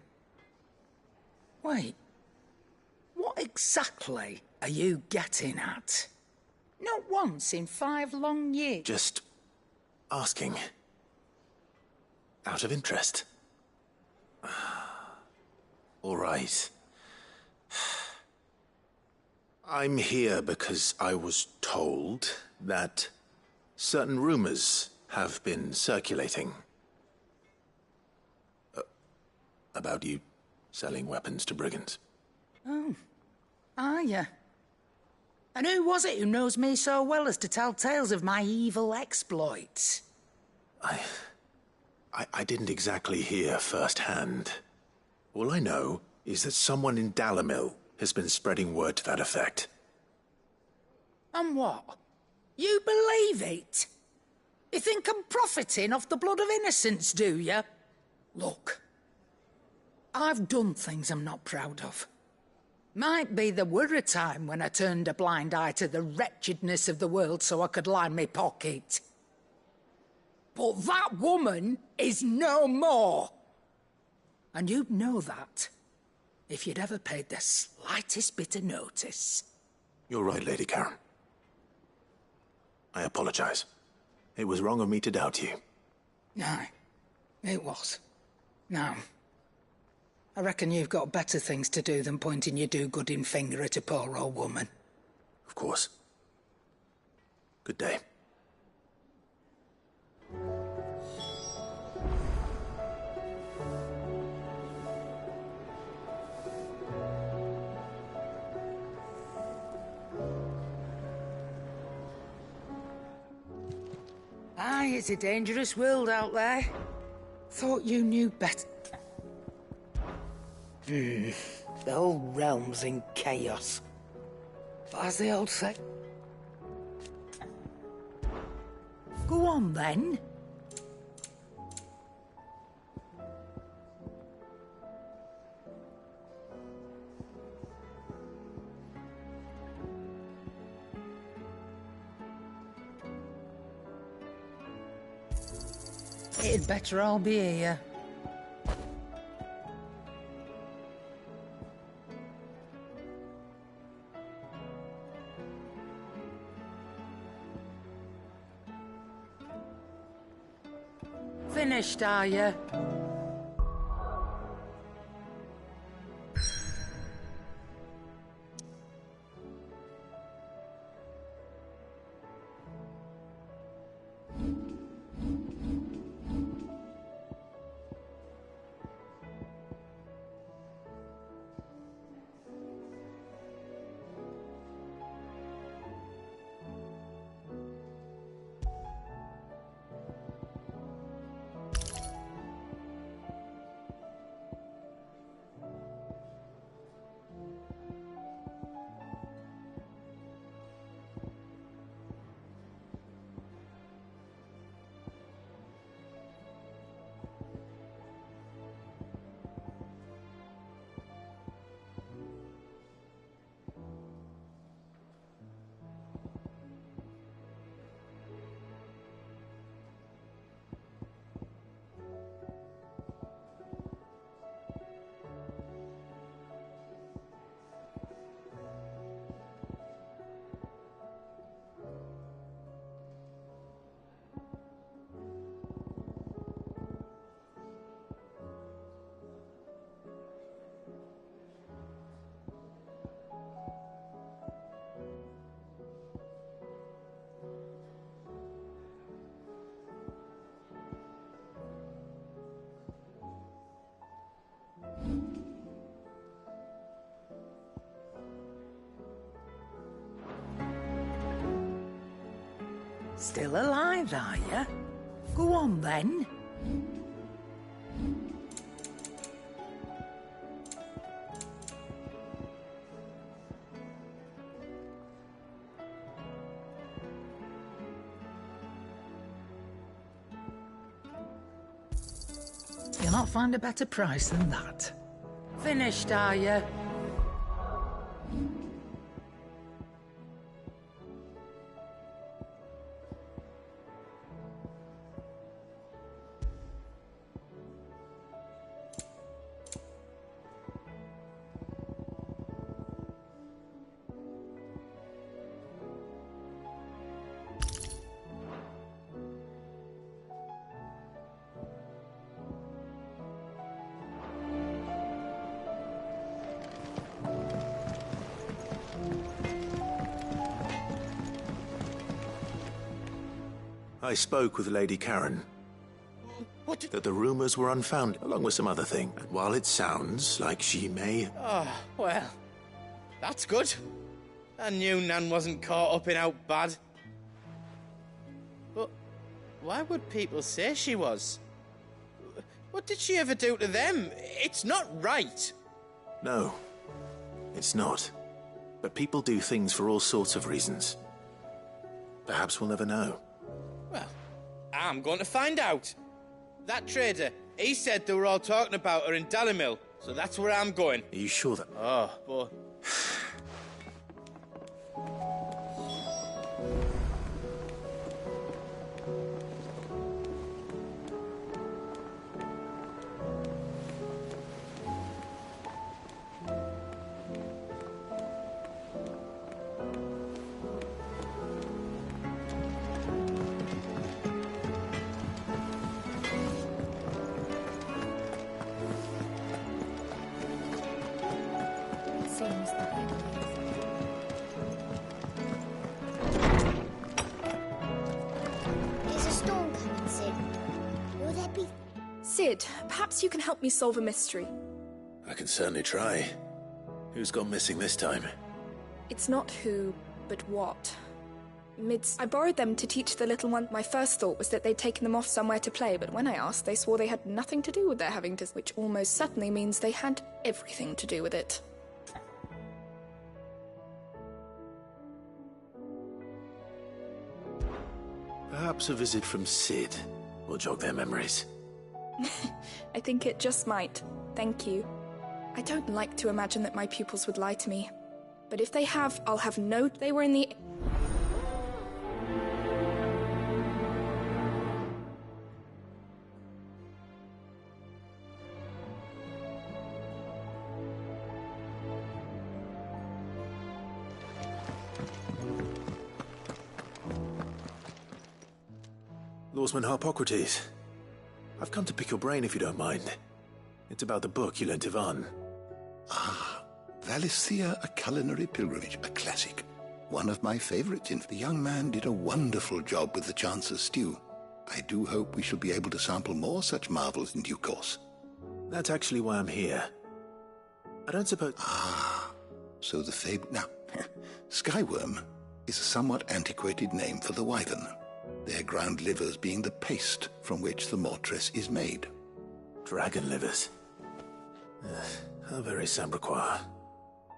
Wait. What exactly are you getting at? Not once in 5 long years. Just asking. Out of interest. All right. I'm here because I was told that certain rumors have been circulating. About you selling weapons to brigands. Oh. Are you? And who was it who knows me so well as to tell tales of my evil exploits? I didn't exactly hear firsthand. All I know is that someone in Dallymill has been spreading word to that effect. And what? You believe it? You think I'm profiting off the blood of innocents, do you? Look, I've done things I'm not proud of. Might be there were a time when I turned a blind eye to the wretchedness of the world so I could line my pocket. But that woman is no more. And you'd know that if you'd ever paid the slightest bit of notice. You're right, Lady Karen. I apologize. It was wrong of me to doubt you. Aye, it was. Now, I reckon you've got better things to do than pointing your do-gooding finger at a poor old woman. Of course. Good day. It's a dangerous world out there. Thought you knew better. The whole realm's in chaos. But as the old say... Go on, then. It'd better all be here. Finished, are you? Still alive, are you? Go on, then. You'll not find a better price than that. Finished, are you? I spoke with Lady Karen. What? That the rumors were unfounded, along with some other thing. And while it sounds like she may... Oh, well, that's good. I knew Nan wasn't caught up in out bad. But why would people say she was? What did she ever do to them? It's not right. No, it's not. But people do things for all sorts of reasons. Perhaps we'll never know. Well, I'm going to find out. That trader, he said they were all talking about her in Dalimil, so that's where I'm going. Are you sure that... Oh, boy. Sid, perhaps you can help me solve a mystery. I can certainly try. Who's gone missing this time? It's not who, but what. I borrowed them to teach the little one. My first thought was that they'd taken them off somewhere to play, but when I asked, they swore they had nothing to do with their having to, which almost certainly means they had everything to do with it. Perhaps a visit from Sid will jog their memories. I think it just might. Thank you. I don't like to imagine that my pupils would lie to me. But if they have, I'll have no... They were in the... Lawsman Harpocrates, I've come to pick your brain if you don't mind. It's about the book you lent Ivan. Ah, Valisthea, A Culinary Pilgrimage, a classic. One of my favorites. The young man did a wonderful job with the Chance's stew. I do hope we shall be able to sample more such marvels in due course. That's actually why I'm here. I don't suppose... Ah, so the fable... Now, Skyworm is a somewhat antiquated name for the wyvern. Their ground livers being the paste from which the mortress is made. Dragon livers. How very Sambraquois.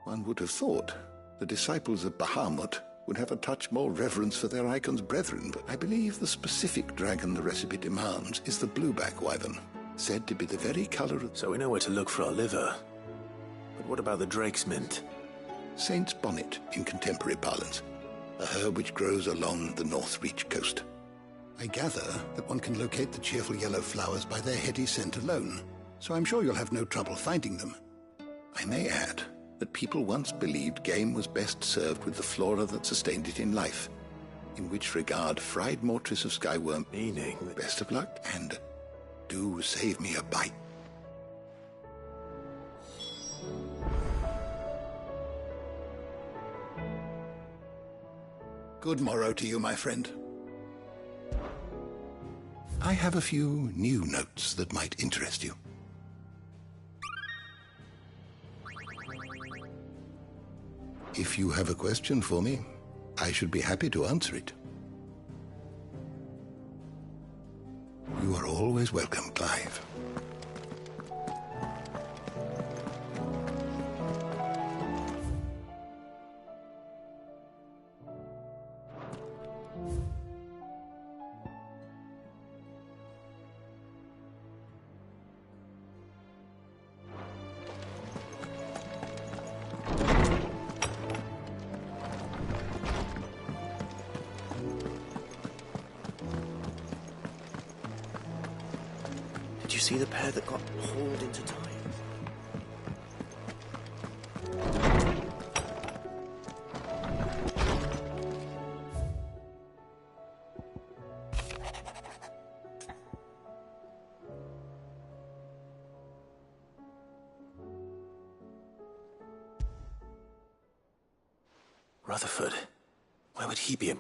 One would have thought the disciples of Bahamut would have a touch more reverence for their icon's brethren, but I believe the specific dragon the recipe demands is the blueback wyvern, said to be the very color of... So we know where to look for our liver. But what about the drake's mint? Saint's bonnet in contemporary parlance, a herb which grows along the North Reach coast. I gather that one can locate the cheerful yellow flowers by their heady scent alone, so I'm sure you'll have no trouble finding them. I may add that people once believed game was best served with the flora that sustained it in life, in which regard fried mortress of Skyworm, meaning best of luck, and do save me a bite. Good morrow to you, my friend. I have a few new notes that might interest you. If you have a question for me, I should be happy to answer it. You are always welcome, Clive. Did you see the pair that got hauled into time? Rutherford. Where would he be?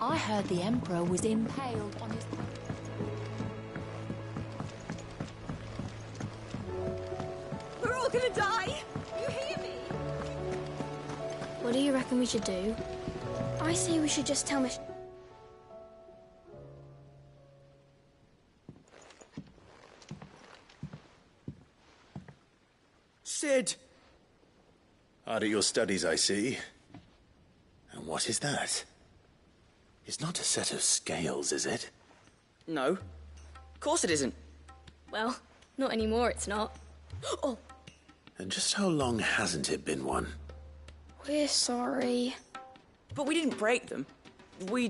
I heard the Emperor was impaled on his... We're all gonna die! You hear me? What do you reckon we should do? I say we should just tell Miss... Sid! Hard at your studies, I see. And what is that? It's not a set of scales, is it? No. Of course it isn't. Well, not anymore, it's not. Oh! And just how long hasn't it been one? We're sorry. But we didn't break them. We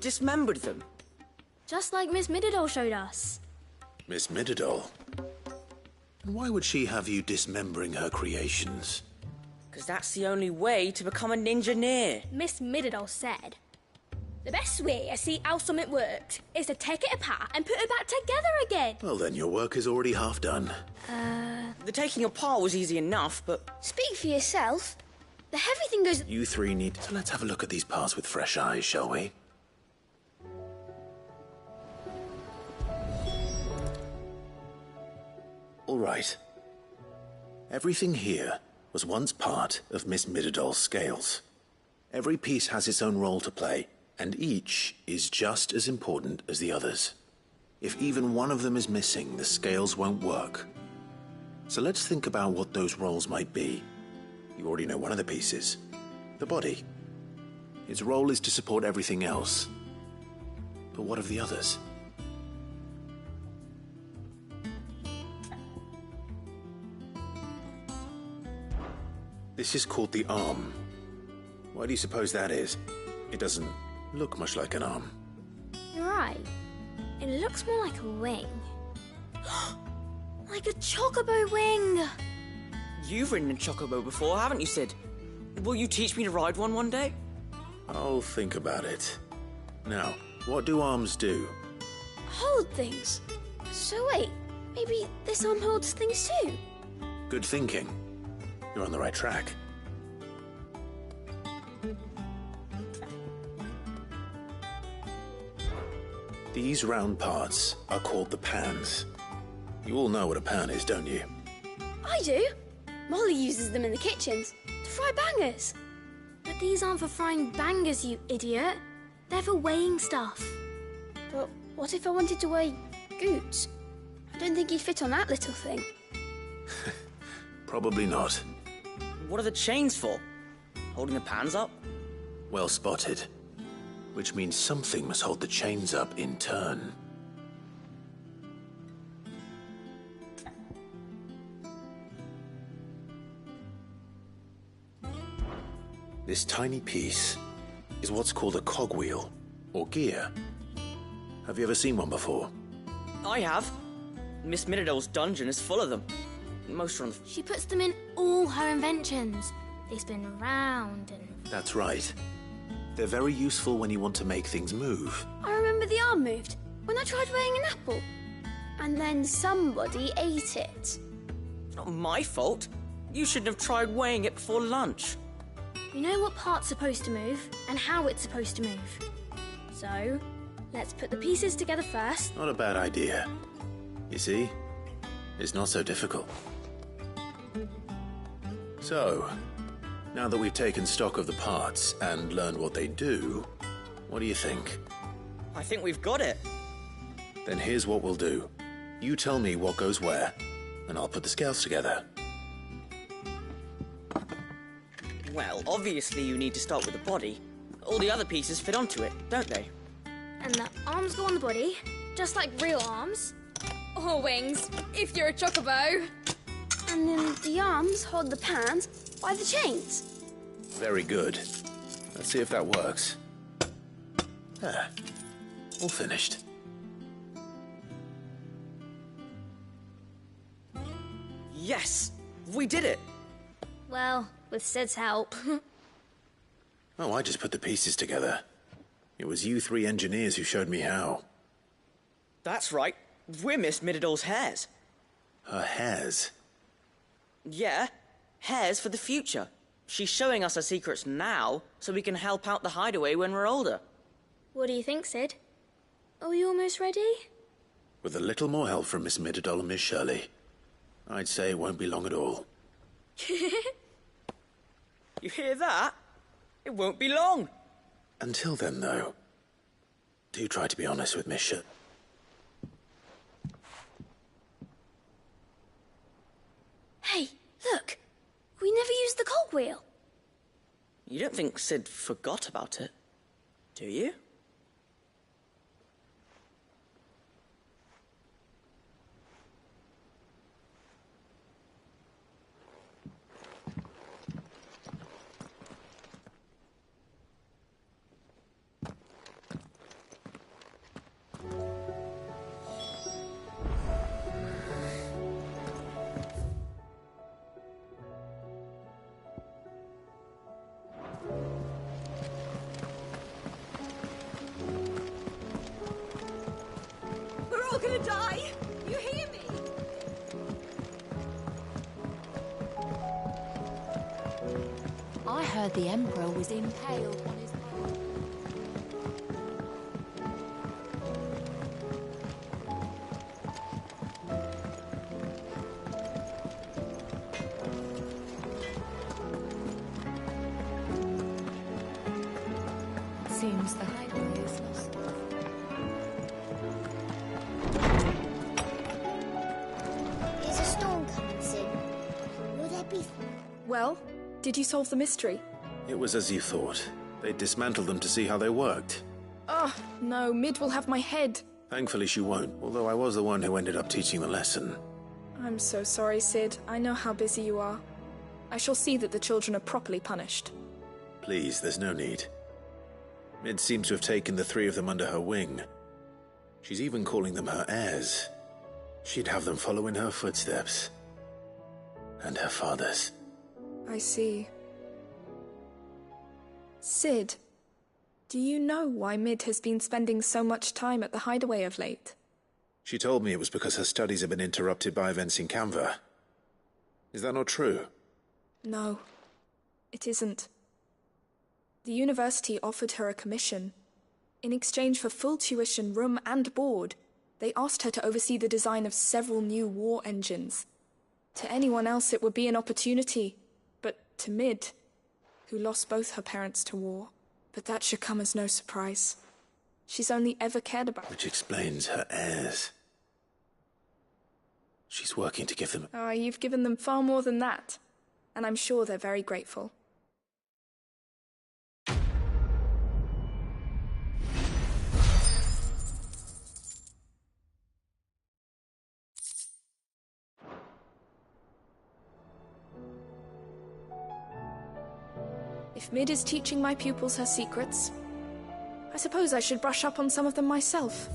dismembered them. Just like Miss Mididol showed us. Miss Mididol? And why would she have you dismembering her creations? Because that's the only way to become a ninja-neer. Miss Mididol said, the best way to see how something works is to take it apart and put it back together again. Well, then your work is already half done. The taking apart was easy enough, but... Speak for yourself. The heavy thing goes... You three need... So let's have a look at these parts with fresh eyes, shall we? All right. Everything here was once part of Miss Mididol's scales. Every piece has its own role to play, and each is just as important as the others. If even one of them is missing, the scales won't work. So let's think about what those roles might be. You already know one of the pieces. The body. Its role is to support everything else. But what of the others? This is called the arm. Why do you suppose that is? It doesn't look much like an arm. You're right. It looks more like a wing. Like a chocobo wing! You've ridden a chocobo before, haven't you, Sid? Will you teach me to ride one day? I'll think about it. Now, what do arms do? Hold things. So wait, maybe this arm holds things too? Good thinking. You're on the right track. These round parts are called the pans. You all know what a pan is, don't you? I do. Molly uses them in the kitchens to fry bangers. But these aren't for frying bangers, you idiot. They're for weighing stuff. But what if I wanted to weigh Goots? I don't think he'd fit on that little thing. Probably not. What are the chains for? Holding the pans up? Well spotted. Which means something must hold the chains up in turn. This tiny piece is what's called a cogwheel, or gear. Have you ever seen one before? I have. Miss Mididol's dungeon is full of them. Most are on the... She puts them in all her inventions. They spin around and... That's right. They're very useful when you want to make things move. I remember the arm moved when I tried weighing an apple. And then somebody ate it. It's not my fault. You shouldn't have tried weighing it before lunch. We know what part's supposed to move and how it's supposed to move. So, let's put the pieces together first. Not a bad idea. You see, it's not so difficult. So, now that we've taken stock of the parts and learned what they do, what do you think? I think we've got it. Then here's what we'll do. You tell me what goes where, and I'll put the scales together. Well, obviously you need to start with the body. All the other pieces fit onto it, don't they? And the arms go on the body, just like real arms. Or wings, if you're a chocobo. And then the arms hold the pans by the chains. Very good. Let's see if that works. Ah, all finished. Yes! We did it! Well, with Sid's help. Oh, I just put the pieces together. It was you three engineers who showed me how. That's right. We're Miss Mididol's hairs. Her hairs? Yeah, hairs for the future. She's showing us her secrets now, so we can help out the hideaway when we're older. What do you think, Sid? Are we almost ready? With a little more help from Miss Midadol and Miss Shirley, I'd say it won't be long at all. You hear that? It won't be long. Until then, though, do try to be honest with Miss Shirley. Hey, look! We never used the cogwheel. You don't think Sid forgot about it, do you? We're all gonna die! You hear me? I heard the Emperor was impaled on his... Seems the highway is lost. Is a storm coming soon? Will there be... Well, did you solve the mystery? It was as you thought. They dismantled them to see how they worked. Oh, no, Mid will have my head. Thankfully she won't, although I was the one who ended up teaching the lesson. I'm so sorry, Sid. I know how busy you are. I shall see that the children are properly punished. Please, there's no need. Mid seems to have taken the three of them under her wing. She's even calling them her heirs. She'd have them follow in her footsteps. And her father's. I see. Sid, do you know why Mid has been spending so much time at the hideaway of late? She told me it was because her studies have been interrupted by events in Canva. Is that not true? No, it isn't. The university offered her a commission. In exchange for full tuition, room and board, they asked her to oversee the design of several new war engines. To anyone else it would be an opportunity, but to Mid, who lost both her parents to war. But that should come as no surprise. She's only ever cared about... Which explains her heirs. She's working to give them... Ah, you've given them far more than that. And I'm sure they're very grateful. If Mid is teaching my pupils her secrets, I suppose I should brush up on some of them myself.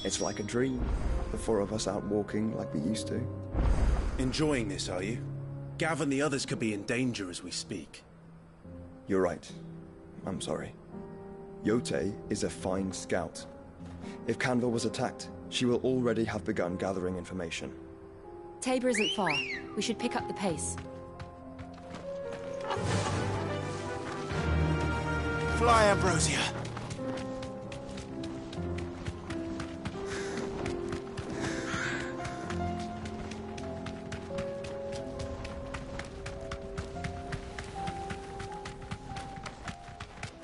It's like a dream. The four of us out walking like we used to. Enjoying this, are you? Gav and the others could be in danger as we speak. You're right. I'm sorry. Yote is a fine scout. If Canva was attacked, she will already have begun gathering information. Tabor isn't far. We should pick up the pace. Fly, Ambrosia!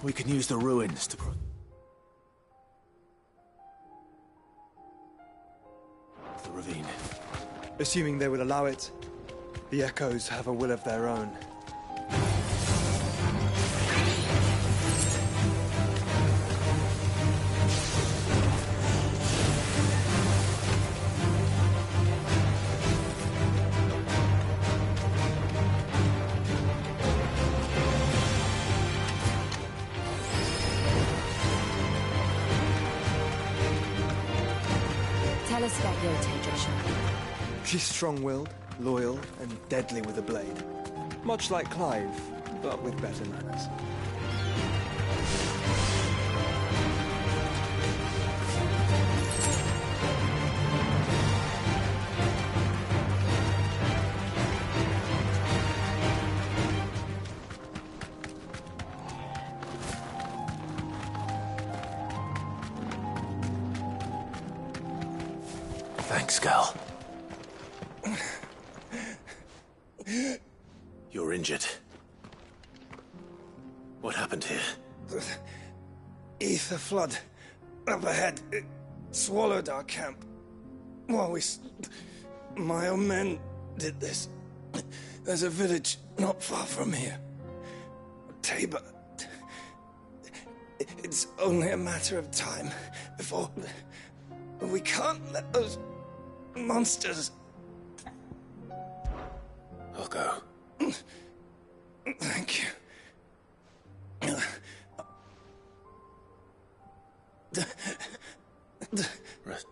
We can use the ruins to... The ravine. Assuming they would allow it. The Echoes have a will of their own. Tell us about Yote, Joshua. She's strong-willed, loyal, and deadly with a blade. Much like Clive, but with better manners. Thanks, girl. You're injured. What happened here? The ether flood up ahead. It swallowed our camp. While my own men did this. There's a village not far from here. Tabor. It's only a matter of time before... We can't let those monsters... I'll go. Thank you. Rest.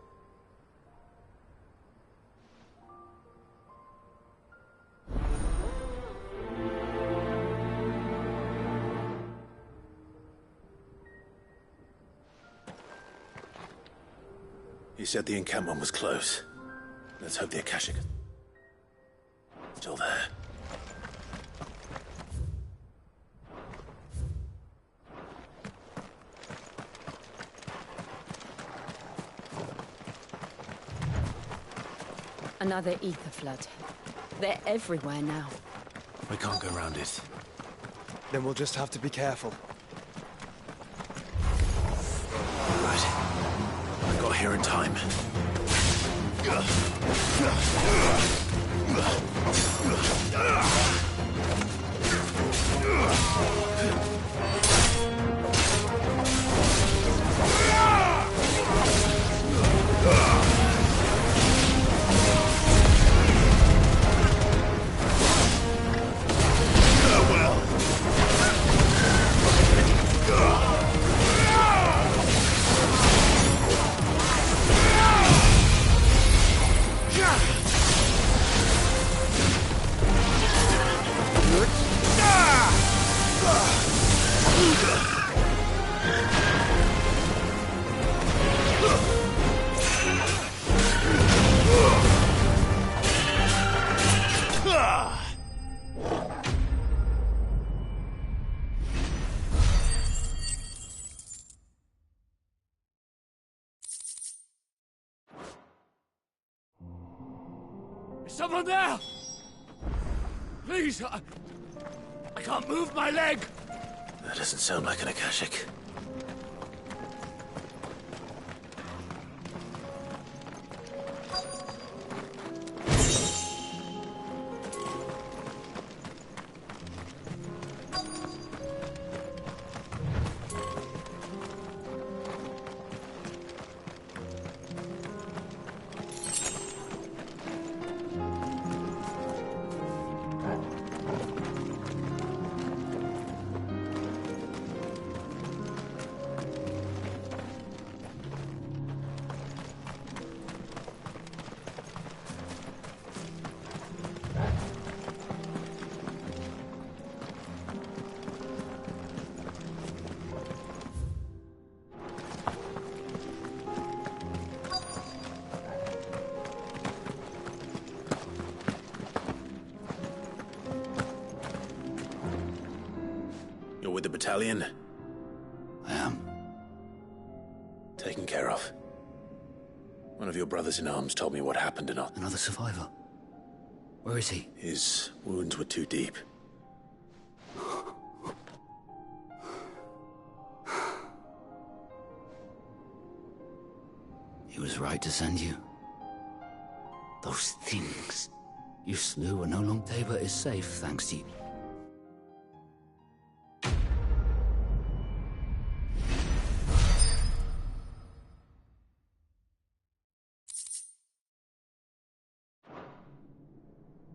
You said the encampment was close. Let's hope the Akashic is still there. Another ether flood. They're everywhere now. We can't go around it. Then we'll just have to be careful. Right. I got here in time. Is someone there? Please, I can't move my leg. That doesn't sound like an Akashic. You're with the battalion? I am. Taken care of. One of your brothers in arms told me what happened and Another survivor. Where is he? His wounds were too deep. He was right to send you. Those things. You slew and no longer Tabor is safe thanks to you.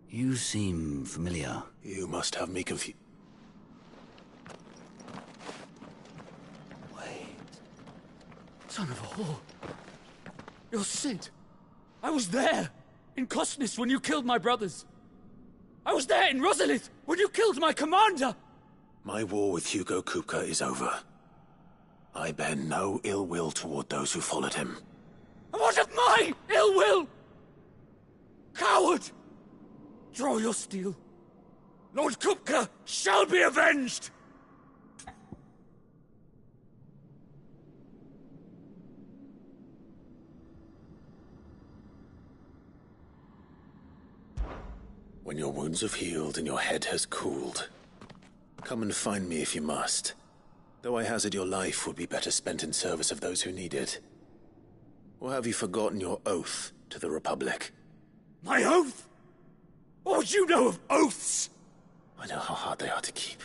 You seem familiar. You must have me confused. Son of a whore. You're Sid. I was there in Cosnis when you killed my brothers. I was there in Rosalith when you killed my commander. My war with Hugo Kupka is over. I bear no ill will toward those who followed him. And what of my ill will? Coward! Draw your steel. Lord Kupka shall be avenged! When your wounds have healed and your head has cooled, come and find me if you must. Though I hazard your life would be better spent in service of those who need it. Or have you forgotten your oath to the Republic? My oath? What would you know of oaths? I know how hard they are to keep.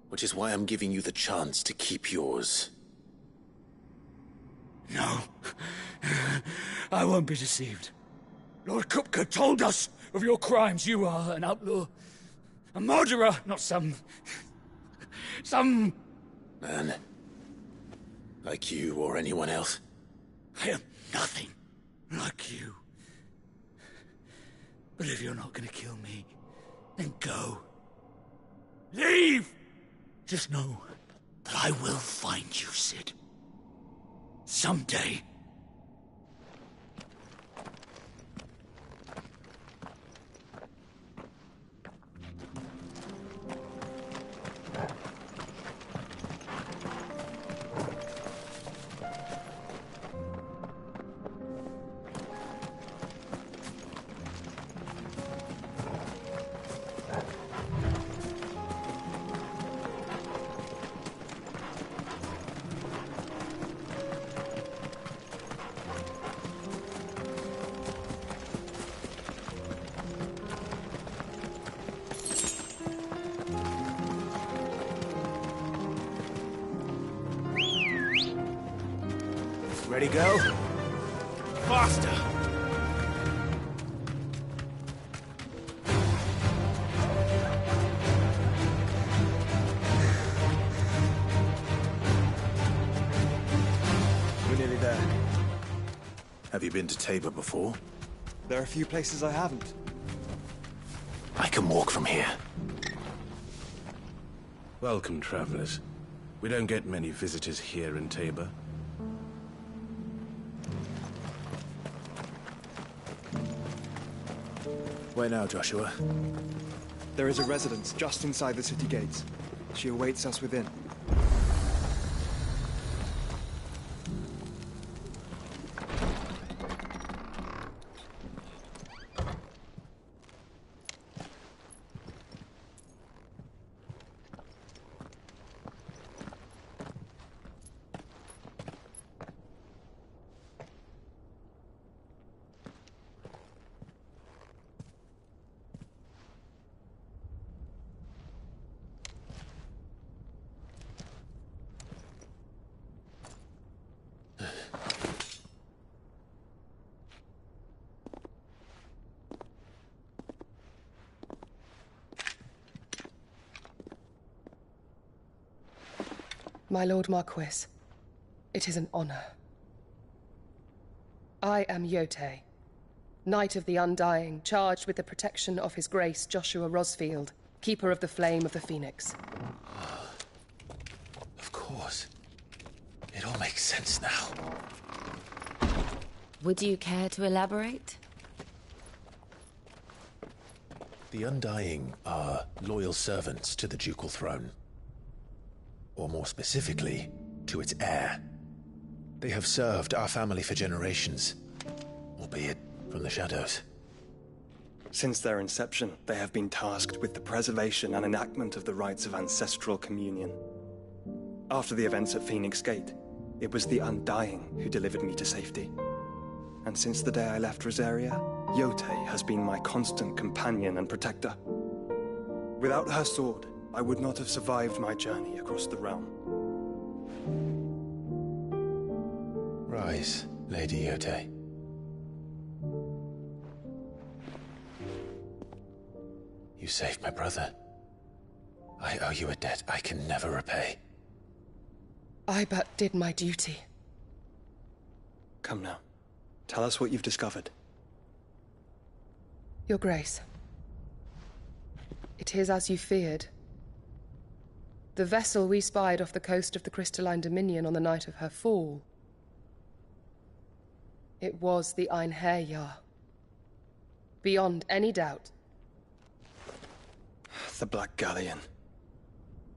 Which is why I'm giving you the chance to keep yours. No. I won't be deceived. Lord Kupka told us of your crimes. You are an outlaw. A murderer, not some man. Like you or anyone else. I am nothing like you. But if you're not gonna kill me, then go. Leave! Just know that I will find you, Sid. Someday. Ready, go? Faster! We're nearly there. Have you been to Tabor before? There are a few places I haven't. I can walk from here. Welcome, travelers. We don't get many visitors here in Tabor. Where now, Joshua? There is a residence just inside the city gates. She awaits us within. My Lord Marquis, it is an honor. I am Yote, Knight of the Undying, charged with the protection of His Grace Joshua Rosfield, Keeper of the Flame of the Phoenix. Of course. It all makes sense now. Would you care to elaborate? The Undying are loyal servants to the ducal throne. Or more specifically, to its heir. They have served our family for generations, albeit from the shadows. Since their inception, they have been tasked with the preservation and enactment of the rites of ancestral communion. After the events at Phoenix Gate, it was the Undying who delivered me to safety. and since the day I left Rosaria, Yotei has been my constant companion and protector. Without her sword, I would not have survived my journey across the realm. Rise, Lady Yotei. You saved my brother. I owe you a debt I can never repay. I but did my duty. Come now. Tell us what you've discovered. Your Grace. It is as you feared. The vessel we spied off the coast of the Crystalline Dominion on the night of her fall. It was the Einherjar. Beyond any doubt. The Black Galleon.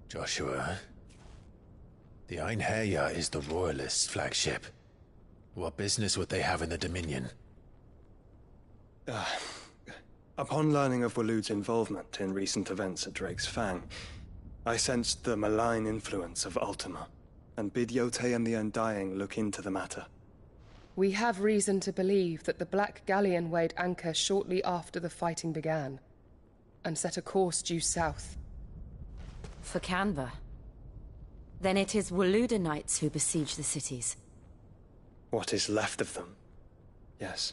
Joshua, the Einherjar is the Royalists' flagship. What business would they have in the Dominion? Upon learning of Waloed's involvement in recent events at Drake's Fang, I sensed the malign influence of Ultima, and bid Yotei and the Undying look into the matter. We have reason to believe that the Black Galleon weighed anchor shortly after the fighting began, and set a course due south. For Canva. Then it is Waloed knights who besiege the cities. What is left of them, yes.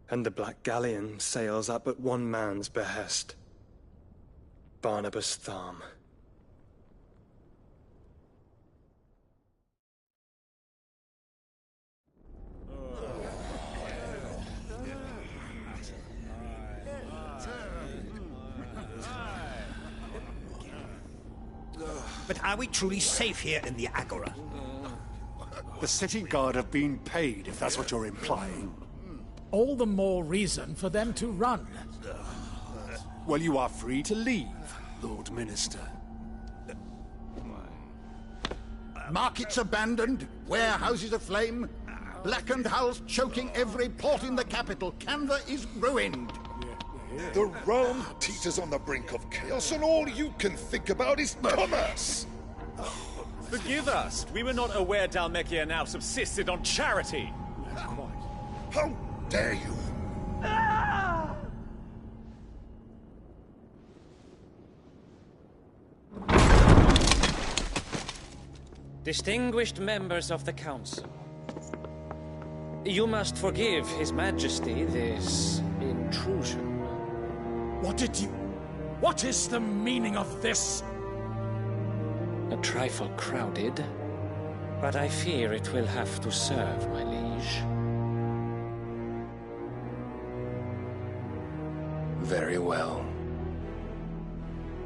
And the Black Galleon sails at but one man's behest. Barnabas Tharm. But are we truly safe here in the Agora? The city guard have been paid, if that's what you're implying. All the more reason for them to run. Well, you are free to leave, Lord Minister. Markets abandoned, warehouses aflame, blackened hulls choking every port in the capital. Canva is ruined. The realm teeters on the brink of chaos, and all you can think about is commerce! Forgive us. We were not aware Dhalmekia now subsisted on charity. How dare you? Distinguished members of the Council, you must forgive His Majesty this intrusion. What is the meaning of this? A trifle crowded, but I fear it will have to serve, my liege. Very well.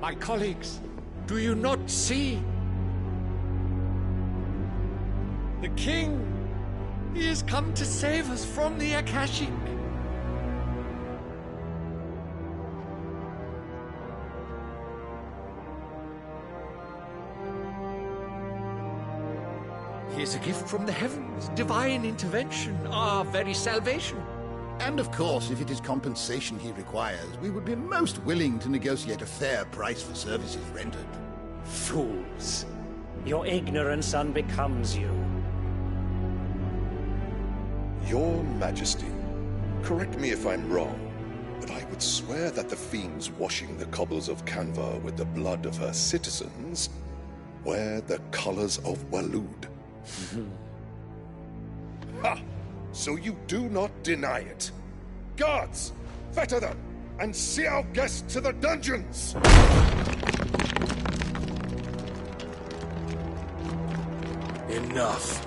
My colleagues, do you not see? The king, he has come to save us from the Akashic. He is a gift from the heavens, divine intervention, our very salvation. And of course, if it is compensation he requires, we would be most willing to negotiate a fair price for services rendered. Fools. Your ignorance unbecomes you. Your Majesty, correct me if I'm wrong, but I would swear that the fiends washing the cobbles of Canva with the blood of her citizens wear the colors of Waloed. Ha! So you do not deny it. Guards, fetter them, and see our guests to the dungeons! Enough.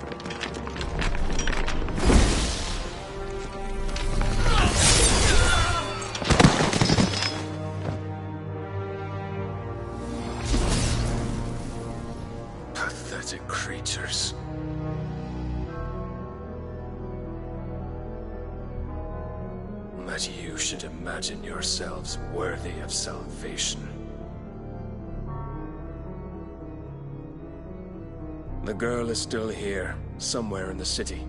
Pathetic creatures. That you should imagine yourselves worthy of salvation. The girl is still here, somewhere in the city,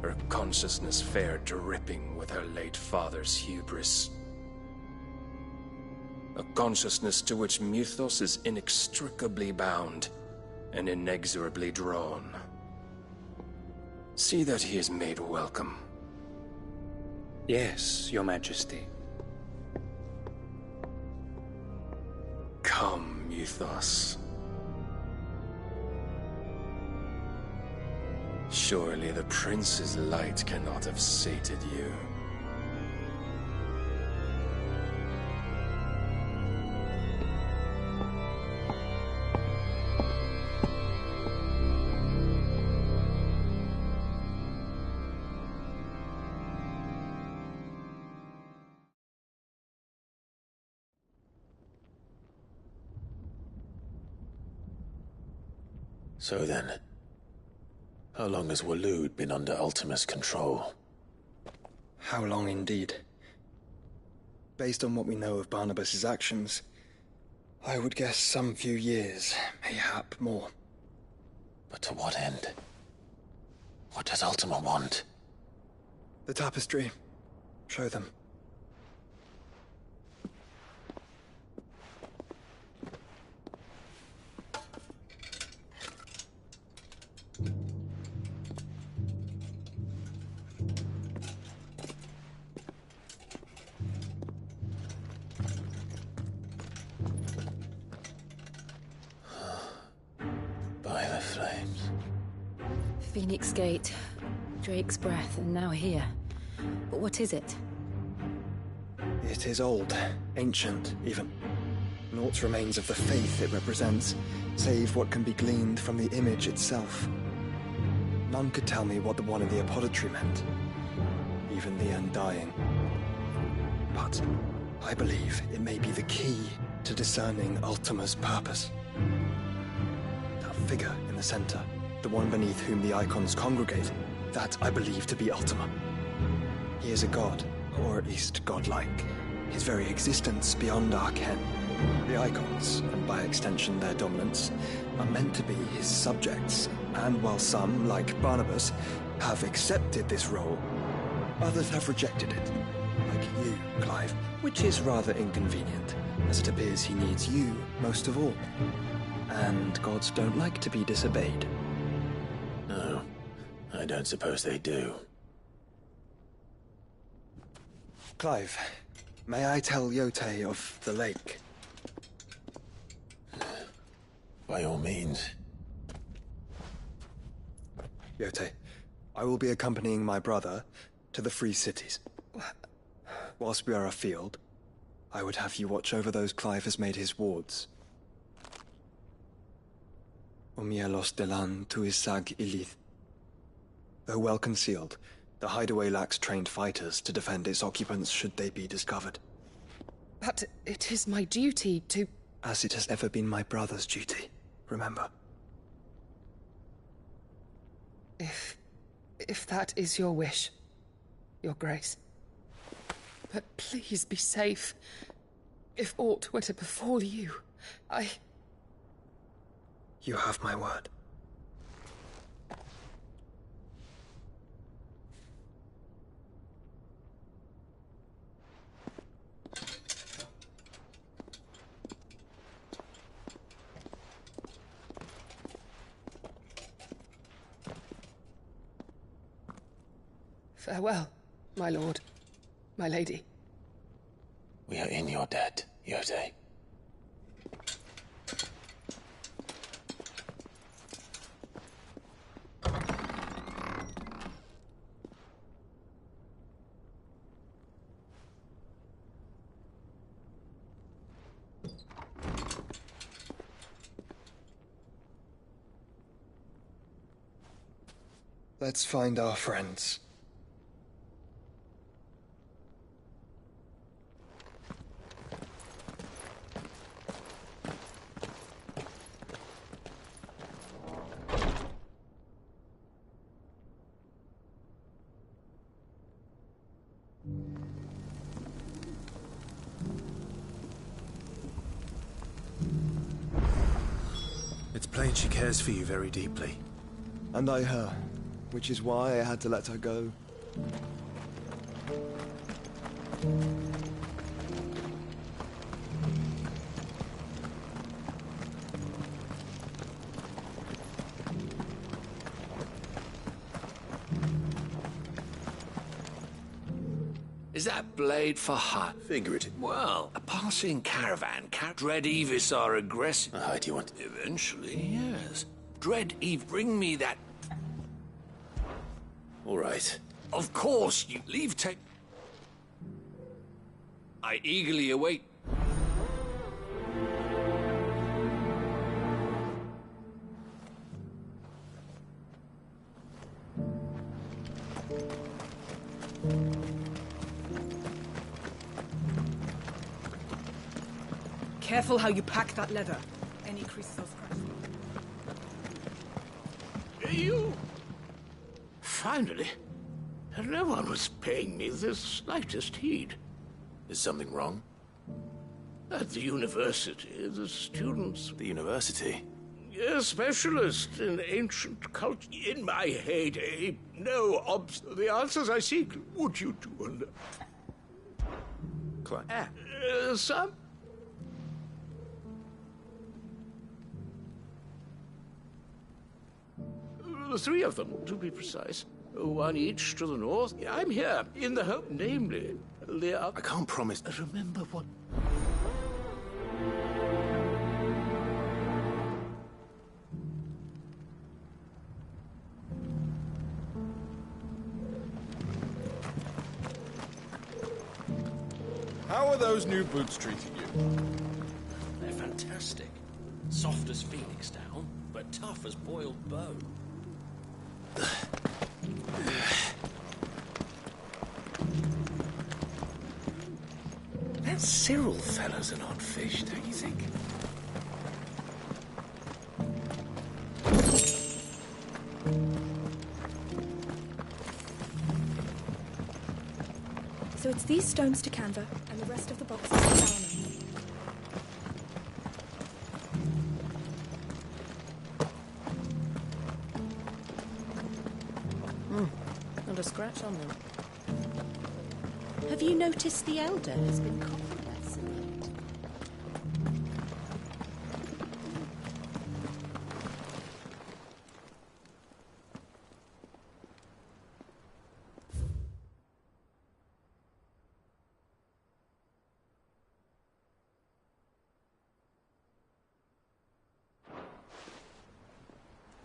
her consciousness fair dripping with her late father's hubris. A consciousness to which Mythos is inextricably bound and inexorably drawn. See that he is made welcome Yes, Your Majesty. Come, Mythos. Surely the Prince's light cannot have sated you. So then, how long has Waloed been under Ultima's control? How long indeed? Based on what we know of Barnabas's actions, I would guess some few years, mayhap more. But to what end? What does Ultima want? The tapestry. Show them. By the flames. Phoenix Gate, Drake's Breath, and now here. But what is it? It is old, ancient, even. Naught remains of the faith it represents, save what can be gleaned from the image itself. None could tell me what the one in the apothecary meant, even the Undying. But I believe it may be the key to discerning Ultima's purpose. That figure in the center, the one beneath whom the icons congregate, that I believe to be Ultima. He is a god, or at least godlike. His very existence beyond our ken. The icons, and by extension their dominants, are meant to be his subjects, and while some, like Barnabas, have accepted this role, others have rejected it. Like you, Clive, which is rather inconvenient, as it appears he needs you most of all. And gods don't like to be disobeyed. No, I don't suppose they do. Clive, may I tell Yote of the lake? By all means. Yote, I will be accompanying my brother to the Free Cities. Whilst we are afield, I would have you watch over those Clive has made his wards. Omielos delan tuisag ilith. Though well concealed, the hideaway lacks trained fighters to defend its occupants should they be discovered. But it is my duty to... As it has ever been my brother's duty, remember. If that is your wish, Your Grace. But please be safe. If aught were to befall you, You have my word. Farewell, my lord, my lady. We are in your debt, Yote. Let's find our friends. It's plain she cares for you very deeply. And I her, which is why I had to let her go. Is that blade for hire? Figurative. Well, a passing caravan. Dread Evis are aggressive. Do you want... Eventually, yes. Dread Eve, bring me that... All right. Of course, you leave I eagerly await... Careful how you pack that leather. Any creases or scratches. You... Finally. No one was paying me the slightest heed. Is something wrong? At the university, the students... The university? A specialist in ancient culture. In my heyday, no the answers I seek, would you do under... Some... Three of them, to be precise. One each to the north. I'm here, in the hope, namely, the other... I can't promise... Remember what... How are those new boots treating you? They're fantastic. Soft as phoenix down, but tough as boiled bone. That Cyril fellow's an odd fish, don't you think? So it's these stones to Canva, and the rest of the boxes to Salomon. Not a scratch on them. Have you noticed the Elder has been coughing less and late?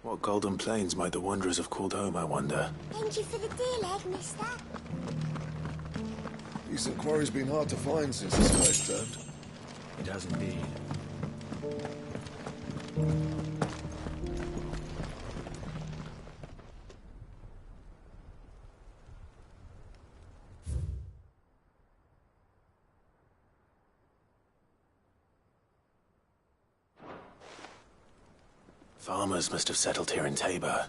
What golden plains might the wanderers have called home, I wonder? Thank you for the deal, Ed, mister. Decent quarry's been hard to find since the sky's turned. It has indeed. Farmers must have settled here in Tabor.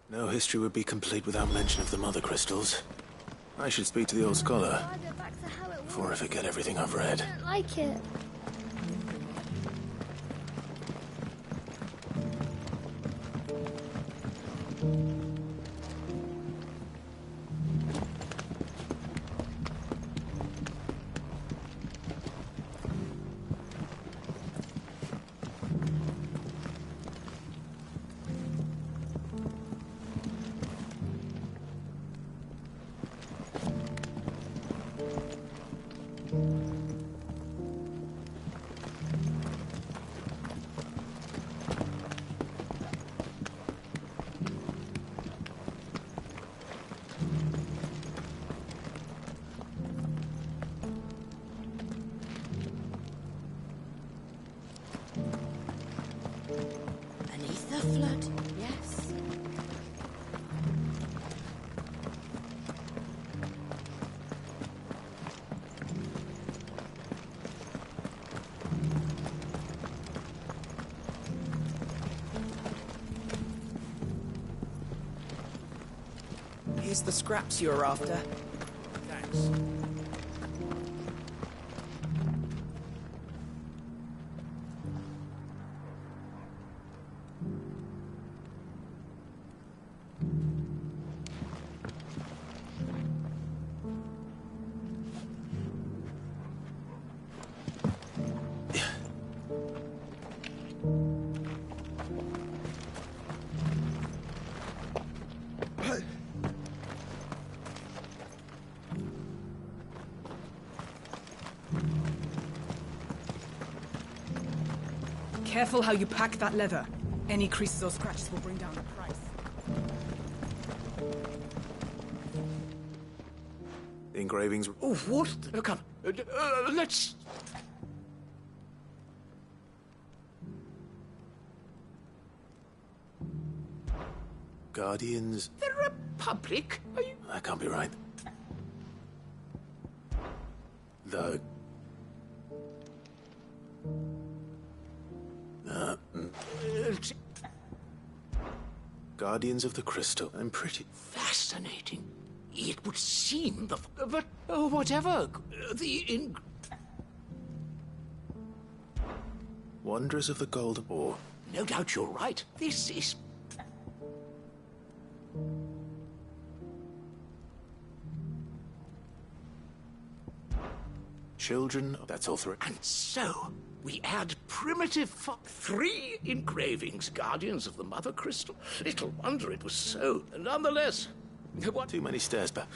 No history would be complete without mention of the Mother Crystals. I should speak to the old scholar before I forget everything I've read. I don't like it. Here's the scraps you're after. Thanks. Careful how you pack that leather. Any creases or scratches will bring down the price. The engravings... Oh, what? Come, let's... Guardians... The Republic? Are you... That can't be right. The... Guardians of the Crystal. I'm pretty... Fascinating. It would seem the... But, whatever. The... Wanderers of the Gold Ore. No doubt you're right. This is... Children... That's all three. And so, we add primitive 3 engravings, Guardians of the Mother Crystal. Little wonder it was so. Nonetheless... What? Too many stairs, but...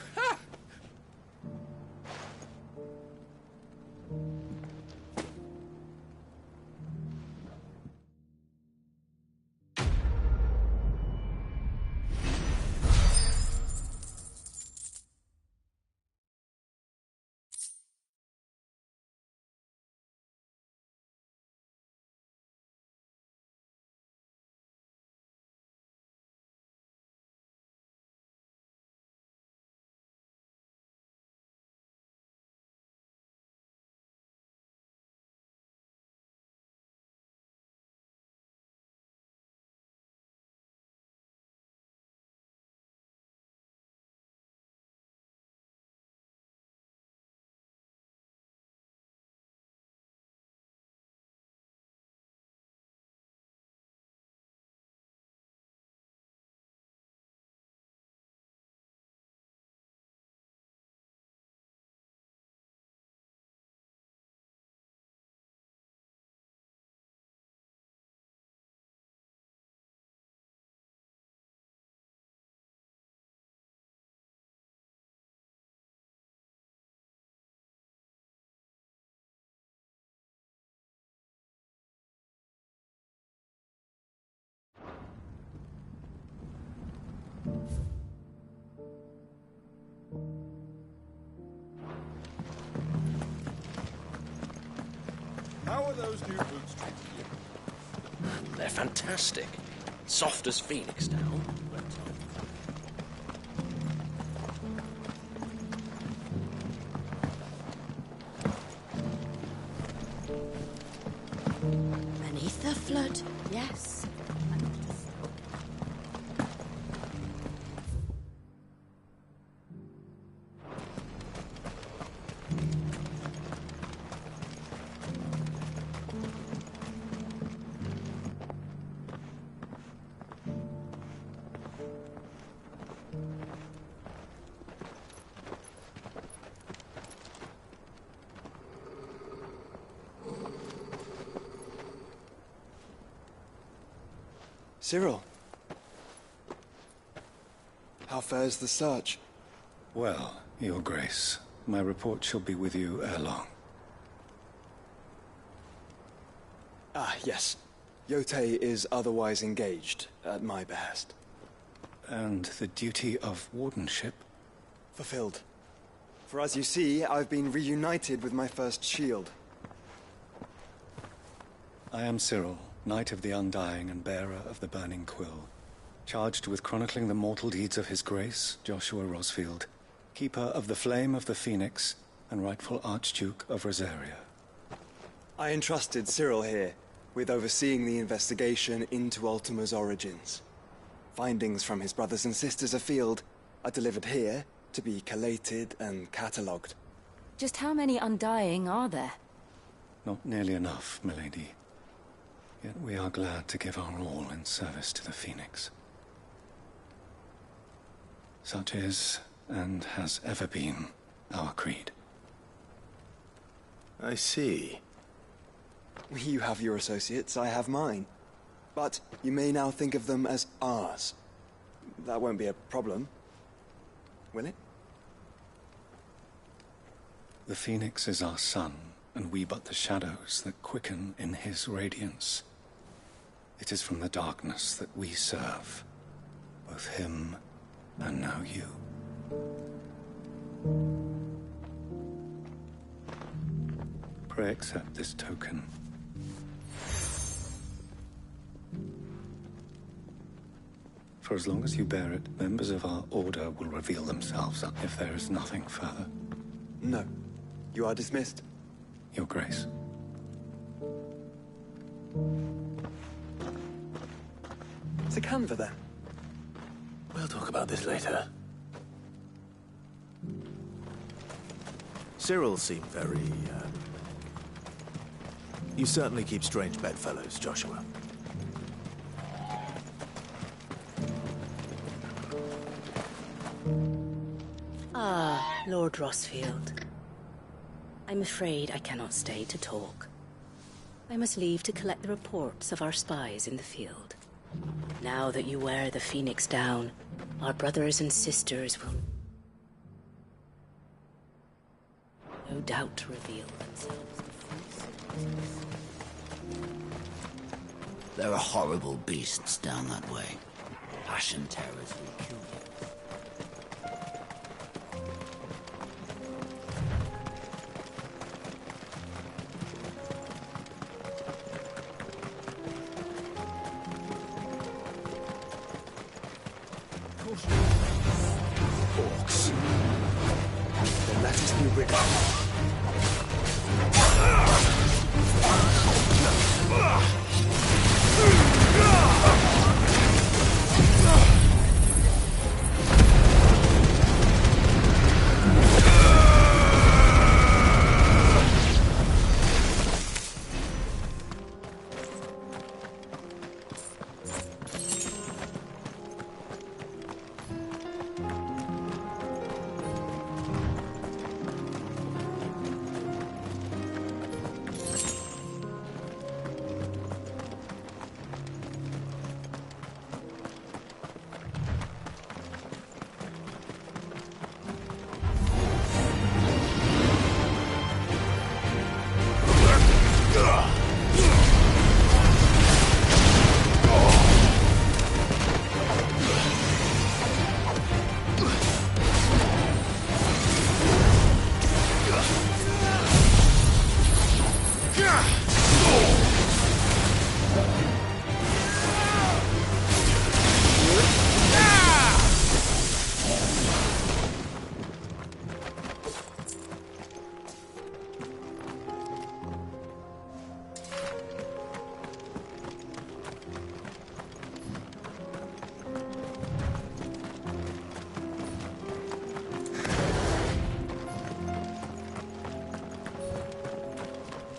How are those new boots treating you? They're fantastic. Soft as phoenix down. Beneath the flood, yes. Cyril. How fares the search? Well, Your Grace, my report shall be with you ere long. Ah, yes. Yotei is otherwise engaged, at my behest. And the duty of wardenship? Fulfilled. For as you see, I've been reunited with my first shield. I am Cyril, Knight of the Undying and bearer of the Burning Quill, charged with chronicling the mortal deeds of His Grace, Joshua Rosfield, Keeper of the Flame of the Phoenix, and rightful Archduke of Rosaria. I entrusted Cyril here with overseeing the investigation into Ultima's origins. Findings from his brothers and sisters afield are delivered here to be collated and catalogued. Just how many Undying are there? Not nearly enough, milady. Yet we are glad to give our all in service to the Phoenix. Such is, and has ever been, our creed. I see. You have your associates, I have mine. But you may now think of them as ours. That won't be a problem, will it? The Phoenix is our sun, and we but the shadows that quicken in his radiance. It is from the darkness that we serve, both him and now you. Pray accept this token. For as long as you bear it, members of our order will reveal themselves if there is nothing further. No. You are dismissed. Your Grace. It's a Canva, then. We'll talk about this later. Cyril seemed very, You certainly keep strange bedfellows, Joshua. Ah, Lord Rosfield. I'm afraid I cannot stay to talk. I must leave to collect the reports of our spies in the field. Now that you wear the Phoenix down, our brothers and sisters will no doubt reveal themselves before. There are horrible beasts down that way. Passion terrors will kill you. Orcs. Then let us be rid of them.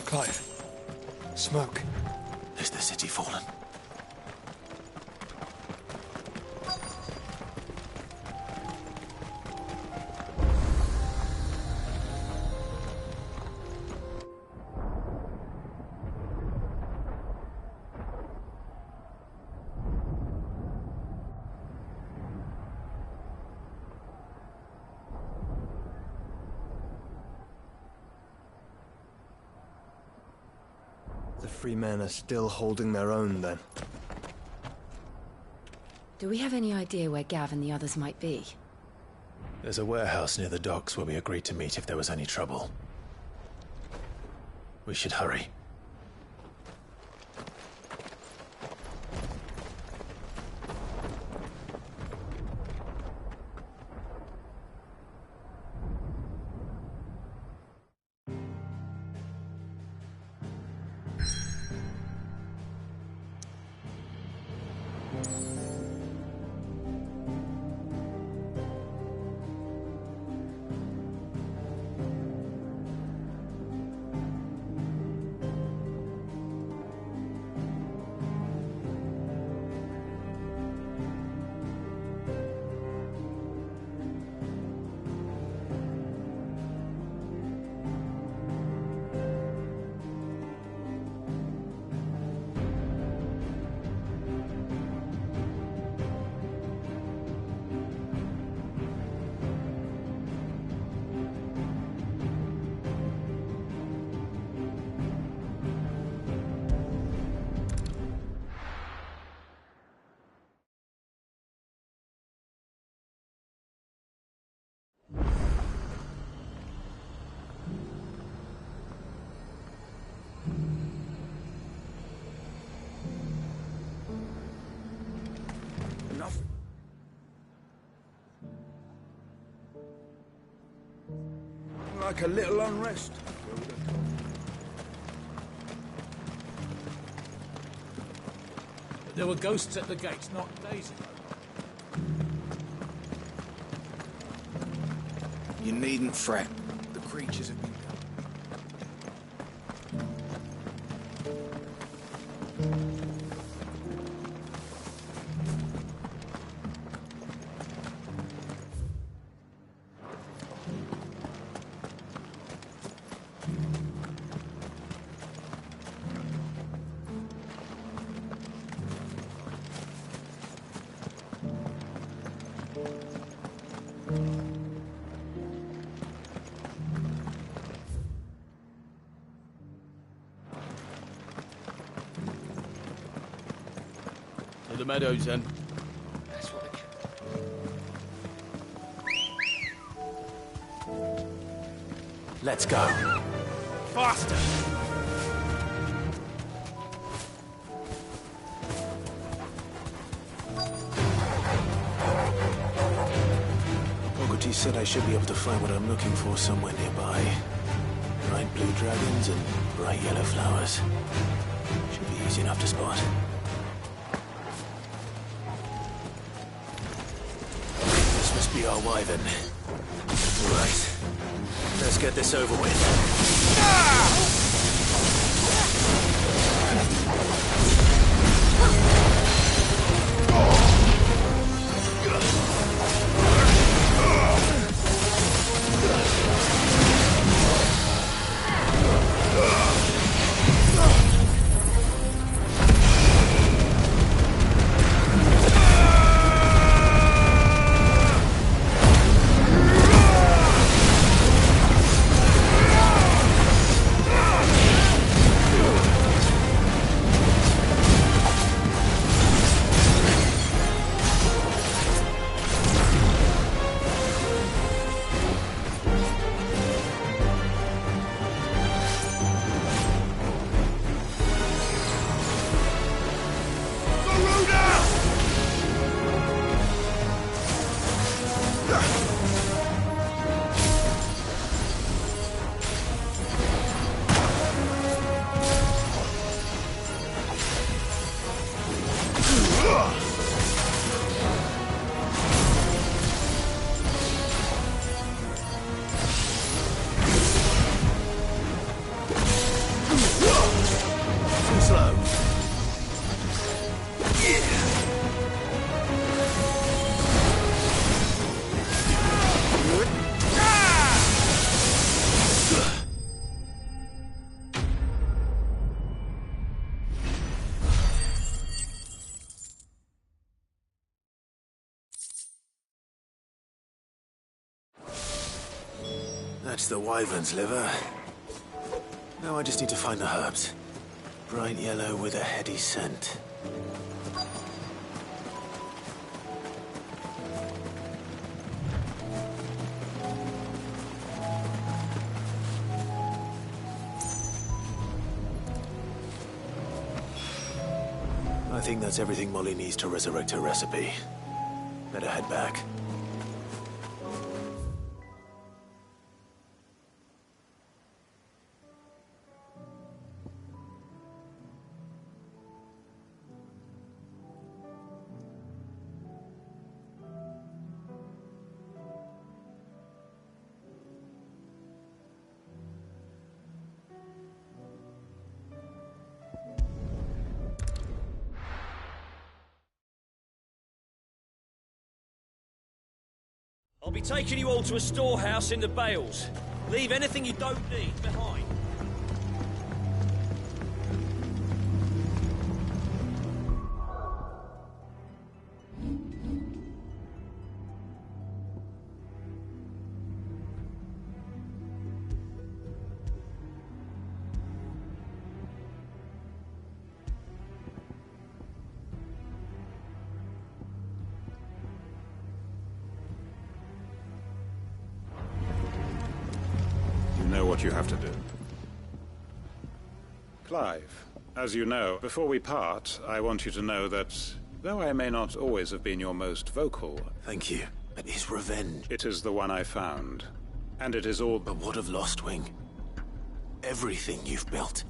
Clive. Smoke. Is the city fallen? The free men are still holding their own, then. Do we have any idea where Gav and the others might be? There's a warehouse near the docks where we agreed to meet if there was any trouble. We should hurry. like a little unrest. There were ghosts at the gates not days ago. You needn't fret. The creatures have been... To the meadows, then. That's what Let's go. Faster! Fogarty said I should be able to find what I'm looking for somewhere nearby. Bright blue dragons and bright yellow flowers. Should be easy enough to spot. This must be our wyvern. Right. Let's get this over with. That's the wyvern's liver. Now I just need to find the herbs. Bright yellow with a heady scent. I think that's everything Molly needs to resurrect her recipe. Better head back. I'll be taking you all to a storehouse in the Bales. Leave anything you don't need behind. What you have to do. Clive, as you know, before we part, I want you to know that, though I may not always have been your most vocal... Thank you. But his revenge... It is the one I found. And it is all... But what of Lostwing? Everything you've built.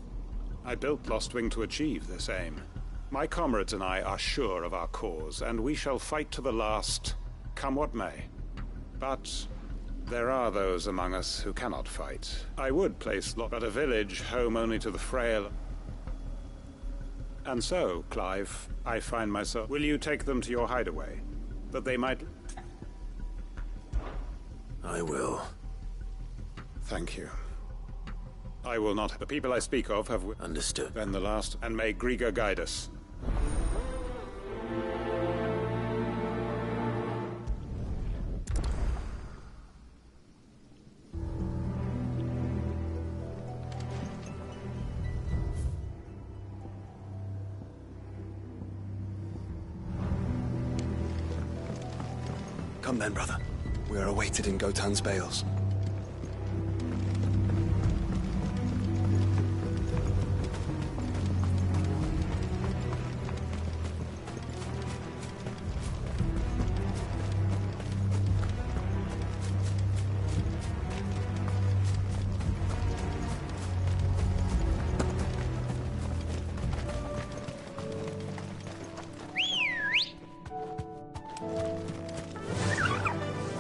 I built Lostwing to achieve this aim. My comrades and I are sure of our cause, and we shall fight to the last, come what may. But there are those among us who cannot fight. I would place but a village home only to the frail. And so, Clive, I find myself... Will you take them to your hideaway? That they might... I will. Thank you. I will not. The people I speak of have... Understood. Been the last, and may Griga guide us. Come then, brother. We are awaited in Gotan's bales.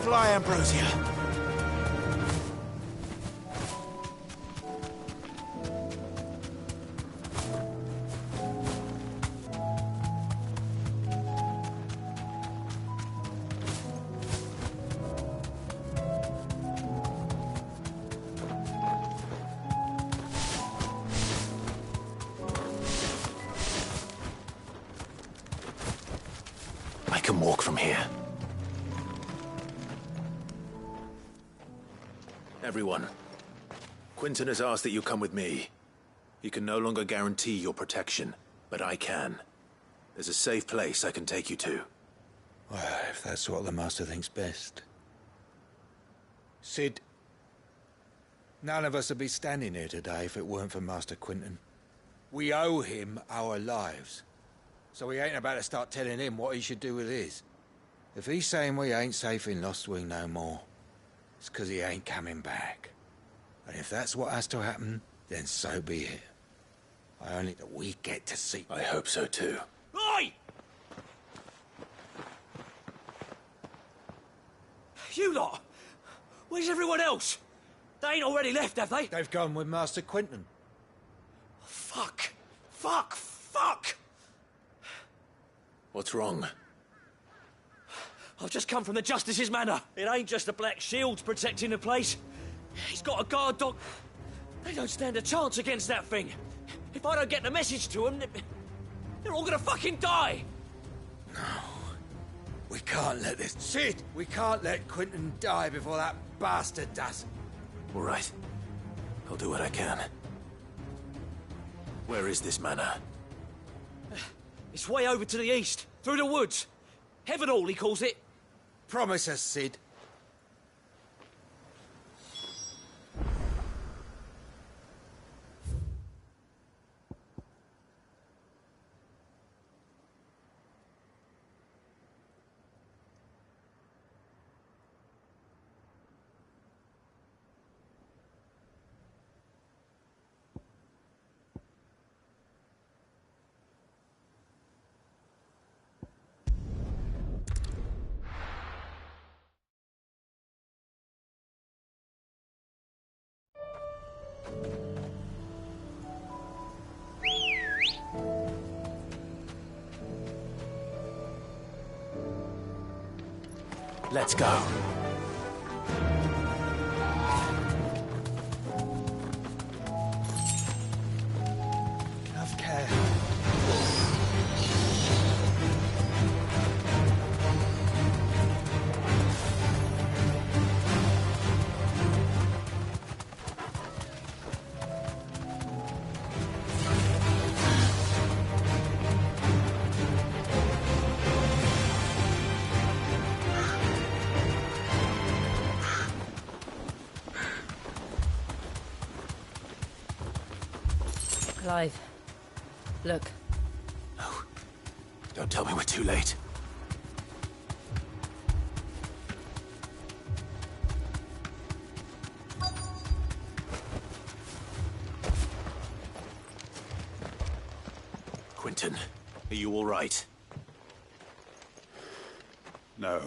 Fly, Ambrosia. I can walk from here. Everyone, Quinton has asked that you come with me. He can no longer guarantee your protection, but I can. There's a safe place I can take you to. Well, if that's what the Master thinks best. Sid, none of us would be standing here today if it weren't for Master Quinton. We owe him our lives. So we ain't about to start telling him what he should do with his. If he's saying we ain't safe in Lostwing no more, it's 'cause he ain't coming back. And if that's what has to happen, then so be it. I only that we get to see. I hope so too. Oi! You lot! Where's everyone else? They ain't already left, have they? They've gone with Master Quinton. Fuck! Fuck! Fuck! What's wrong? I've just come from the Justice's manor. It ain't just the Black Shields protecting the place. He's got a guard dog. They don't stand a chance against that thing. If I don't get the message to them, they're all gonna fucking die. No. We can't let this... Sid! We can't let Quinton die before that bastard does. All right. I'll do what I can. Where is this manor? It's way over to the east, through the woods. Heaven Hall, he calls it. Promise us, Sid. Let's go. Have care. Clive, look. No. Don't tell me we're too late. Quentin, are you all right? No.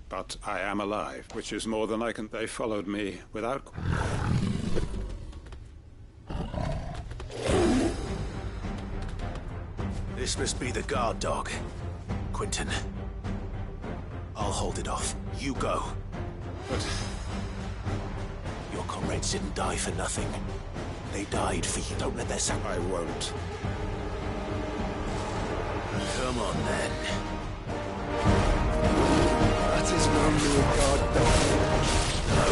But I am alive, which is more than I can... They followed me without... This must be the guard dog. Quentin. I'll hold it off. You go. But... Your comrades didn't die for nothing. They died for you. Don't let their sacrifice... I won't. Come on, then. That is no mere guard dog. No.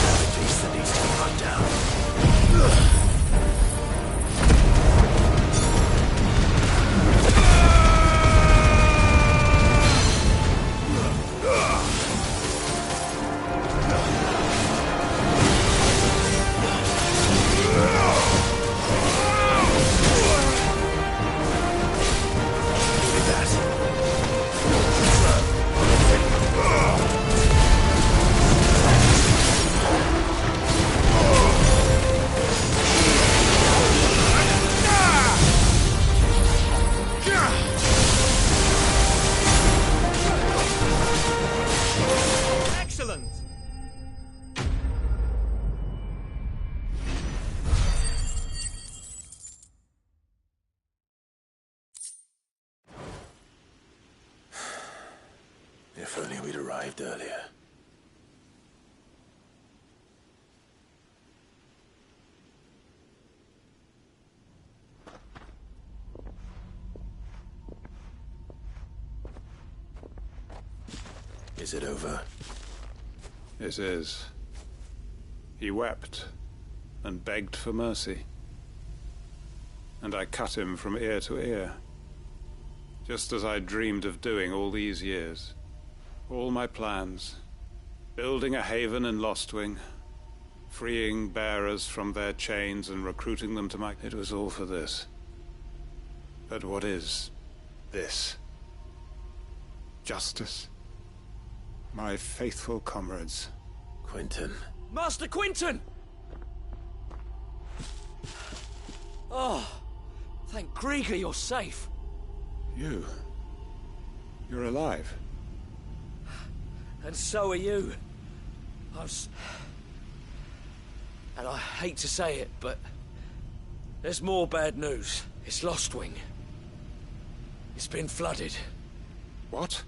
That's a beast that needs to be run down. If only we'd arrived earlier. Is it over? It is. He wept and begged for mercy. And I cut him from ear to ear. Just as I dreamed of doing all these years. All my plans. Building a haven in Lostwing. Freeing bearers from their chains and recruiting them to my... It was all for this. But what is this? Justice? My faithful comrades. Quentin. Master Quentin! Oh, thank Grieger you're safe. You're alive. And so are you. And I hate to say it, but there's more bad news. It's Lostwing. It's been flooded. What?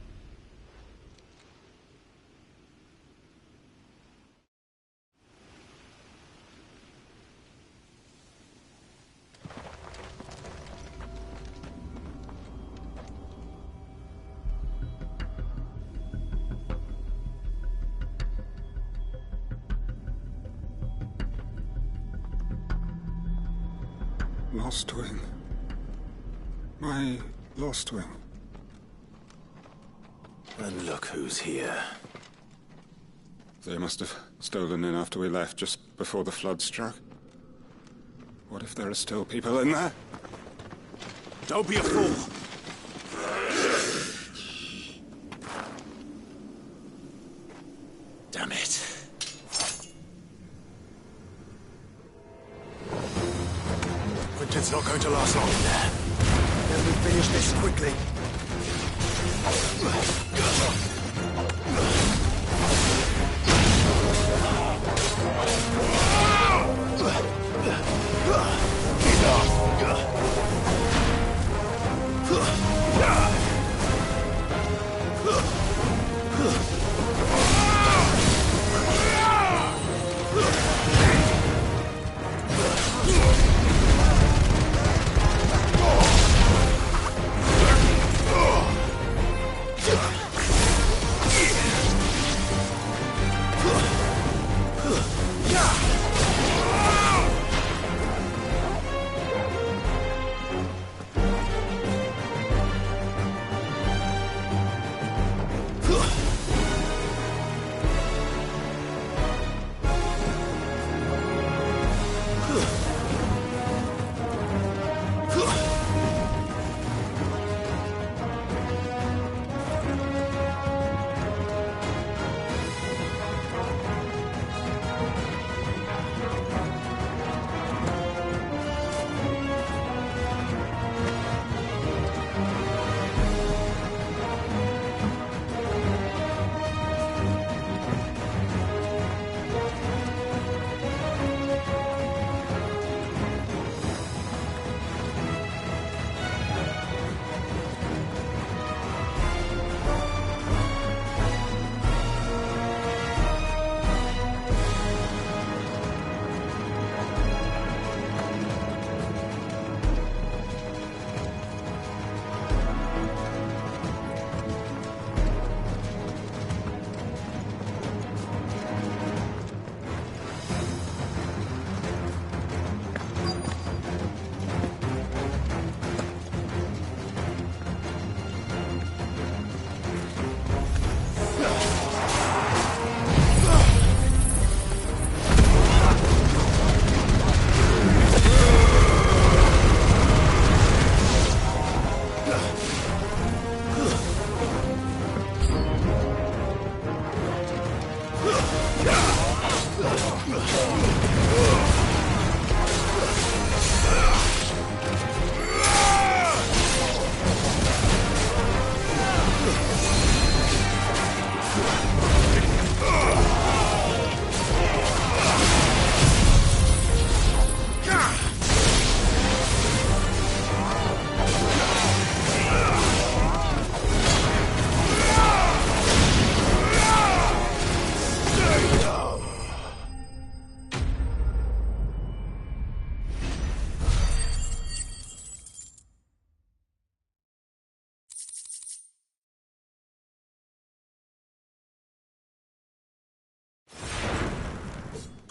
Lostwing. My Lostwing. And look who's here. They must have stolen in after we left, just before the flood struck. What if there are still people in there? Don't be a fool! Damn it. Quentin's not going to last long in there. Then we finish this quickly.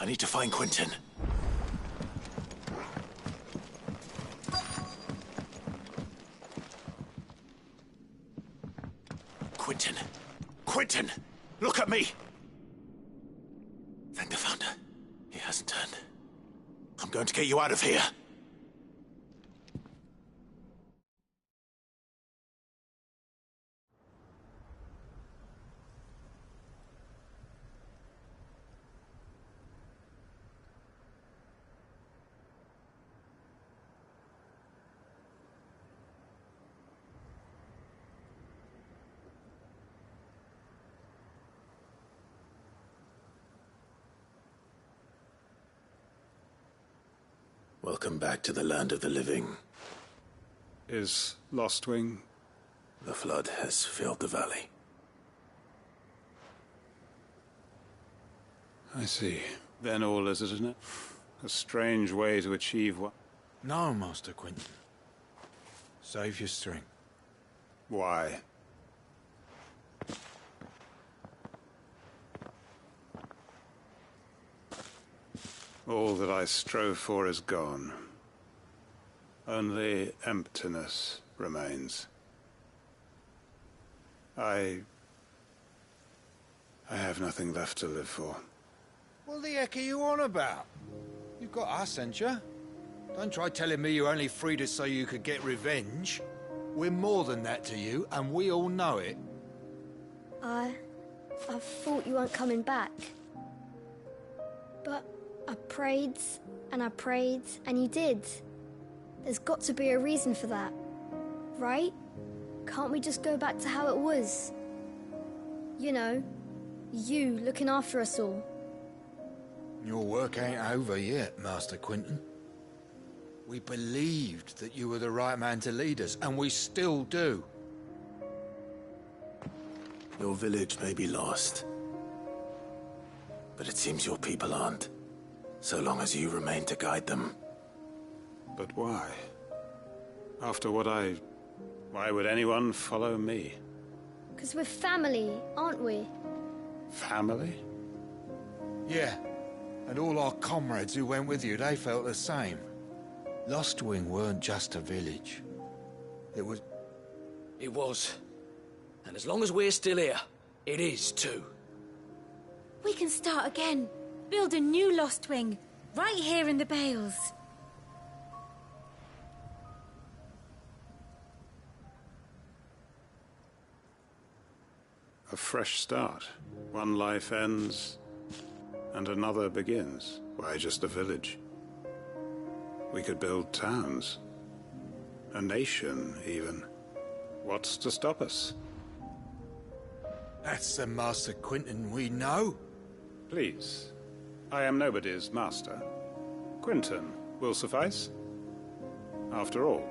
need to find Quentin. Quentin! Quentin! Look at me! Thank the Founder. He hasn't turned. I'm going to get you out of here. Welcome back to the land of the living. Is Lostwing? The flood has filled the valley. I see. Then all is, isn't it? A strange way to achieve what... No, Master Quentin. Save your strength. Why? All that I strove for is gone. Only emptiness remains. I have nothing left to live for. What the heck are you on about? You've got us, ain't you? Don't try telling me you only freed us so you could get revenge. We're more than that to you, and we all know it. I thought you weren't coming back. But I prayed, and you did. There's got to be a reason for that, right? Can't we just go back to how it was? You know, you looking after us all. Your work ain't over yet, Master Quentin. We believed that you were the right man to lead us, and we still do. Your village may be lost, but it seems your people aren't, so long as you remain to guide them. But why? After what why would anyone follow me? 'Cause we're family, aren't we? Family? Yeah, and all our comrades who went with you, they felt the same. Lostwing weren't just a village. It was... It was. And as long as we're still here, it is too. We can start again. Build a new Lostwing, right here in the Bales. A fresh start. One life ends, and another begins. Why just a village? We could build towns. A nation, even. What's to stop us? That's the Master Quentin we know. Please. I am nobody's master. Quentin will suffice. After all,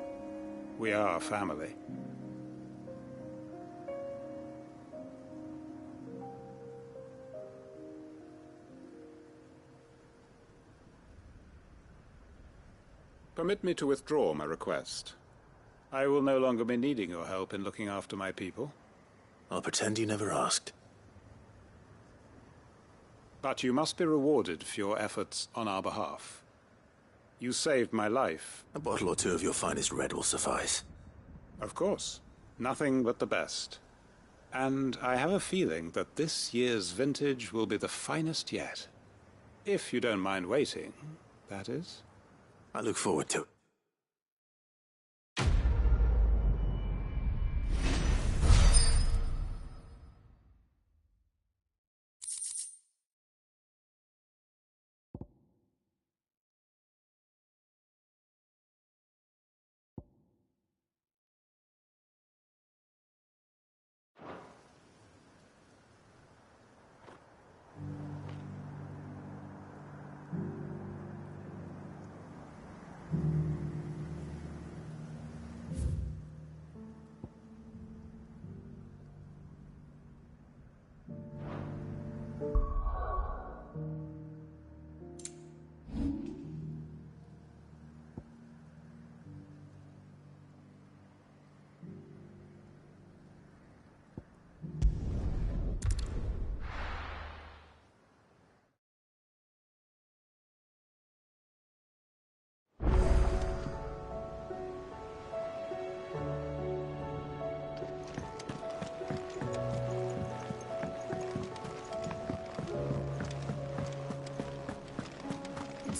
we are family. Permit me to withdraw my request. I will no longer be needing your help in looking after my people. I'll pretend you never asked. But you must be rewarded for your efforts on our behalf. You saved my life. A bottle or two of your finest red will suffice. Of course. Nothing but the best. And I have a feeling that this year's vintage will be the finest yet. If you don't mind waiting, that is. I look forward to it.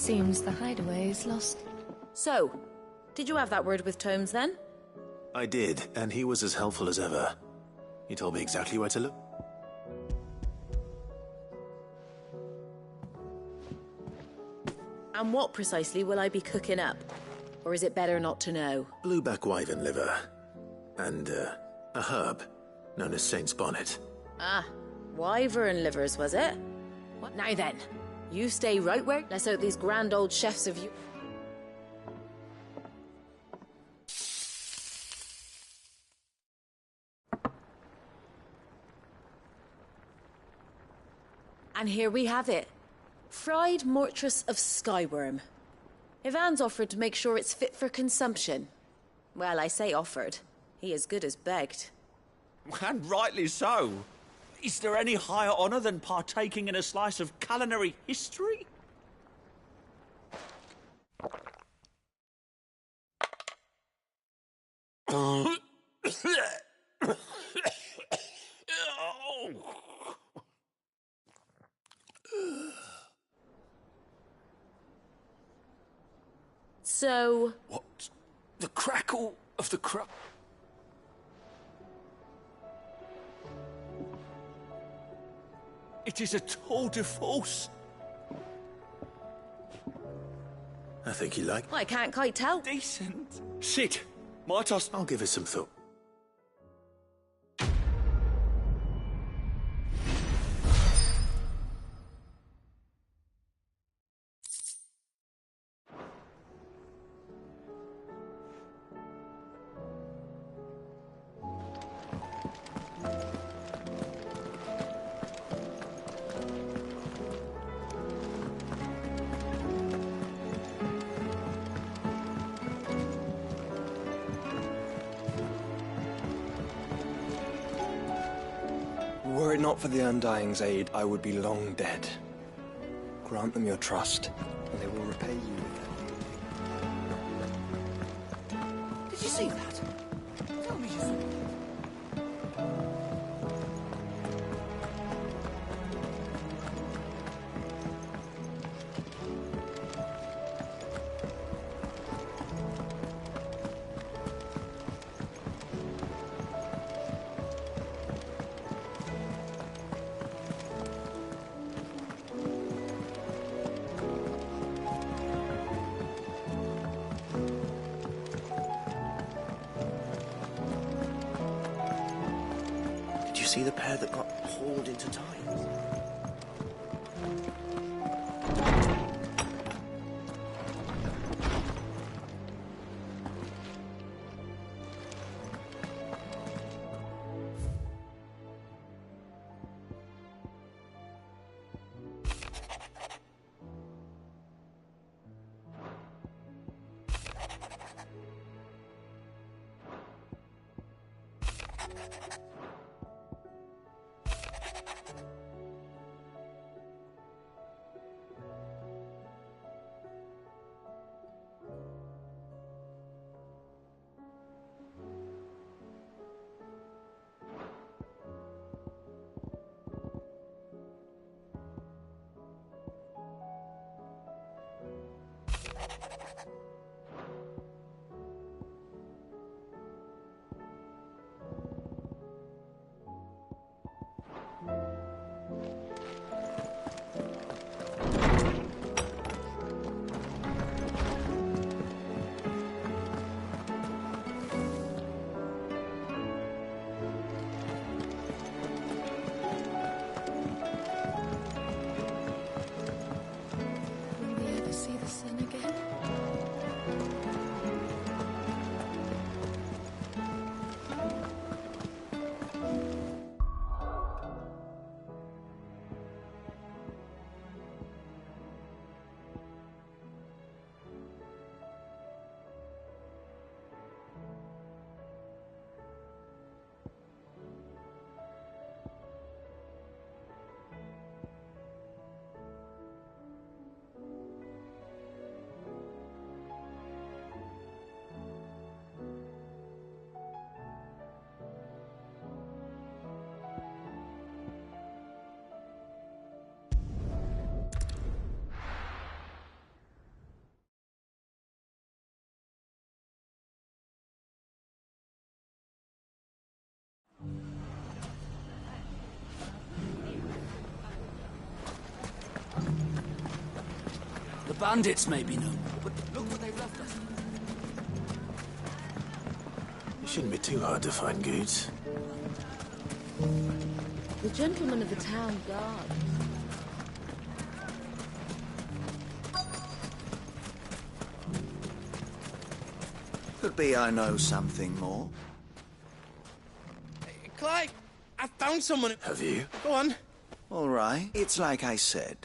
Seems the hideaway is lost. So, did you have that word with Tomes then? I did, and he was as helpful as ever. He told me exactly where to look. And what precisely will I be cooking up? Or is it better not to know? Blueback wyvern liver. And, a herb known as Saint's Bonnet. Ah, wyvern livers, was it? What now then? You stay right where? Let's out these grand old chefs of you. And here we have it. Fried mortress of skyworm. Ivan's offered to make sure it's fit for consumption. Well, I say offered. He as good as begged. And rightly so. Is there any higher honor than partaking in a slice of culinary history? So... What? The crackle of the It is a tour de force. I think you like. I can't quite tell. Decent. Sit. My toss. I'll give it some thought. Were it not for the Undying's aid, I would be long dead. Grant them your trust, and they will repay you with their... Did you see that? Tell me you saw it. Did you see the pair that got hauled into time? bandits may be no more, but look what they've left us. It shouldn't be too hard to find goods. The gentlemen of the town guard. Could be I know something more. Clive, I found someone. Have you? Go on. All right. It's like I said.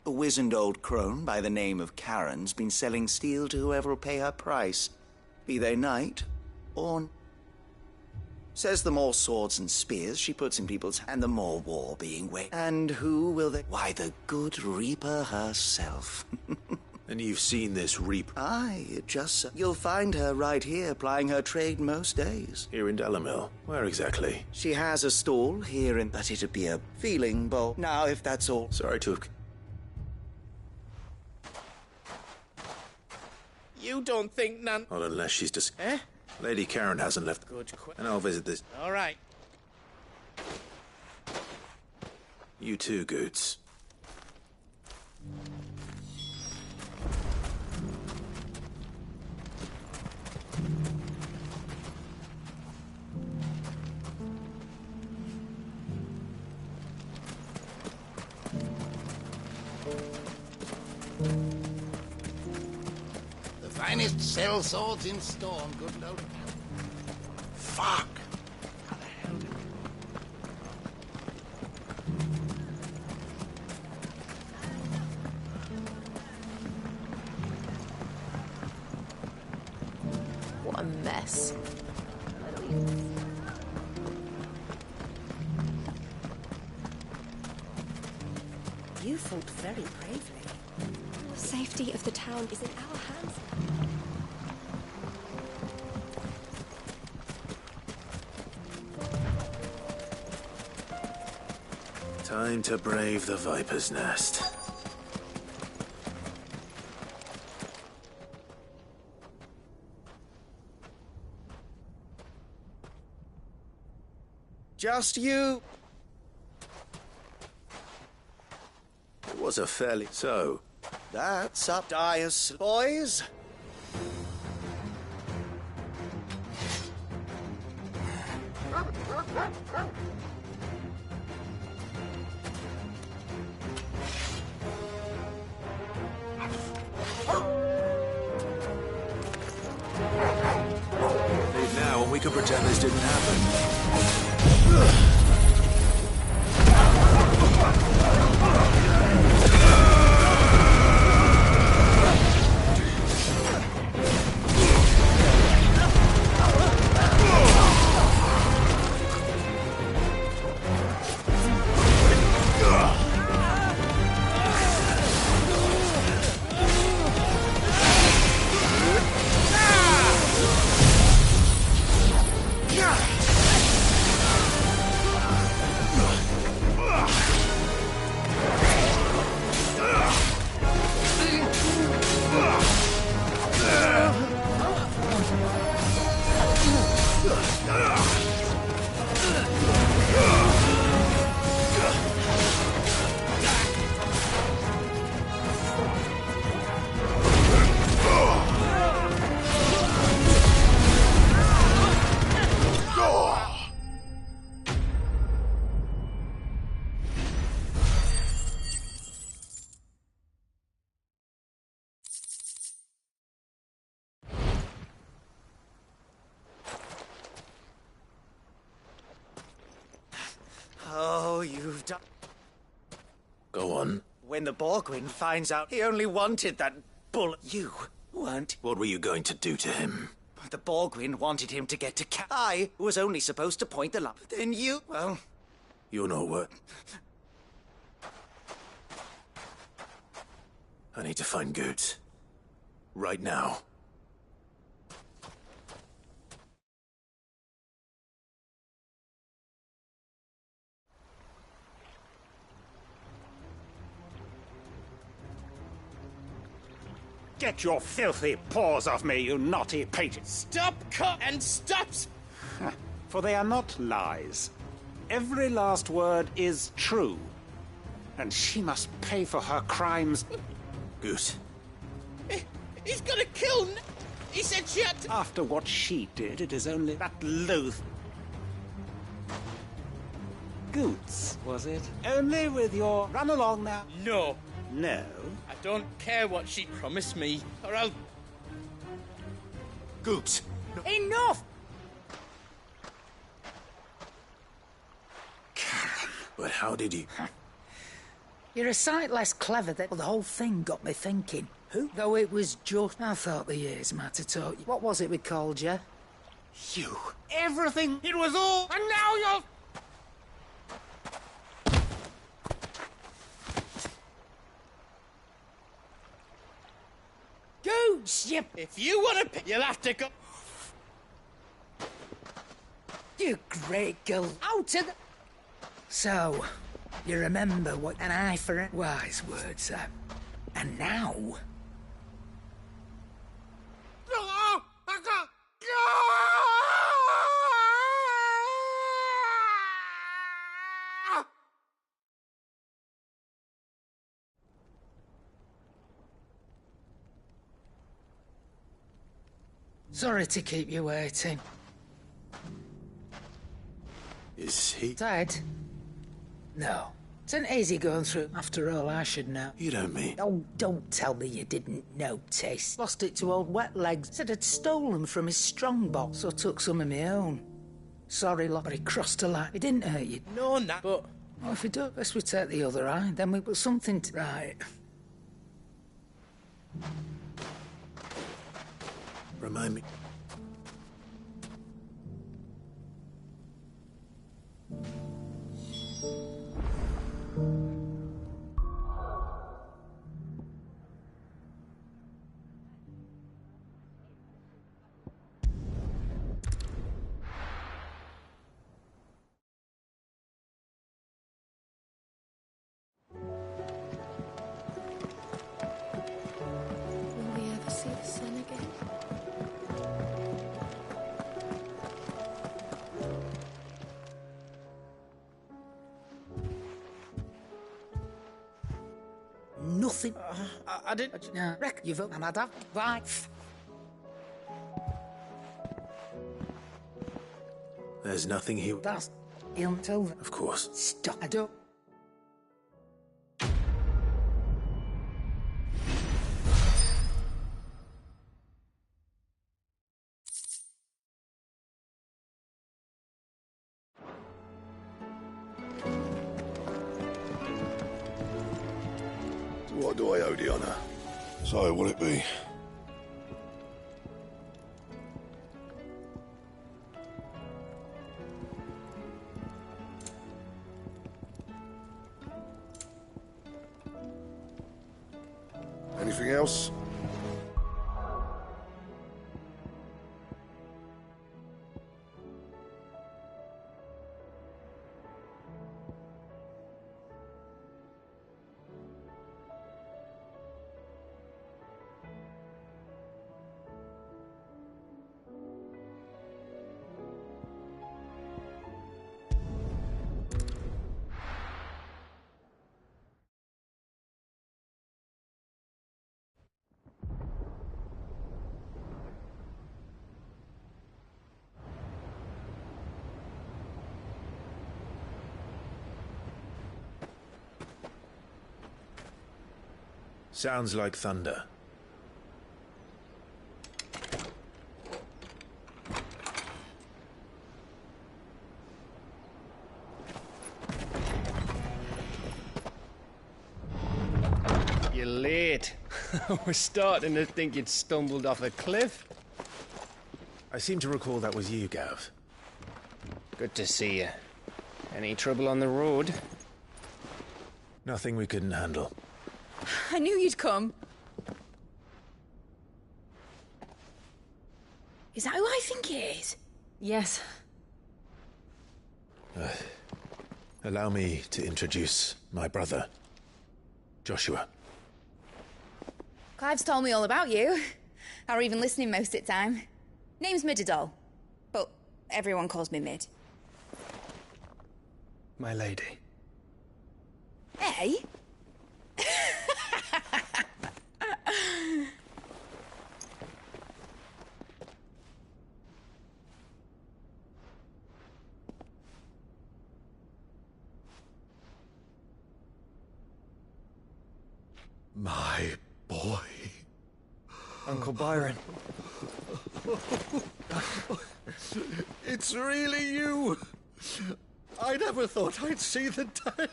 A wizened old crone by the name of Karen's been selling steel to whoever will pay her price. Be they knight or... Says the more swords and spears she puts in people's hands, the more war being waged. And who will they... Why, the good Reaper herself. And you've seen this Reaper? Aye, it just... You'll find her right here, plying her trade most days. Here in Delamil? Where exactly? She has a stall here in... But it'd be a feeling bowl. Now, if that's all... Sorry to have... You don't think none... Not unless she's just... Eh? Lady Karen hasn't left... Good question. And I'll visit this... All right. You too, Goods. The finest cell swords in Storm, good Lord. Fuck! How the hell did... What a mess. You fought very bravely. The safety of the town is in our hands. Time to brave the Viper's Nest. Just you? It was a fairly... So... That's up, Dias, boys. Leave now and we can pretend this didn't happen. Oh, you've done... Go on. When the Borgwyn finds out he only wanted that bull... You weren't... What were you going to do to him? The Borgwyn wanted him to get to I was only supposed to point the lamp. Then you... Well... You know what? I need to find goods. Right now. Get your filthy paws off me, you naughty patriot! Stop, cut, and stops! For they are not lies. Every last word is true. And she must pay for her crimes. Goose, He's gonna kill... He said she had to... After what she did, it is only that loath... Goots, was it? Only with your... Run along now. No. No? I don't care what she promised me, or I'll... Goots! No. Enough! Karen, but how did you... You're a sight less clever than... Well, the whole thing got me thinking. Who? Though it was just... I thought the years might have taught you. What was it we called you? You. Everything. It was all... And now you're... Goots, you... If you want to... You'll have to go... You great girl. Out of the... So, you remember what an eye for a... Wise words, sir. And now... Sorry to keep you waiting. Is he... Dead? No. It's an easy going through. After all, I should know. You don't mean... Oh, don't tell me you didn't notice. Lost it to old Wet Legs. Said I'd stolen from his strongbox, so took some of my own. Sorry, lot, but he crossed a line. He didn't hurt you. No, but... Well, if he don't, best we take the other eye. Then we put something to... Right. Remind me... Will we ever see the sun again? Nothing. I didn't... No. Reckon you've... And I'd have... Right. There's nothing he... That's... He'll tell them. Of course. Stop. I don't... What do I owe the honour? So, will it be? Anything else? Sounds like thunder. You're late. We're starting to think you'd stumbled off a cliff. I seem to recall that was you, Gav. Good to see you. Any trouble on the road? Nothing we couldn't handle. I knew you'd come. Is that who I think it is? Yes. Allow me to introduce my brother, Joshua. Clive's told me all about you. Or even listening most of the time. Name's Midadol, but everyone calls me Mid. My lady. Hey? My boy. Uncle Byron. It's really you. I never thought I'd see the day.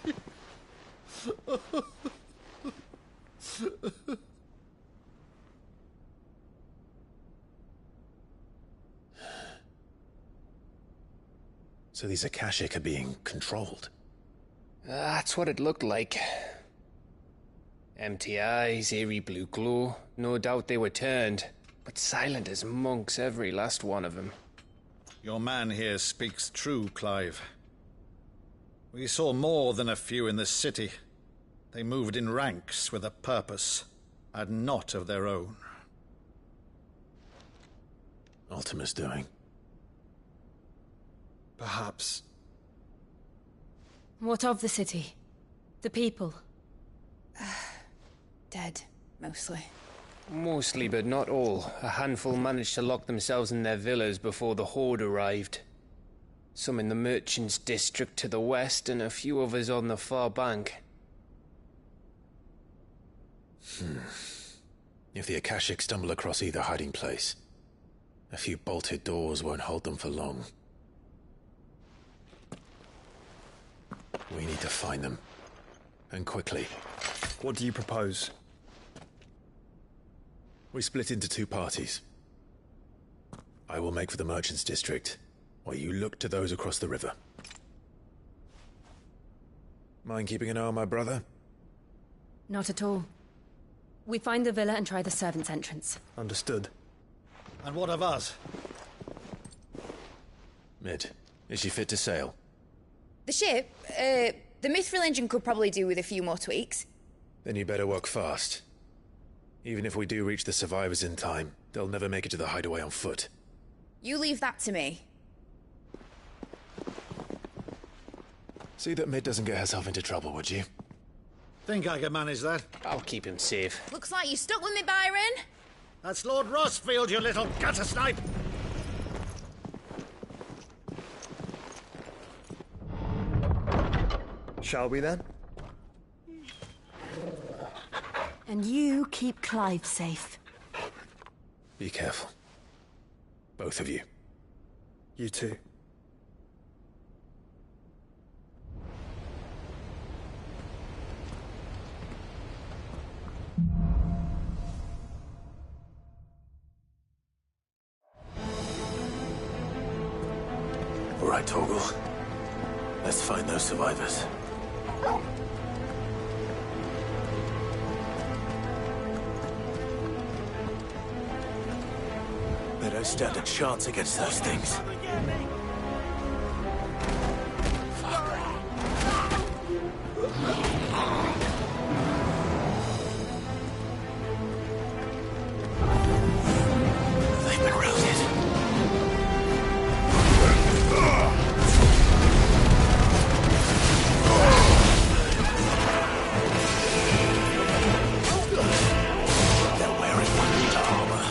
So these Akashic are being controlled? That's what it looked like. Empty eyes, eerie blue glow. No doubt they were turned, but silent as monks, every last one of them. Your man here speaks true, Clive. We saw more than a few in this city. They moved in ranks with a purpose, and not of their own. Ultima's doing. Perhaps. What of the city? The people? Dead, mostly. Mostly, but not all. A handful managed to lock themselves in their villas before the Horde arrived. Some in the Merchants' District to the west, and a few others on the far bank. If the Akashic stumble across either hiding place, a few bolted doors won't hold them for long. We need to find them. And quickly. What do you propose? We split into two parties. I will make for the Merchants' District, while you look to those across the river. Mind keeping an eye on my brother? Not at all. We find the villa and try the servants' entrance. Understood. And what of us? Mid, is she fit to sail? The ship, the Mithril engine could probably do with a few more tweaks. Then you better work fast. Even if we do reach the survivors in time, they'll never make it to the hideaway on foot. You leave that to me. See that Mid doesn't get herself into trouble, would you? Think I can manage that? I'll keep him safe. Looks like you stuck with me, Byron. That's Lord Rossfield, you little gutter snipe! Shall we then? And you keep Clive safe. Be careful. Both of you. You too. All right, Torgal. Let's find those survivors. They don't stand a chance against those things. They've been routed. They're wearing winter armor.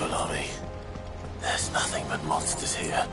Royal Army. There's nothing but monsters here.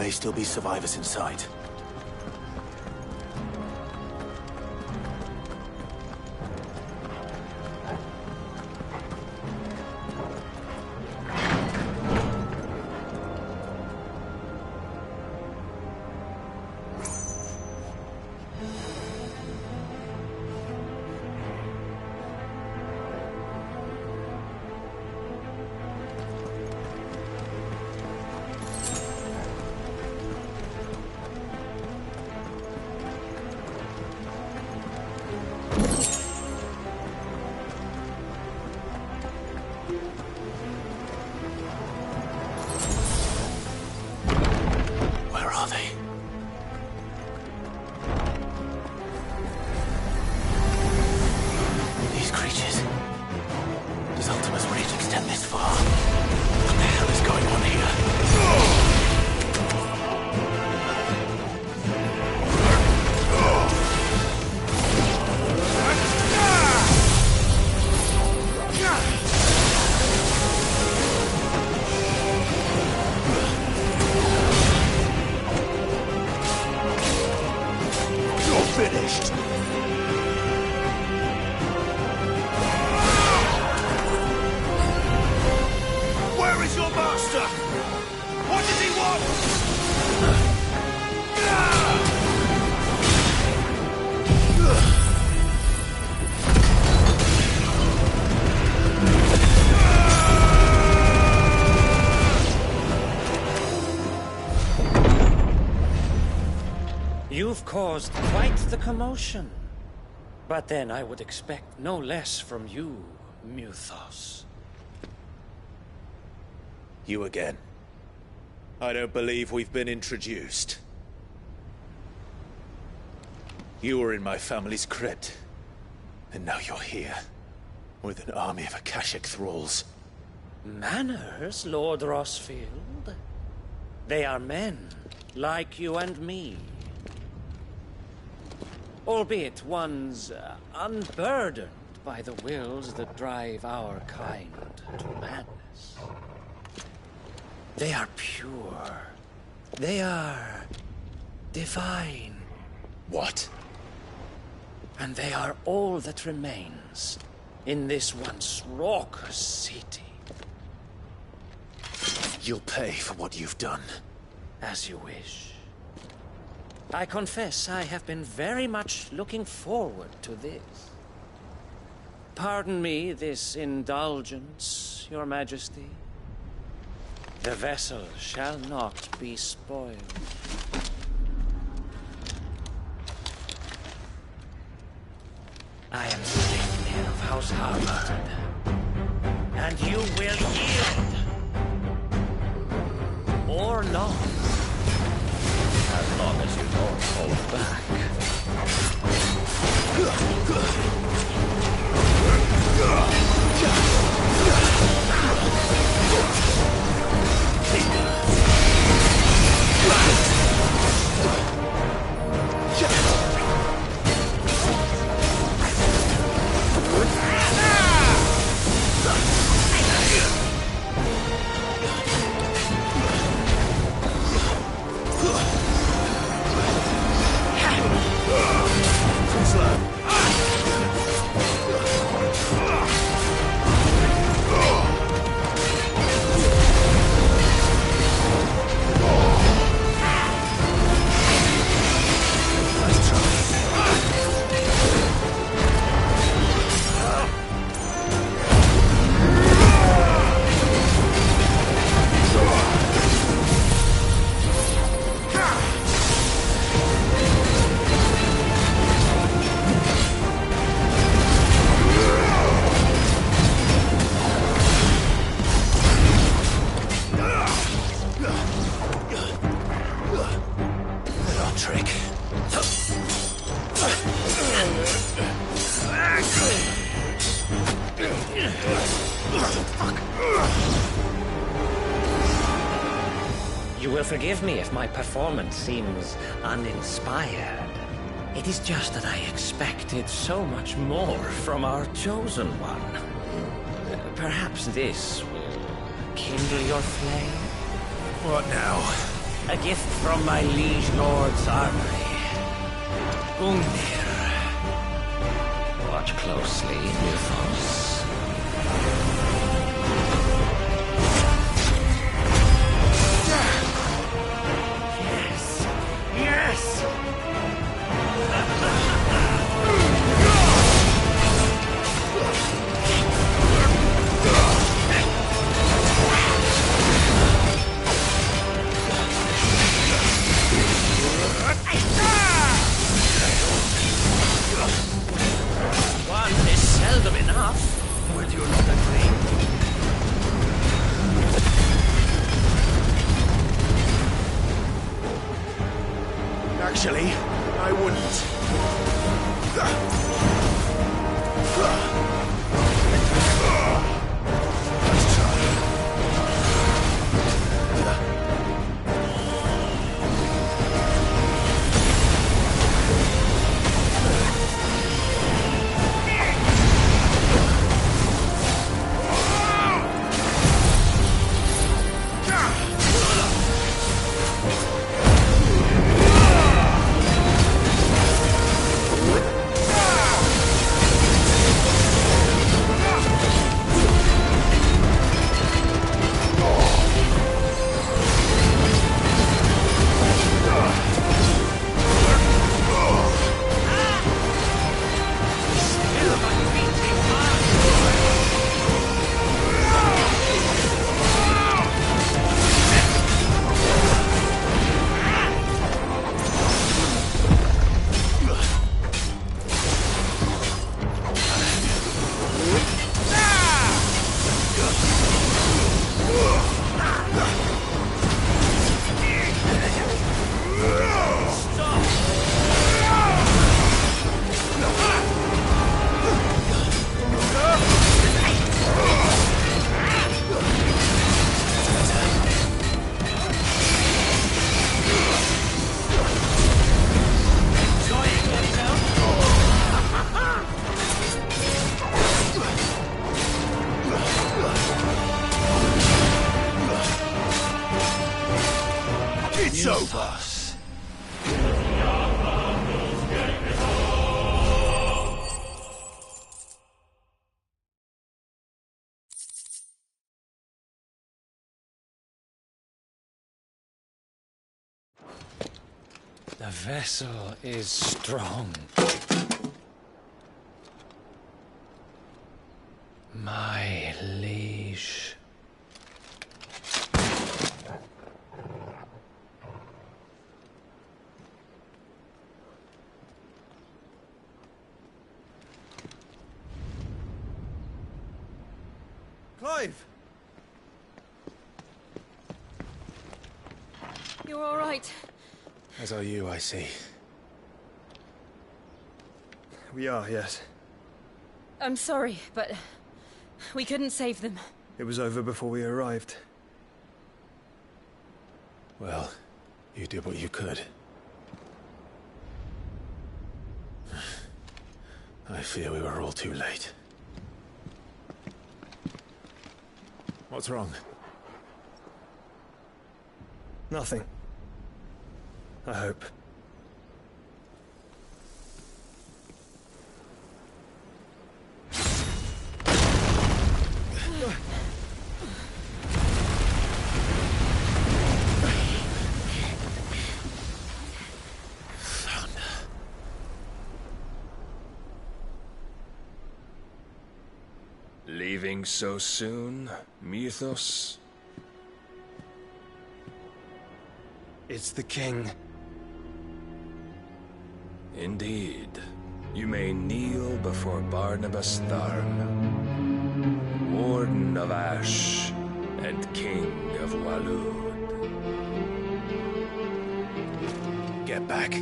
may still be survivors inside. Where are they? These creatures. Does Ultima's reach extend this far? What the hell is going on here? Finished. Where is your master? What does he want? You've caused quite the commotion. But then I would expect no less from you, Muthos. You again. I don't believe we've been introduced. You were in my family's crypt. And now you're here. With an army of Akashic thralls. Manners, Lord Rosfield? They are men, like you and me. Albeit ones unburdened by the wills that drive our kind to madness. They are pure. They are divine. What? And they are all that remains in this once raucous city. You'll pay for what you've done. As you wish. I confess I have been very much looking forward to this. Pardon me this indulgence, Your Majesty. The vessel shall not be spoiled. I am Sigmund of House Harvard, and you will yield. Or not. As long as you don't hold back. You will forgive me if my performance seems uninspired. It is just that I expected so much more from our chosen one. Perhaps this will kindle your flame? What now? A gift from my liege lord's armory. Gungnir. Watch closely, Mythos. Yes! Yes! One is seldom enough. Would you not agree? Actually, I It's over. The vessel is strong. My liege. Clive! You're all right. As are you, I see. We are, yes. I'm sorry, but we couldn't save them. It was over before we arrived. Well, you did what you could. I fear we were all too late. What's wrong? Nothing. I hope. Leaving so soon, Mythos? It's the king. Indeed. You may kneel before Barnabas Tharn, Warden of Ash and King of Walud. Get back.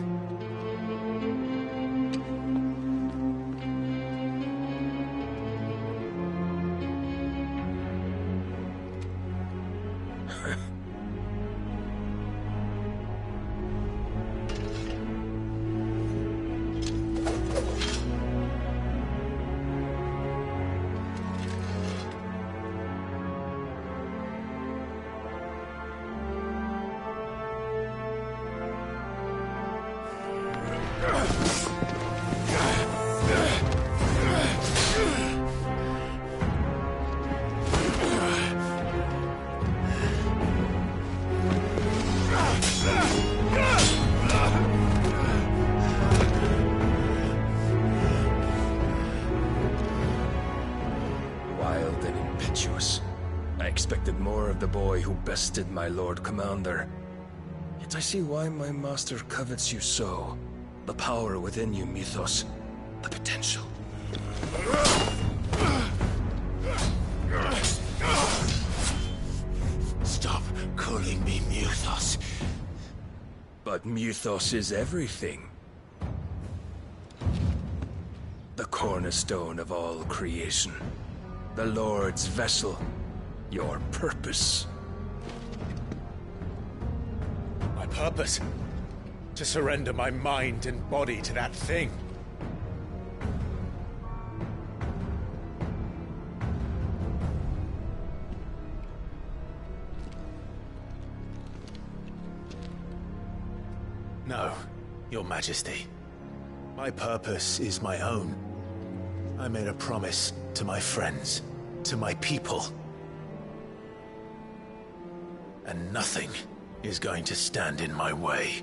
expected more of the boy who bested my Lord Commander. Yet I see why my master covets you so. The power within you, Mythos. The potential. Stop calling me Mythos. But Mythos is everything. The cornerstone of all creation. The Lord's vessel. Your purpose. My purpose? To surrender my mind and body to that thing. No, Your Majesty. My purpose is my own. I made a promise to my friends, to my people. And nothing is going to stand in my way.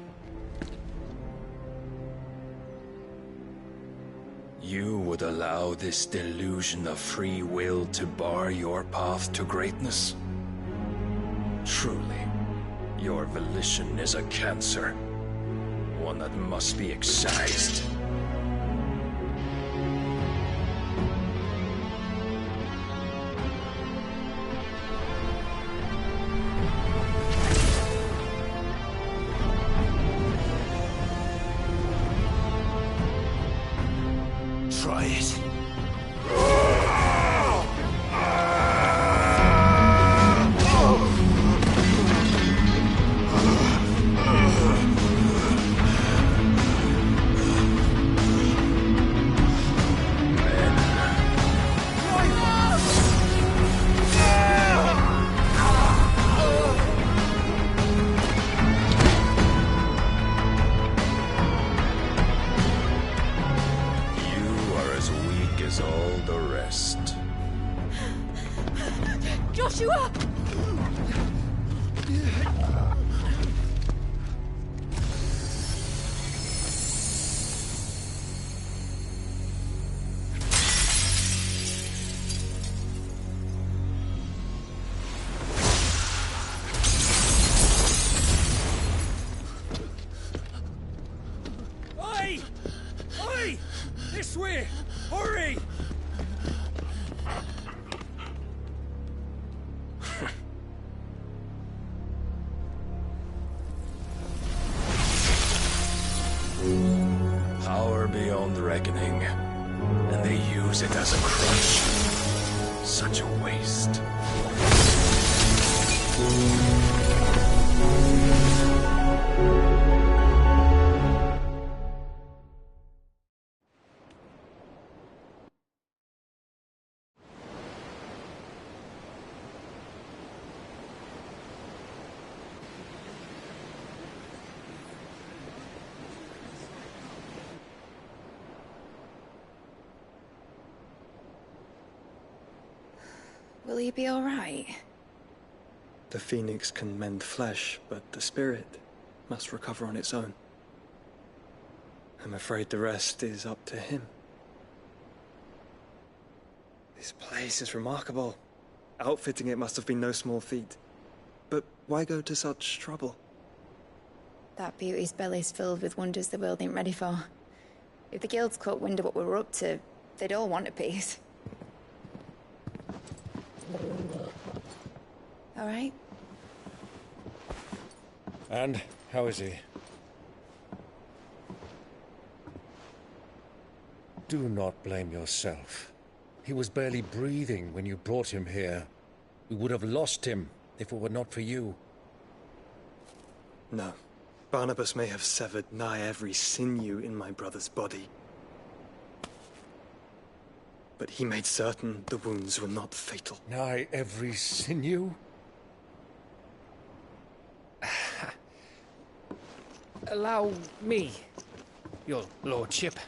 You would allow this delusion of free will to bar your path to greatness? Truly, your volition is a cancer. One that must be excised. Try it. Joshua! Oi! Oi! This way! Hurry! Power beyond reckoning, and they use it as a crutch. Such a waste. Will he be all right? The phoenix can mend flesh, but the spirit must recover on its own. I'm afraid the rest is up to him. This place is remarkable. Outfitting it must have been no small feat. But why go to such trouble? That beauty's belly's filled with wonders the world ain't ready for. If the guilds caught wind of what we were up to, they'd all want a piece. All right? And how is he? Do not blame yourself. He was barely breathing when you brought him here. We would have lost him if it were not for you. No. Barnabas may have severed nigh every sinew in my brother's body. But he made certain the wounds were not fatal. Nigh every sinew? Allow me, your lordship.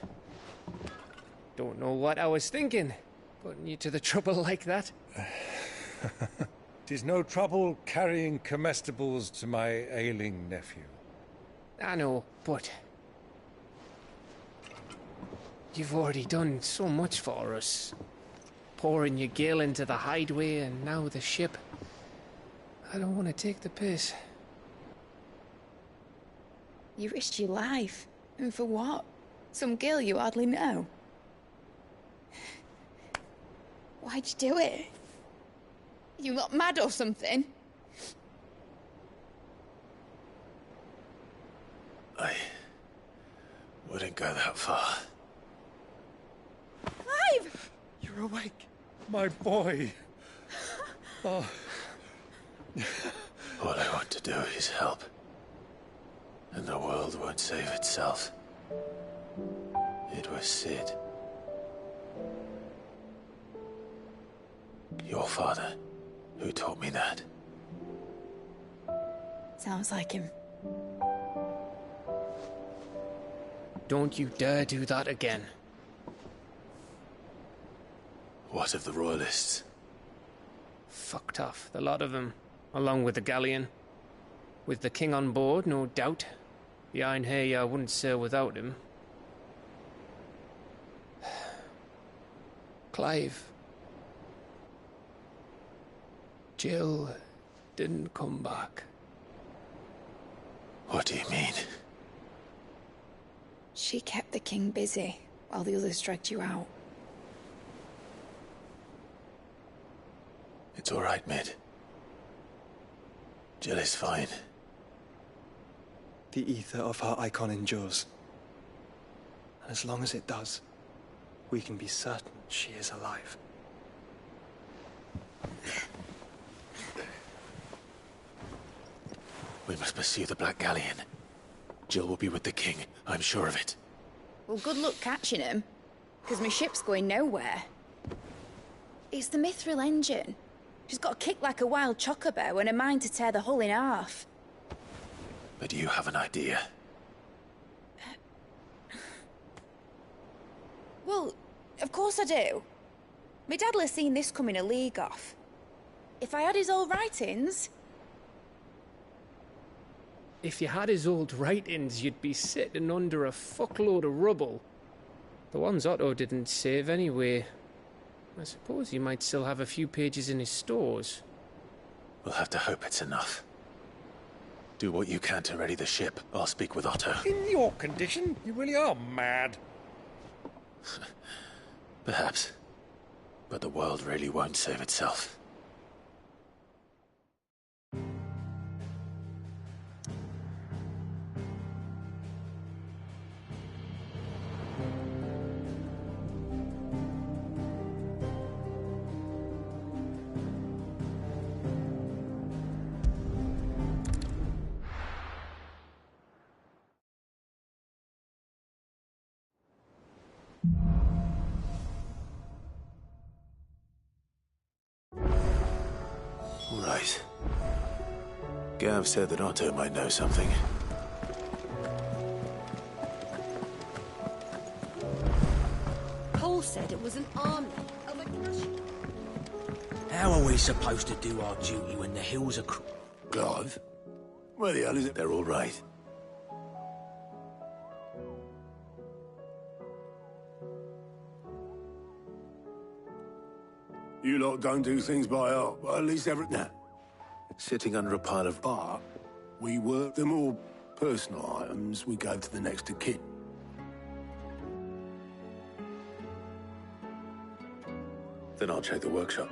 Don't know what I was thinking, putting you to the trouble like that. 'Tis no trouble carrying comestibles to my ailing nephew. I know, but you've already done so much for us. Pouring your gil into the hideaway and now the ship. I don't want to take the piss. You risked your life. And for what? Some girl you hardly know. Why'd you do it? You lot mad or something? I wouldn't go that far. Clive! You're awake, my boy. Oh. All I want to do is help. And the world won't save itself. It was Sid. Your father, who taught me that. Sounds like him. Don't you dare do that again. What of the Royalists? Fucked off, the lot of them, along with the galleon. With the king on board, no doubt. The Iron Hair wouldn't sail without him. Clive. Jill didn't come back. What do you mean? She kept the king busy while the others dragged you out. It's all right, Mid. Jill is fine. The ether of her icon endures. And as long as it does, we can be certain she is alive. We must pursue the Black Galleon. Jill will be with the king, I'm sure of it. Well, good luck catching him, because my ship's going nowhere. It's the Mithril engine. She's got a kick like a wild chocobo and a mind to tear the hull in half. But you have an idea. Well, of course I do. My dad'll have seen this coming a league off. If I had his old writings... If you had his old writings, you'd be sitting under a fuckload of rubble. The ones Otto didn't save anyway. I suppose he might still have a few pages in his stores. We'll have to hope it's enough. Do what you can to ready the ship. I'll speak with Otto. In your condition, you really are mad. Perhaps. But the world really won't save itself. Right. Gav said that Otto might know something. Cole said it was an army of a cash. How are we supposed to do our duty when the hills are Clive? Where the hell is it? They're all right. You lot don't do things by heart, but at least Nah. Sitting under a pile of bar, we work the more personal items we go to the next of kin. Then I'll check the workshop.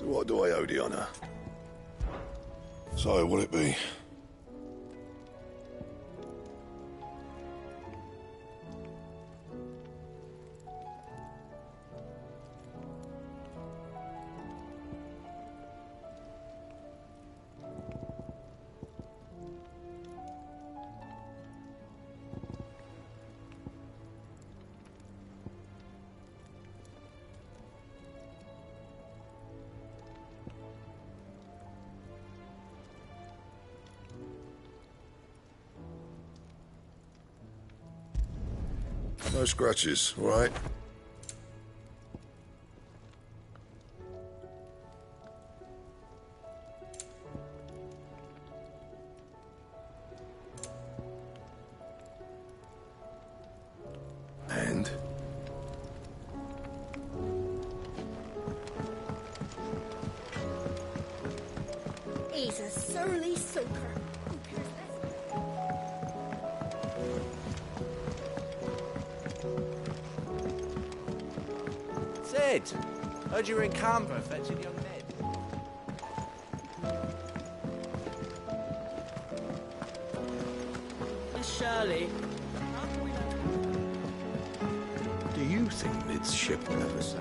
What do I owe the honour? So, will it be? No scratches, all right? And? He's a surly soaker. Who cares less? Sid! Heard you were in Canberra fetching young Ned. Miss Shirley. Do you think Ned's ship will ever sail?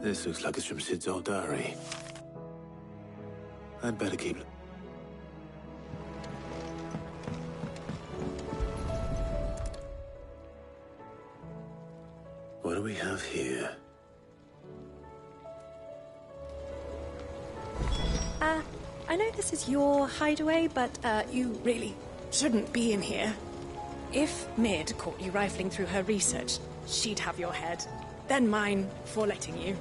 This looks like it's from Sid's old diary. I'd better keep it. What do we have here? I know this is your hideaway, but, you really shouldn't be in here. If Mid caught you rifling through her research, she'd have your head. Then mine for letting you.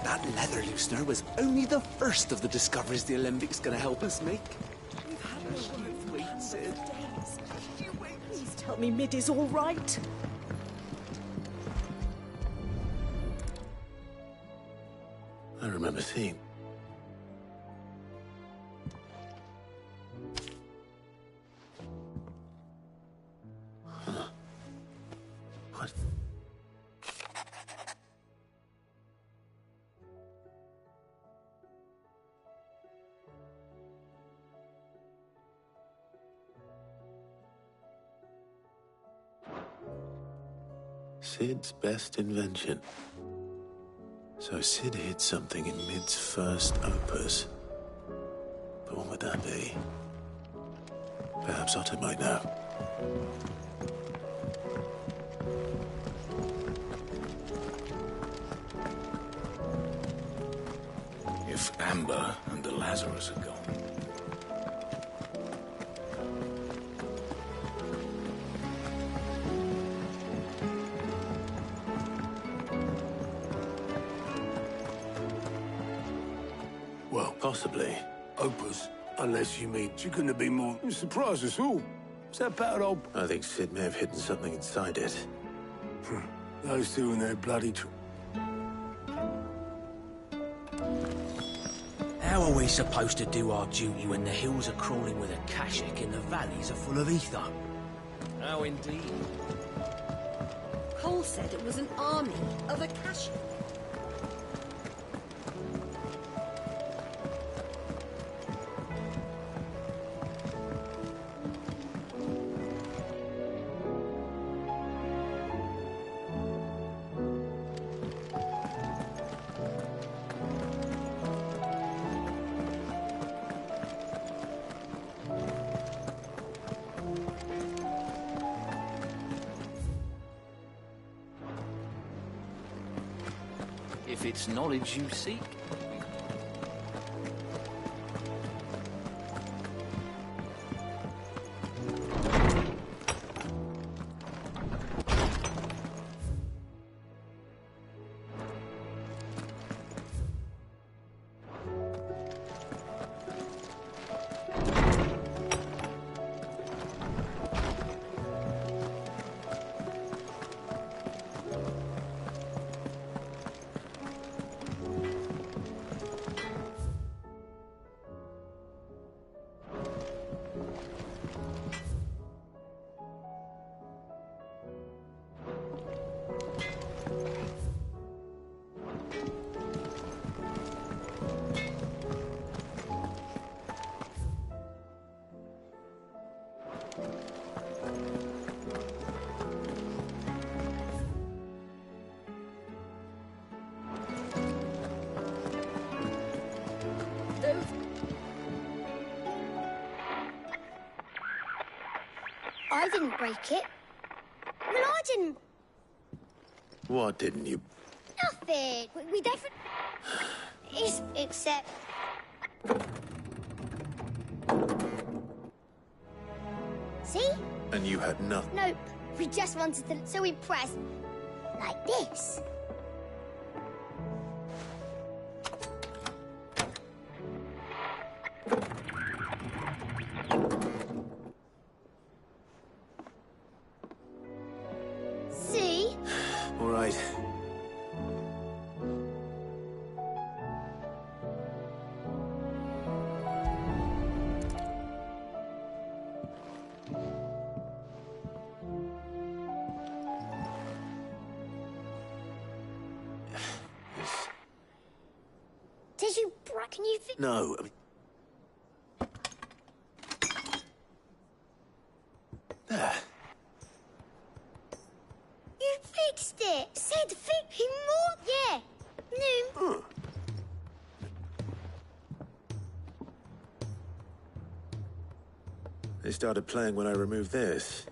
That leather loosener was only the first of the discoveries the Olympics gonna help us make. We've had a few weeks, Sid. Please tell me Mid is all right. I remember seeing. Huh. What? Sid's best invention. So Sid hid something in Mid's first opus. But what would that be? Perhaps Otter might know. If Amber and the Lazarus are gone. Well, possibly. Opus, unless you mean she couldn't have been more surprised us all. Is that battered old... I think Sid may have hidden something inside it. Those two and their bloody... How are we supposed to do our duty when the hills are crawling with a Kashik and the valleys are full of ether? Oh, indeed. Cole said it was an army of Akashi. If it's knowledge you seek. I didn't break it. Well, I didn't. What didn't you? Nothing. We definitely... Except... See? And you had nothing. Nope. We just wanted to... So we press... like this. See? All right. Did you... Can you... No, I mean... There. You fixed it! Said fix him more? Yeah. No. They started playing when I removed this.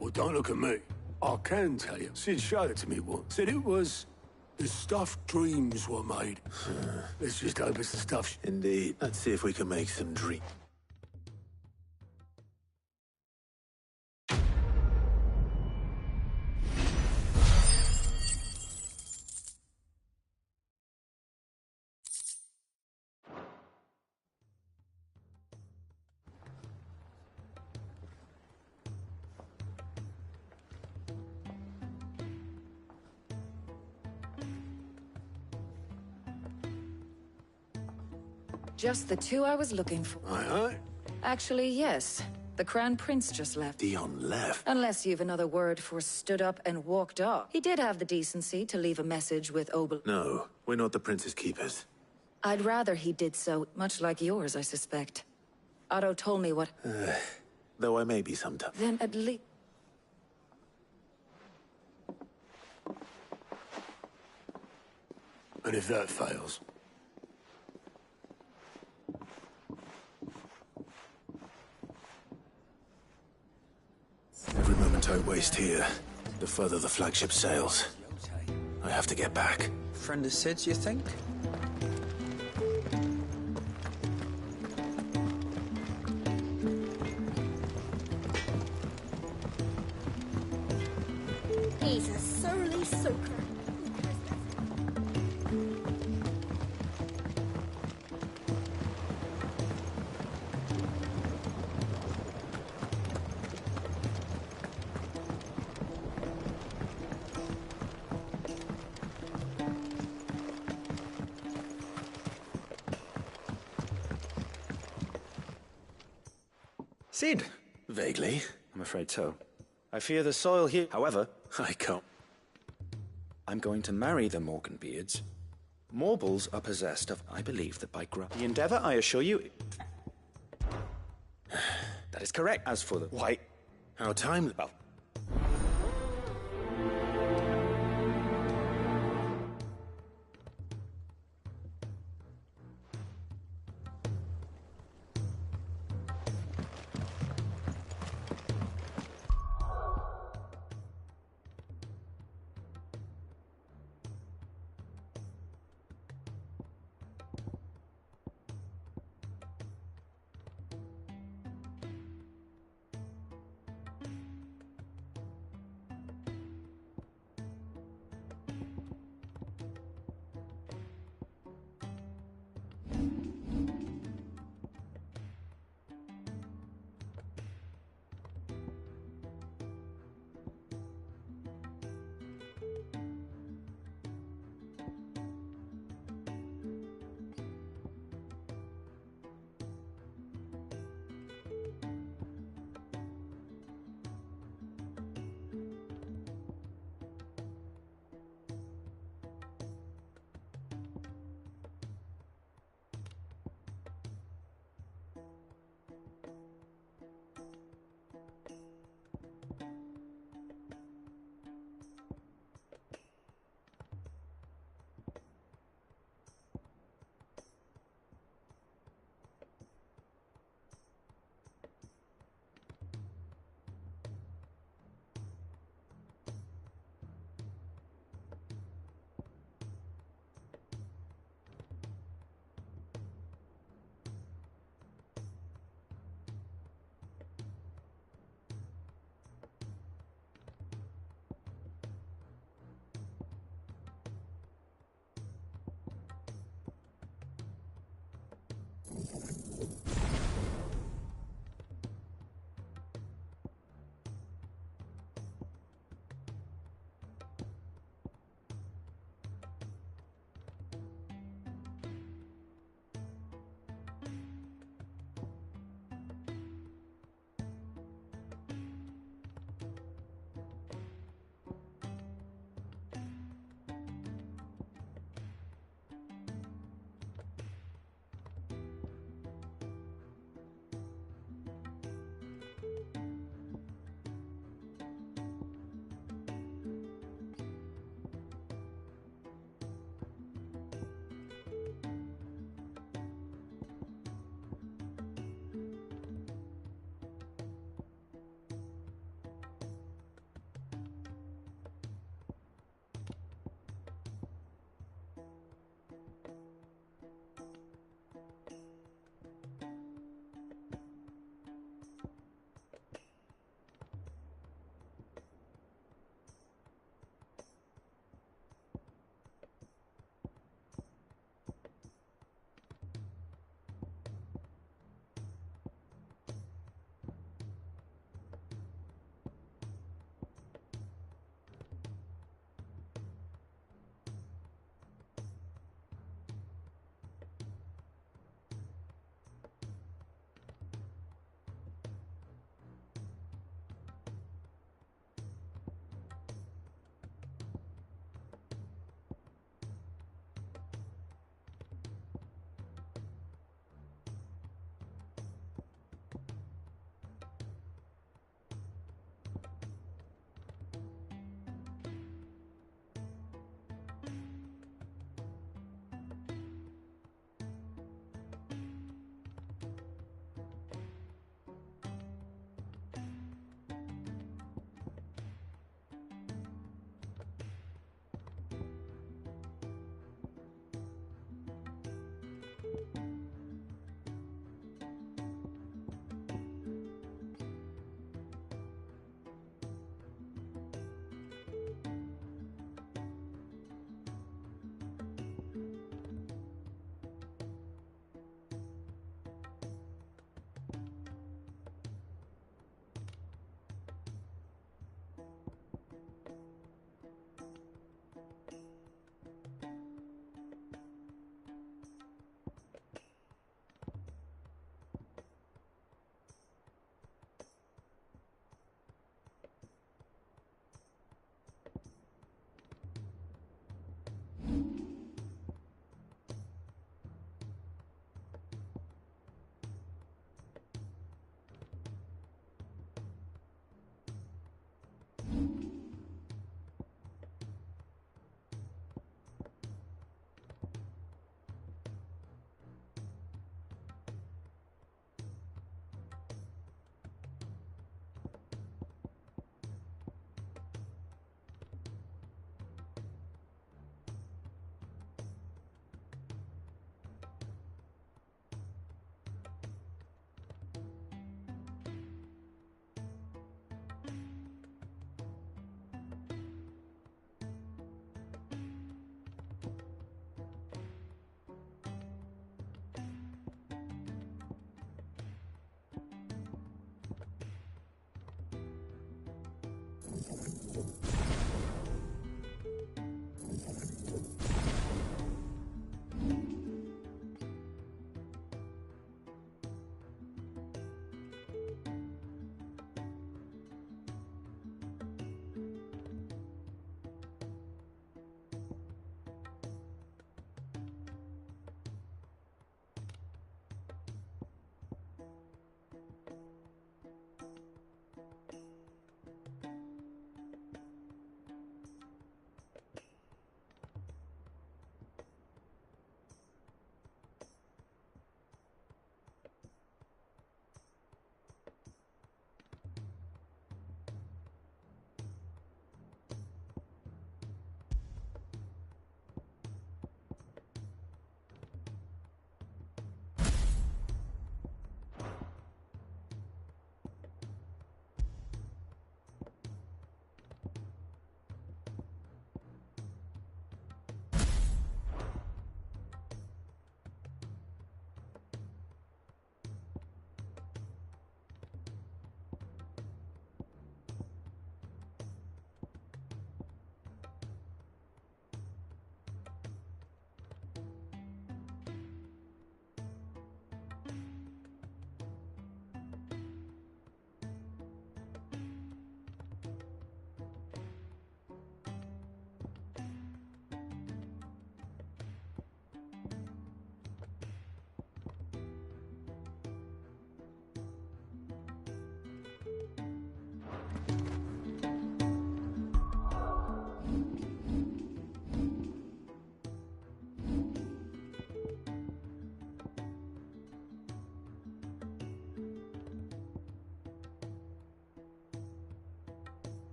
Well, don't look at me. I can tell you. Sid showed it to me once. Said it was the stuff dreams were made. Let's just hope it's the stuff... Indeed. Let's see if we can make some dream. Just the two I was looking for. Aye, aye. Actually, yes. The Crown Prince just left. Dion left? Unless you've another word for stood up and walked off. He did have the decency to leave a message with Obel. No, we're not the Prince's keepers. I'd rather he did so, much like yours, I suspect. Otto told me what... Though I may be sometimes. Then at least... And if that fails... Every moment I waste here, the further the flagship sails. I have to get back. Friend of Sid's, you think? He's a surly soaker. Sid? Vaguely. I'm afraid so. I fear the soil here... However... I can't... I'm going to marry the Morganbeards. Morbles are possessed of, I believe, that by the endeavor, I assure you... That is correct. As for the... Why... Our time... Well...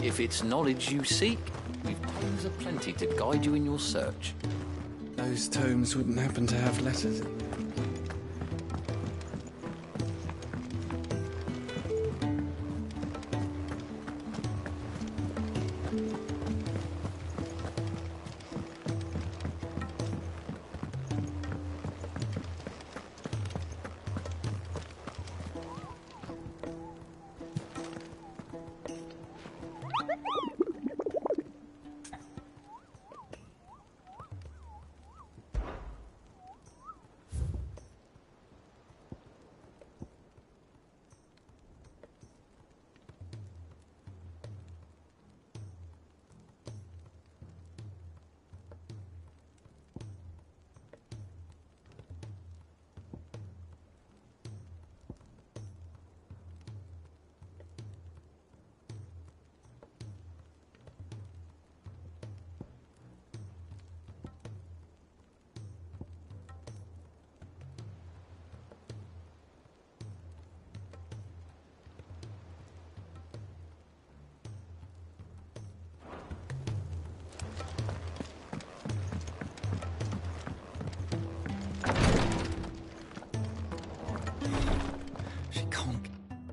If it's knowledge you seek, we've tomes aplenty to guide you in your search. Those tomes wouldn't happen to have letters in them.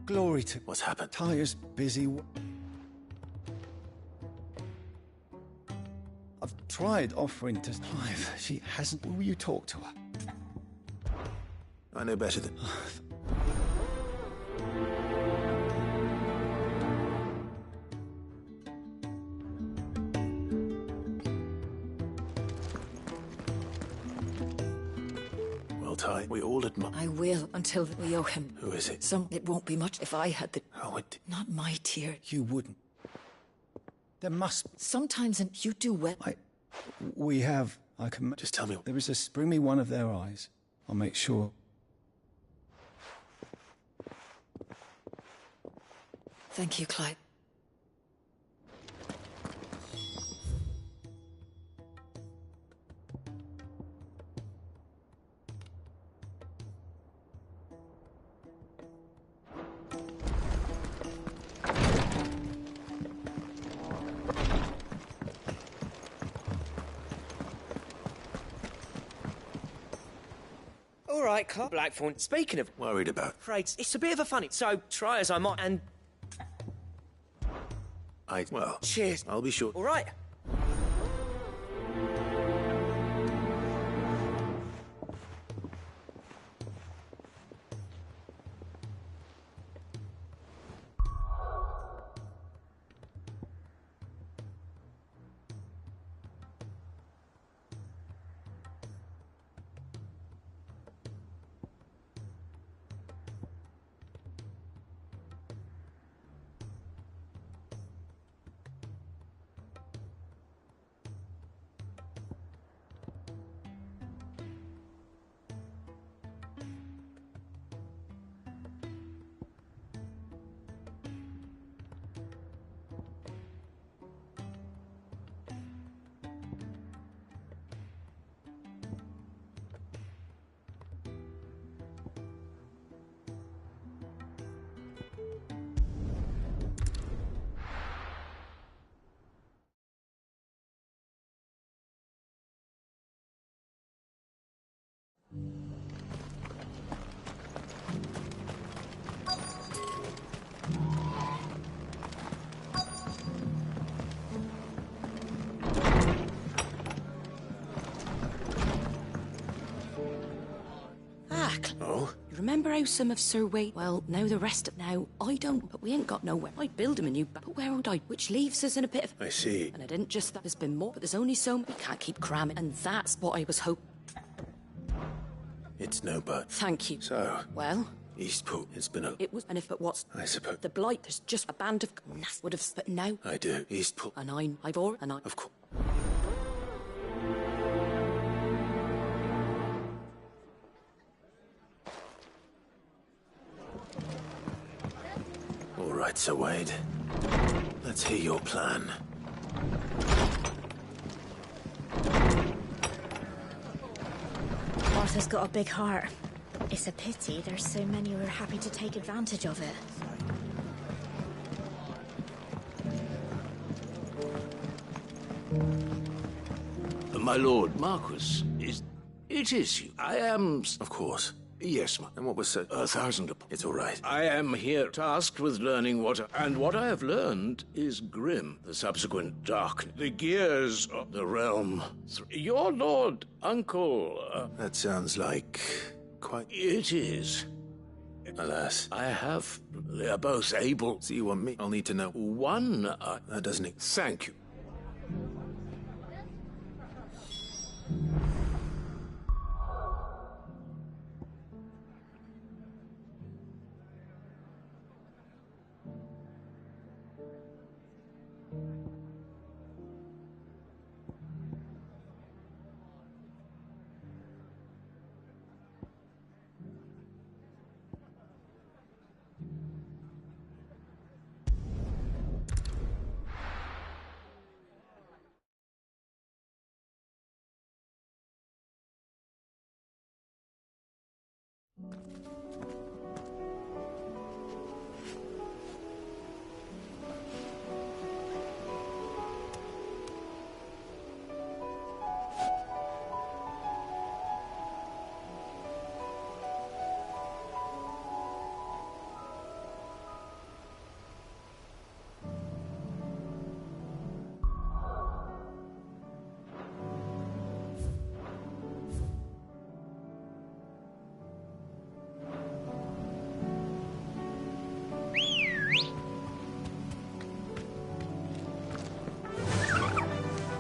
Glory to... What's happened? Tyre's busy... I've tried offering to... Clive, she hasn't... Will you talk to her? I know better than... Well, Ty, we all admire... I will, until we owe him. Who is it? It won't be much if I had the... Oh, it... Not my tear. You wouldn't. There must... Sometimes, and you do well. We have... I can... Just tell me... There is a... Bring me one of their eyes. I'll make sure... Thank you, Clyde. All right, Clark Blackthorn. Speaking of... Worried about? Afraid it's a bit of a funny... So, try as I might, and... Well... Cheers. I'll be sure. All right. Oh? You remember how some of Sir Wade... Well, now the rest of... Now, I don't, but we ain't got nowhere. I'd build him a new... But where would I... Which leaves us in a bit of... I see. And I didn't just... There's been more, but there's only so... We can't keep cramming. And that's what I was hoping. It's no but. Thank you. So... Well... Eastpool, it's been a... It was... And if it was... I suppose... The Blight, there's just a band of... Would have... But now... I do. Eastpool. And I've all... And I... Of course. All right, Sir Wade. Let's hear your plan. Arthur's got a big heart. It's a pity there's so many who are happy to take advantage of it. My lord, Marquis, it is you. I am... Of course. Yes, And what was said? 1,000. It's all right. I am here tasked with learning and what I have learned is grim. The subsequent dark, the gears of the realm. Your lord, uncle... That sounds like... quite... It is. Alas. They are both able... So you want me? I'll need to know. One... that doesn't... Thank you.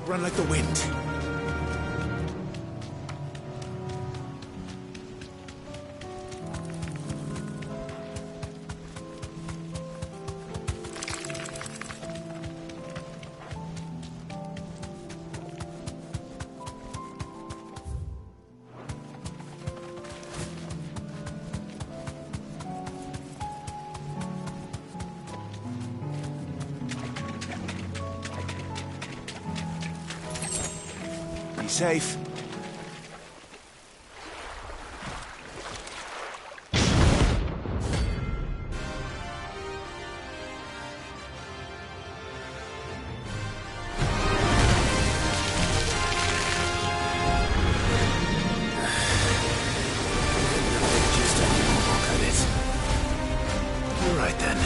Run like the wind. Safe. All right then.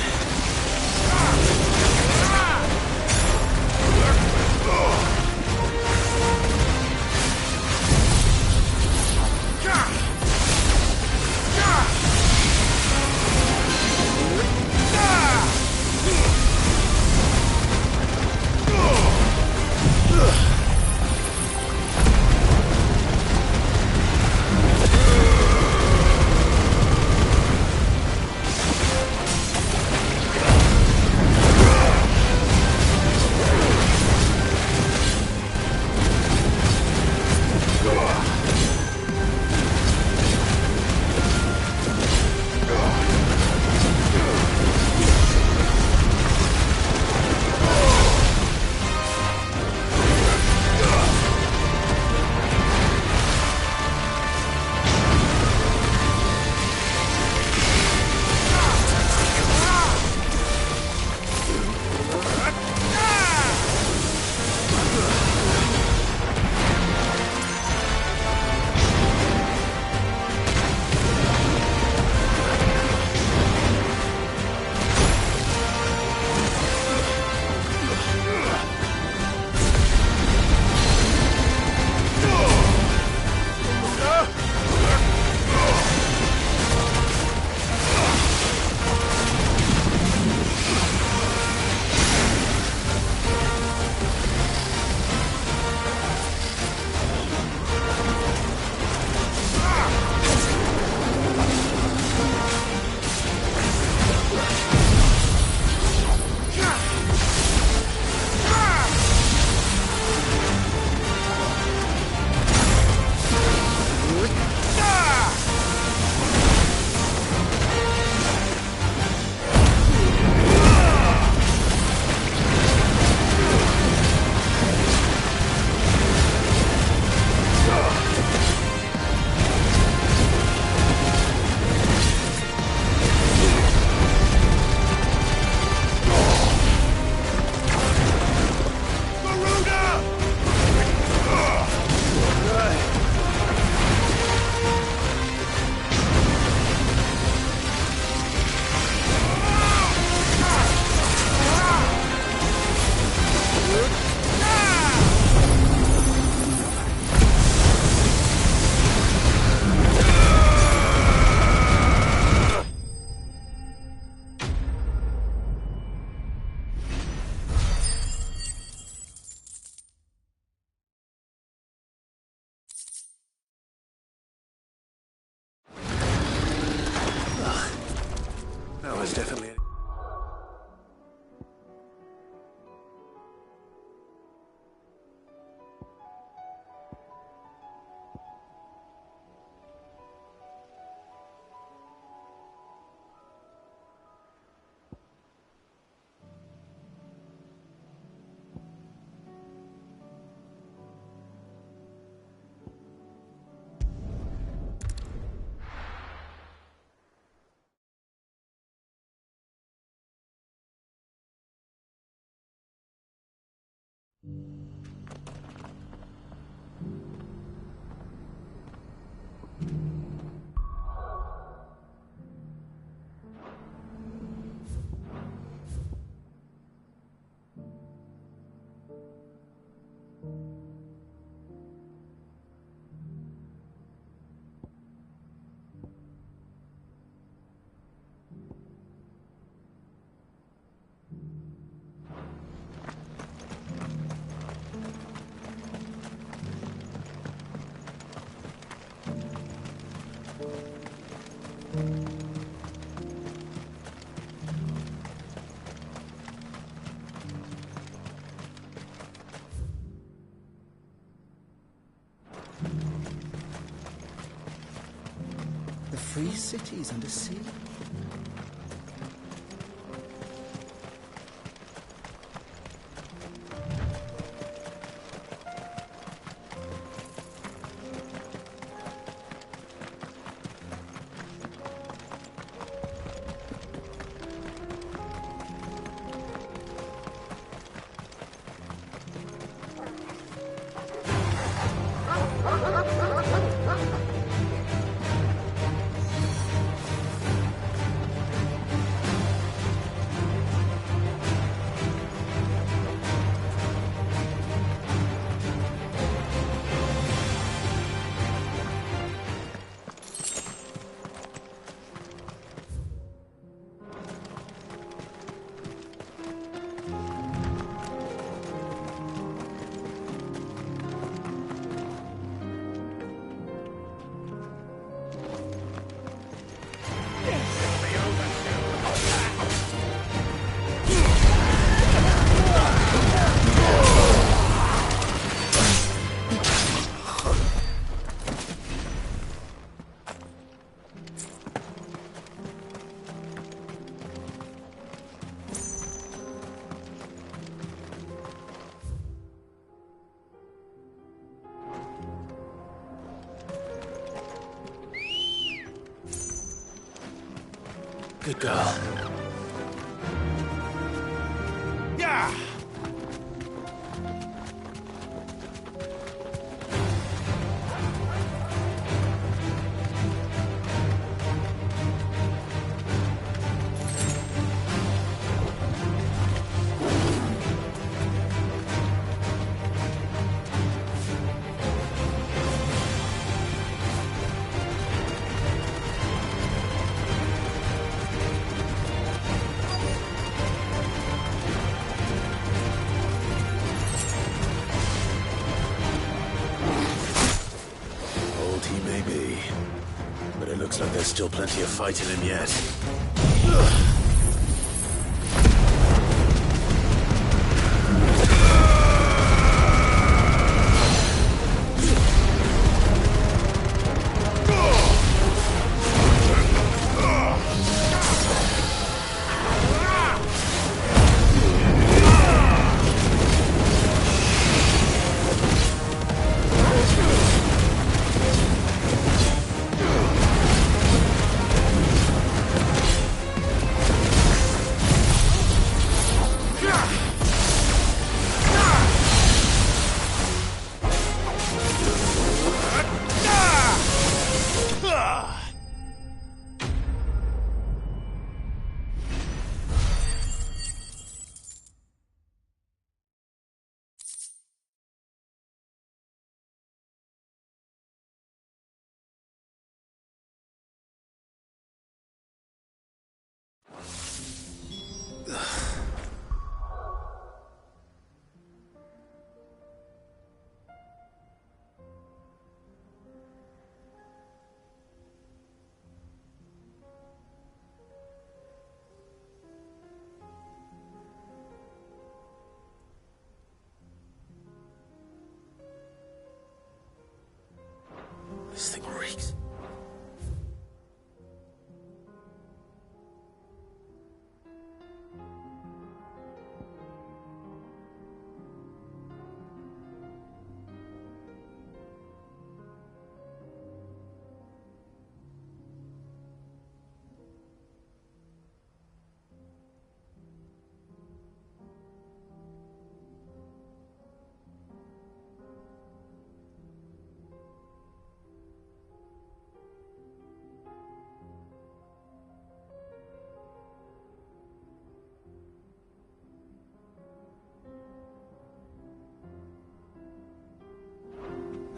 The free cities under sea. Good girl. Yeah! Looks like there's still plenty of fight in him yet.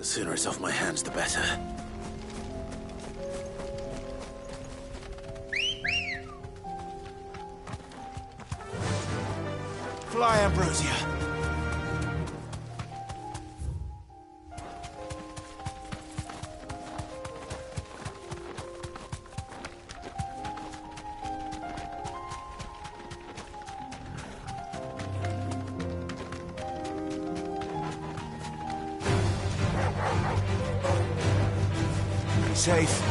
The sooner it's off my hands, the better. Fly, Ambrosia! Be safe.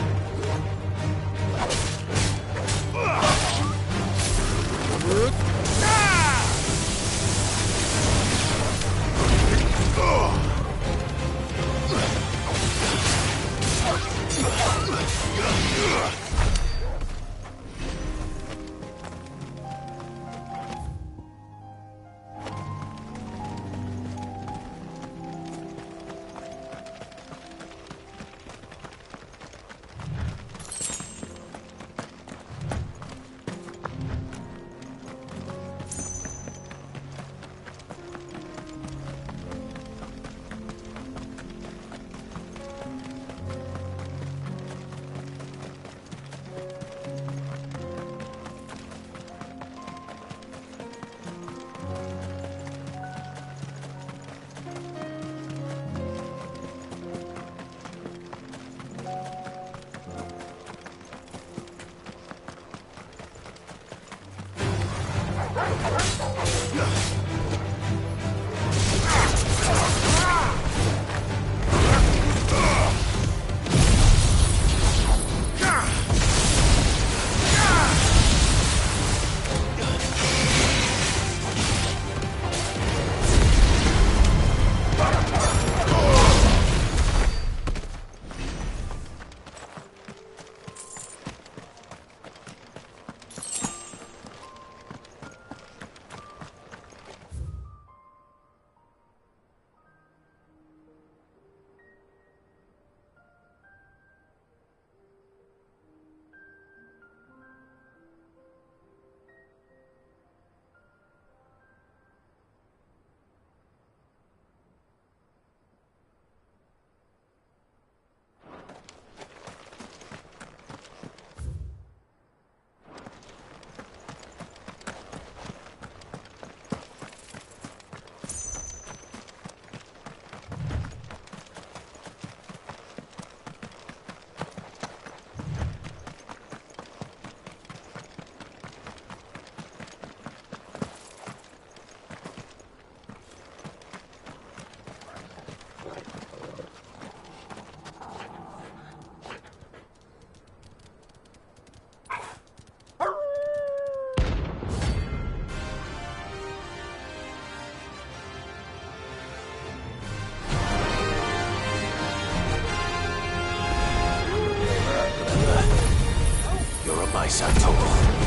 My Santor.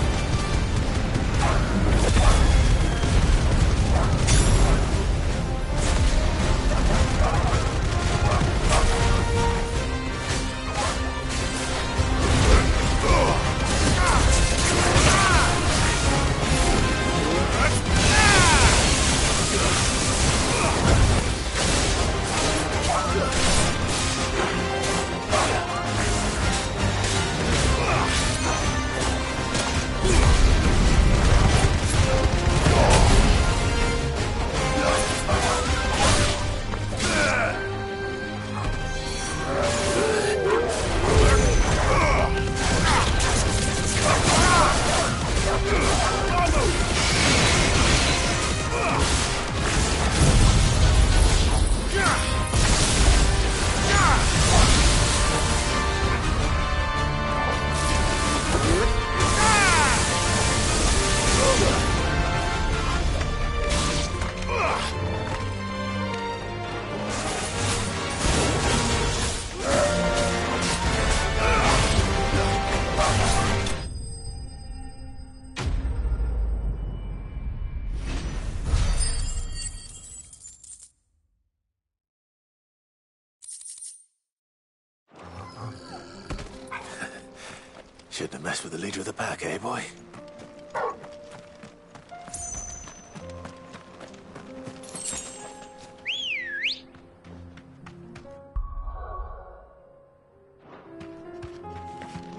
Shouldn't have messed with the leader of the pack, eh, boy?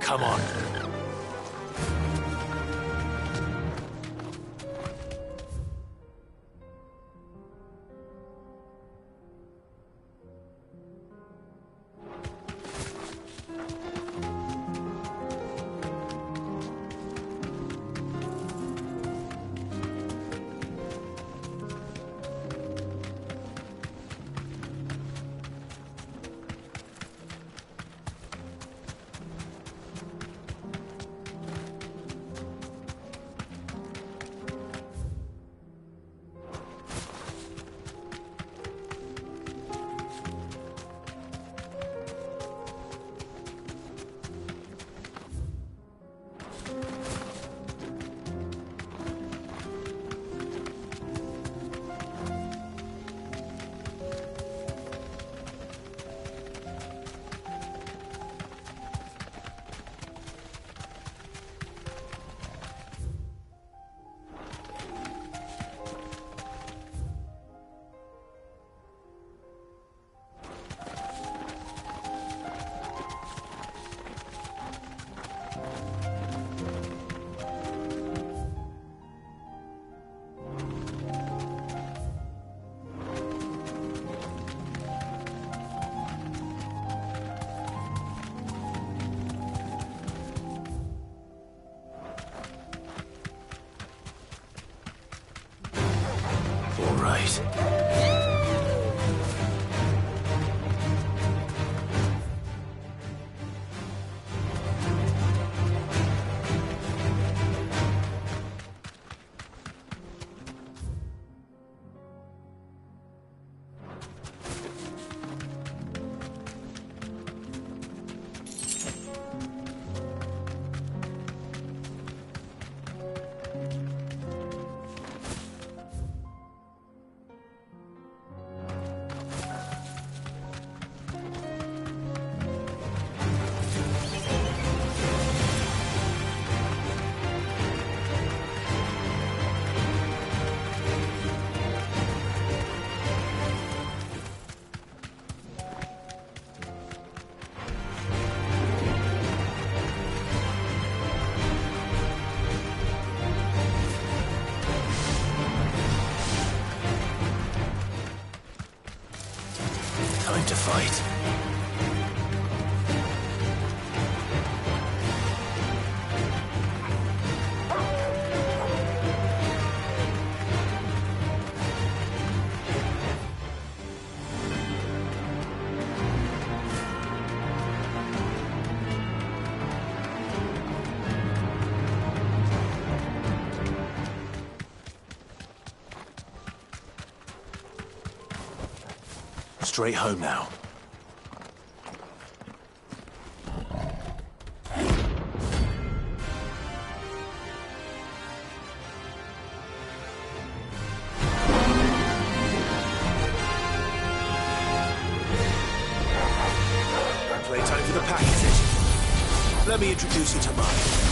Come on. Time to fight. Straight home now. Playtime for the pack, is it? Let me introduce you to mine.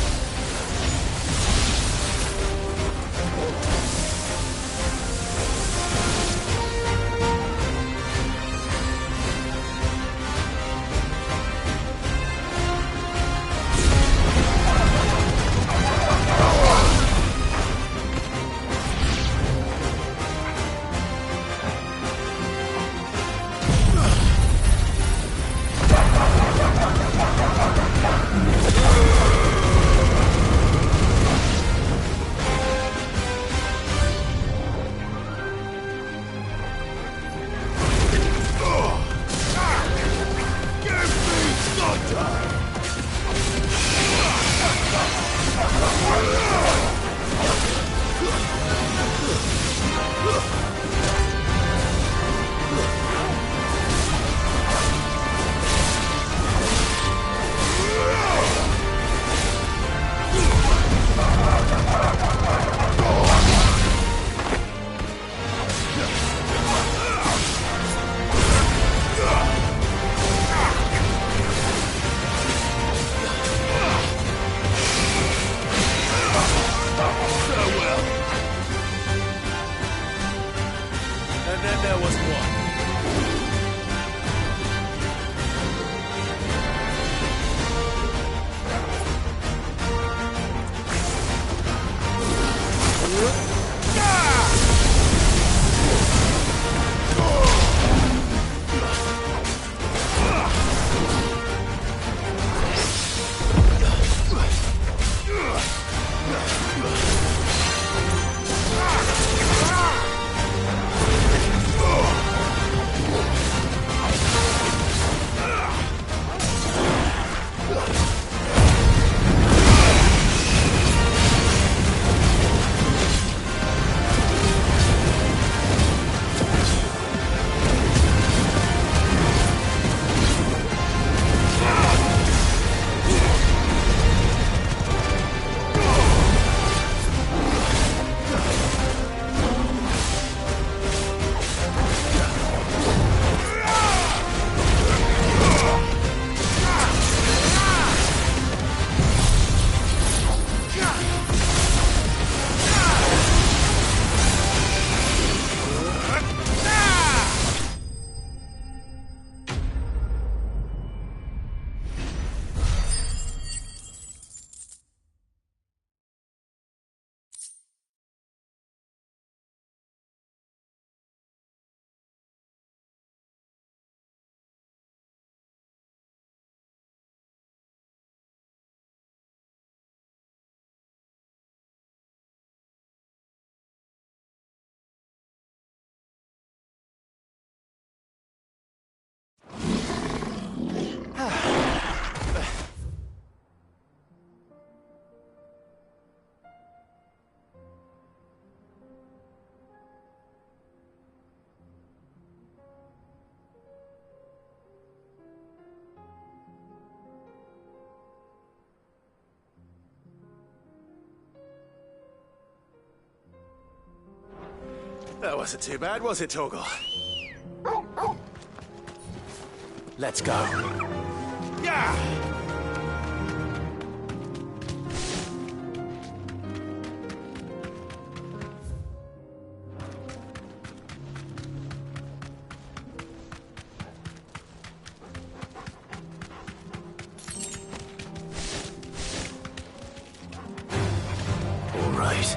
That wasn't too bad, was it, Torgal? Let's go. Yeah! All right.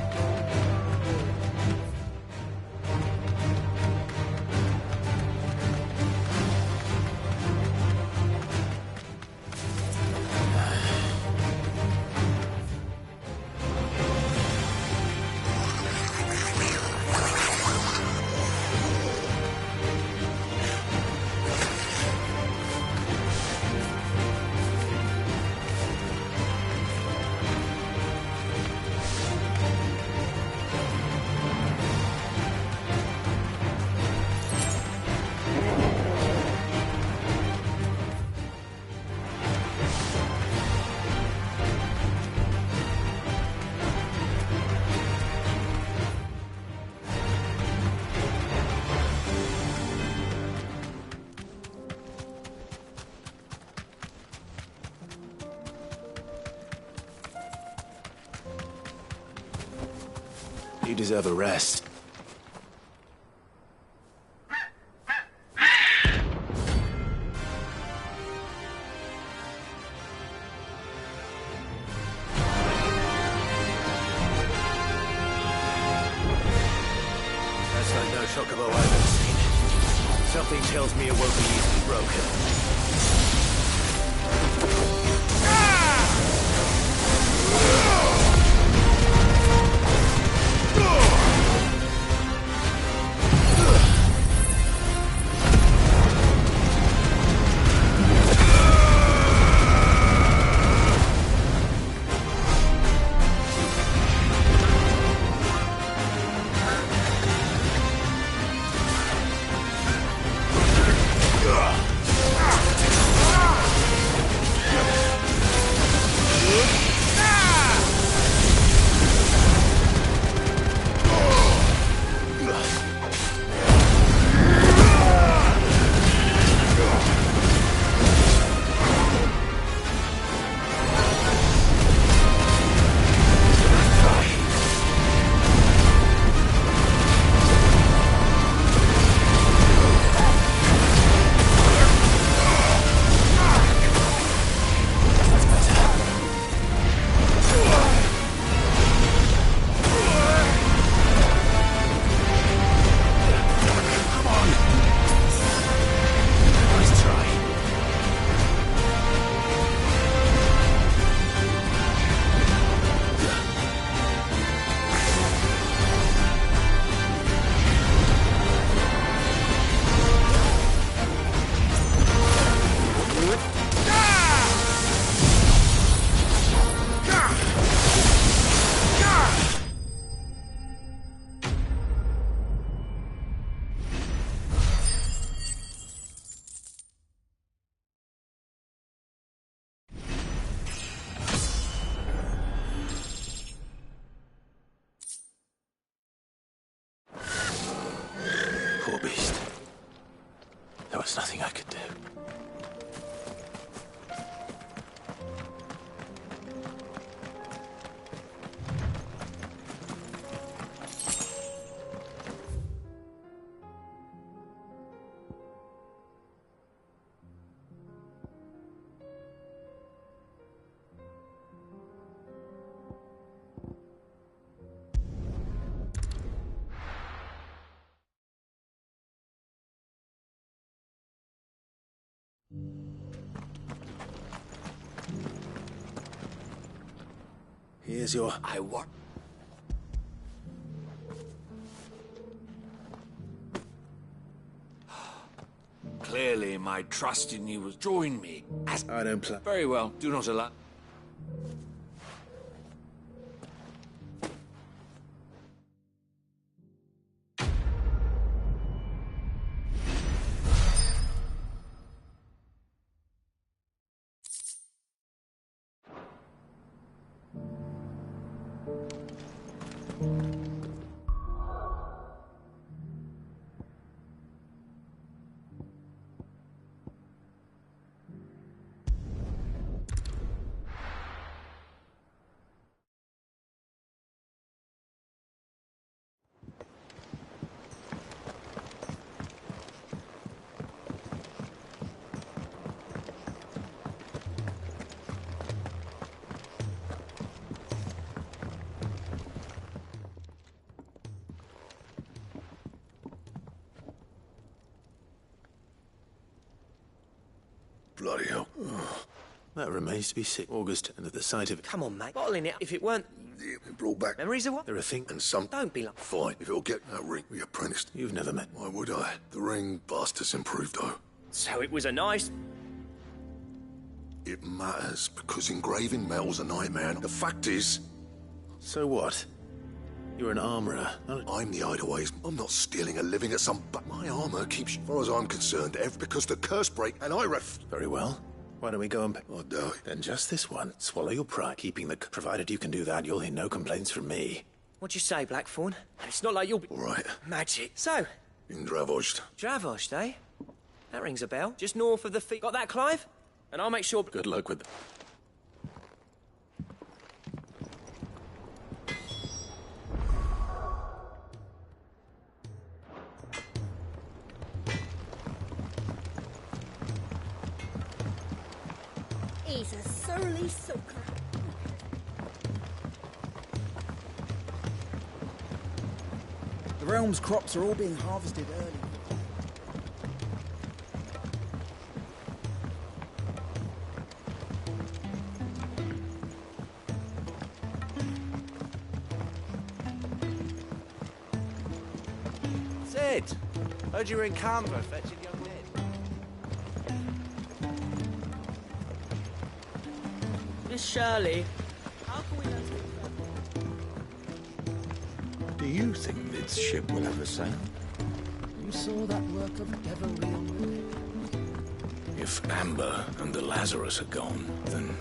You deserve a rest. That's like no chocobo I've ever seen. Something tells me it won't be easily broken. Poor beast. There was nothing I could do. Here's your... I want... Clearly, my trust in you was join me. As I don't play. Very well. Do not allow... bloody hell. That remains to be seen. August, and at the sight of it. Come on, mate. Bottling it. If it weren't... It brought back memories of what? There are things... And some... Don't be like... Fine, if it'll get that ring we apprenticed. You've never met... Why would I? The ring bastards improved, though. So it was a nice... It matters, because engraving metal's a nightmare. The fact is... So what? You're an armourer. I'm the hideaways. I'm not stealing a living at some... But my armour keeps... As far as I'm concerned, because the curse break, and I Very well. Why don't we go and... I doubt it. Then just this one. Swallow your pride. Keeping the... Provided you can do that, you'll hear no complaints from me. What'd you say, Blackthorn? It's not like you'll be... All right. Magic. So? In Dravost. Dravost, eh? That rings a bell. Just north of the feet. Got that, Clive? And I'll make sure... Good luck with... He's a surly soaker. The realm's crops are all being harvested early. Sid! Heard you were in Canberra fetching young Ned. Miss Shirley, how can we let it Do you think this ship will ever sail? You saw that work of devilry on the deck. If Amber and the Lazarus are gone, then...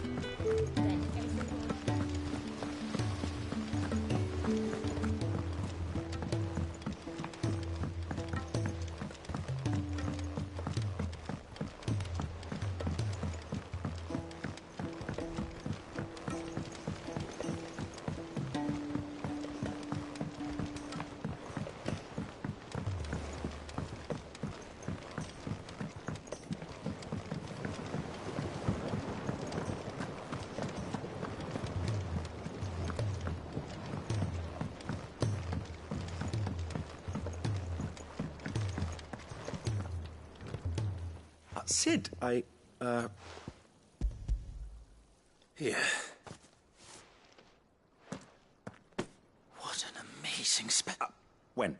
Sid, Here. What an amazing when?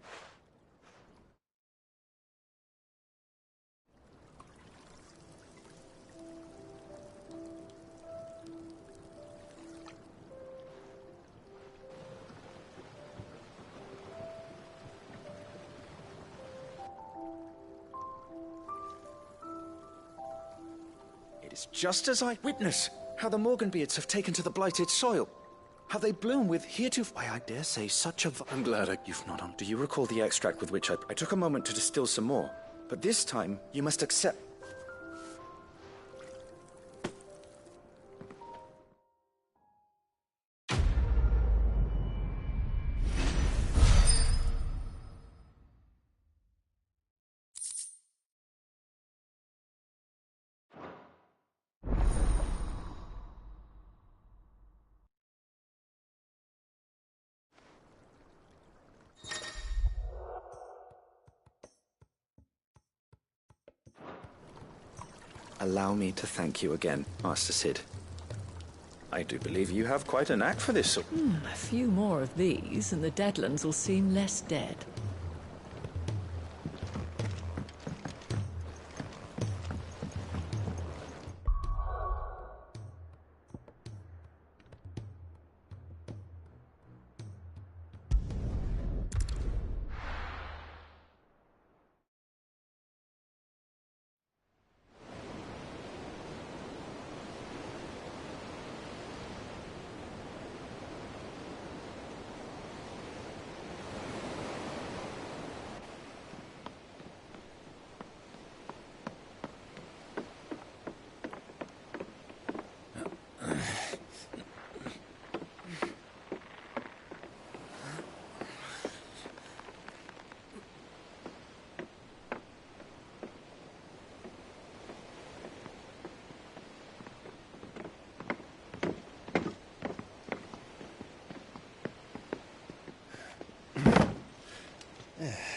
It is just as I witness how the Morganbeards have taken to the blighted soil. How they bloom with heretofore, I dare say, such a... I'm glad You've not on... Do you recall the extract with which I took a moment to distill some more? But this time, you must accept... Allow me to thank you again, Master Sid. I do believe you have quite a knack for this sort. A few more of these, and the Deadlands will seem less dead.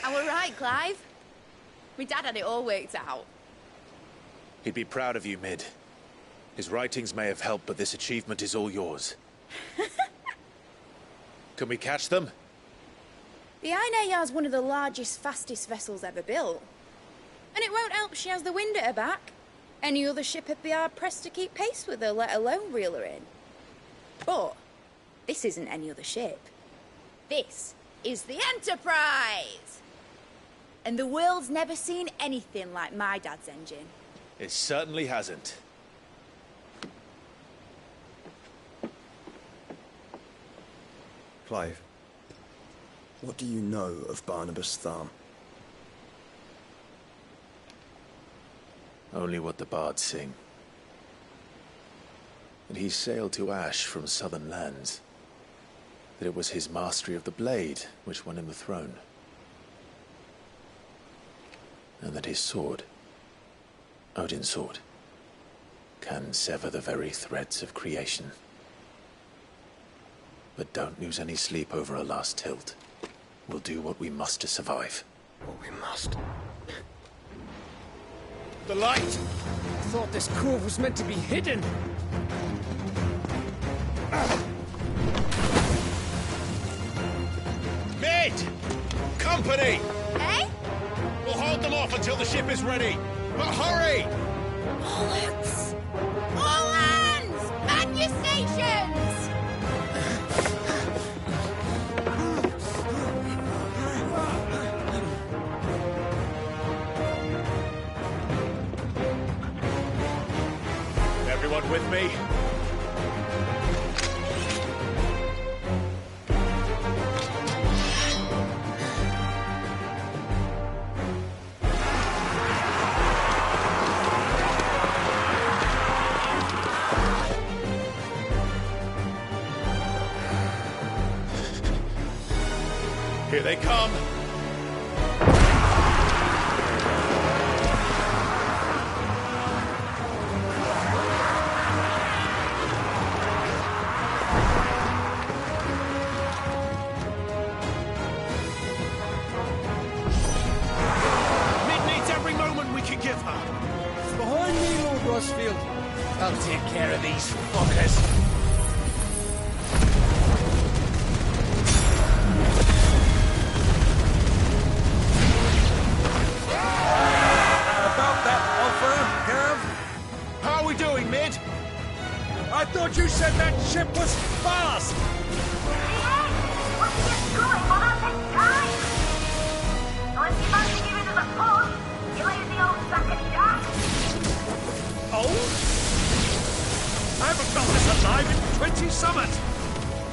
I were right, Clive. My dad had it all worked out. He'd be proud of you, Mid. His writings may have helped, but this achievement is all yours. Can we catch them? The Ainayar's one of the largest, fastest vessels ever built. And it won't help she has the wind at her back. Any other ship would be hard-pressed to keep pace with her, let alone reel her in. But this isn't any other ship. This is the Enterprise! And the world's never seen anything like my dad's engine. It certainly hasn't. Clive, what do you know of Barnabas Tharm? Only what the bards sing. That he sailed to Ash from southern lands. That it was his mastery of the blade which won him the throne. And that his sword, Odin's sword, can sever the very threads of creation. But don't lose any sleep over a last tilt. We'll do what we must to survive. What we must? The light! I thought this cove was meant to be hidden. Mid! Company! Eh? We'll hold them off until the ship is ready. But hurry! All hands! All hands! Man your stations! Everyone with me? Here they come! I'll take care of these fuckers. About that offer, Gav? How are we doing, Mid? I thought you said that ship was fast! Once it gets going, well, that takes time. So if you fancy giving us a push, you lay the old sack of jack. Oh? I haven't felt this alive in 20 summers!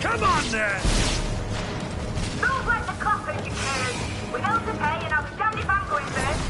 Come on, then! Don't let the coppers, you cares. We know to pay and I'll stand if I'm going first.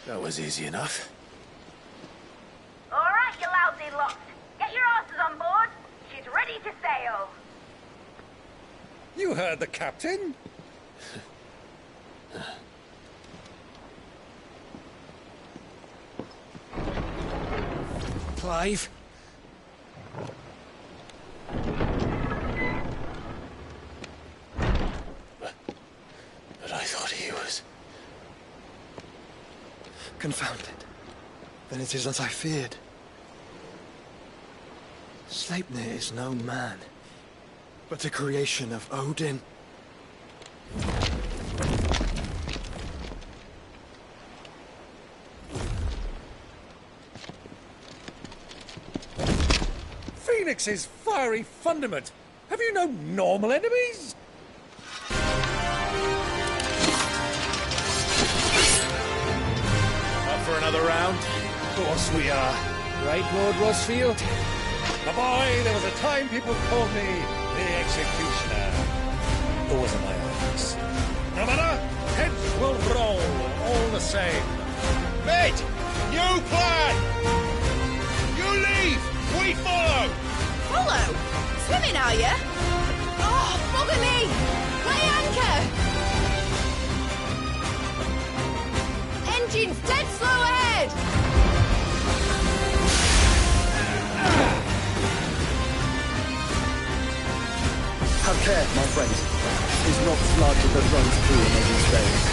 That was easy enough. All right, you lousy lot. Get your asses on board. She's ready to sail. You heard the captain. Clive? But I thought he was... Confounded. Then it is as I feared. Sleipnir is no man, but a creation of Odin. Phoenix's fiery fundament. Have you no normal enemies? Up for another round? Of course we are. Right, Lord Rosfield? My boy, there was a time people called me the Executioner. Who was in my office. No matter, heads will roll, all the same. Mate! New plan! You leave! We follow! Follow? Swimming, are you? Oh, bugger me! Weigh anchor! Engine's dead slow ahead! Have care, my friend. It is not blood that runs through a maiden's veins.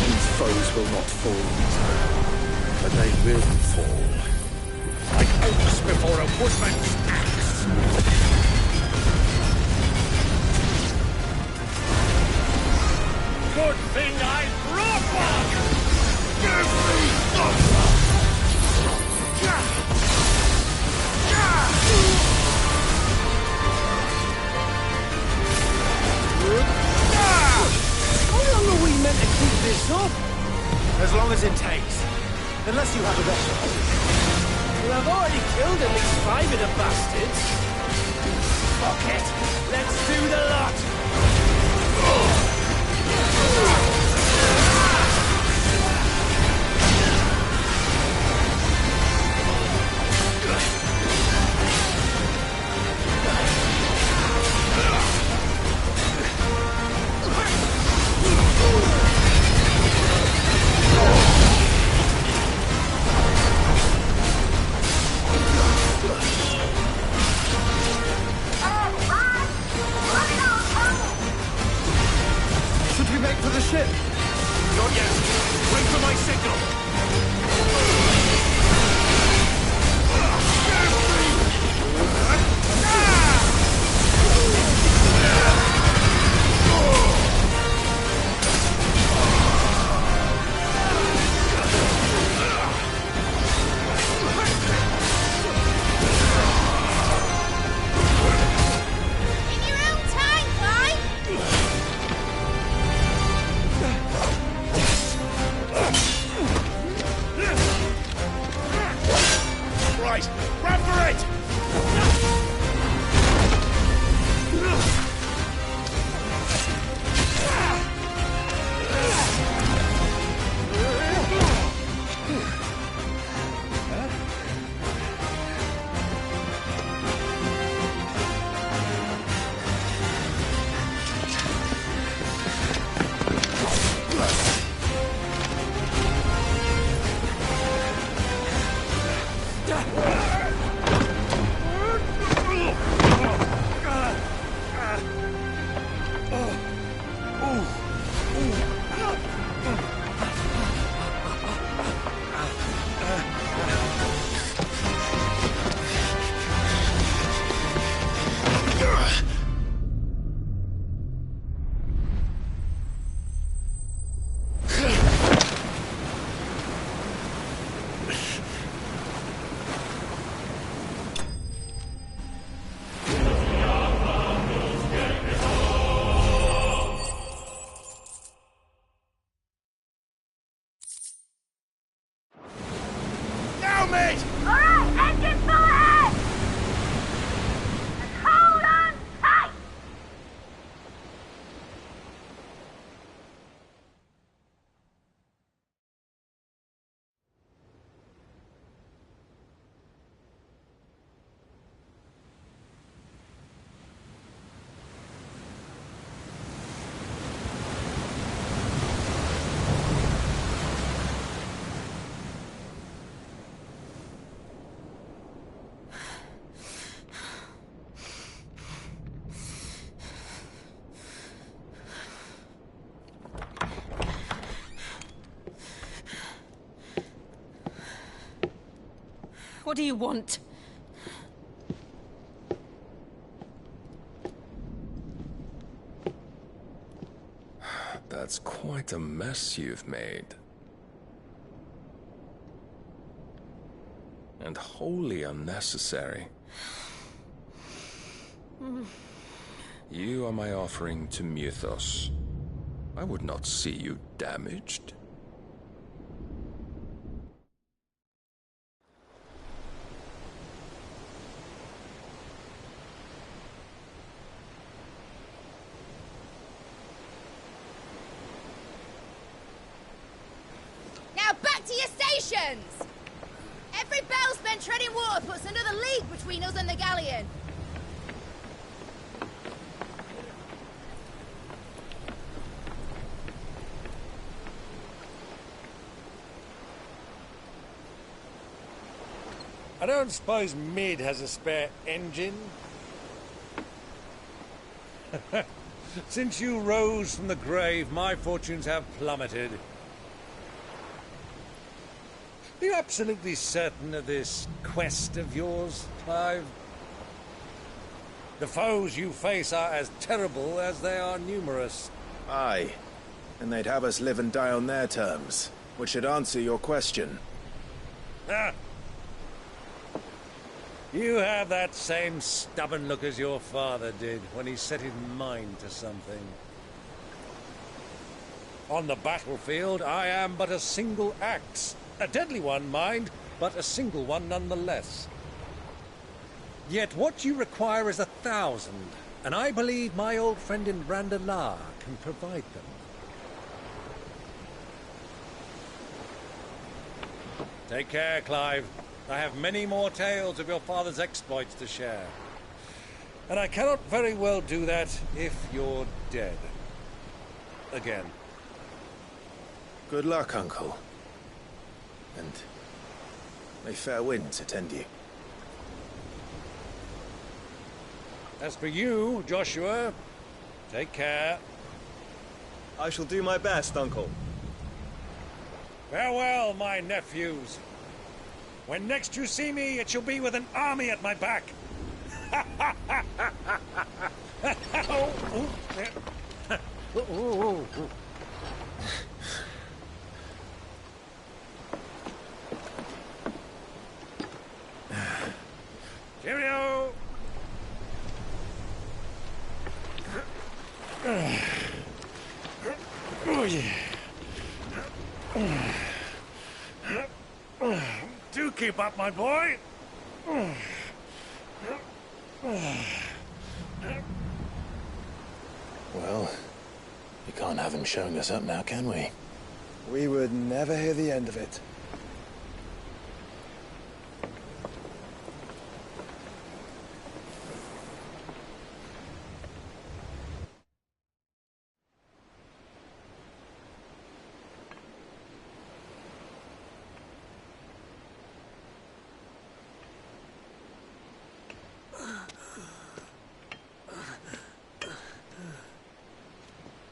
These foes will not fall easily. But they will fall. Like oaks before a woodman's axe. Good thing I brought one! Give me the blood! How long are we meant to keep this up? As long as it takes. Unless you have a better idea. Well, I've already killed at least 5 of the bastards. Fuck it. Let's do the lot. What do you want? That's quite a mess you've made. And wholly unnecessary. You are my offering to Mythos. I would not see you damaged. Now back to your stations! Every bell spent treading water puts another league between us and the galleon. I don't suppose Mid has a spare engine? Since you rose from the grave, my fortunes have plummeted. Are you absolutely certain of this quest of yours, Clive? The foes you face are as terrible as they are numerous. Aye. And they'd have us live and die on their terms, which should answer your question. Ah! You have that same stubborn look as your father did when he set his mind to something. On the battlefield, I am but a single axe. A deadly one, mind, but a single one nonetheless. Yet what you require is 1,000, and I believe my old friend in Randalar can provide them. Take care, Clive. I have many more tales of your father's exploits to share. And I cannot very well do that if you're dead. Again. Good luck, Uncle. And may fair winds attend you. As for you, Joshua, take care. I shall do my best, Uncle. Farewell, my nephews. When next you see me, it shall be with an army at my back. Cheerio! Oh, yeah. Do keep up, my boy. Well, we can't have him showing us up now, can we? We would never hear the end of it.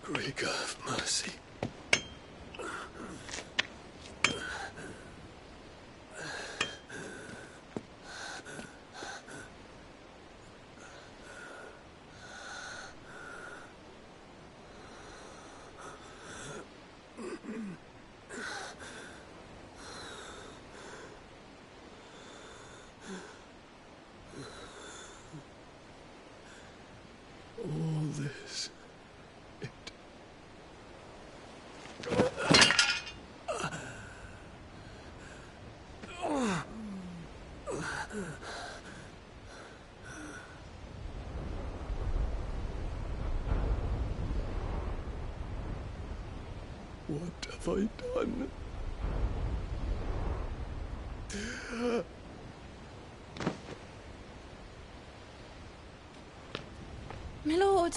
Great God of mercy. All this. What have I done? My lord.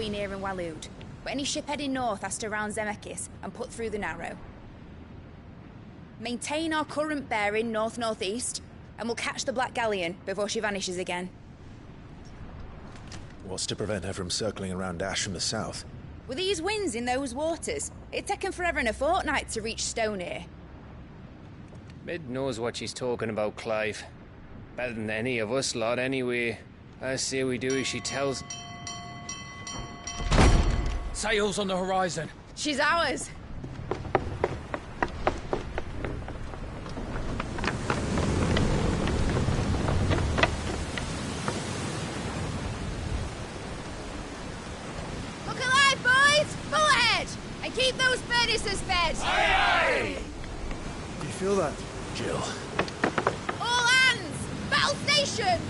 between here and Waloed. But any ship heading north has to round Zemeckis and put through the Narrow. Maintain our current bearing north-northeast, and we'll catch the Black Galleon before she vanishes again. What's to prevent her from circling around Ash from the south? With these winds in those waters, it'd taken forever and a fortnight to reach Stonehere. Mid knows what she's talking about, Clive. Better than any of us lot, anyway. I say we do as she tells. Sails on the horizon. She's ours. Look alive, boys! Full ahead! And keep those furnaces fed! Aye, aye! Do you feel that, Jill? All hands! Battle stations!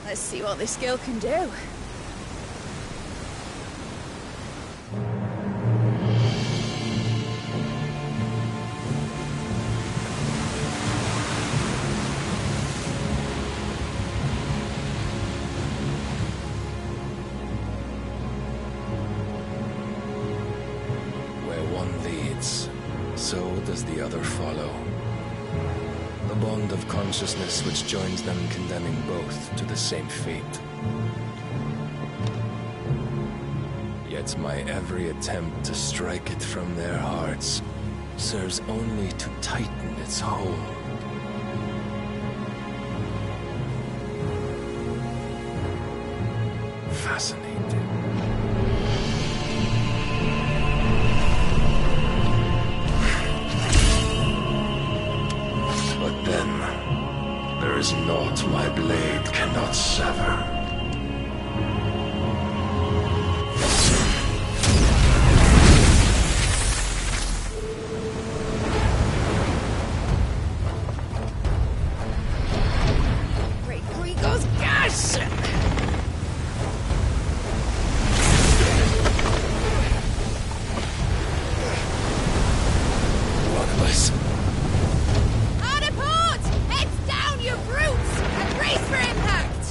Let's see what this girl can do. Where one leads, so does the other follow. The bond of consciousness which joins them condemning both to the same fate. Yet my every attempt to strike it from their hearts serves only to tighten its hold. Fascinating. But then, there is naught my blade cannot sever. Great Gregor's gas! One of us. Hard a port! Heads down, you brutes! And brace for impact!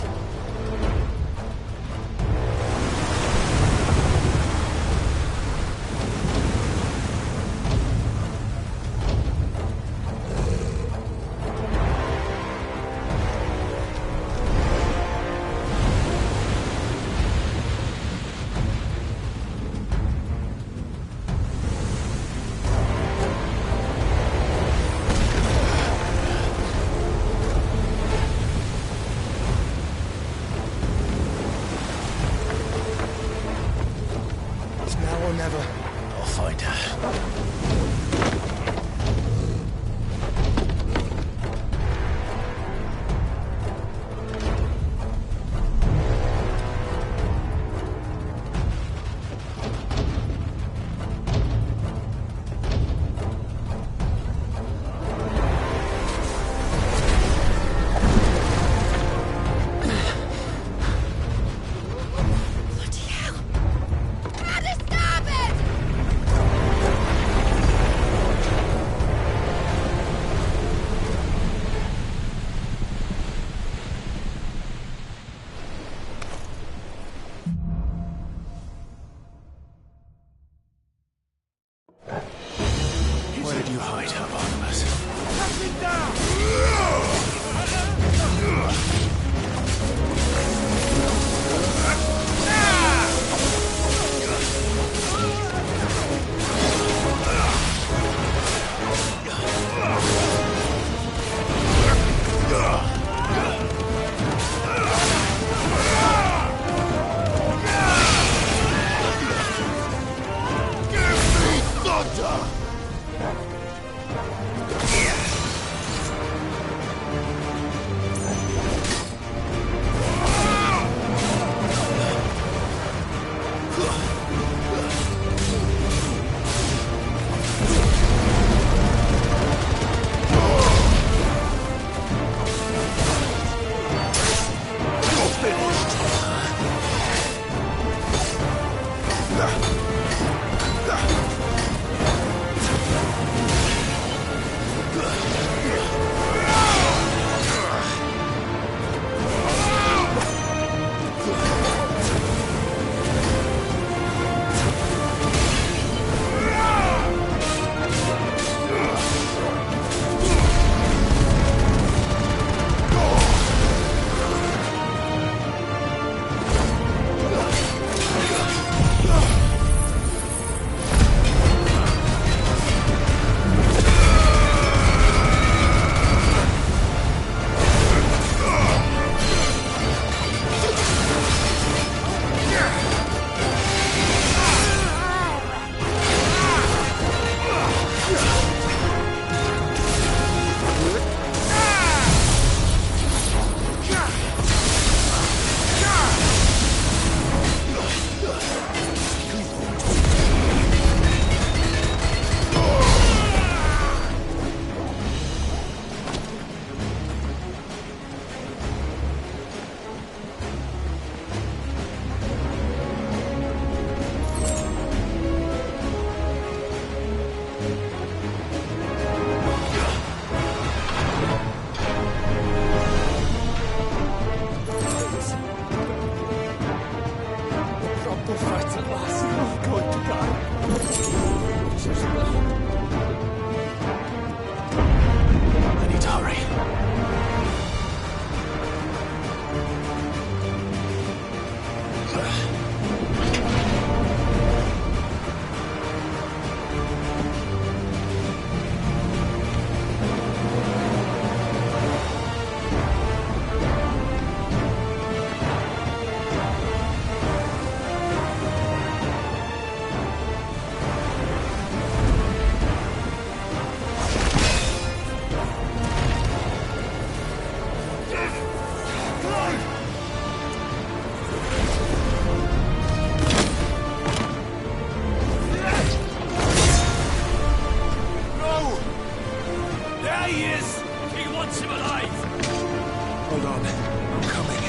Hold on. I'm coming.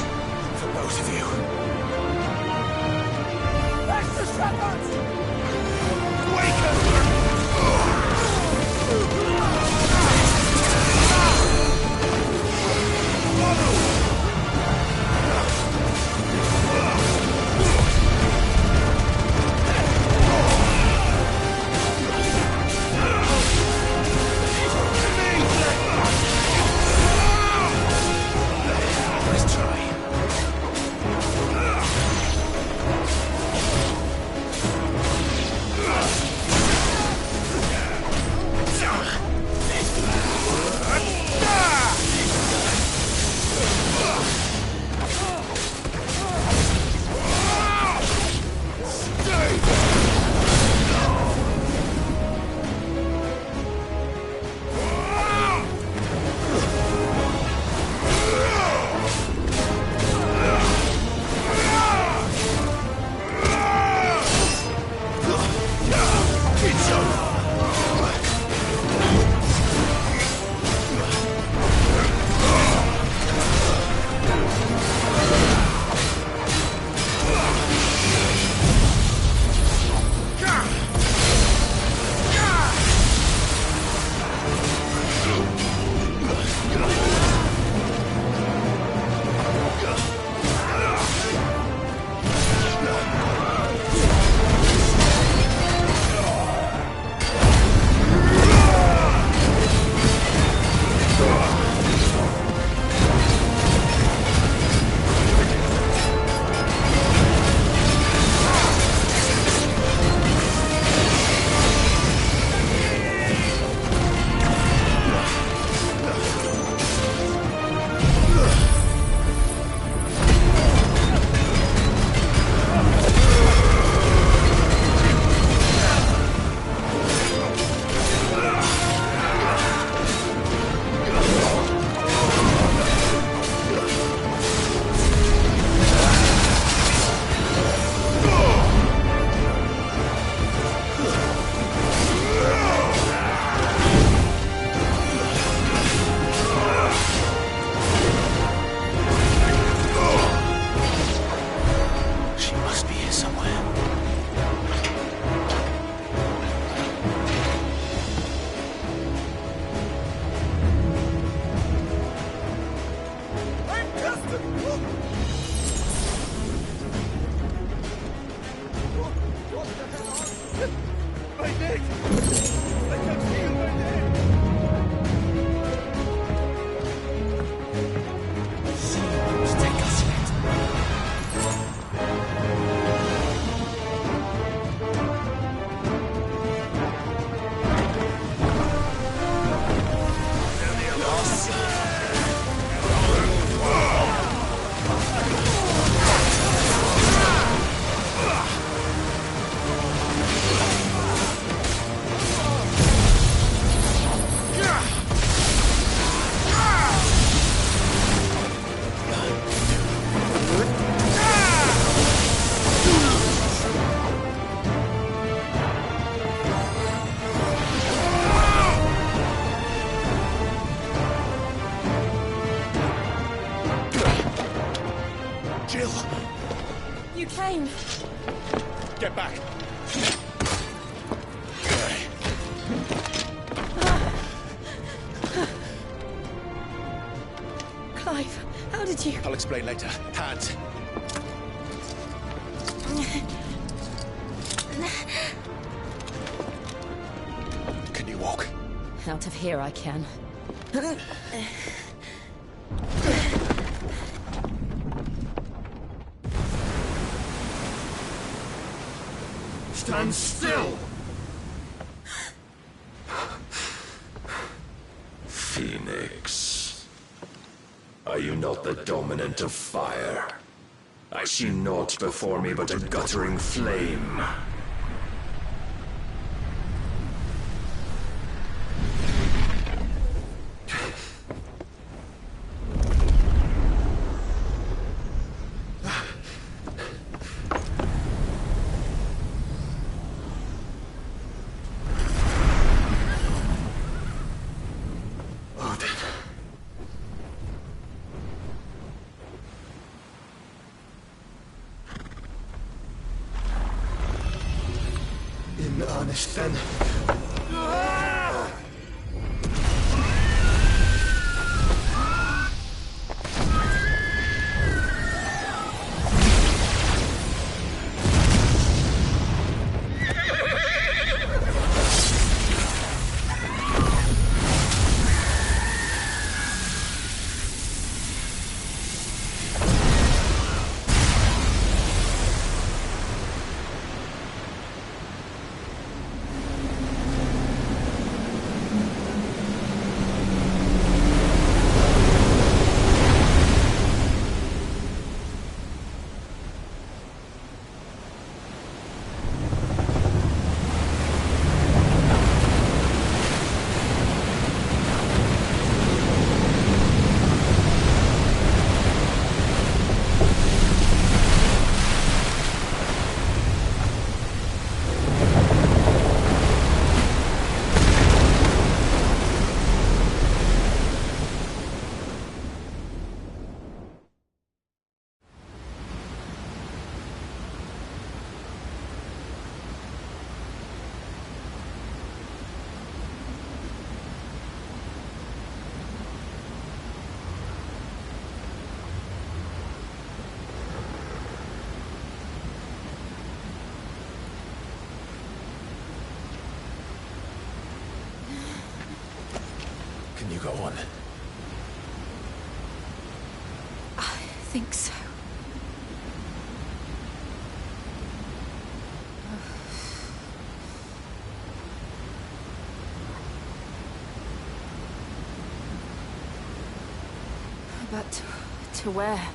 For both of you. That's the shepherds! Let's try. Get back! Clive, how did you... I'll explain later. Hands! Can you walk? Out of here I can. Stand still! Phoenix. Are you not the dominant of fire? I see naught before me but a guttering flame. finished then. Can you go on? I think so. But to where?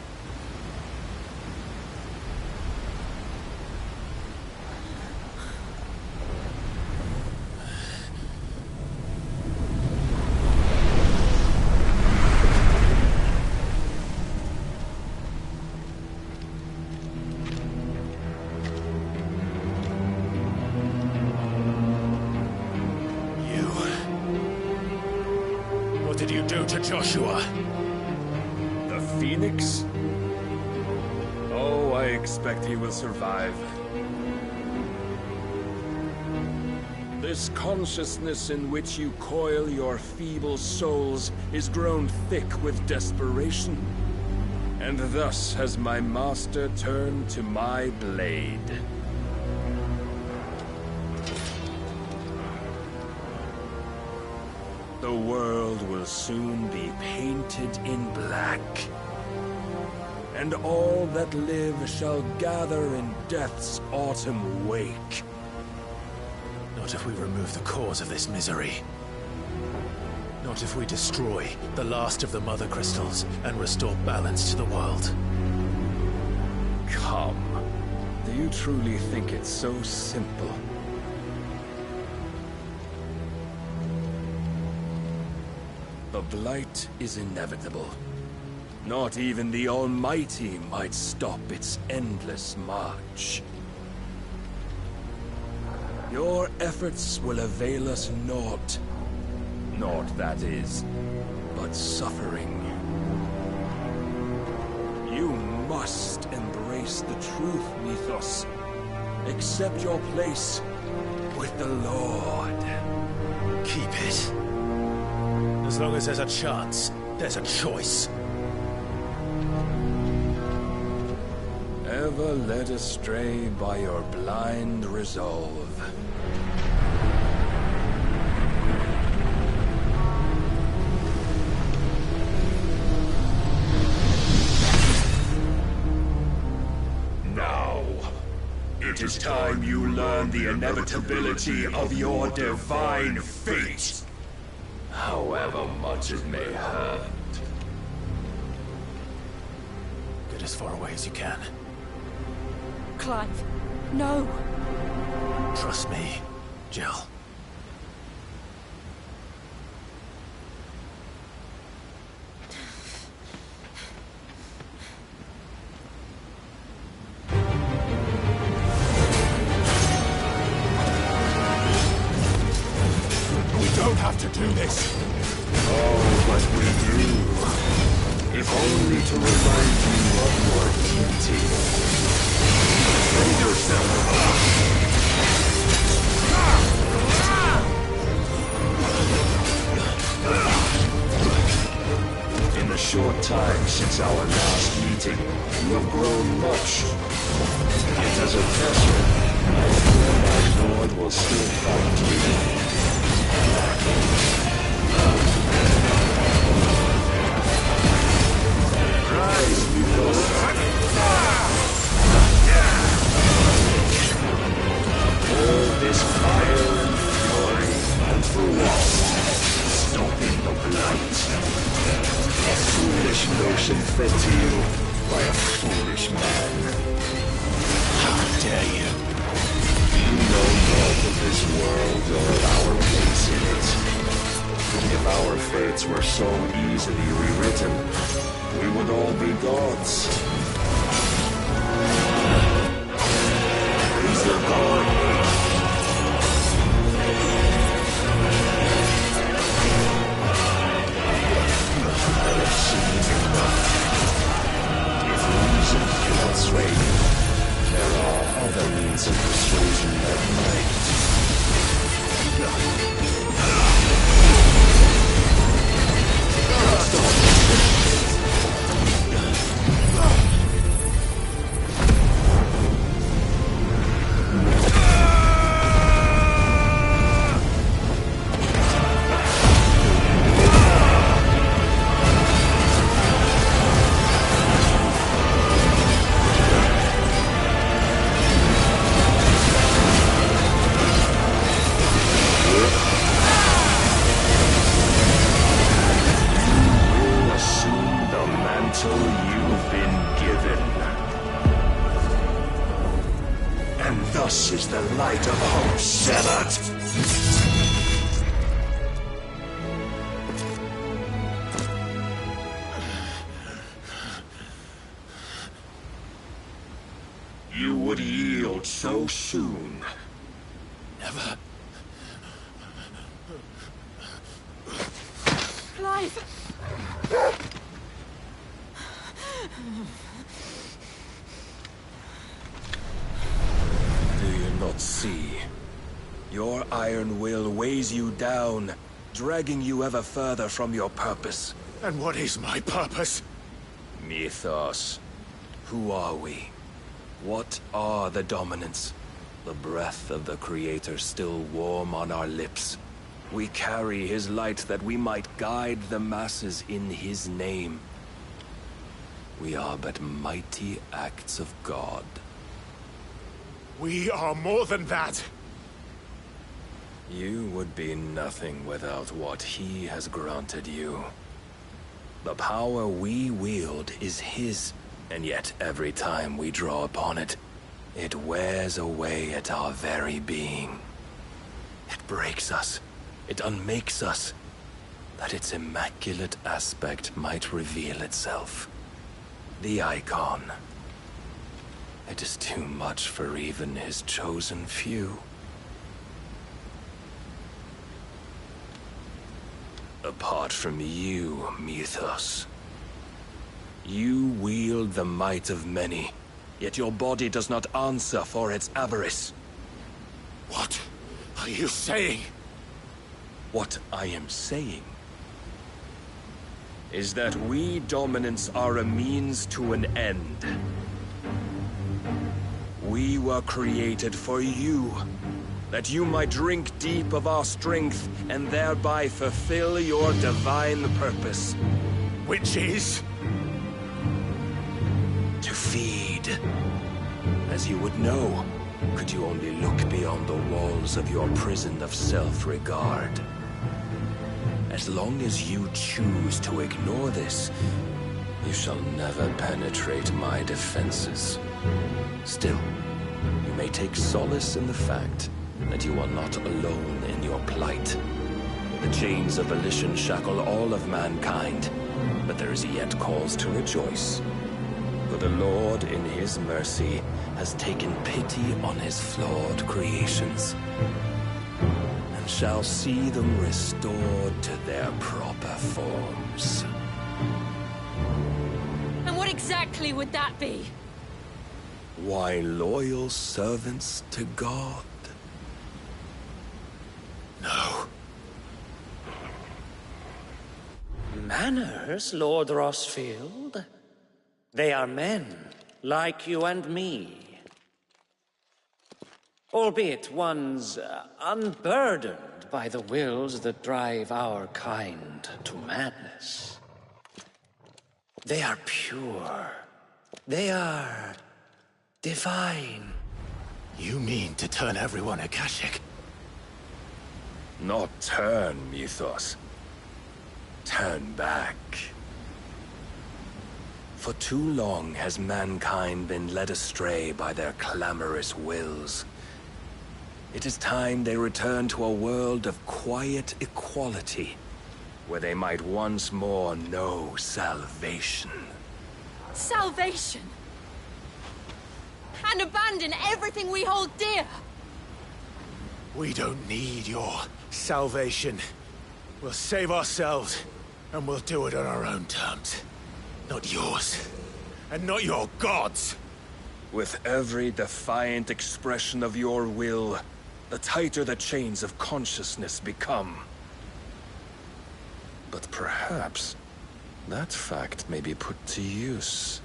What did you do to Joshua? The Phoenix? Oh, I expect he will survive. This consciousness in which you coil your feeble souls is grown thick with desperation. And thus has my master turned to my blade. The world will soon be painted in black. And all that live shall gather in death's autumn wake. Not if we remove the cause of this misery. Not if we destroy the last of the Mother Crystals and restore balance to the world. Come. Do you truly think it's so simple? The Blight is inevitable. Not even the Almighty might stop its endless march. Your efforts will avail us naught. Naught, that is, but suffering. You must embrace the truth, Mythos. Accept your place with the Lord. Keep it. As long as there's a chance, there's a choice. Ever led astray by your blind resolve. Now, it is time you learn the inevitability of your divine fate. However much it may hurt. Get as far away as you can. Clive, no! Trust me, Jill. We don't have to do this. Oh, but we do. If only to remind you of your duty. Save yourself. short time since our last meeting, you have grown much. Yet as a vessel, I fear my lord will still fight you. Rise, Mythos. All this fire and fury, and for what? Stopping the blight. A foolish notion fed to you by a foolish man. How dare you? You know naught of this world or of our place in it. If our fates were so easily rewritten, we would all be gods. Praise the God. I have seen enough. If reason cannot sway you, there are other means of persuasion that might. You've been given. And thus is the light of hope severed. You would yield so soon. Never. Clive! Do you not see? Your iron will weighs you down, dragging you ever further from your purpose. And what is my purpose? Mythos. Who are we? What are the dominants? The breath of the Creator still warm on our lips. We carry his light that we might guide the masses in his name. We are but mighty acts of God. We are more than that. You would be nothing without what he has granted you. The power we wield is his, and yet every time we draw upon it, it wears away at our very being. It breaks us. It unmakes us, that its immaculate aspect might reveal itself. The icon. It is too much for even his chosen few. Apart from you, Mythos, you wield the might of many, yet your body does not answer for its avarice. What are you saying? What I am saying is that we dominants are a means to an end. We were created for you, that you might drink deep of our strength and thereby fulfill your divine purpose. Which is? To feed. As you would know, could you only look beyond the walls of your prison of self-regard. As long as you choose to ignore this, you shall never penetrate my defenses. Still, you may take solace in the fact that you are not alone in your plight. The chains of volition shackle all of mankind, but there is yet cause to rejoice. For the Lord, in his mercy, has taken pity on his flawed creations, and shall see them restored to their proper forms. And what exactly would that be? Why, loyal servants to God. No. Man? manners, Lord Rosfield. They are men, like you and me. Albeit ones unburdened by the wills that drive our kind to madness. They are pure. They are divine. You mean to turn everyone Akashic? Not turn, Mythos. Turn back. For too long has mankind been led astray by their clamorous wills. It is time they return to a world of quiet equality, where they might once more know salvation. Salvation? And abandon everything we hold dear? We don't need your salvation. We'll save ourselves, and we'll do it on our own terms. Not yours, and not your gods. With every defiant expression of your will, the tighter the chains of consciousness become. But perhaps that fact may be put to use.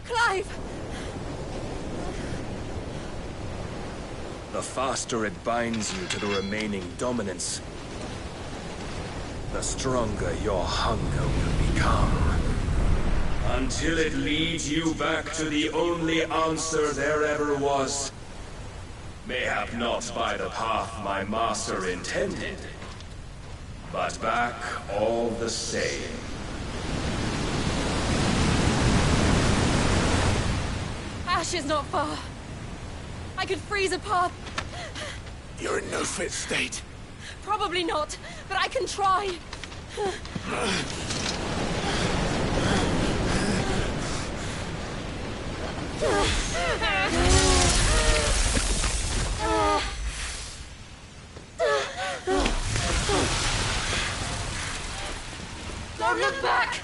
Clive! The faster it binds you to the remaining dominance, the stronger your hunger will become. Until it leads you back to the only answer there ever was. Mayhap not by the path my master intended, but back all the same. Ash is not far. I could freeze a path. You're in no fit state. Probably not, but I can try. Don't look back!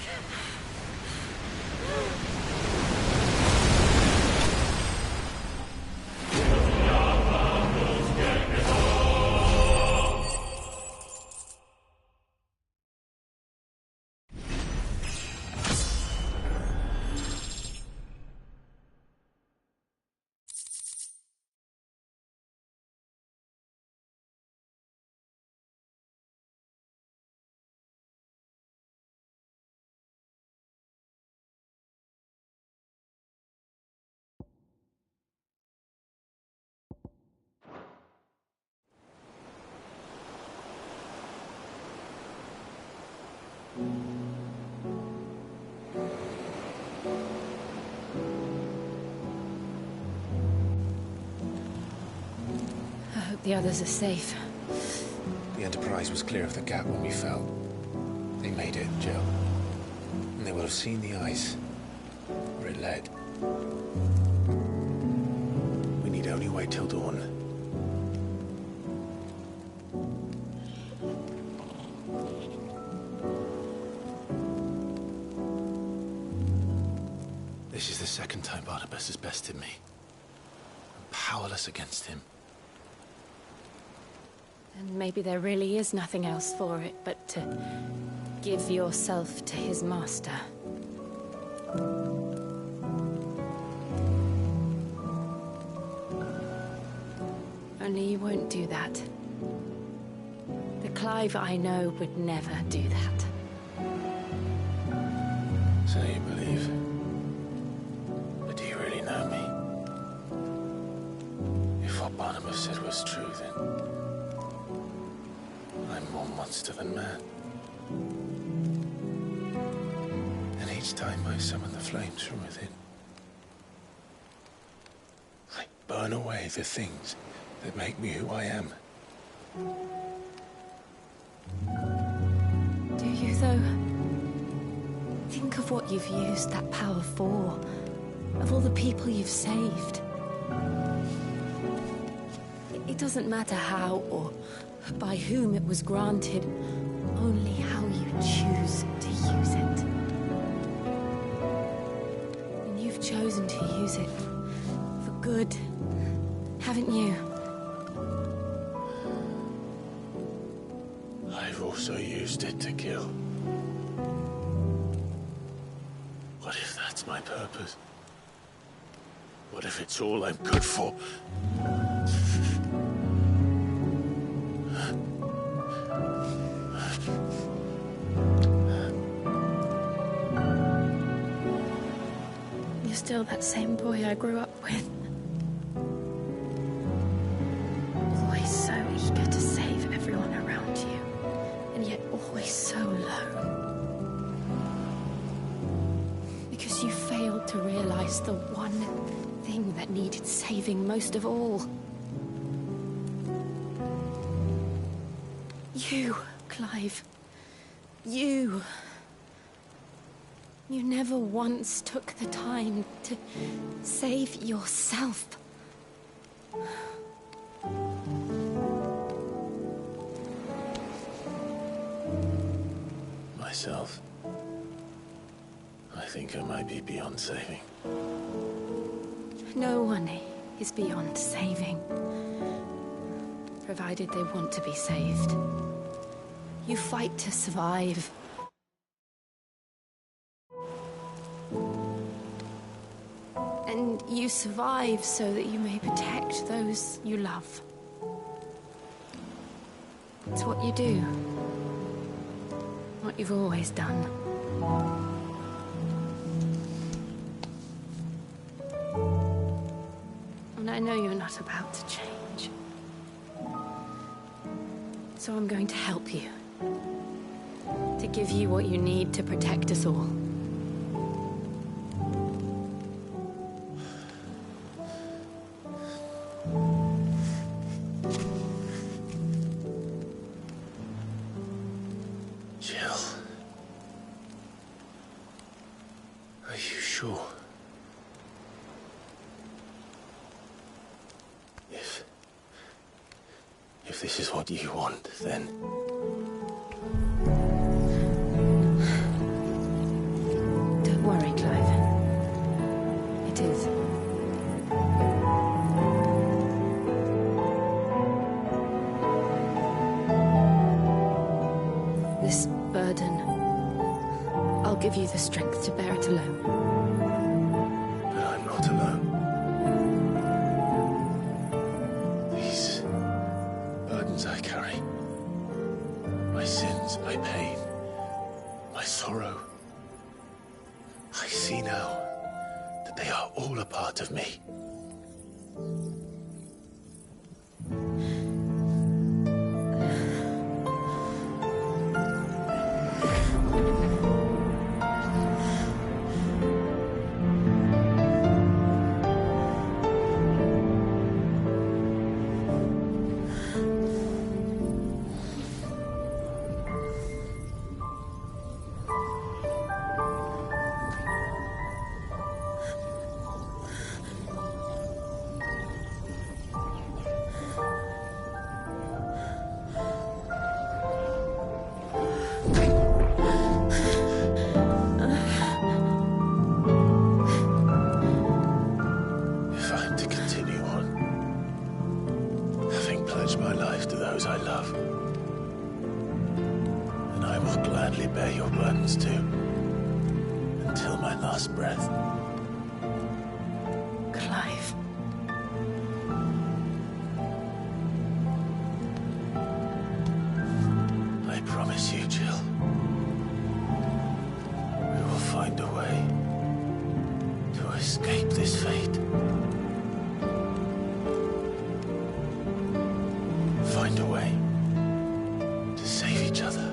I hope the others are safe. The Enterprise was clear of the gap when we fell. They made it, Jill. And they will have seen the ice, where it led. We need only wait till dawn. This is the second time Barnabas has bested me. I'm powerless against him. And maybe there really is nothing else for it but to give yourself to his master. Only you won't do that. The Clive I know would never do that. So you believe? But do you really know me? If what Barnabas said was true, then I'm more monster than man. And each time I summon the flames from within, I burn away the things that make me who I am. Do you, though? Think of what you've used that power for. Of all the people you've saved. It doesn't matter how or by whom it was granted, only how you choose to use it. And you've chosen to use it for good haven't you? I've also used it to kill. What if that's my purpose? What if it's all I'm good for? You're still that same boy I grew up with. Always so eager to save everyone around you, and yet always so low. Because you failed to realize the one thing that needed saving most of all. You, Clive. You. You never once took the time to save yourself. Myself? I think I might be beyond saving. No one is beyond saving, provided they want to be saved. You fight to survive. And you survive so that you may protect those you love. It's what you do. What you've always done. And I know you're not about to change. So I'm going to help you. To give you what you need to protect us all. Jill. Are you sure? If this is what you want, then... Don't worry, Clive. It is. This burden, I'll give you the strength to bear it alone. But I'm not alone. These burdens I carry, my sins, my pain, my sorrow, I see now that they are all a part of me. If I'm to continue on, having pledged my life to those I love, then I will gladly bear your burdens too, until my last breath. Clive. I promise you, Jill, we will find a way to escape this fate. Find a way to save each other.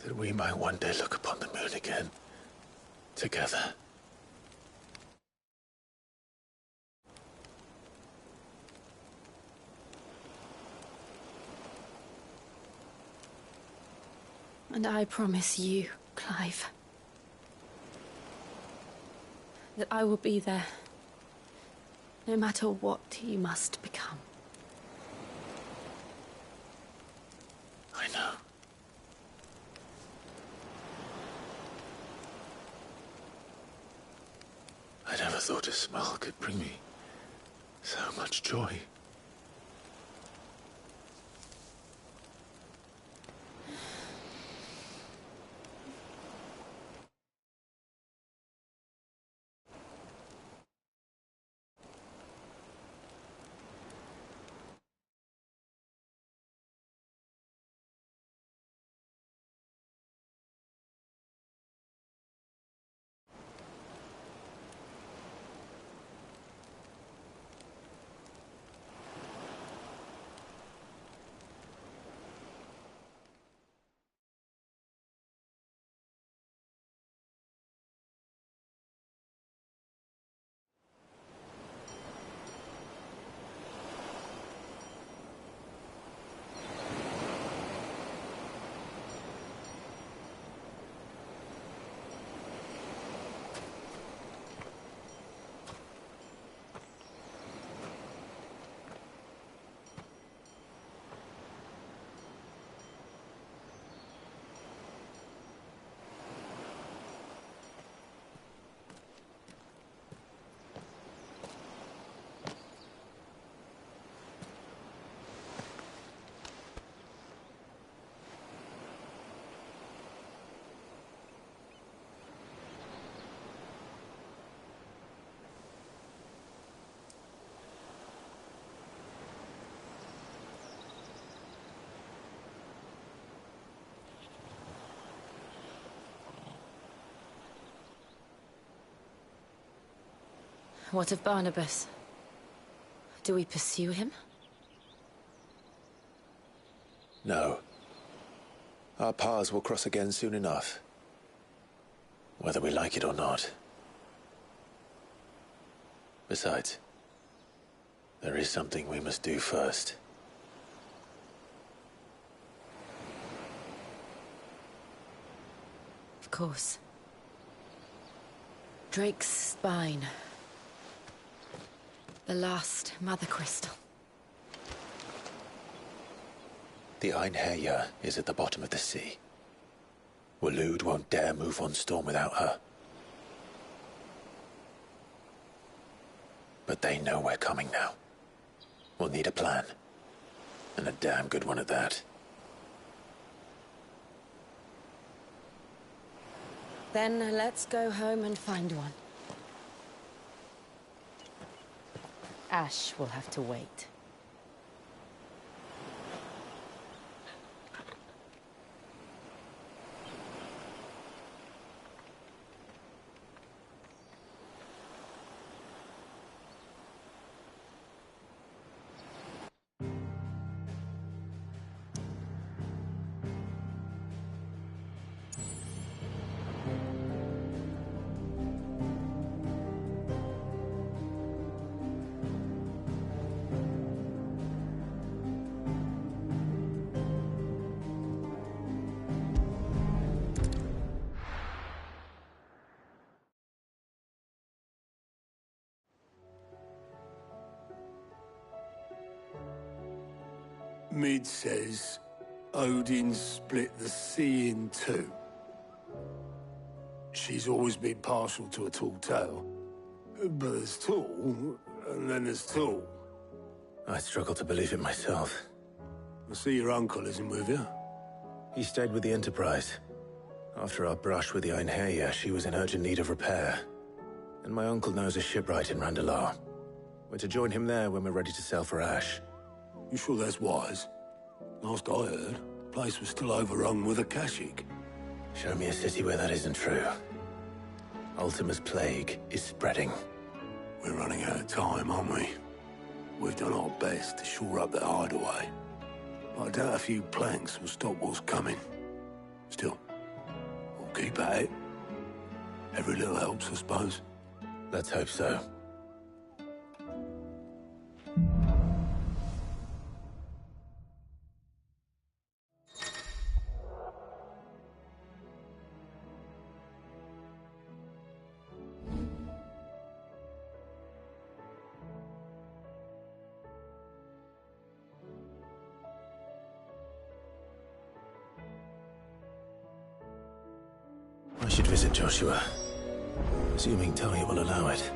That we might one day look upon the moon again, together. And I promise you, Clive, that I will be there No matter what you must become. I know. I never thought a smile could bring me so much joy. What of Barnabas? Do we pursue him? No. Our paths will cross again soon enough. Whether we like it or not. Besides, there is something we must do first. Of course. Drake's spine. The last Mother Crystal. The Einherja is at the bottom of the sea. Waloed won't dare move on Storm without her. But they know we're coming now. We'll need a plan. And a damn good one at that. Then let's go home and find one. Ash will have to wait. Mid says Odin split the sea in two. She's always been partial to a tall tale. But there's tall, and then there's tall. I struggle to believe it myself. I see your uncle isn't with you. He stayed with the Enterprise. After our brush with the Einherja, she was in urgent need of repair. And my uncle knows a shipwright in Randalar. We're to join him there when we're ready to sail for Ash. You sure that's wise? Last I heard, the place was still overrun with Akashic. Show me a city where that isn't true. Ultima's plague is spreading. We're running out of time, aren't we? We've done our best to shore up that hideaway. But I doubt a few planks will stop what's coming. Still, we'll keep at it. Every little helps, I suppose. Let's hope so. I should visit Joshua, assuming Talia will allow it.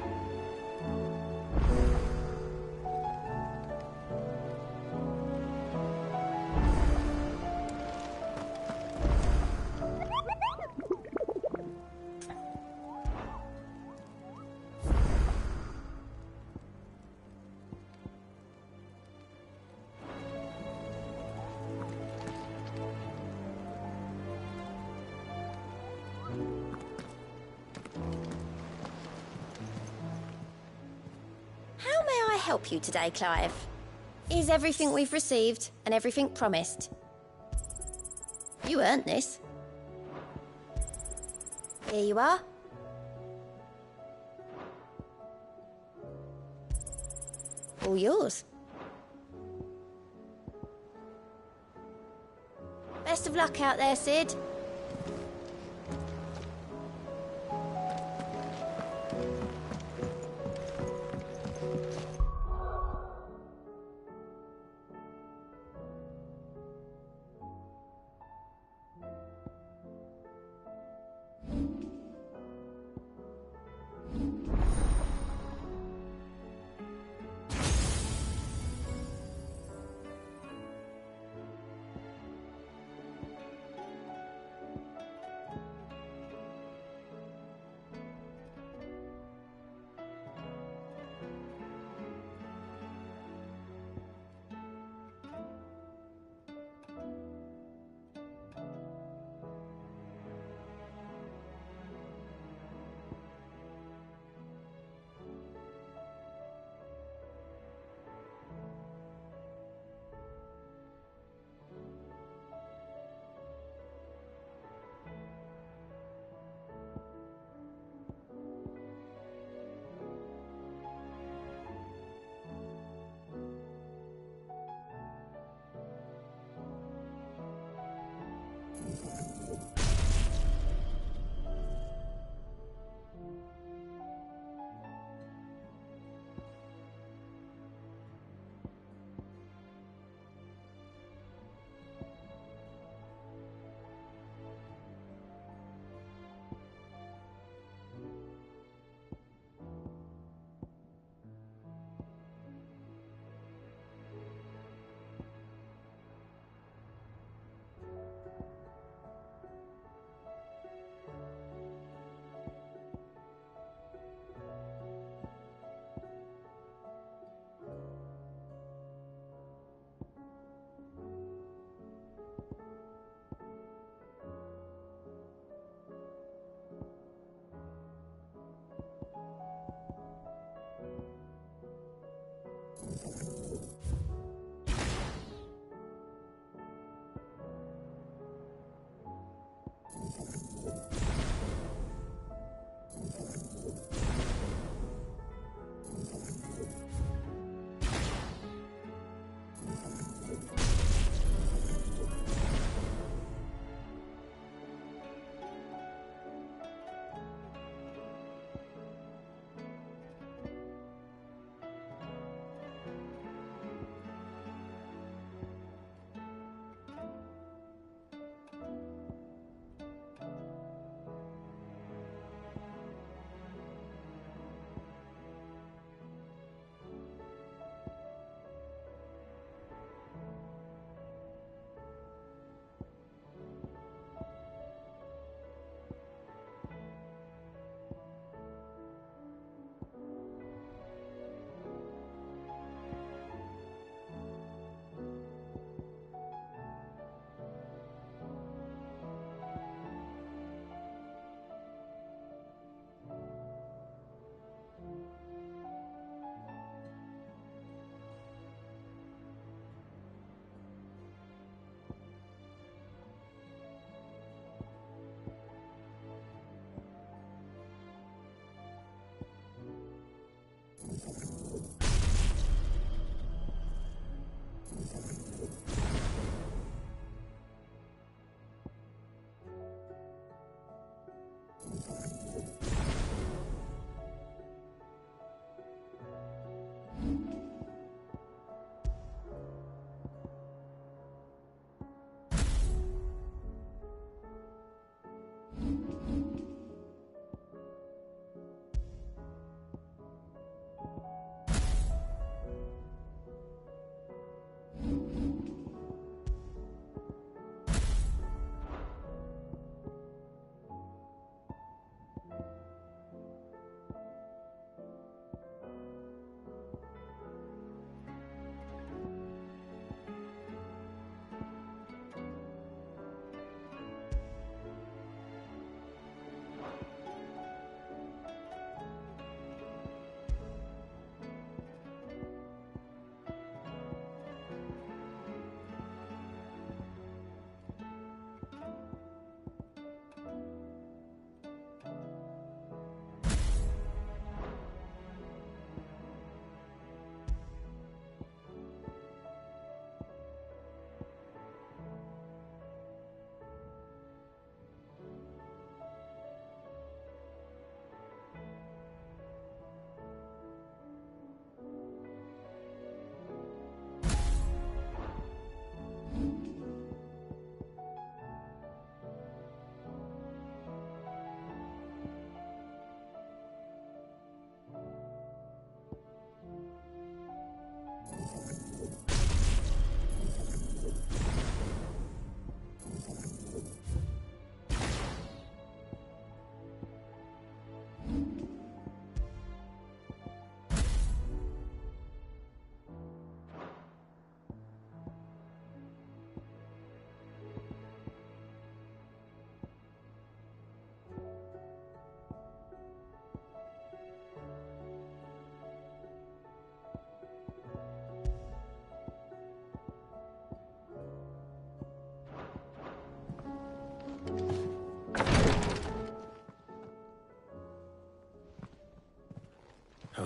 How may I help you today, Clive? Is everything we've received and everything promised? You earned this. Here you are. All yours. Best of luck out there, Sid.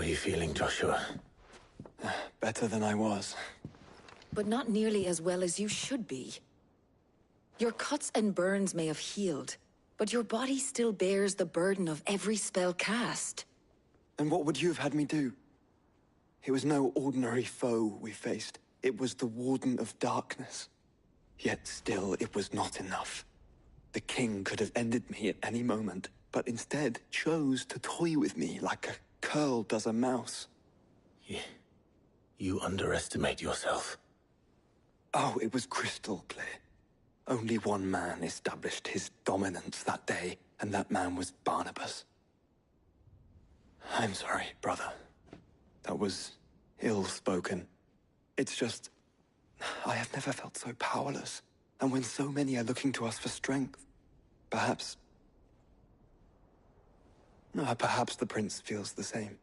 are you feeling, Joshua? Better than I was. But not nearly as well as you should be. Your cuts and burns may have healed, but your body still bears the burden of every spell cast. And what would you have had me do? It was no ordinary foe we faced. It was the Warden of Darkness. Yet still, it was not enough. The king could have ended me at any moment, but instead chose to toy with me like a curl does a mouse. You underestimate yourself. Oh, it was crystal clear. Only one man established his dominance that day, and that man was Barnabas. I'm sorry, brother. That was ill-spoken. It's just, I have never felt so powerless. And when so many are looking to us for strength, perhaps the prince feels the same.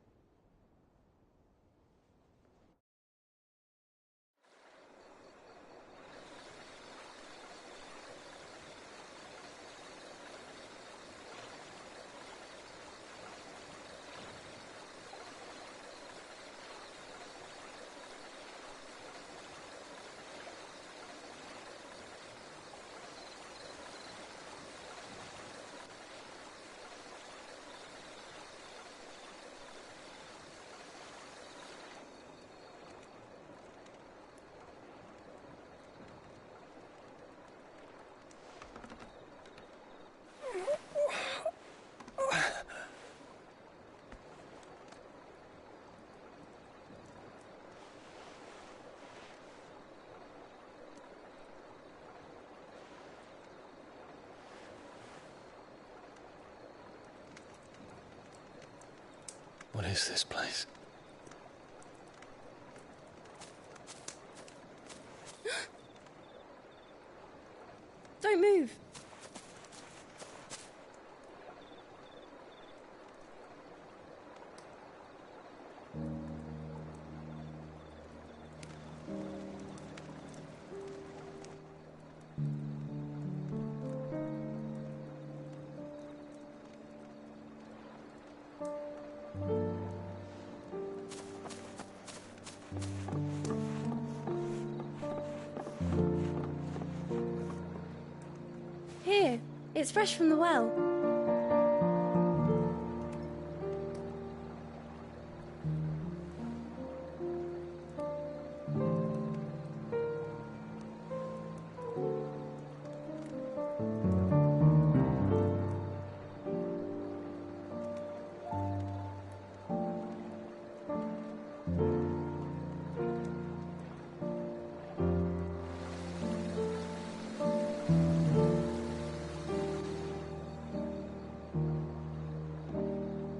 What is this place? Don't move. Here, it's fresh from the well.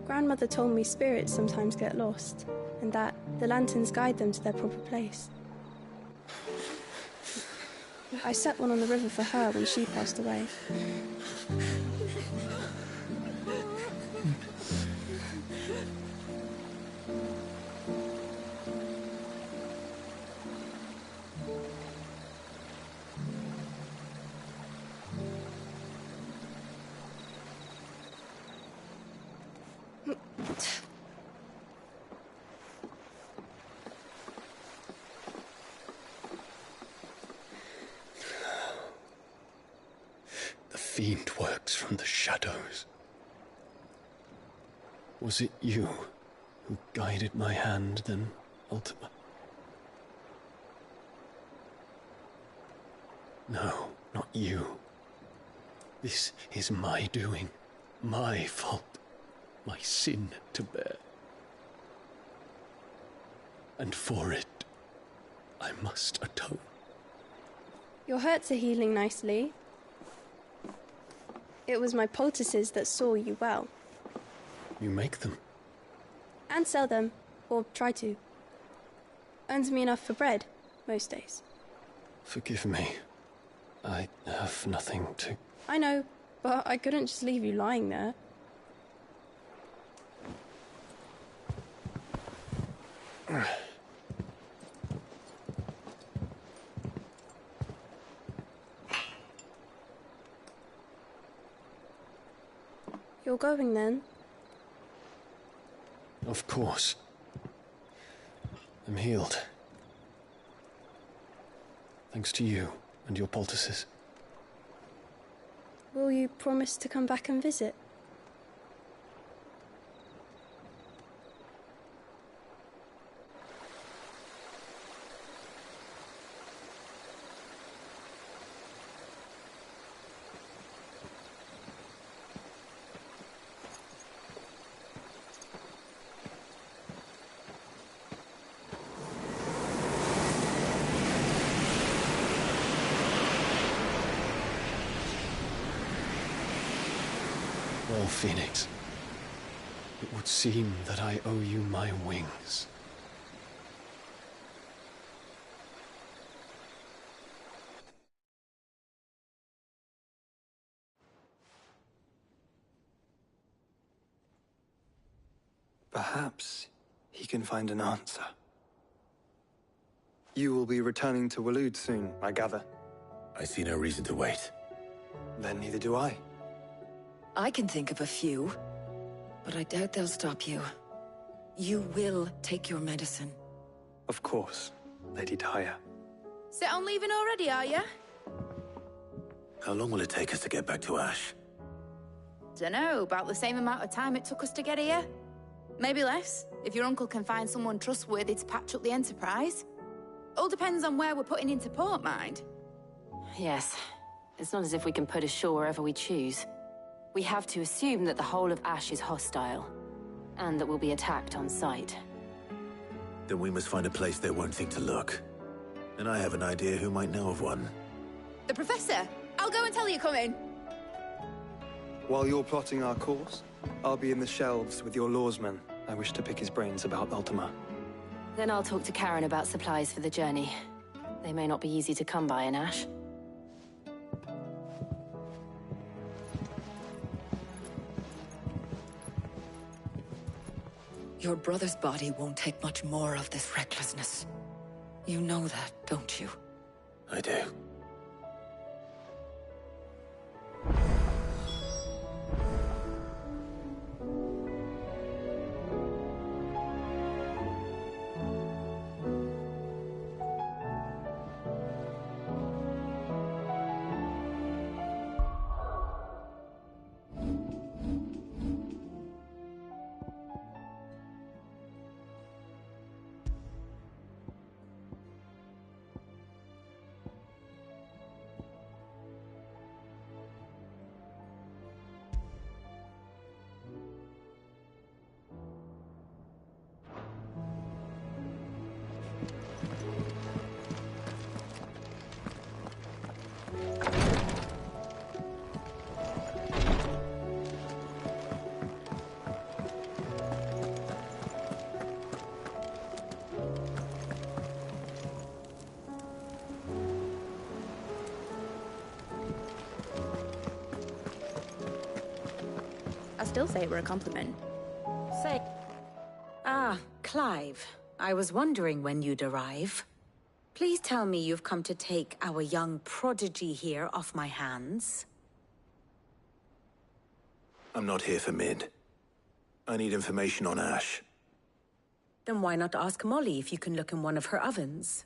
Grandmother told me spirits sometimes get lost, and that the lanterns guide them to their proper place. I set one on the river for her when she passed away. The fiend works from the shadows. Was it you who guided my hand, then ultimately? No, not you. This is my doing, my fault, my sin to bear. And for it, I must atone. Your hurts are healing nicely. It was my poultices that saw you well. You make them? And sell them, or try to. Earns me enough for bread, most days. Forgive me. I have nothing to... I know, but I couldn't just leave you lying there. You're going then? Of course. I'm healed. Thanks to you and your poultices. Will you promise to come back and visit? Well, Phoenix, it would seem that I owe you my wings. Perhaps he can find an answer. You will be returning to Waloed soon, I gather. I see no reason to wait. Then neither do I. I can think of a few, but I doubt they'll stop you. You will take your medicine. Of course, Lady Daya. Set on leaving already, are you? How long will it take us to get back to Ash? Dunno, about the same amount of time it took us to get here. Maybe less, if your uncle can find someone trustworthy to patch up the Enterprise. All depends on where we're putting into port, mind. Yes. It's not as if we can put ashore wherever we choose. We have to assume that the whole of Ash is hostile, and that we'll be attacked on sight. Then we must find a place they won't think to look. And I have an idea who might know of one. The Professor! I'll go and tell you come in. While you're plotting our course, I'll be in the shelves with your lawsman. I wish to pick his brains about Ultima. Then I'll talk to Karen about supplies for the journey. They may not be easy to come by in Ash. Your brother's body won't take much more of this recklessness. You know that, don't you? I do. I still say it were a compliment. Say... Ah, Clive. I was wondering when you'd arrive. Please tell me you've come to take our young prodigy here off my hands. I'm not here for Mid. I need information on Ash. Then why not ask Molly if you can look in one of her ovens?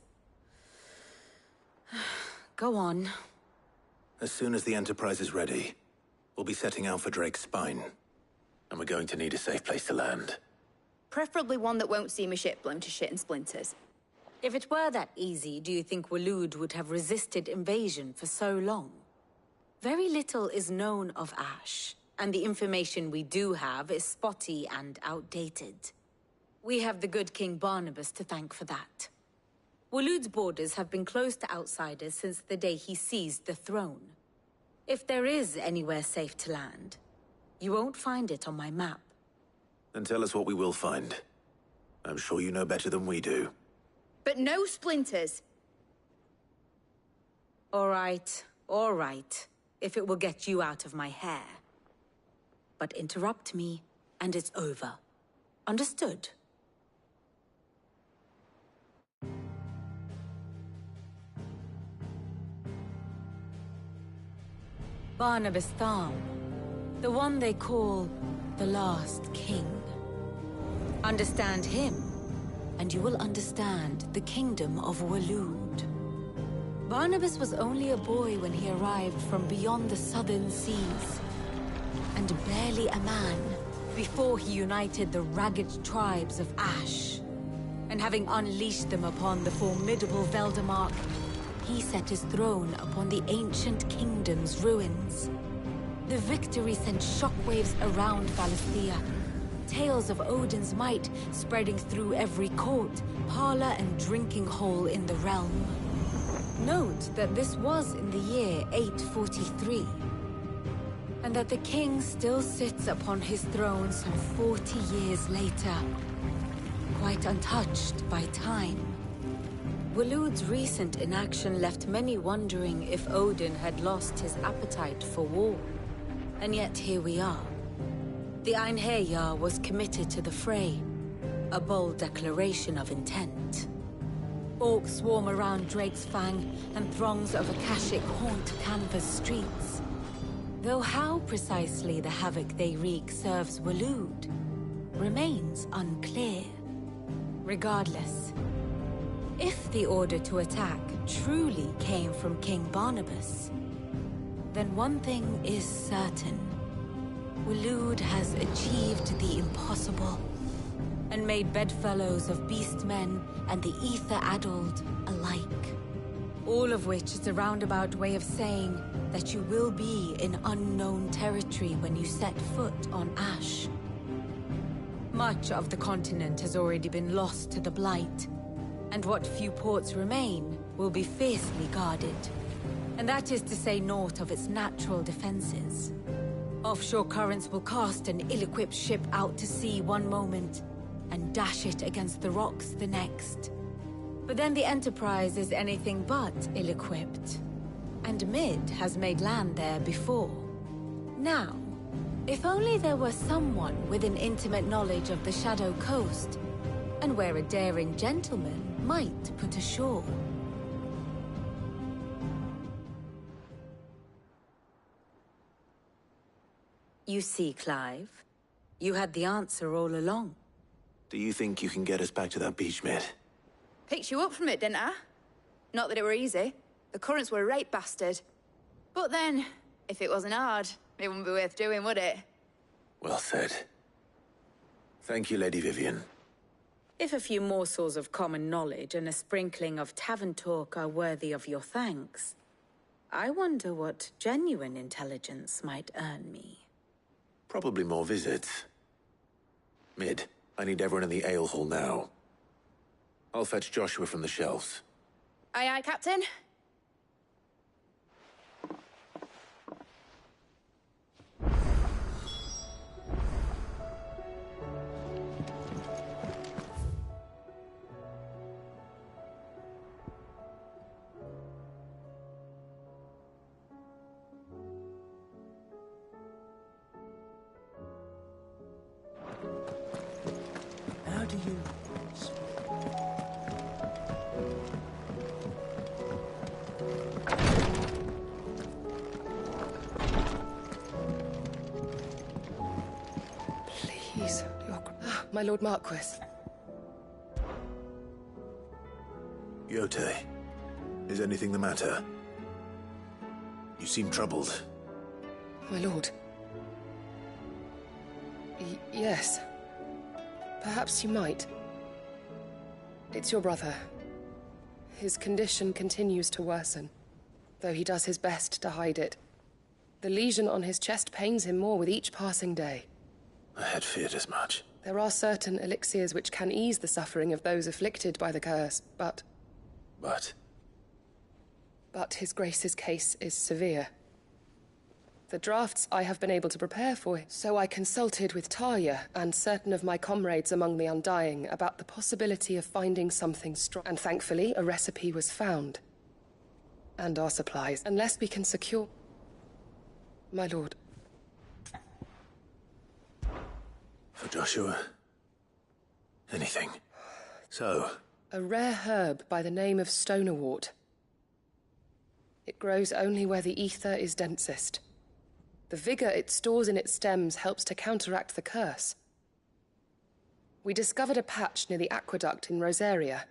Go on. As soon as the Enterprise is ready, we'll be setting out for Drake's Spine. And we're going to need a safe place to land. Preferably one that won't see my ship blown to shit and splinters. If it were that easy, do you think Waloed would have resisted invasion for so long? Very little is known of Ash, and the information we do have is spotty and outdated. We have the good King Barnabas to thank for that. Waloed's borders have been closed to outsiders since the day he seized the throne. If there is anywhere safe to land, you won't find it on my map. Then tell us what we will find. I'm sure you know better than we do. But no splinters! All right. If it will get you out of my hair. But interrupt me, and it's over. Understood? Barnabas Tham. The one they call the Last King. Understand him, and you will understand the kingdom of Waloed. Barnabas was only a boy when he arrived from beyond the southern seas, and barely a man before he united the ragged tribes of Ash. And having unleashed them upon the formidable Veldamark, he set his throne upon the ancient kingdom's ruins. The victory sent shockwaves around Valisthea, tales of Odin's might spreading through every court, parlor, and drinking hole in the realm. Note that this was in the year 843, and that the king still sits upon his throne some 40 years later, quite untouched by time. Waloed's recent inaction left many wondering if Odin had lost his appetite for war. And yet here we are. The Einherjar was committed to the fray, a bold declaration of intent. Orcs swarm around Drake's Fang, and throngs of Akashic haunt Canva's streets. Though how precisely the havoc they wreak serves Waloed remains unclear. Regardless, if the order to attack truly came from King Barnabas, then one thing is certain. Waloed has achieved the impossible, and made bedfellows of beastmen and the ether-addled alike. All of which is a roundabout way of saying that you will be in unknown territory when you set foot on Ash. Much of the continent has already been lost to the Blight, and what few ports remain will be fiercely guarded. And that is to say naught of its natural defenses. Offshore currents will cast an ill-equipped ship out to sea one moment, and dash it against the rocks the next. But then the Enterprise is anything but ill-equipped. And Mid has made land there before. Now, if only there were someone with an intimate knowledge of the Shadow Coast, and where a daring gentleman might put ashore. You see, Clive, you had the answer all along. Do you think you can get us back to that beach, Mid? Picked you up from it, didn't I? Not that it were easy. The currents were a right bastard. But then, if it wasn't hard, it wouldn't be worth doing, would it? Well said. Thank you, Lady Vivian. If a few morsels of common knowledge and a sprinkling of tavern talk are worthy of your thanks, I wonder what genuine intelligence might earn me. Probably more visits. Mid, I need everyone in the ale hall now. I'll fetch Joshua from the shelves. Aye, aye, Captain. How do you... Please, my Lord Marquis. Yote, is anything the matter? You seem troubled. My lord. Yes. Perhaps you might. It's your brother. His condition continues to worsen, though he does his best to hide it. The lesion on his chest pains him more with each passing day. I had feared as much. There are certain elixirs which can ease the suffering of those afflicted by the curse, but... But his grace's case is severe. The drafts I have been able to prepare for, so I consulted with Talia and certain of my comrades among the Undying about the possibility of finding something strong. And thankfully, a recipe was found. And our supplies, unless we can secure... My lord. For Joshua? Anything. So... A rare herb by the name of stonerwort. It grows only where the ether is densest. The vigor it stores in its stems helps to counteract the curse. We discovered a patch near the aqueduct in Rosaria.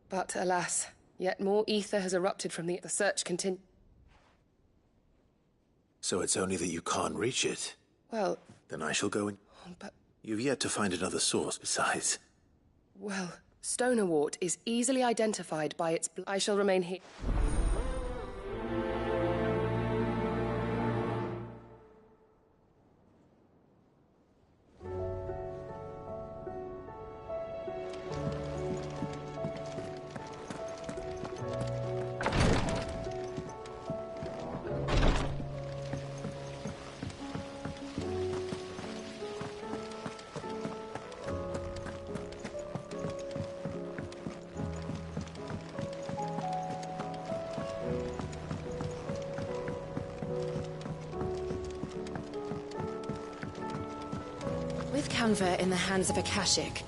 But alas, yet more ether has erupted from the search continues. So it's only that you can't reach it? Well... Then I shall go in. But... You've yet to find another source, besides. Well, Stonerwort is easily identified by its... I shall remain here. With Canva in the hands of Akashic,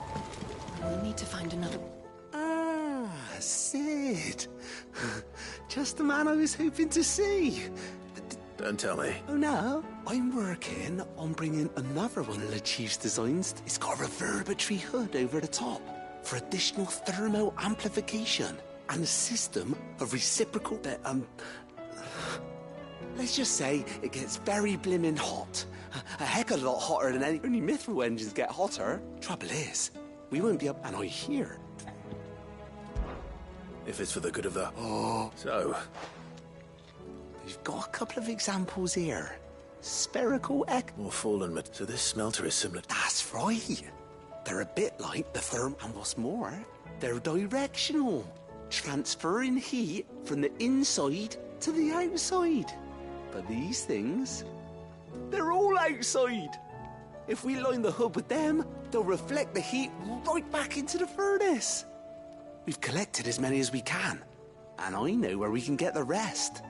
we'll need to find another... Ah, Sid. Just the man I was hoping to see. Don't tell me. Oh, no. I'm working on bringing another one of the Chief's designs. It's got a reverberatory hood over the top for additional thermal amplification and a system of reciprocal... Let's just say it gets very blimmin' hot. A heck of a lot hotter than any... Only mithril engines get hotter. Trouble is, we won't be up... And I hear... If it's for the good of the... Oh. So... We've got a couple of examples here. Spherical More fallen... So this smelter is similar... That's right. They're a bit like the therm... And what's more, they're directional. Transferring heat from the inside to the outside. But these things... They're all outside. If we line the hood with them, they'll reflect the heat right back into the furnace. We've collected as many as we can, and I know where we can get the rest.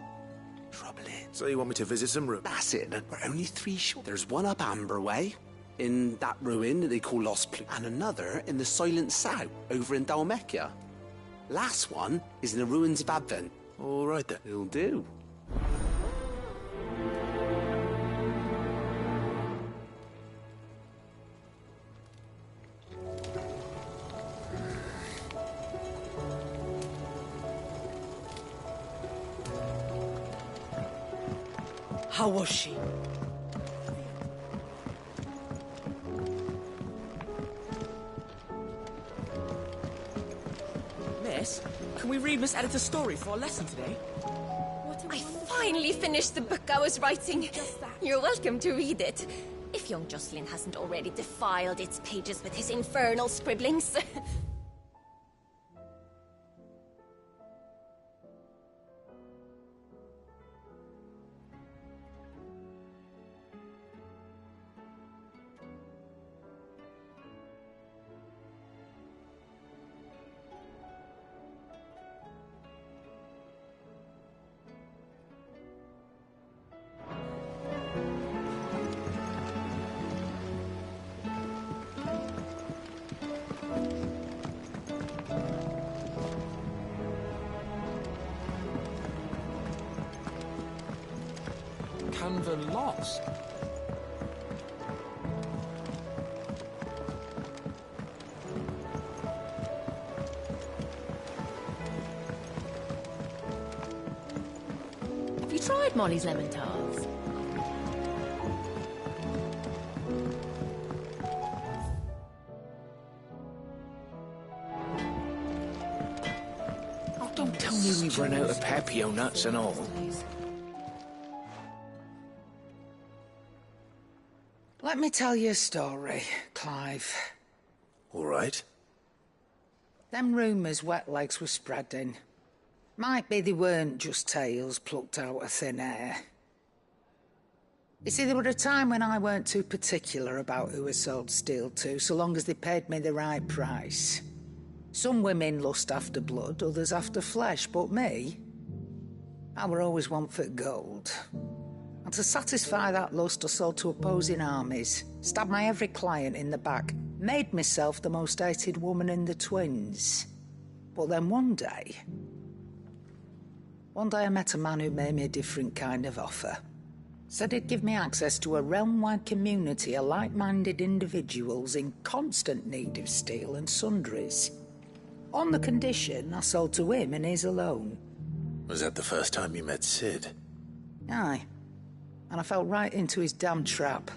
Trouble is... So you want me to visit some rooms? That's it, we're only 3 short. There's one up Amber Way, in that ruin that they call Lost Plume, and another in the Silent South, over in Dalmecchia. Last one is in the ruins of Advent. All right then. It'll do. How was she? Miss, can we read Miss Editor's story for our lesson today? I finally finished the book I was writing. You're welcome to read it. If young Jocelyn hasn't already defiled its pages with his infernal scribblings. Canva lost. Have you tried Molly's lemon tarts? Oh, don't tell me we've run out of Pepio nuts and all. Let me tell you a story, Clive. All right. Them rumours wet legs were spreading. Might be they weren't just tales plucked out of thin air. You see, there were a time when I weren't too particular about who I sold steel to, so long as they paid me the right price. Some women lust after blood, others after flesh, but me, I were always one for gold. And to satisfy that lust, I sold to opposing armies, stabbed my every client in the back, made myself the most hated woman in the twins. But then one day I met a man who made me a different kind of offer. Said it'd give me access to a realm-wide community of like-minded individuals in constant need of steel and sundries. On the condition I sold to him and his alone. Was that the first time you met Sid? Aye. And I fell right into his damn trap.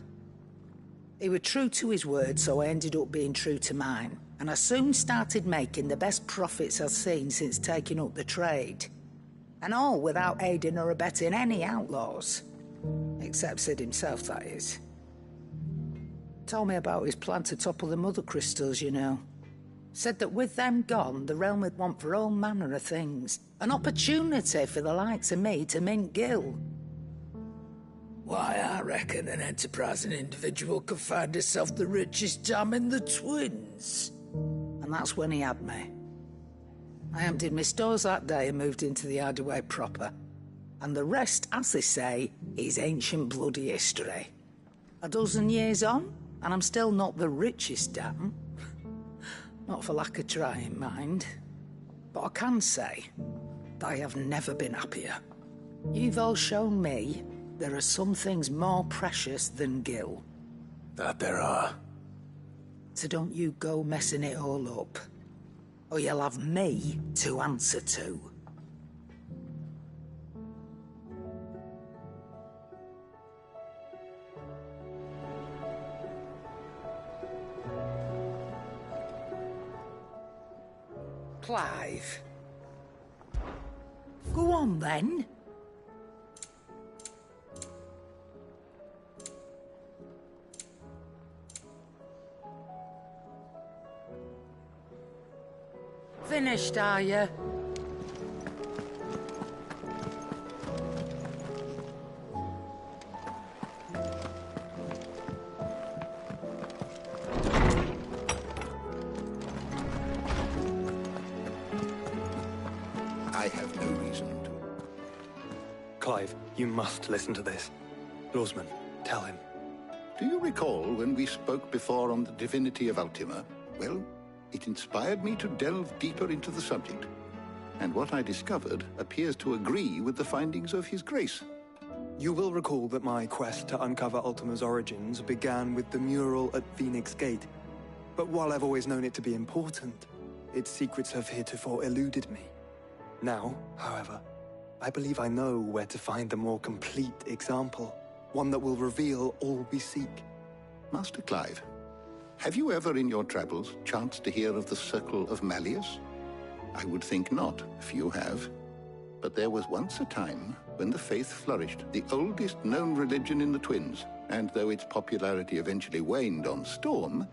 He was true to his word, so I ended up being true to mine. And I soon started making the best profits I've seen since taking up the trade. And all without aiding or abetting any outlaws. Except Sid himself, that is. Told me about his plan to topple the mother crystals, you know. Said that with them gone, the realm would want for all manner of things. An opportunity for the likes of me to mint gil. Why, I reckon an enterprising individual could find herself the richest dam in the Twins. And that's when he had me. I emptied my stores that day and moved into the Hideaway proper. And the rest, as they say, is ancient bloody history. A dozen years on, and I'm still not the richest dam. Not for lack of trying, mind. But I can say that I have never been happier. You've all shown me there are some things more precious than gil. That there are. So don't you go messing it all up. Or you'll have me to answer to. Clive. Go on, then. Finished, are you? I have no reason to. Clive, you must listen to this. Lawsman, tell him. Do you recall when we spoke before on the divinity of Ultima? Well, it inspired me to delve deeper into the subject. And what I discovered appears to agree with the findings of His Grace. You will recall that my quest to uncover Ultima's origins began with the mural at Phoenix Gate. But while I've always known it to be important, its secrets have heretofore eluded me. Now, however, I believe I know where to find the more complete example, one that will reveal all we seek. Master Clive, have you ever in your travels chanced to hear of the Circle of Malleus? I would think not, if you have. But there was once a time when the faith flourished, the oldest known religion in the Twins, and though its popularity eventually waned on Storm,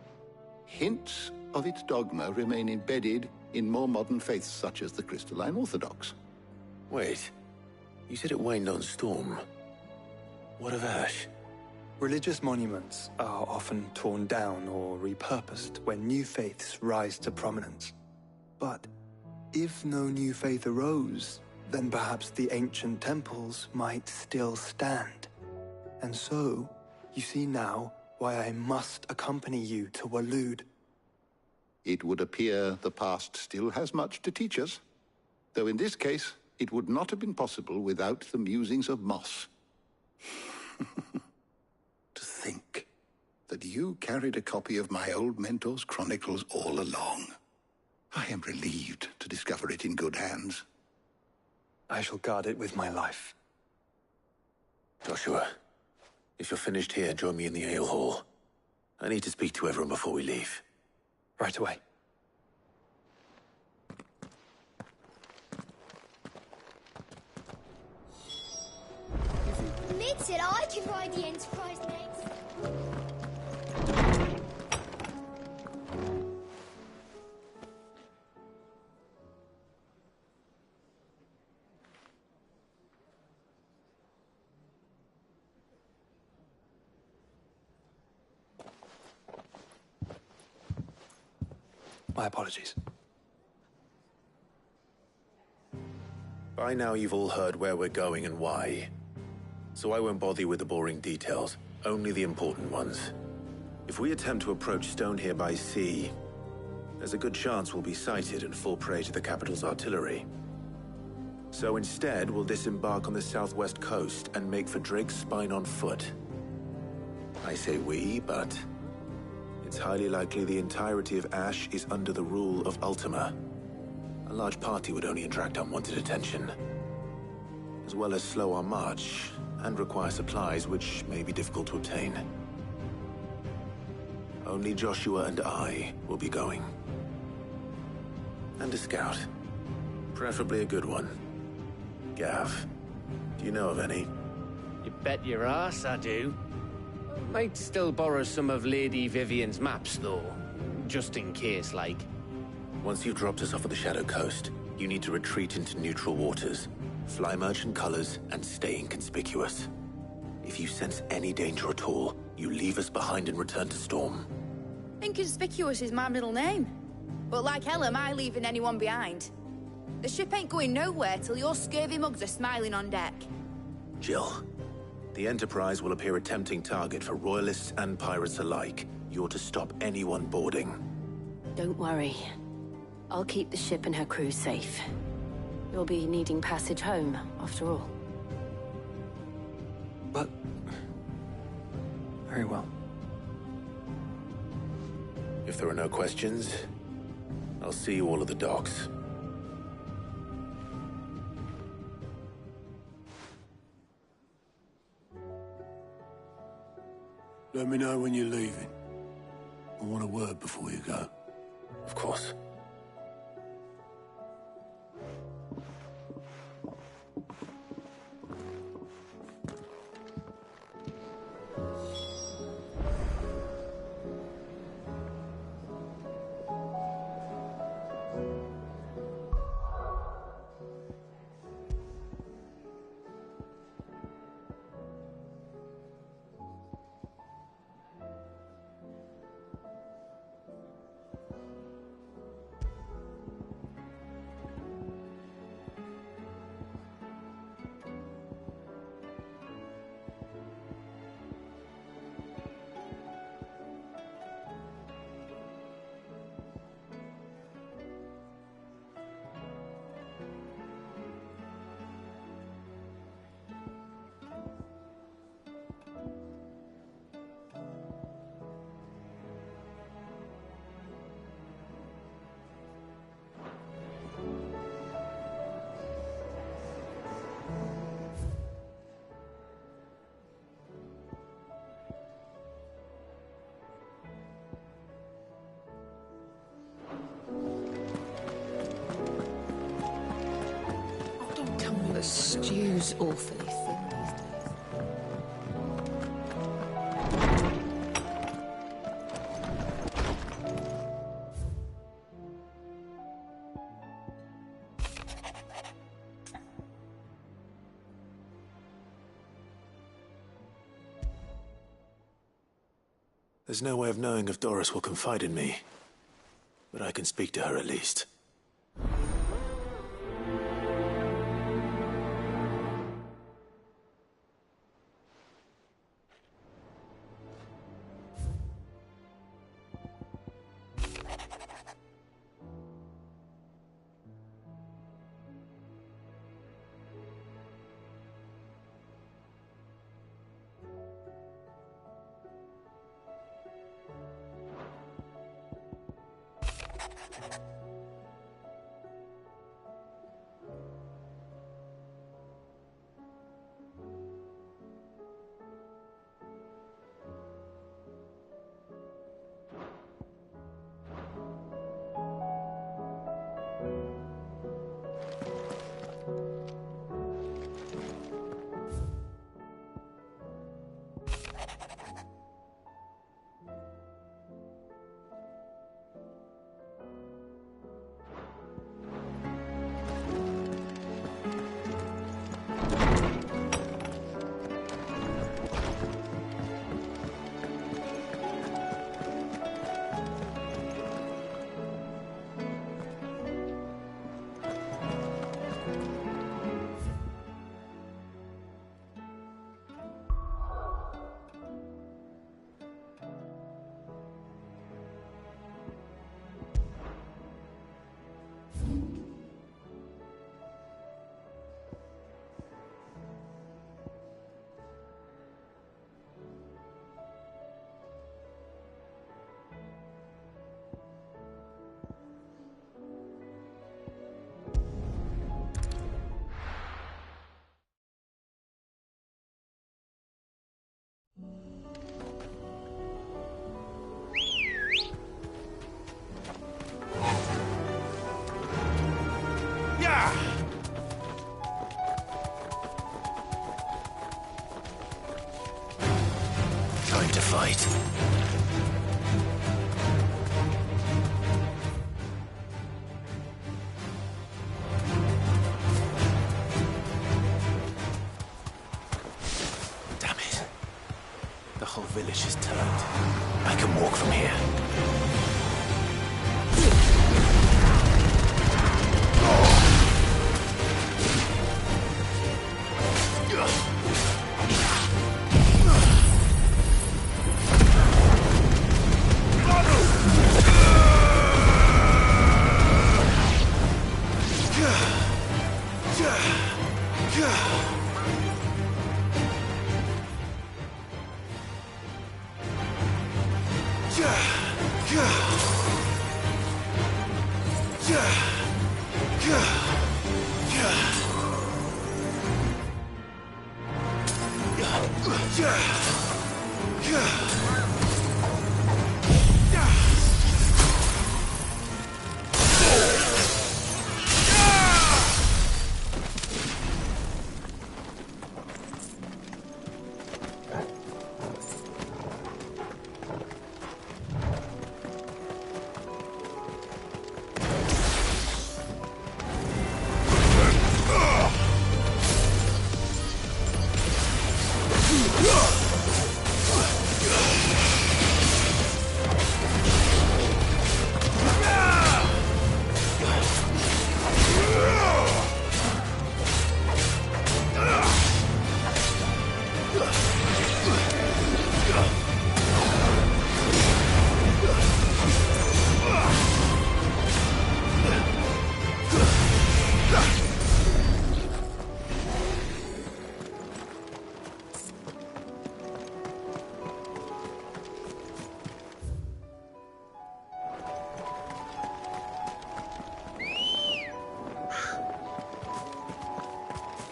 hints of its dogma remain embedded in more modern faiths such as the Crystalline Orthodox. Wait, you said it waned on Storm. What of Ash? Religious monuments are often torn down or repurposed when new faiths rise to prominence. But if no new faith arose, then perhaps the ancient temples might still stand. And so, you see now why I must accompany you to Waloed. It would appear the past still has much to teach us, though in this case, it would not have been possible without the musings of Moss. To think that you carried a copy of my old mentor's chronicles all along. I am relieved to discover it in good hands. I shall guard it with my life. Joshua, if you're finished here, join me in the ale hall. I need to speak to everyone before we leave. Right away. Mid said I could ride the Enterprise next. My apologies. By now you've all heard where we're going and why. So I won't bother you with the boring details, only the important ones. If we attempt to approach Stone here by sea, there's a good chance we'll be sighted and fall prey to the capital's artillery. So instead, we'll disembark on the southwest coast and make for Drake's Spine on foot. I say we, but it's highly likely the entirety of Ash is under the rule of Ultima. A large party would only attract unwanted attention, as well as slow our march and require supplies which may be difficult to obtain. Only Joshua and I will be going. And a scout. Preferably a good one. Gav, do you know of any? You bet your ass I do. Might still borrow some of Lady Vivian's maps, though. Just in case, like. Once you've dropped us off at the Shadow Coast, you need to retreat into neutral waters, fly merchant colors, and stay inconspicuous. If you sense any danger at all, you leave us behind and return to Storm. Inconspicuous is my middle name. But like hell am I leaving anyone behind. The ship ain't going nowhere till your scurvy mugs are smiling on deck. Jill, the Enterprise will appear a tempting target for royalists and pirates alike. You're to stop anyone boarding. Don't worry. I'll keep the ship and her crew safe. You'll be needing passage home, after all. But... very well. If there are no questions, I'll see you all at the docks. Let me know when you're leaving. I want a word before you go. Of course. The stew's awfully thin these days. There's no way of knowing if Doris will confide in me, but I can speak to her at least. Time to fight. Damn it. The whole village is turned. I can walk from here.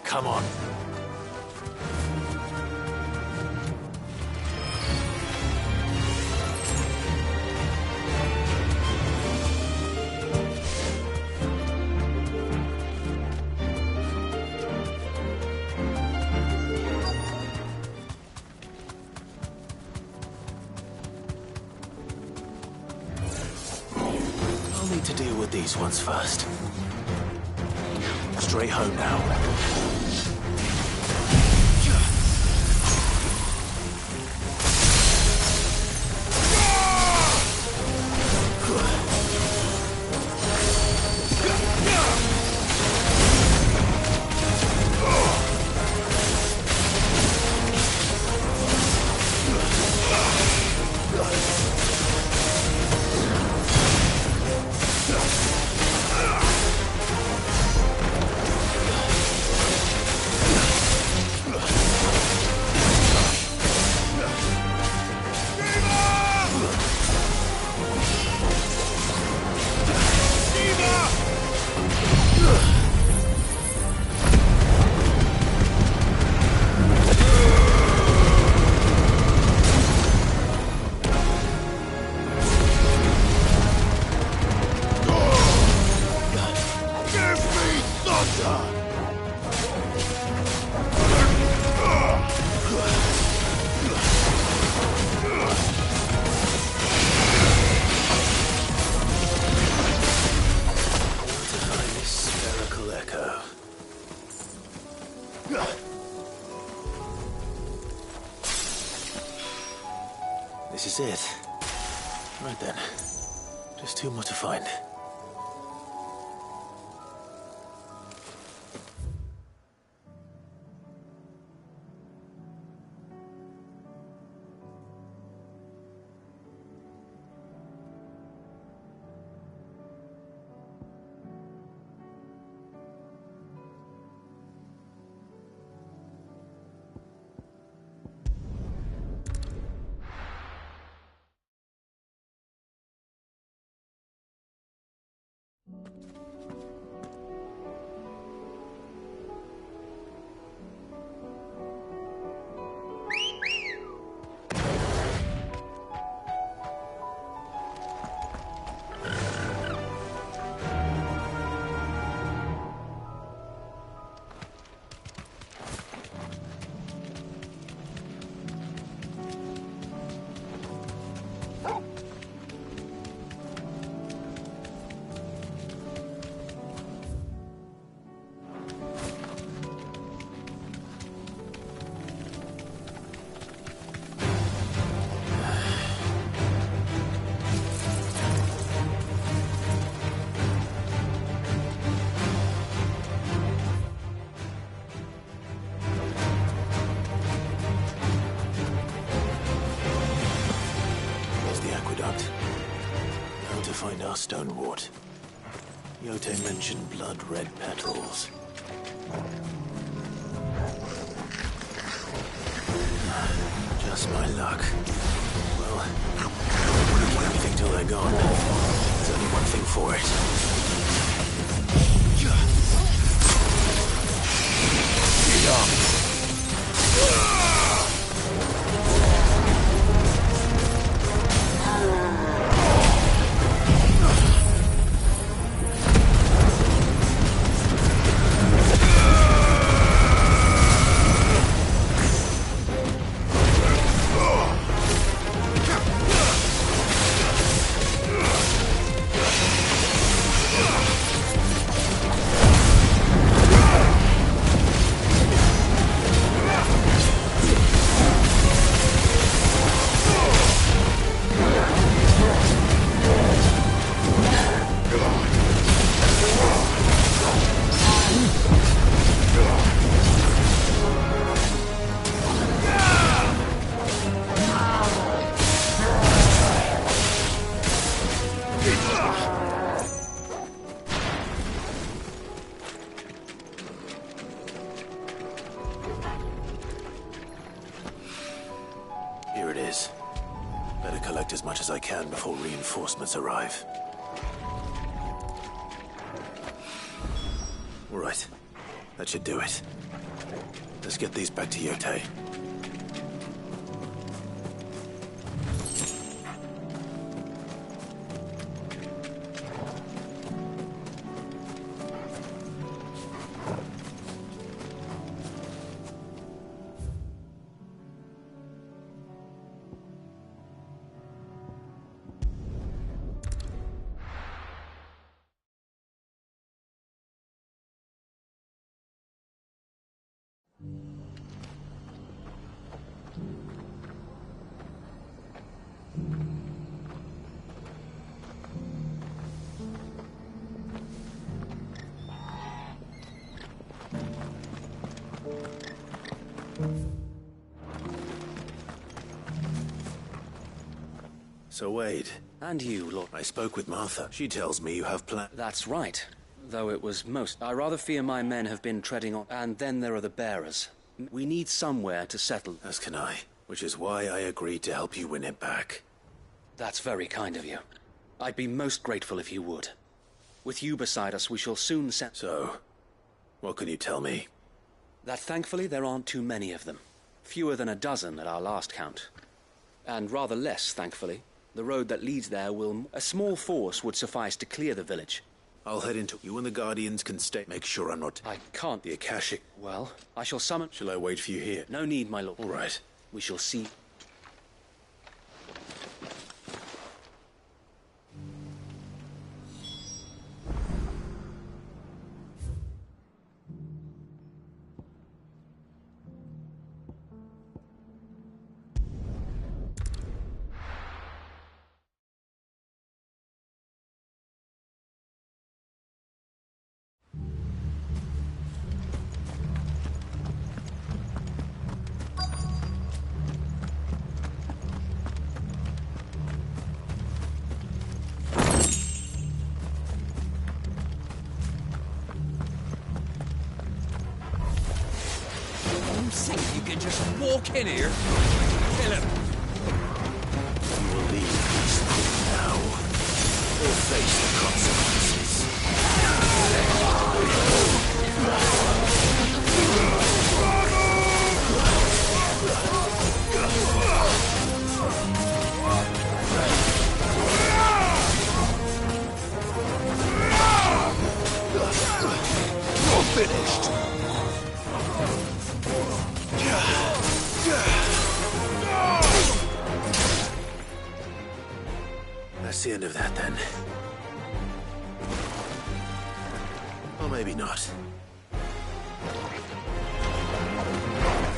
Come on. I'll need to deal with these ones first. Straight home now. This is it. Right then. Just two more to find. Starstone Wart. Yote mentioned blood-red petals. Just my luck. Well, I wouldn't do anything till they're gone. There's only one thing for it. Here it is. Better collect as much as I can before reinforcements arrive. All right. That should do it. Let's get these back to Yote. So Wade. And you, Lord. I spoke with Martha. She tells me you have plans. That's right. Though it was most. I rather fear my men have been treading on. And then there are the bearers. We need somewhere to settle. As can I. Which is why I agreed to help you win it back. That's very kind of you. I'd be most grateful if you would. With you beside us, we shall soon set. So, what can you tell me? That thankfully there aren't too many of them. Fewer than a dozen at our last count. And rather less, thankfully. The road that leads there will... A small force would suffice to clear the village. I'll head into... You and the Guardians can stay. Make sure I'm not... I can't. The Akashic. Well, I shall summon... Shall I wait for you here? No need, my lord. All right. We shall see... Walk in here. Kill him. You will leave peacefully now, or face the consequences. You're finished. That's the end of that, then. Or maybe not.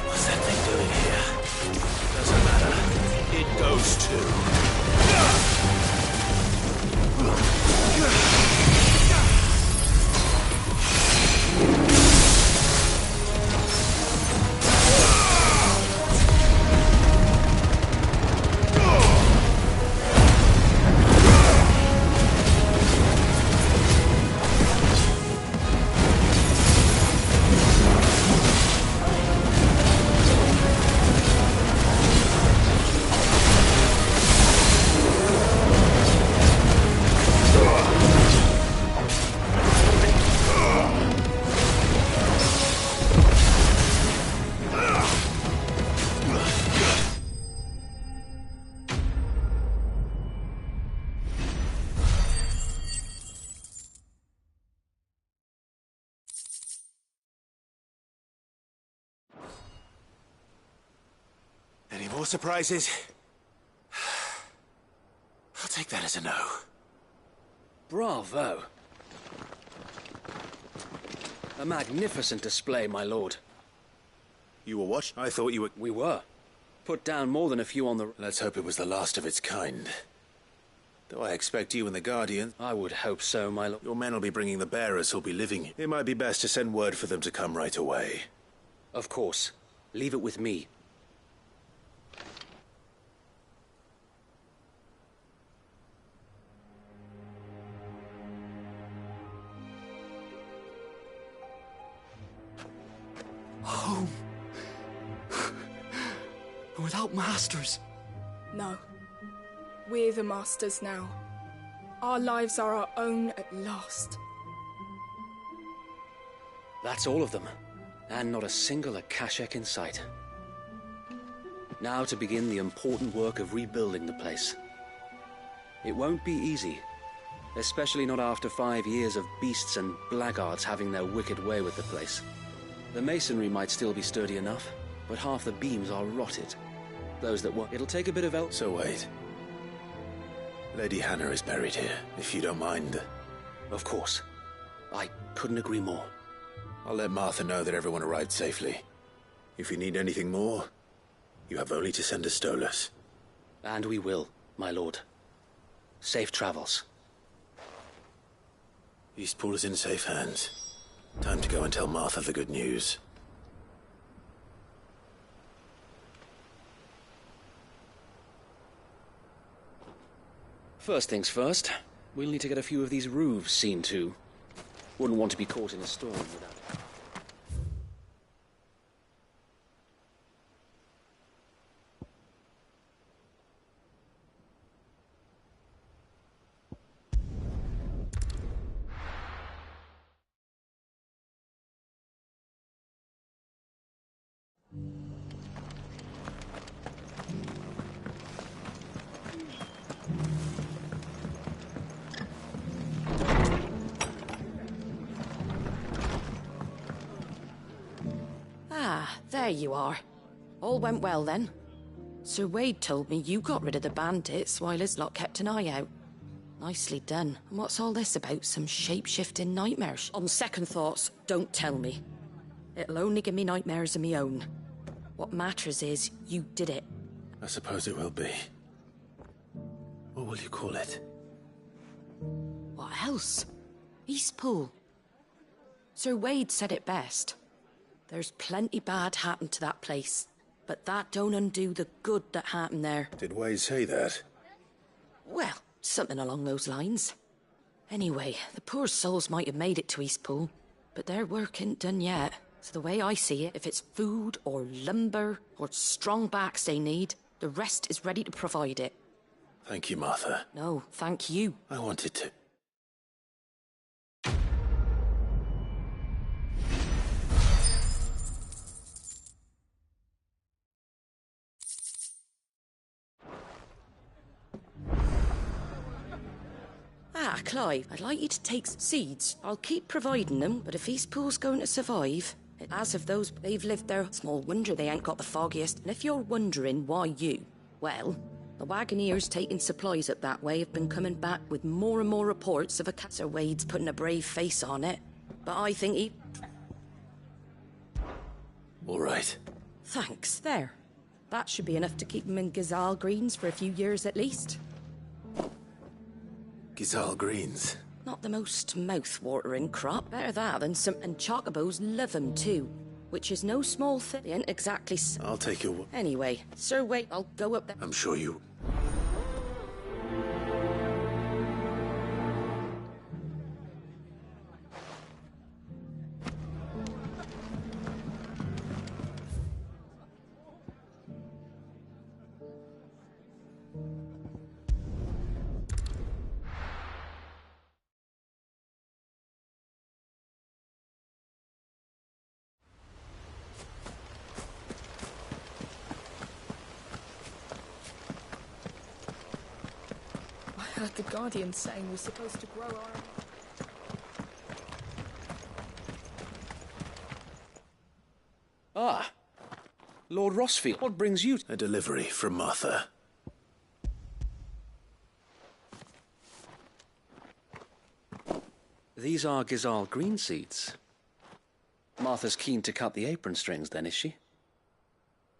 What's that thing doing here? Doesn't matter. It goes too. Any more surprises? I'll take that as a no. Bravo. A magnificent display, my lord. You were watching? I thought you were... We were. Put down more than a few on the... Let's hope it was the last of its kind. Though I expect you and the Guardian... I would hope so, my lord. Your men will be bringing the bearers who'll be living. It might be best to send word for them to come right away. Of course. Leave it with me. Home. Without masters. No. We're the masters now. Our lives are our own at last. That's all of them. And not a single Akashek in sight. Now to begin the important work of rebuilding the place. It won't be easy. Especially not after 5 years of beasts and blackguards having their wicked way with the place. The masonry might still be sturdy enough, but half the beams are rotted. Those that were... It'll take a bit of help. So wait. Lady Hannah is buried here, if you don't mind. Of course. I couldn't agree more. I'll let Martha know that everyone arrived safely. If you need anything more, you have only to send a Stolas. And we will, my lord. Safe travels. Eastpool is in safe hands. Time to go and tell Martha the good news. First things first, we'll need to get a few of these roofs seen to. Wouldn't want to be caught in a storm without... There you are. All went well then. Sir Wade told me you got rid of the bandits while his lot kept an eye out. Nicely done. And what's all this about? Some shape-shifting nightmares? On second thoughts, don't tell me. It'll only give me nightmares of me own. What matters is, you did it. I suppose it will be. What will you call it? What else? Eastpool. Sir Wade said it best. There's plenty bad happened to that place, but that don't undo the good that happened there. Did Wade say that? Well, something along those lines. Anyway, the poor souls might have made it to Eastpool, but their work ain't done yet. So the way I see it, if it's food or lumber or strong backs they need, the rest is ready to provide it. Thank you, Martha. No, thank you. I wanted to... Ah, Clive, I'd like you to take seeds. I'll keep providing them, but if Eastpool's going to survive, as of those, they've lived there, small wonder they ain't got the foggiest. And if you're wondering why you, well, the Wagoneers taking supplies up that way have been coming back with more and more reports of a Sir Wade's putting a brave face on it. But I think he... All right. Thanks, there. That should be enough to keep them in Gazal Greens for a few years at least. Gazal Greens. Not the most mouth-watering crop. Better that than some... And chocobos love them too. Which is no small thing. They ain't exactly... I'll take your... Anyway, Sir Wade, I'll go up there. I'm sure you... I heard the Guardian saying we're supposed to grow our... Ah, Lord Rossfield, what brings you? A delivery from Martha. These are Gizal green seeds. Martha's keen to cut the apron strings, then, is she?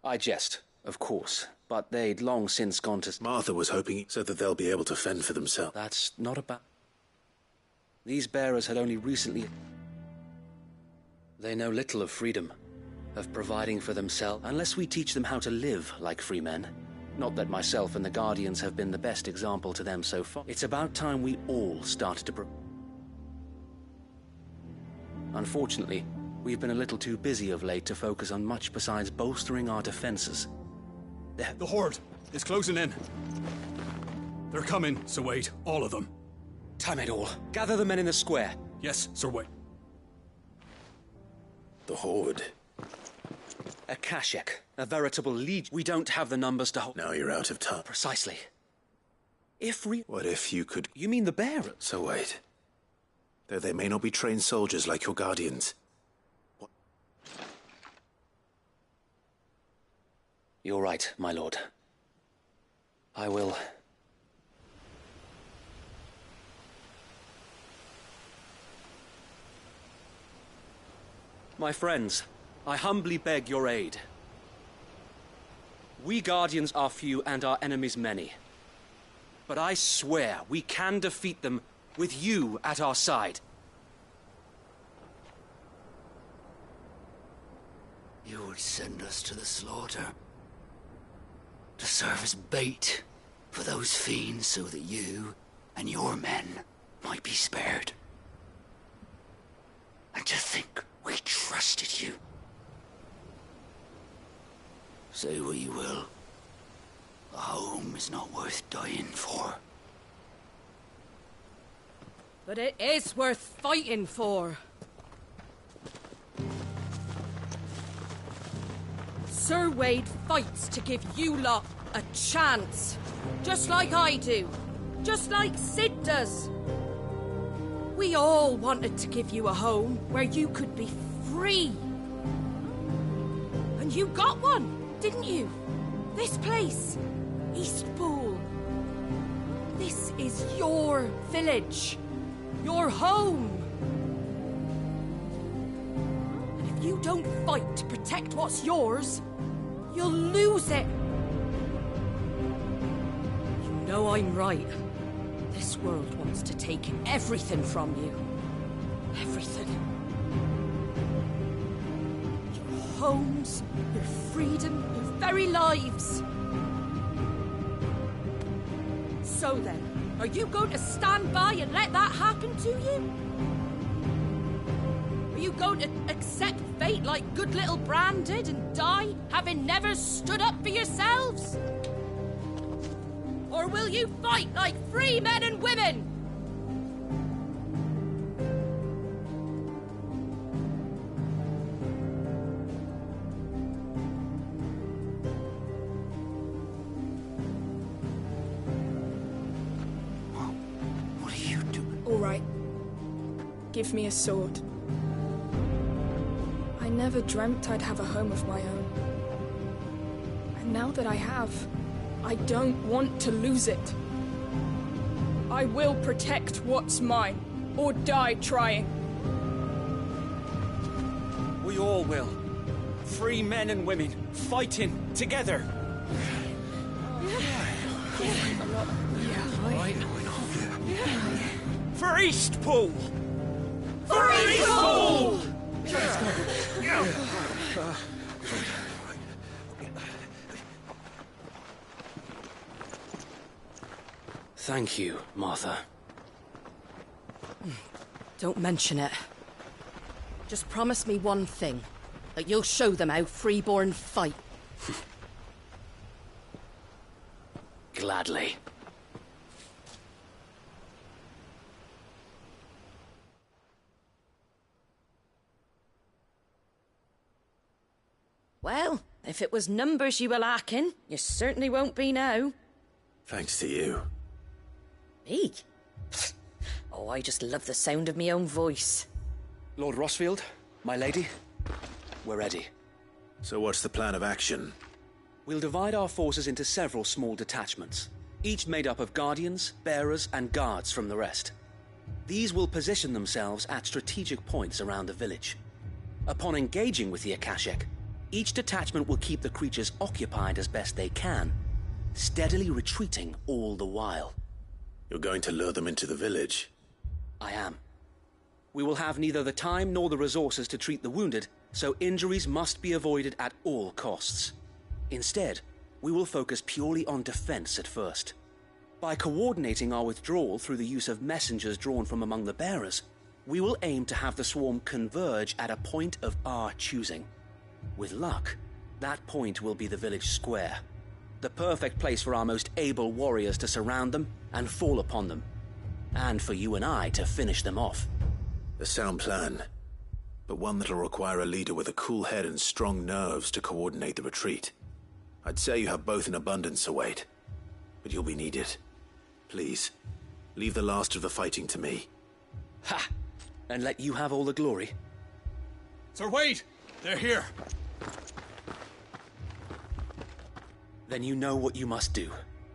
I jest, of course, but they'd long since gone to... Martha was hoping so that they'll be able to fend for themselves. That's not about... These bearers had only recently... They know little of freedom, of providing for themselves, unless we teach them how to live like free men. Not that myself and the Guardians have been the best example to them so far. It's about time we all started to... Unfortunately, we've been a little too busy of late to focus on much besides bolstering our defenses. The Horde is closing in. They're coming, Sir Wade. All of them. Time it all. Gather the men in the square. Yes, Sir Wade. The Horde. A Kashek. A veritable legion. We don't have the numbers to hold. Now you're out of time. Precisely. What if you could... You mean the bearers? So wait. Though they may not be trained soldiers like your Guardians. What? You're right, my lord. I will... My friends, I humbly beg your aid. We Guardians are few and our enemies many. But I swear we can defeat them with you at our side. You would send us to the slaughter. To serve as bait for those fiends so that you and your men might be spared. And to think we trusted you. Say what you will. A home is not worth dying for. But it is worth fighting for. Sir Wade fights to give you lot a chance. Just like I do. Just like Sid does. We all wanted to give you a home where you could be free. And you got one, didn't you? This place, Eastpool. This is your village. Your home. And if you don't fight to protect what's yours, you'll lose it. You know I'm right. This world wants to take everything from you. Everything. Your homes, your freedom, your very lives. So then, are you going to stand by and let that happen to you? Are you going to accept fate like good little Bran did and die, having never stood up for yourselves? Or will you fight like free men and women? What are you doing? All right. Give me a sword. I never dreamt I'd have a home of my own. And now that I have, I don't want to lose it. I will protect what's mine, or die trying. We all will. Free men and women, fighting together. For Eastpool! For Eastpool! Thank you, Martha. Don't mention it. Just promise me one thing. That you'll show them how freeborn fight. Gladly. Well, if it was numbers you were lacking, you certainly won't be now. Thanks to you. Me? Oh, I just love the sound of my own voice. Lord Rossfield, my lady, we're ready. So what's the plan of action? We'll divide our forces into several small detachments, each made up of guardians, bearers, and guards from the rest. These will position themselves at strategic points around the village. Upon engaging with the Akashic, each detachment will keep the creatures occupied as best they can, steadily retreating all the while. You're going to lure them into the village? I am. We will have neither the time nor the resources to treat the wounded, so injuries must be avoided at all costs. Instead, we will focus purely on defense at first. By coordinating our withdrawal through the use of messengers drawn from among the bearers, we will aim to have the swarm converge at a point of our choosing. With luck, that point will be the village square, the perfect place for our most able warriors to surround them and fall upon them, and for you and I to finish them off. A sound plan, but one that'll require a leader with a cool head and strong nerves to coordinate the retreat. I'd say you have both in abundance, Sir Wade, but you'll be needed. Please, leave the last of the fighting to me. Ha! And let you have all the glory. Sir Wade! They're here! Then you know what you must do.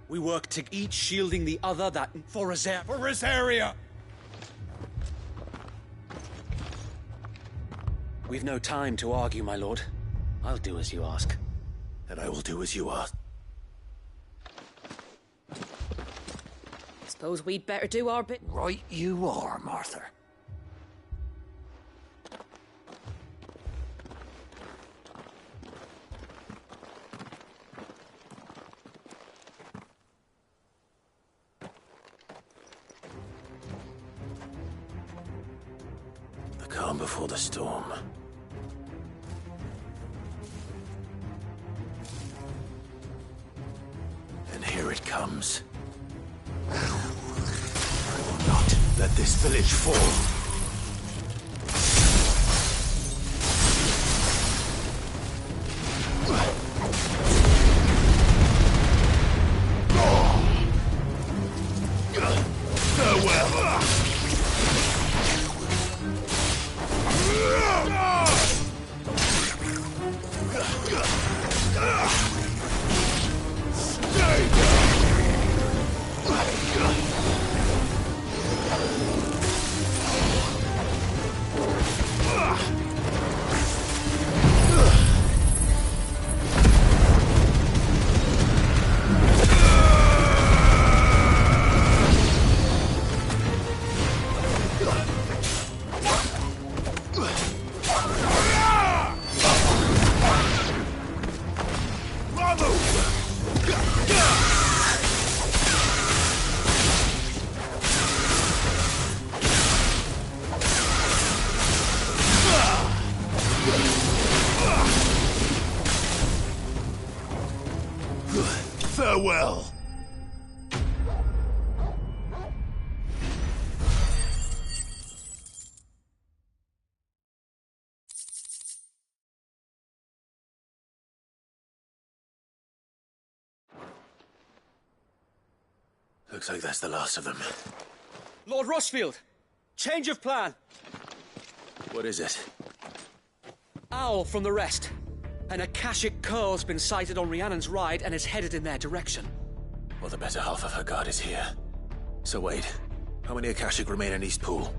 We work to each shielding the other that... For Rosaria! We've no time to argue, my lord. I'll do as you ask. And I will do as you ask. Suppose we'd better do our bit. Right you are, Martha. The calm before the storm. And here it comes. I will not let this village fall. Farewell. Looks like that's the last of them. Lord Rossfield! Change of plan! What is it? Owl from the rest. An Akashic curl's been sighted on Rhiannon's ride and is headed in their direction. Well, the better half of her guard is here. So wait, how many Akashic remain in Eastpool?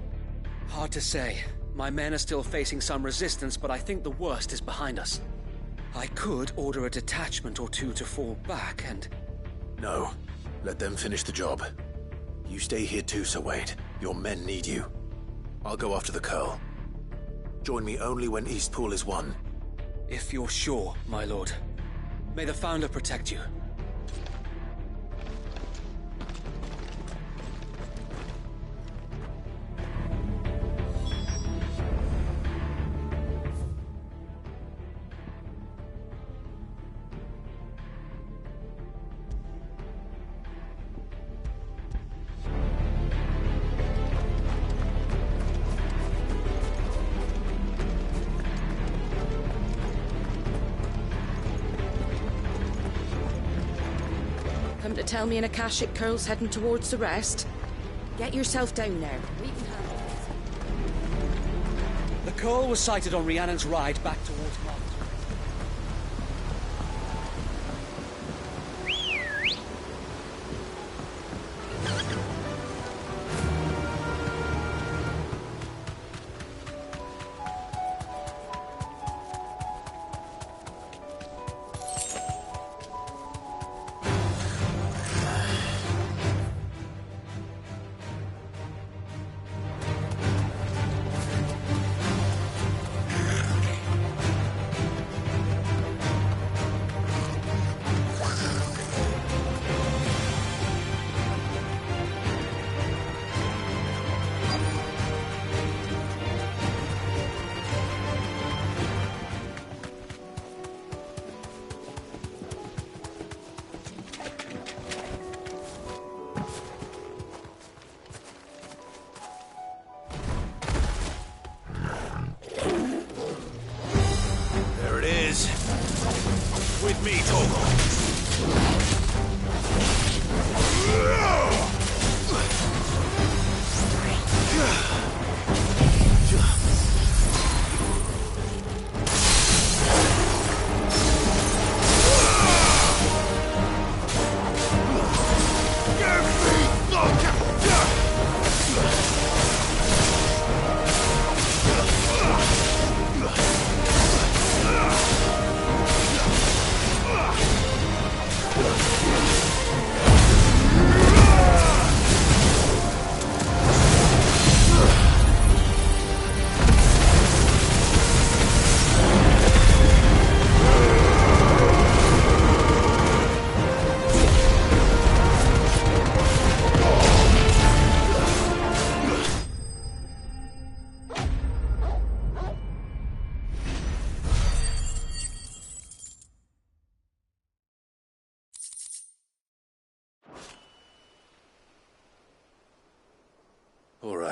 Hard to say. My men are still facing some resistance, but I think the worst is behind us. I could order a detachment or two to fall back and... No. Let them finish the job. You stay here too, Sir Wade. Your men need you. I'll go after the curl. Join me only when Eastpool is won. If you're sure, my lord. May the Founder protect you. Come to tell me an Akashic curl's heading towards the rest? Get yourself down there. We can handle it. The curl was sighted on Rhiannon's ride back towards Mons.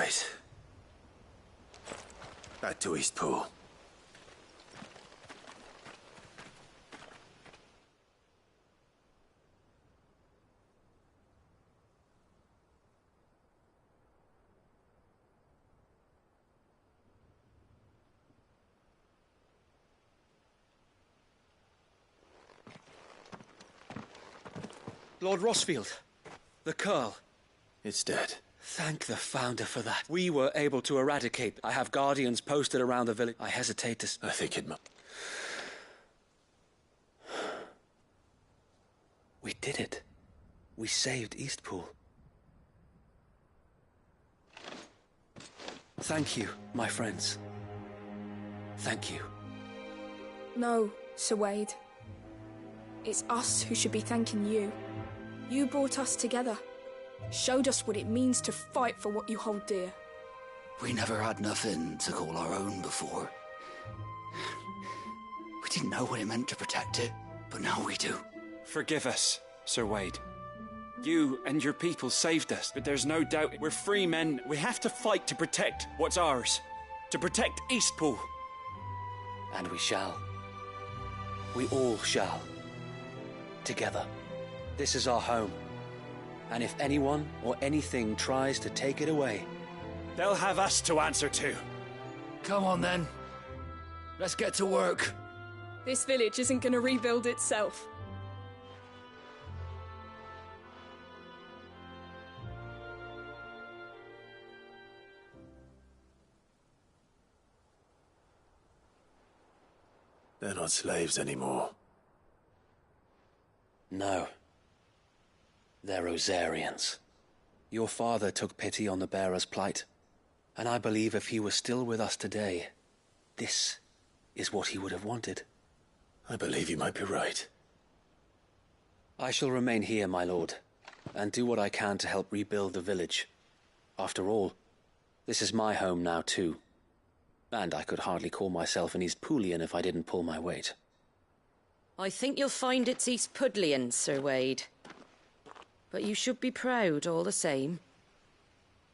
right. Back to Eastpool. Lord Rossfield, the Curl. It's dead. Thank the Founder for that. We were able to eradicate. I have guardians posted around the village. I hesitate to... I think it must... We did it. We saved Eastpool. Thank you, my friends. Thank you. No, Sir Wade. It's us who should be thanking you. You brought us together. Showed us what it means to fight for what you hold dear. We never had nothing to call our own before. We didn't know what it meant to protect it, but now we do. Forgive us, Sir Wade. You and your people saved us, but there's no doubt we're free men. We have to fight to protect what's ours. To protect Eastpool. And we shall. We all shall. Together. This is our home. And if anyone or anything tries to take it away, they'll have us to answer to. Come on then. Let's get to work. This village isn't gonna rebuild itself. They're not slaves anymore. No. They're Rosarians. Your father took pity on the bearer's plight, and I believe if he was still with us today, this is what he would have wanted. I believe you might be right. I shall remain here, my lord, and do what I can to help rebuild the village. After all, this is my home now too, and I could hardly call myself an Eastpoolian if I didn't pull my weight. I think you'll find it's Eastpudlian, Sir Wade. But you should be proud all the same.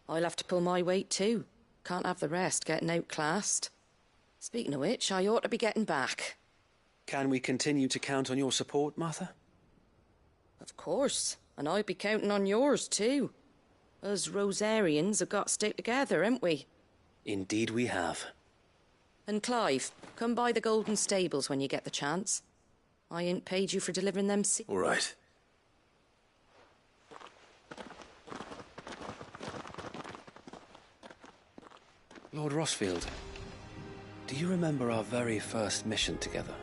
I'll have to pull my weight too. Can't have the rest getting outclassed. Speaking of which, I ought to be getting back. Can we continue to count on your support, Martha? Of course, and I'll be counting on yours too. Us Rosarians have got to stick together, haven't we? Indeed we have. And Clive, come by the Golden Stables when you get the chance. I ain't paid you for delivering them All right. Lord Rossfield, do you remember our very first mission together?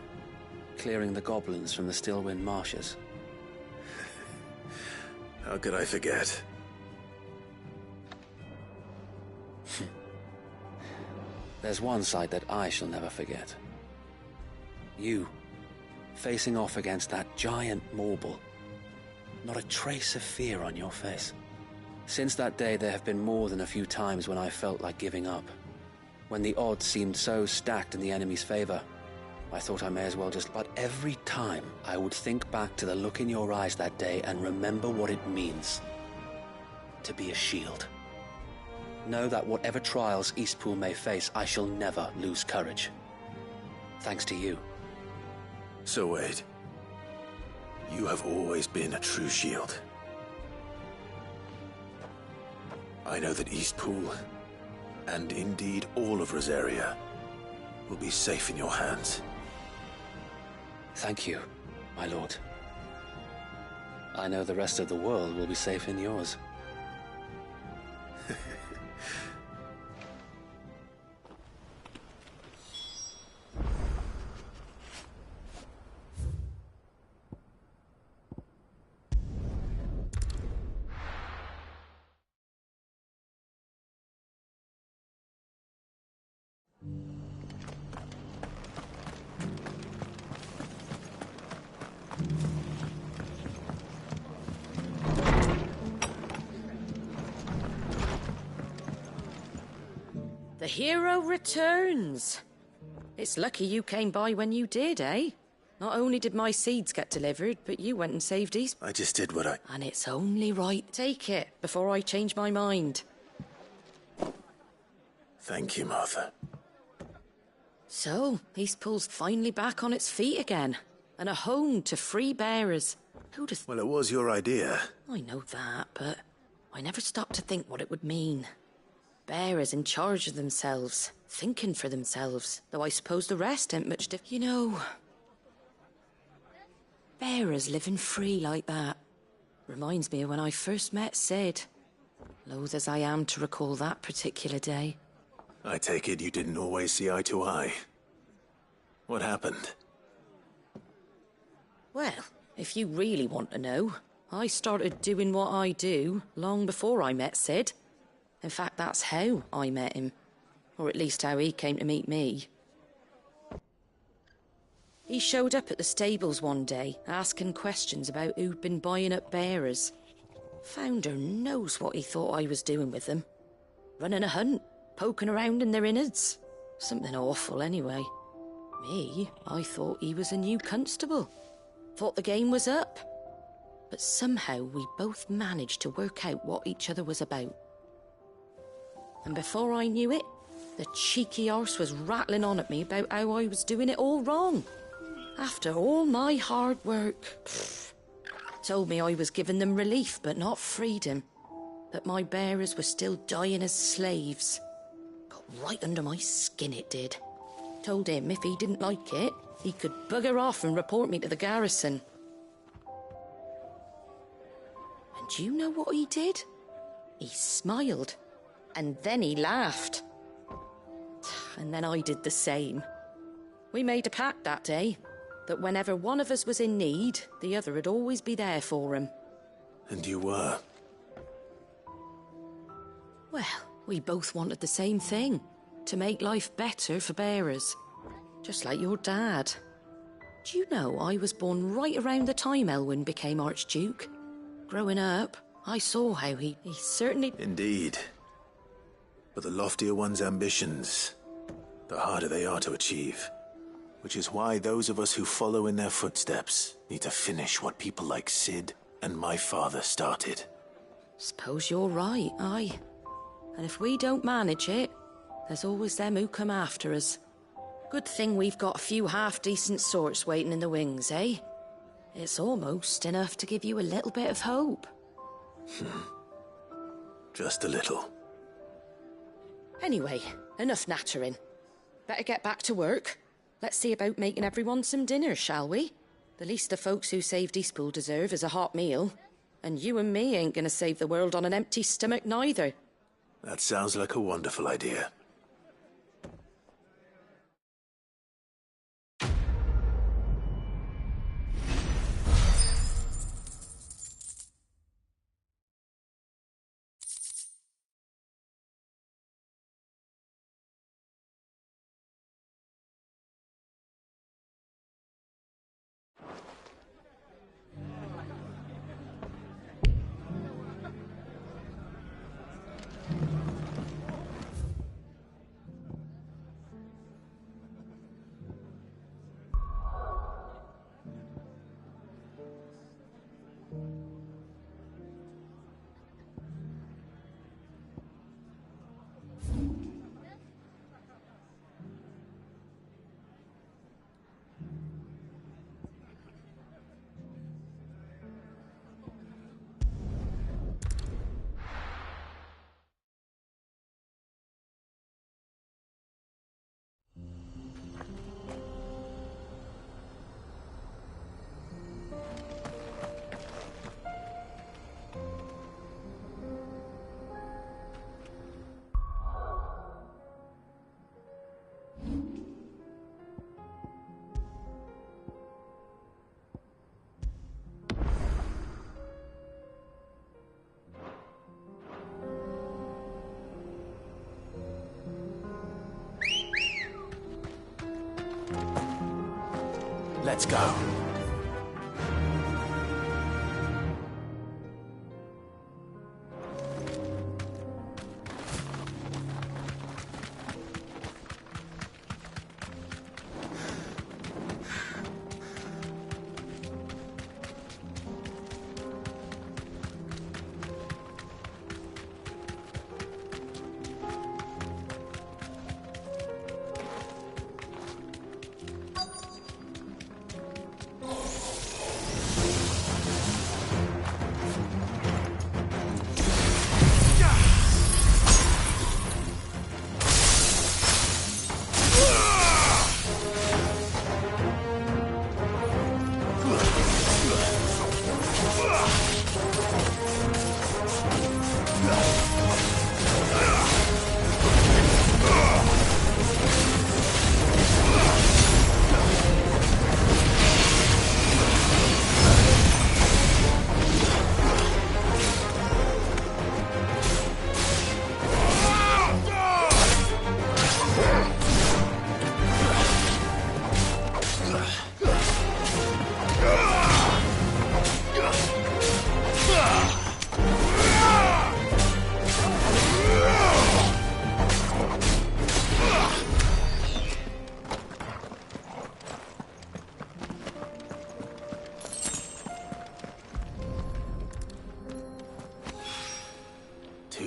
Clearing the goblins from the Stillwind marshes? How could I forget? There's one sight that I shall never forget. You, facing off against that giant Morble. Not a trace of fear on your face. Since that day, there have been more than a few times when I felt like giving up. When the odds seemed so stacked in the enemy's favor, I thought I may as well just... But every time, I would think back to the look in your eyes that day and remember what it means to be a shield. Know that whatever trials Eastpool may face, I shall never lose courage. Thanks to you. So Wade, you have always been a true shield. I know that Eastpool, and indeed all of Rosaria, will be safe in your hands. Thank you, my lord. I know the rest of the world will be safe in yours. The hero returns. It's lucky you came by when you did, eh? Not only did my seeds get delivered, but you went and saved East. I just did what I... And it's only right. Take it, before I change my mind. Thank you, Martha. So, Eastpool's finally back on its feet again. And a home to free bearers. Who'd have... Well, it was your idea. I know that, but I never stopped to think what it would mean. Bearers in charge of themselves, thinking for themselves. Though I suppose the rest ain't much You know... bearers living free like that. Reminds me of when I first met Sid. Loath as I am to recall that particular day. I take it you didn't always see eye to eye. What happened? Well, if you really want to know, I started doing what I do long before I met Sid. In fact, that's how I met him. Or at least how he came to meet me. He showed up at the stables one day, asking questions about who'd been buying up bearers. Founder knows what he thought I was doing with them. Running a hunt, poking around in their innards. Something awful, anyway. Me, I thought he was a new constable. Thought the game was up. But somehow we both managed to work out what each other was about. And before I knew it, the cheeky arse was rattling on at me about how I was doing it all wrong. After all my hard work. Told me I was giving them relief, but not freedom. That my bearers were still dying as slaves. Got right under my skin, it did. Told him if he didn't like it, he could bugger off and report me to the garrison. And do you know what he did? He smiled. And then he laughed. And then I did the same. We made a pact that day. That whenever one of us was in need, the other would always be there for him. And you were? Well, we both wanted the same thing. To make life better for bearers. Just like your dad. Do you know I was born right around the time Elwyn became Archduke? Growing up, I saw how he certainly... Indeed. But the loftier one's ambitions, the harder they are to achieve. Which is why those of us who follow in their footsteps need to finish what people like Sid and my father started. Suppose you're right, aye. And if we don't manage it, there's always them who come after us. Good thing we've got a few half-decent sorts waiting in the wings, eh? It's almost enough to give you a little bit of hope. Just a little. Anyway, enough nattering. Better get back to work. Let's see about making everyone some dinner, shall we? The least the folks who saved Eastpool deserve is a hot meal. And you and me ain't gonna save the world on an empty stomach neither. That sounds like a wonderful idea. Let's go.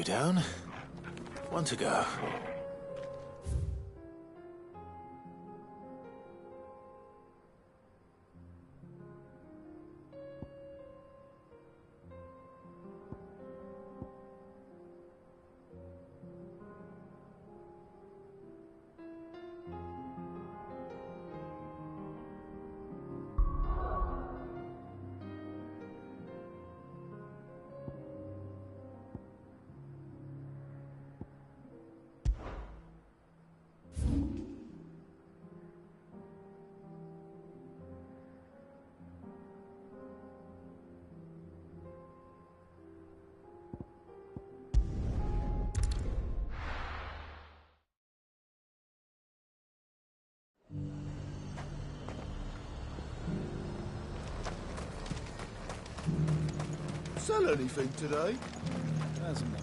down. One to go. Sell anything today? Hasn't much.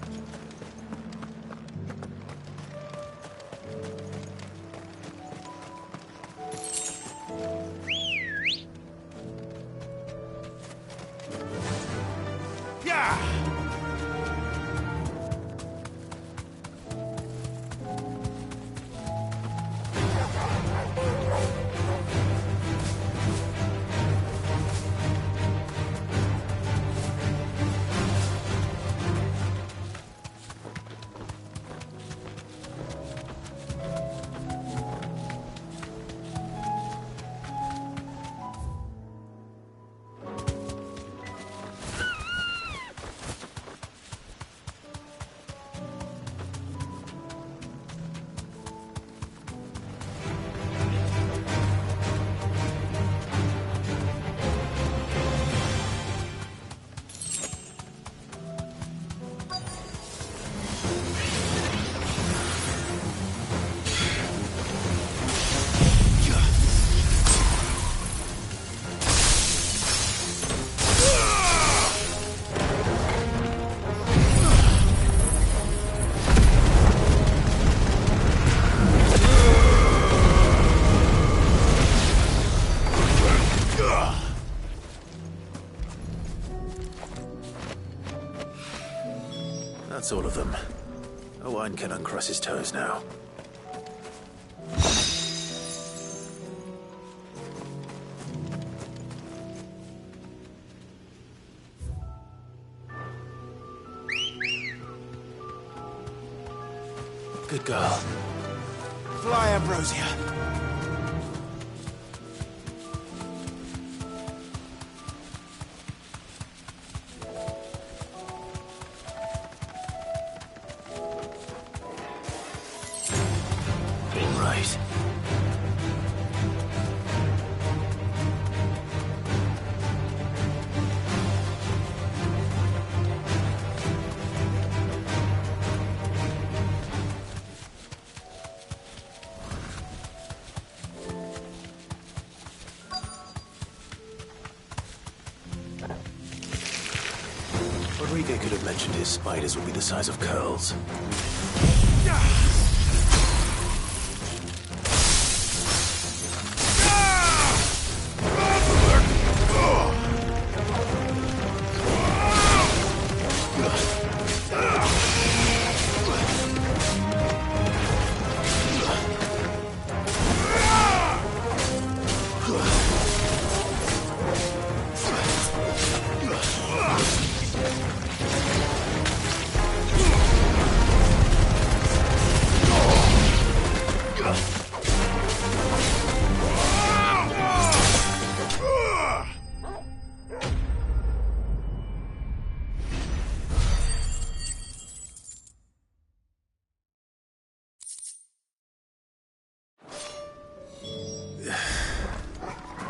That's all of them. Owain can uncross his toes now. Good girl. Fly, Ambrosia. Right. Rodrigo could have mentioned his spiders would be the size of curls.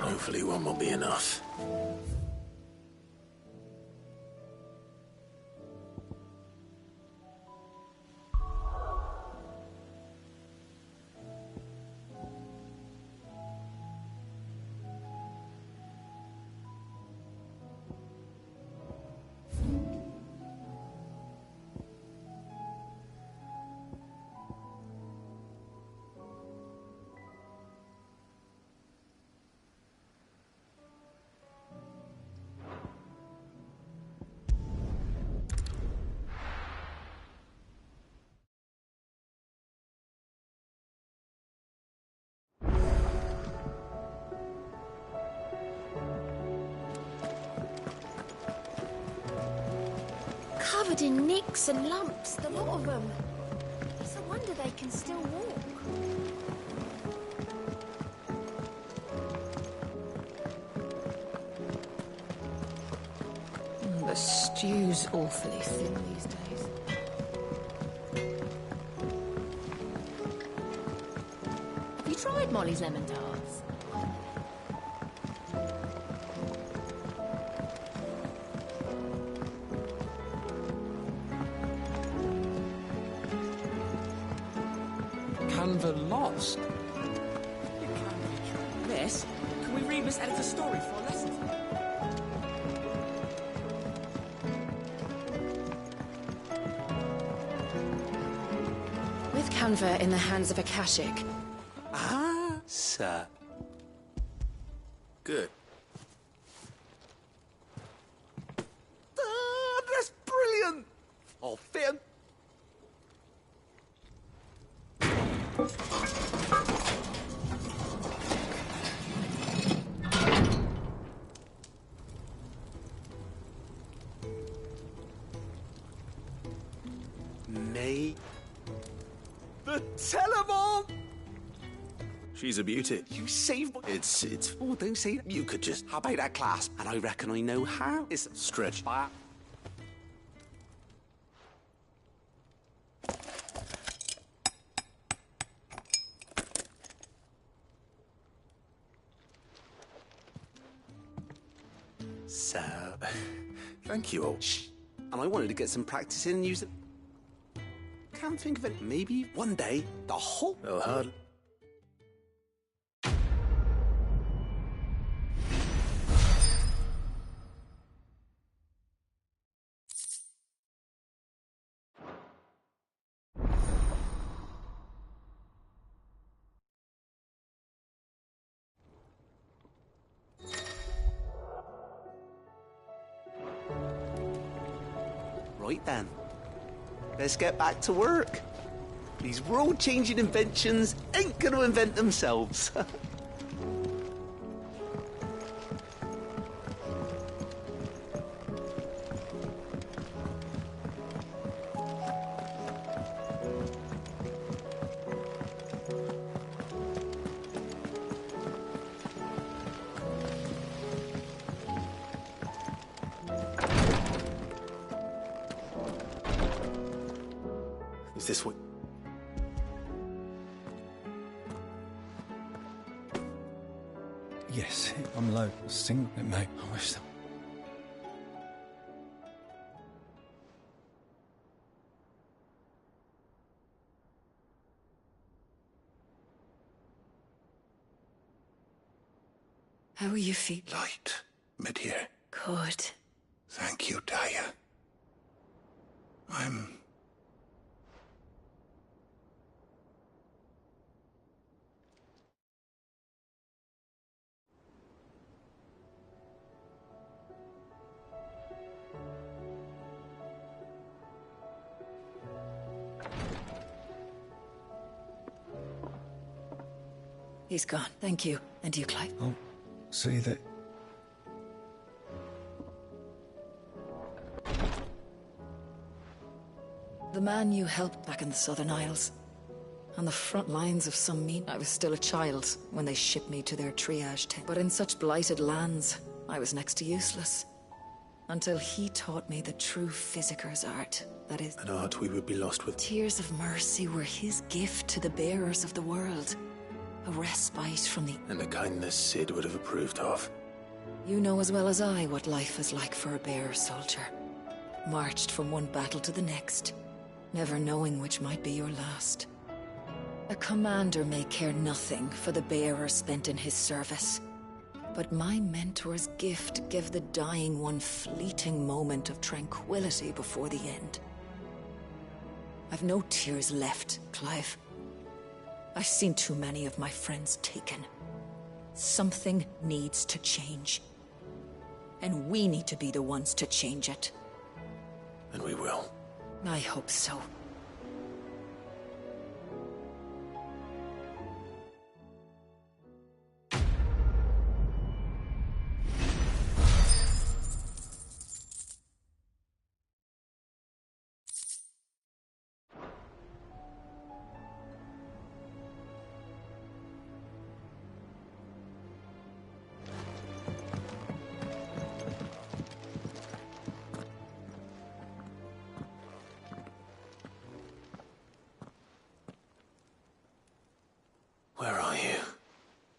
Hopefully one will be enough. covered in nicks and lumps, the lot of them. It's a wonder they can still walk. The stew's awfully thin these days. Have you tried Molly's lemon tarts? Canva lost. Miss, can we read Miss Editor's story for a lesson? With Canva in the hands of Akashic. Ah, sir. Good. Ah, that's brilliant! Oh, Finn. May. The Telemon! She's a beauty. You saved my... It's... Oh, don't say that. You could just... How about that clasp? And I reckon I know how. It's... Stretch. Back. So... Thank you all. Shh. And I wanted to get some practice in and use it. Can't think of it. Maybe one day, the whole... Well, hardly. Right then. Let's get back to work. These world-changing inventions ain't gonna invent themselves. Is this what... Yes, I'm low. Sing it, mate. I wish so. How are you feeling? Light, Medir. Good. Thank you, Daya. I'm... He's gone. Thank you. And you, Clive. I'll see that... The man you helped back in the Southern Isles. On the front lines of some mean. I was still a child when they shipped me to their triage tent. But in such blighted lands, I was next to useless. Until he taught me the true physicker's art. That is... An art we would be lost with. Tears of mercy were his gift to the bearers of the world. A respite from the... And the kindness Sid would have approved of. You know as well as I what life is like for a bearer soldier. Marched from one battle to the next, never knowing which might be your last. A commander may care nothing for the bearer spent in his service. But my mentor's gift gave the dying one fleeting moment of tranquility before the end. I've no tears left, Clive. I've seen too many of my friends taken. Something needs to change. And we need to be the ones to change it. And we will. I hope so.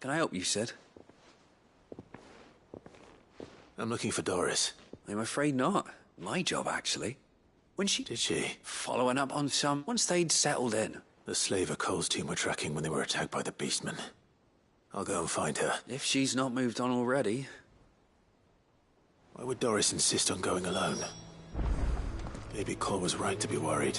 Can I help you, Sid? I'm looking for Doris. I'm afraid not. My job, actually. When she... Did she? Following up on some... Once they'd settled in. The slaver Cole's team were tracking when they were attacked by the Beastmen. I'll go and find her. If she's not moved on already. Why would Doris insist on going alone? Maybe Cole was right to be worried.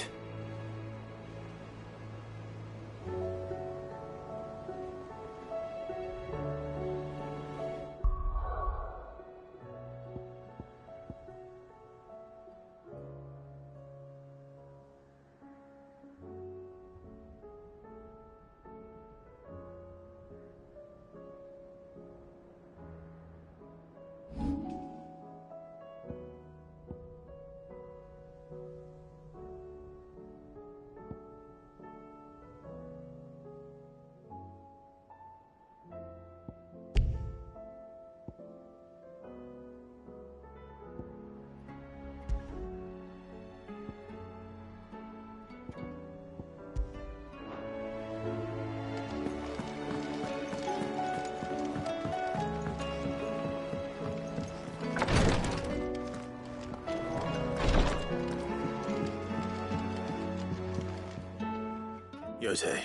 Jose.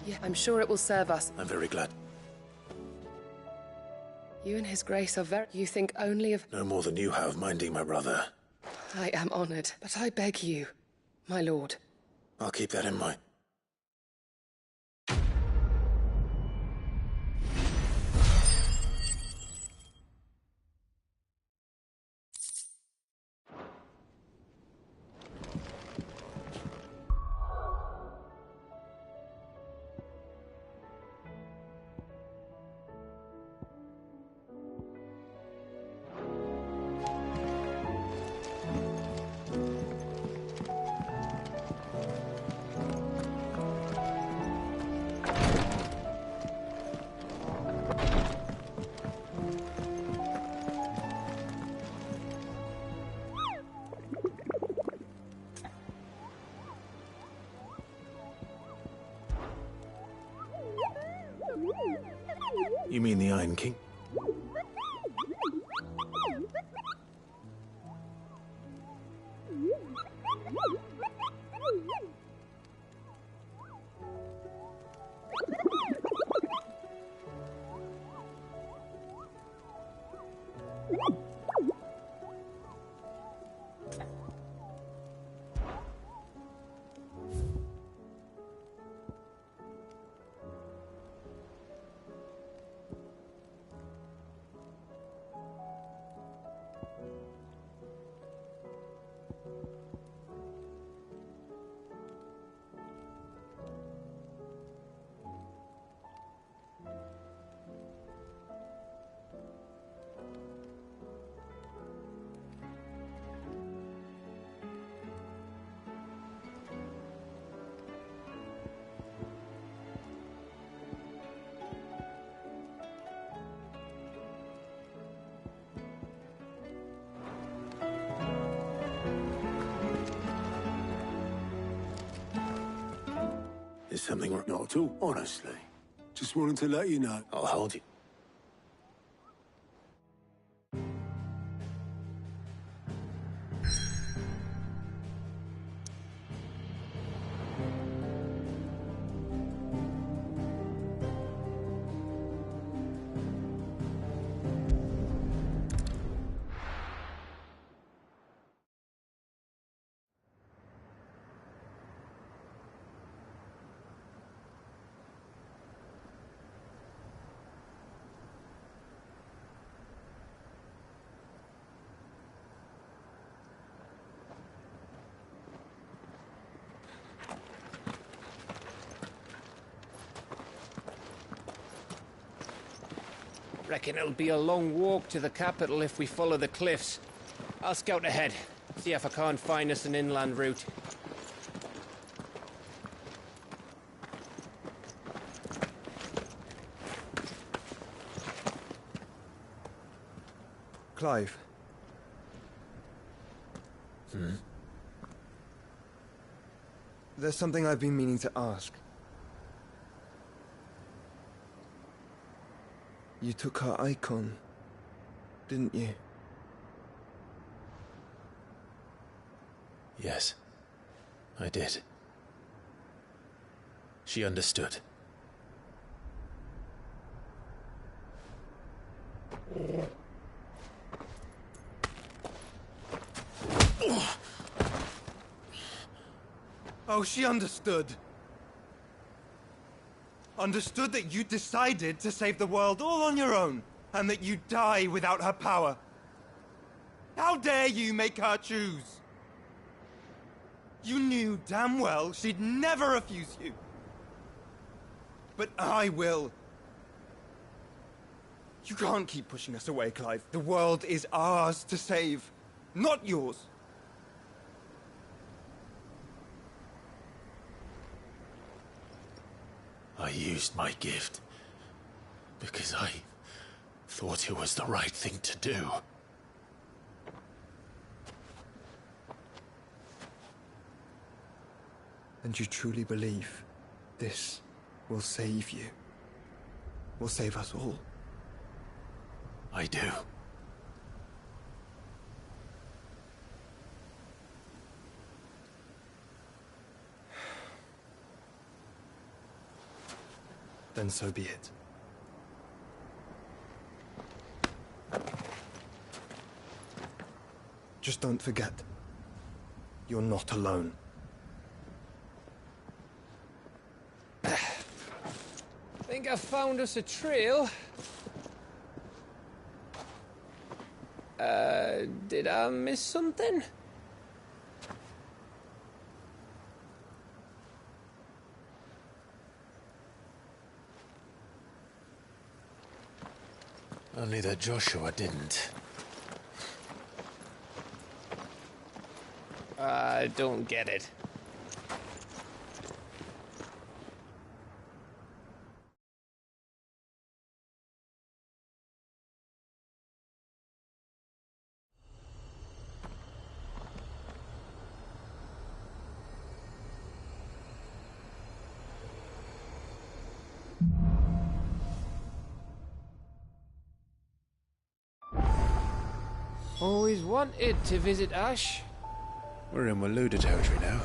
Yeah, I'm sure it will serve us. I'm very glad. You and His Grace are very... You think only of... No more than you have minding my brother. I am honored, but I beg you, my lord. I'll keep that in mind. You mean the Iron King? Is something wrong? Not at all, honestly. Just wanted to let you know. I'll hold you. Reckon it'll be a long walk to the capital if we follow the cliffs. I'll scout ahead, see if I can't find us an inland route. Clive. Hmm? There's something I've been meaning to ask. You took her icon, didn't you? Yes, I did. She understood. Oh, she understood. Understood that you decided to save the world all on your own, and that you'd die without her power. How dare you make her choose? You knew damn well she'd never refuse you. But I will. You can't keep pushing us away, Clive. The world is ours to save, not yours. I used my gift because I thought it was the right thing to do. And you truly believe this will save you? Will save us all? I do. Then so be it. Just don't forget, you're not alone. Think I found us a trail. Did I miss something? Only that Joshua didn't. I don't get it. Always wanted to visit Ash. We're in Waluda territory now.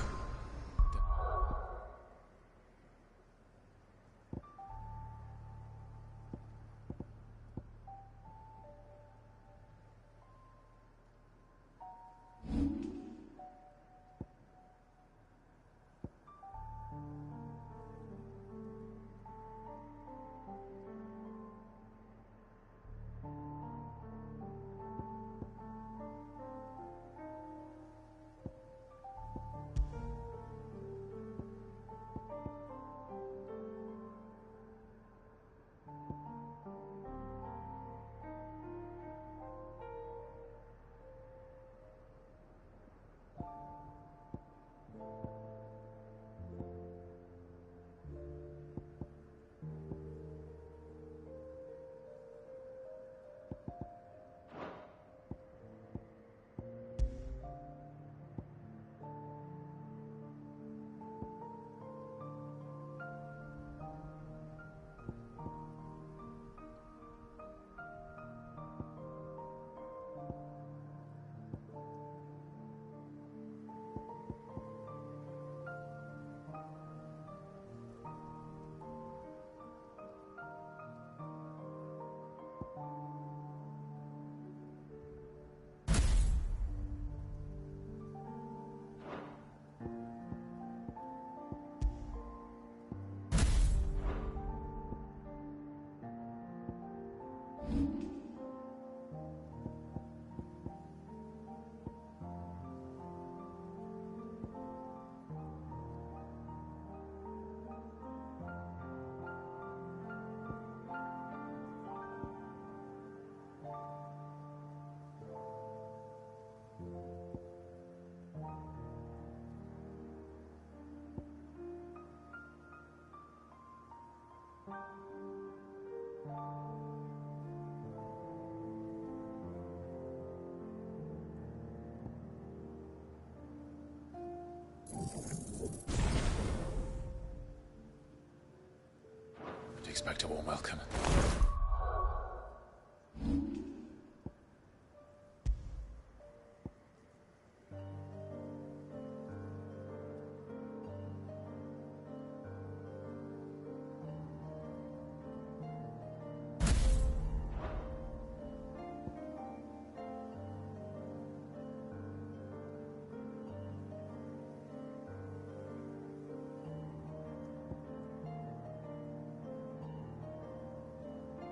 expect a warm welcome.